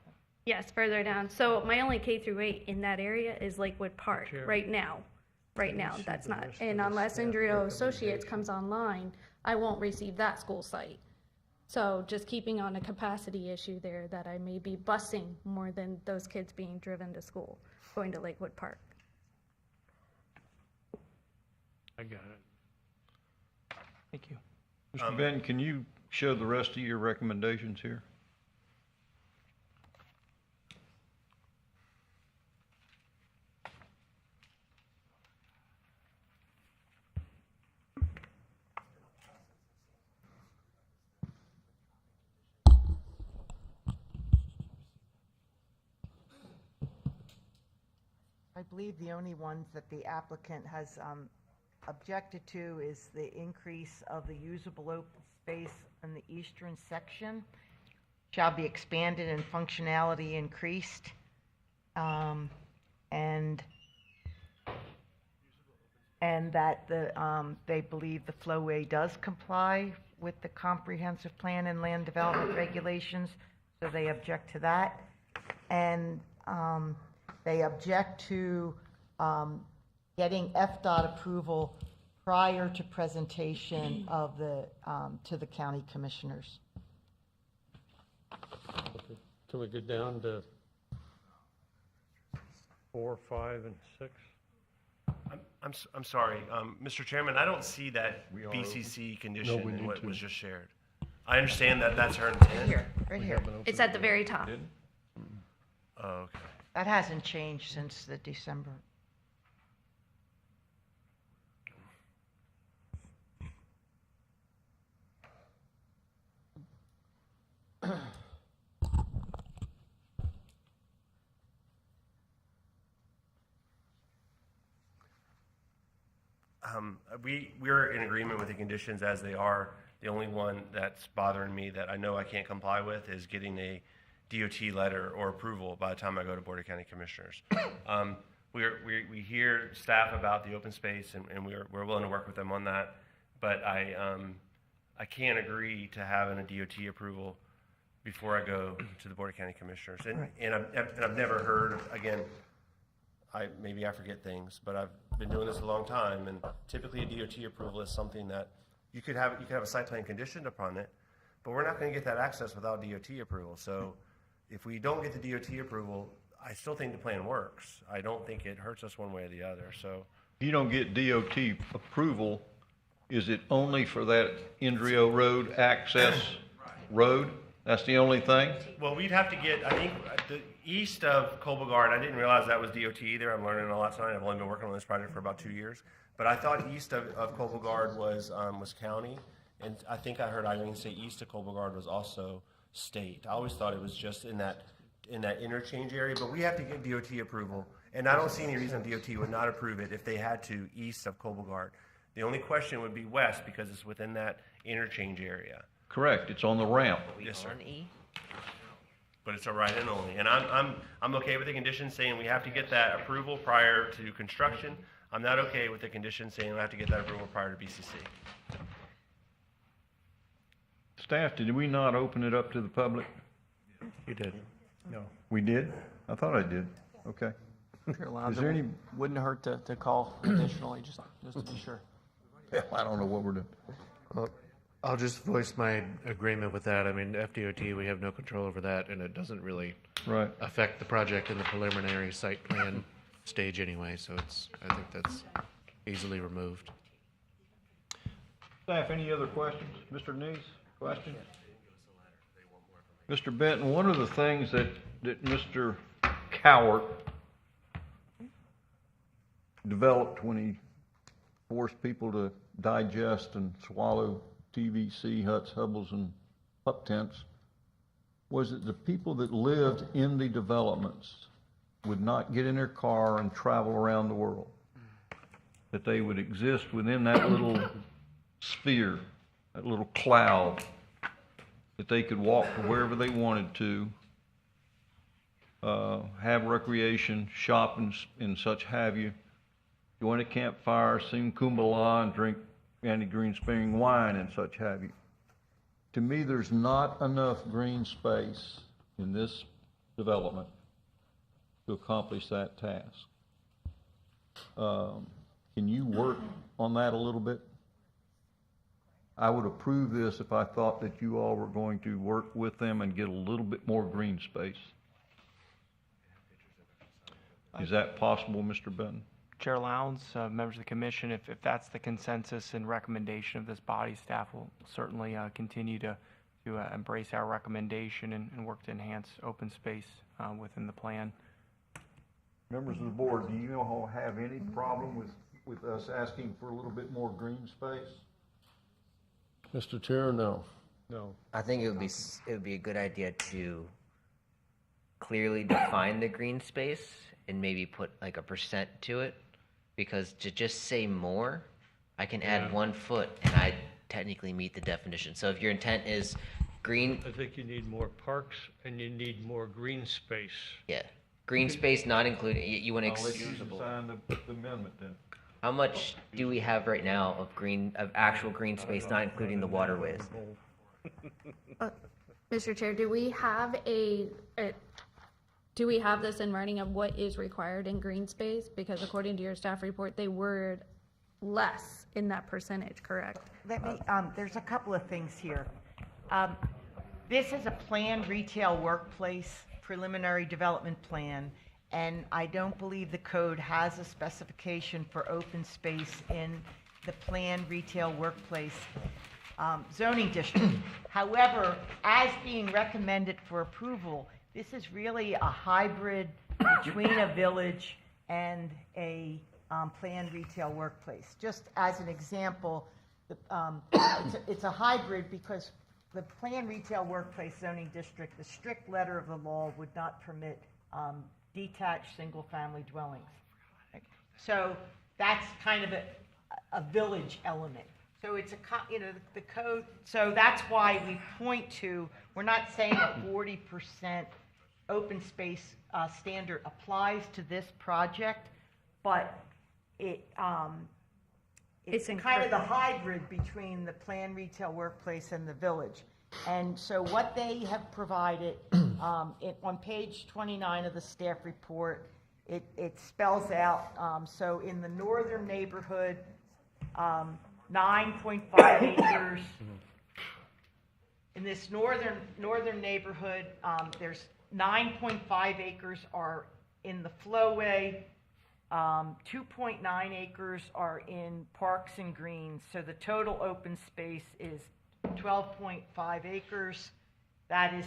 Yes, further down. So my only K through 8 in that area is Lakewood Park right now. Right now, that's not. And unless Indrio Associates comes online, I won't receive that school site. So just keeping on a capacity issue there that I may be busing more than those kids being driven to school, going to Lakewood Park. I got it. Thank you. Mr. Benton, can you show the rest of your recommendations here? I believe the only ones that the applicant has objected to is the increase of the usable open space in the eastern section shall be expanded and functionality increased. And that they believe the flowway does comply with the comprehensive plan and land development regulations, so they object to that. And They object to getting FDOT approval prior to presentation of to the county commissioners. Can we get down to 4, 5, and 6? I'm sorry, Mr. Chairman, I don't see that BCC condition in what was just shared. I understand that that's her intent. Right here. It's at the very top. Oh, okay. That hasn't changed since the December. We're in agreement with the conditions as they are. The only one that's bothering me that I know I can't comply with is getting a DOT letter or approval by the time I go to Board of County Commissioners. We hear staff about the open space, and we're willing to work with them on that. But I can't agree to having a DOT approval before I go to the Board of County Commissioners. And I've never heard, again, maybe I forget things, but I've been doing this a long time, and typically a DOT approval is something that you could have a site plan conditioned upon it, but we're not going to get that access without DOT approval. So if we don't get the DOT approval, I still think the plan works. I don't think it hurts us one way or the other. So If you don't get DOT approval, is it only for that Indrio Road access road? That's the only thing? well, we'd have to get, I think, the east of Colbogard, I didn't realize that was DOT either. I'm learning a lot tonight. I've only been working on this project for about 2 years. But I thought east of Colbogard was county, and I think I heard Irene say east of Colbogard was also state. I always thought it was just in that interchange area, but we have to get DOT approval. And I don't see any reason DOT would not approve it if they had to east of Colbogard. The only question would be west because it's within that interchange area. Correct, it's on the ramp. Yes, sir. But it's a right-in only. And I'm okay with the condition saying we have to get that approval prior to construction. I'm not okay with the condition saying we have to get that approval prior to BCC. Staff, did we not open it up to the public? You did. No. We did? I thought I did. Okay. Chair Lowndes, Is there any, wouldn't hurt to call additionally, just to be sure. I don't know what we're doing. Well, I'll just voice my agreement with that. I mean, FDOT, we have no control over that, and it doesn't really Right. affect the project in the preliminary site plan stage anyway, so I think that's easily removed. Staff, any other questions? Mr. Neese, question? Mr. Benton, one of the things that Mr. Cowart developed when he forced people to digest and swallow TVC huts, hubbles, and pup tents was that the people that lived in the developments would not get in their car and travel around the world. That they would exist within that little sphere, that little cloud, that they could walk to wherever they wanted to, have recreation, shop, and such have you, join a campfire, sing kumbala, and drink Andy Green Spring wine and such have you. To me, there's not enough green space in this development to accomplish that task. Can you work on that a little bit? I would approve this if I thought that you all were going to work with them and get a little bit more green space. Is that possible, Mr. Benton? Chair Lowndes, members of the commission, if that's the consensus and recommendation of this body, staff will certainly continue to embrace our recommendation and work to enhance open space within the plan. Members of the board, do you all have any problem with us asking for a little bit more green space? Mr. Chair, no. No. I think it would be a good idea to clearly define the green space and maybe put like a percent to it, because to just say more, I can add 1 foot and I technically meet the definition. So if your intent is green, I think you need more parks and you need more green space. yeah, green space not including. You want to I'll let you sign the amendment then. How much do we have right now of actual green space, not including the waterways? Mr. Chair, do we have Do we have this in writing of what is required in green space? Because according to your staff report, they were less in that percentage, correct? Let me, there's a couple of things here. This is a planned retail workplace preliminary development plan, and I don't believe the code has a specification for open space in the planned retail workplace zoning district. However, as being recommended for approval, this is really a hybrid between a village and a planned retail workplace. Just as an example, it's a hybrid because the planned retail workplace zoning district, the strict letter of the law would not permit detached single-family dwellings. So that's kind of a village element. So it's the code. So that's why we point to. We're not saying a 40% open space standard applies to this project, but it's kind of the hybrid between the planned retail workplace and the village. And so what they have provided on page 29 of the staff report, it spells out, so in the northern neighborhood, 9.5 acres. In this northern neighborhood, there's 9.5 acres are in the flowway, 2.9 acres are in parks and greens. So the total open space is 12.5 acres. That is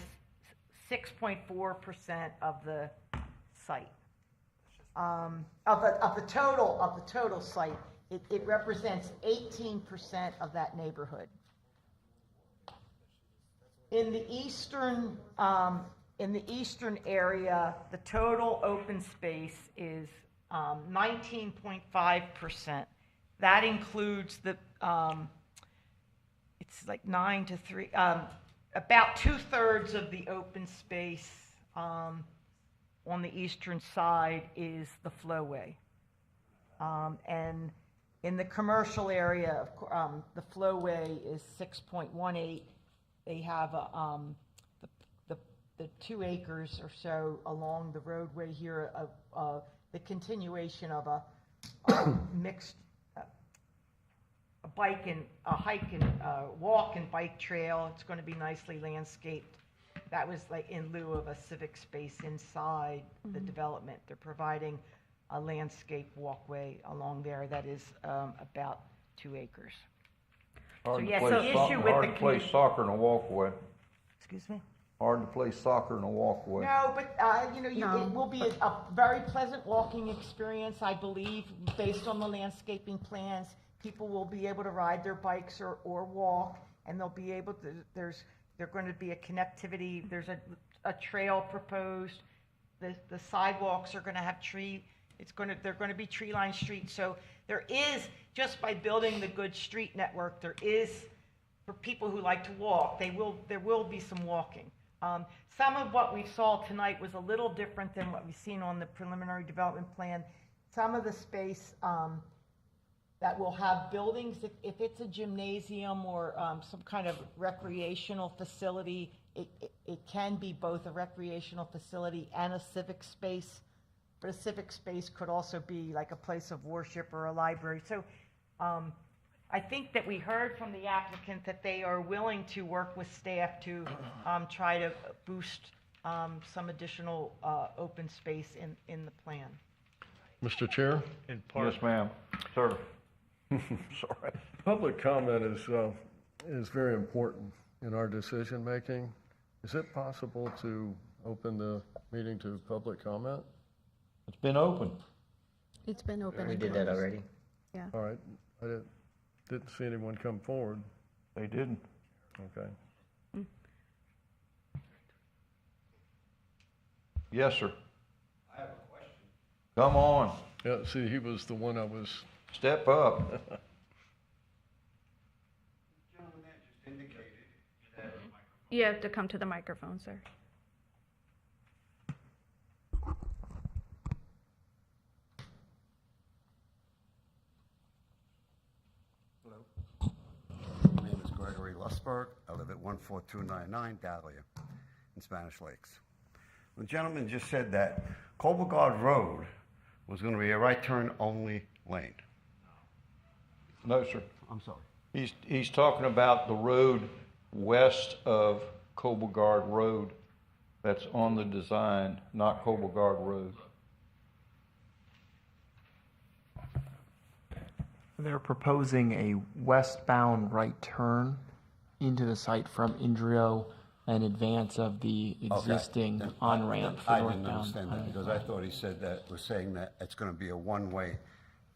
6.4% of the site. Of the total site, it represents 18% of that neighborhood. In the eastern area, the total open space is 19.5%. That includes the it's like 9 to 3. About 2/3 of the open space on the eastern side is the flowway, and in the commercial area, the flowway is 6.18. They have the 2 acres or so along the roadway here of the continuation of a mixed hike and walk and bike trail. It's going to be nicely landscaped. That was like in lieu of a civic space inside the development. They're providing a landscape walkway along there that is about 2 acres. Hard So, to yes, the issue with hard the to play soccer in a walkway. Excuse me? Hard to play soccer in a walkway. No, but it will be a very pleasant walking experience, I believe, based on the landscaping plans. People will be able to ride their bikes or walk, and they'll be able to. There's going to be a connectivity. There's a trail proposed. The sidewalks are going to have they're going to be tree-lined streets. So there is, just by building the good street network, there is, for people who like to walk, there will be some walking. Some of what we saw tonight was a little different than what we've seen on the preliminary development plan. Some of the space that will have buildings, if it's a gymnasium or some kind of recreational facility, it can be both a recreational facility and a civic space. But a civic space could also be like a place of worship or a library. So I think that we heard from the applicant that they are willing to work with staff to try to boost some additional open space in the plan. Mr. Chair? Yes, ma'am. Sir. Sorry. Public comment is very important in our decision making. Is it possible to open the meeting to public comment? It's been open. It's been open. We did that already. Yeah. All right. I didn't see anyone come forward. They didn't. Okay. Yes, sir. I have a question. Come on. Yeah, see, he was the one I was... Step up. You have to come to the microphone, sir. My name is Gregory Lusberg. I live at 14299 Dahlia in Spanish Lakes. The gentleman just said that Colbert Road was going to be a right turn only lane. No, sir. I'm sorry. He's talking about the road west of Colbert Road that's on the design, not Colbert Road. They're proposing a westbound right turn into the site from Indrio in advance of the existing Okay. on-ramp for I northbound. didn't understand that because I thought he said that, was saying that it's going to be a one-way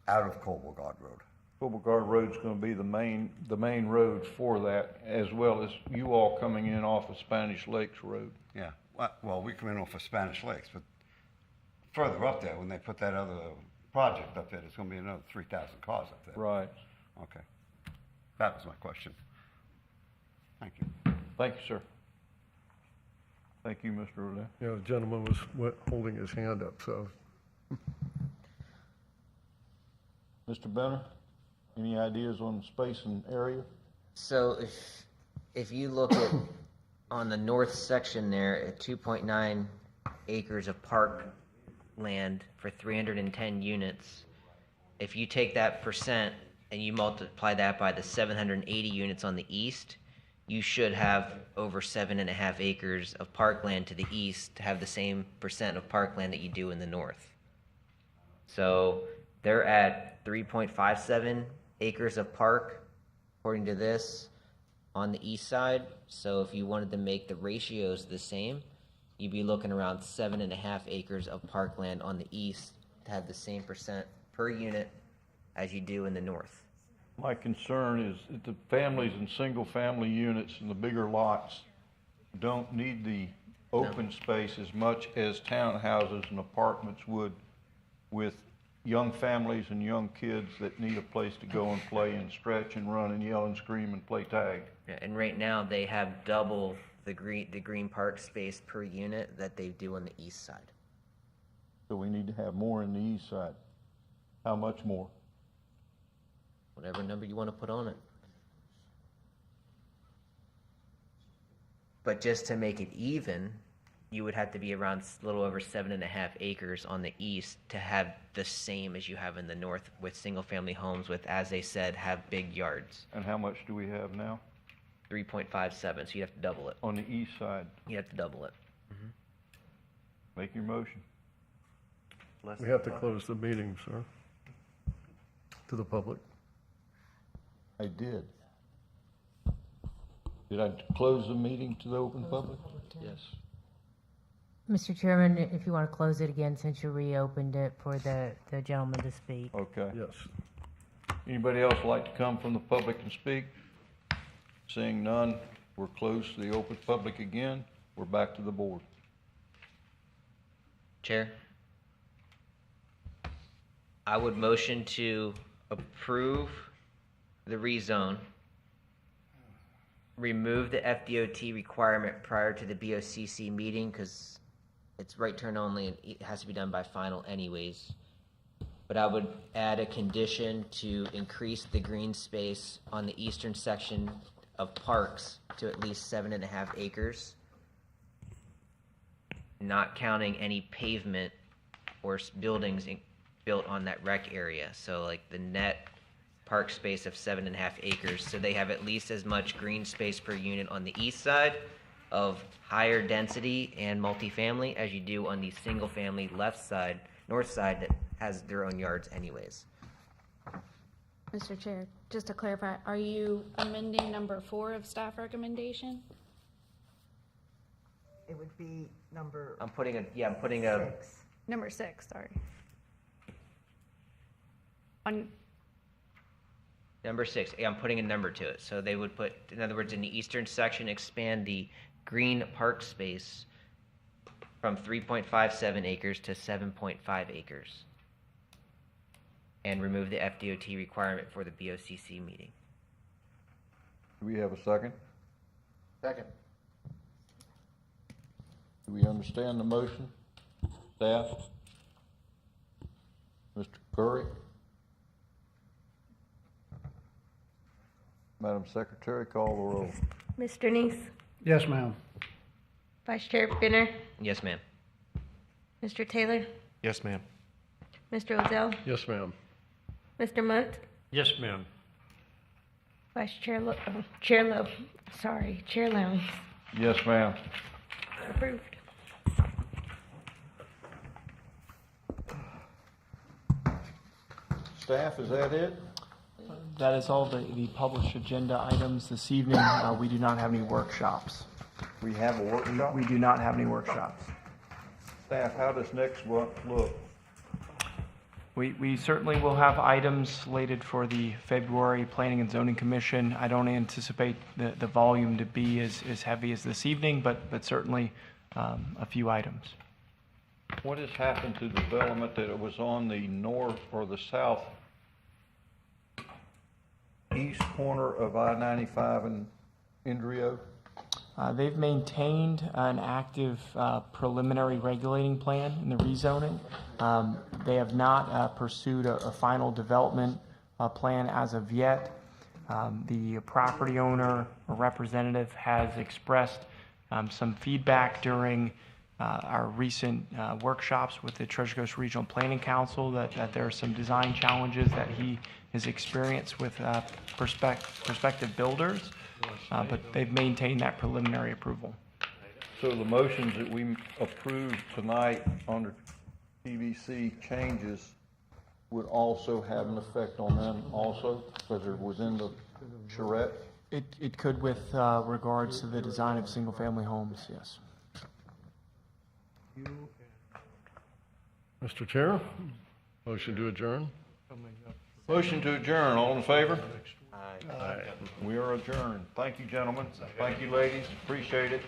out of Colbert Road. Colbert Road's going to be the main road for that, as well as you all coming in off of Spanish Lakes Road. Yeah, well, we come in off of Spanish Lakes, but further up there, when they put that other project up there, there's going to be another 3,000 cars up there. Right. Okay. That was my question. Thank you. Thank you, sir. Thank you, Mr. Roulette. Yeah, the gentleman was holding his hand up, so. Mr. Benner, any ideas on space and area? So if you look at, on the north section there, at 2.9 acres of park land for 310 units, if you take that percent and you multiply that by the 780 units on the east, you should have over 7.5 acres of parkland to the east to have the same percent of parkland that you do in the north. So they're at 3.57 acres of park, according to this, on the east side. So if you wanted to make the ratios the same, you'd be looking around 7.5 acres of parkland on the east to have the same percent per unit as you do in the north. My concern is that the families in single-family units and the bigger lots don't need the open space as much as townhouses and apartments would, with young families and young kids that need a place to go and play and stretch and run and yell and scream and play tag. Yeah, and right now they have double the green park space per unit that they do on the east side. So we need to have more in the east side. How much more? Whatever number you want to put on it. But just to make it even, you would have to be around a little over 7.5 acres on the east to have the same as you have in the north with single-family homes with, as they said, have big yards. And how much do we have now? 3.57, so you have to double it. On the east side. You have to double it. Make your motion. We have to close the meeting, sir, to the public. I did. Did I close the meeting to the open public? Yes. Mr. Chairman, if you want to close it again, since you reopened it for the gentleman to speak. Okay. Yes. Anybody else like to come from the public and speak? Seeing none, we're closed to the open public again. We're back to the board. Chair, I would motion to approve the rezone, remove the FDOT requirement prior to the BOCC meeting because it's right turn only and it has to be done by final anyways. But I would add a condition to increase the green space on the eastern section of parks to at least 7.5 acres, not counting any pavement or buildings built on that rec area. So like the net park space of 7.5 acres. So they have at least as much green space per unit on the east side of higher density and multifamily as you do on the single family left side, north side that has their own yards anyways. Mr. Chair, just to clarify, are you amending number 4 of staff recommendation? It would be number. I'm putting a Number 6, sorry. On number 6. Yeah, I'm putting a number to it. So they would put, in other words, in the eastern section, expand the green park space from 3.57 acres to 7.5 acres. And remove the FDOT requirement for the BOCC meeting. Do we have a second? Second. Do we understand the motion? Staff? Mr. Curry? Madam Secretary, call the roll. Mr. Neese, Yes, ma'am. Vice Chair Benner, Yes, ma'am. Mr. Taylor? Yes, ma'am. Mr. Odell? Yes, ma'am. Mr. Munt? Yes, ma'am. Vice Chair Chair Lowe, sorry, Chair Lowndes. Yes, ma'am. Approved. Staff, is that it? That is all the published agenda items this evening. We do not have any workshops. We have a workshop? We do not have any workshops. Staff, how does next month look? We certainly will have items slated for the February Planning and Zoning Commission. I don't anticipate the volume to be as heavy as this evening, but certainly a few items. What has happened to development that it was on the north or the south east corner of I-95 and Indrio? They've maintained an active preliminary regulating plan in the rezoning. They have not pursued a final development plan as of yet. The property owner or representative has expressed some feedback during our recent workshops with the Treasure Coast Regional Planning Council that there are some design challenges that he has experienced with prospective builders. But they've maintained that preliminary approval. So the motions that we approved tonight under TVC changes would also have an effect on them also, because they're within the charrette? It could with regards to the design of single-family homes, yes. Mr. Chair, motion to adjourn? Motion to adjourn. All in favor? Aye. We are adjourned. Thank you, gentlemen. Thank you, ladies. Appreciate it.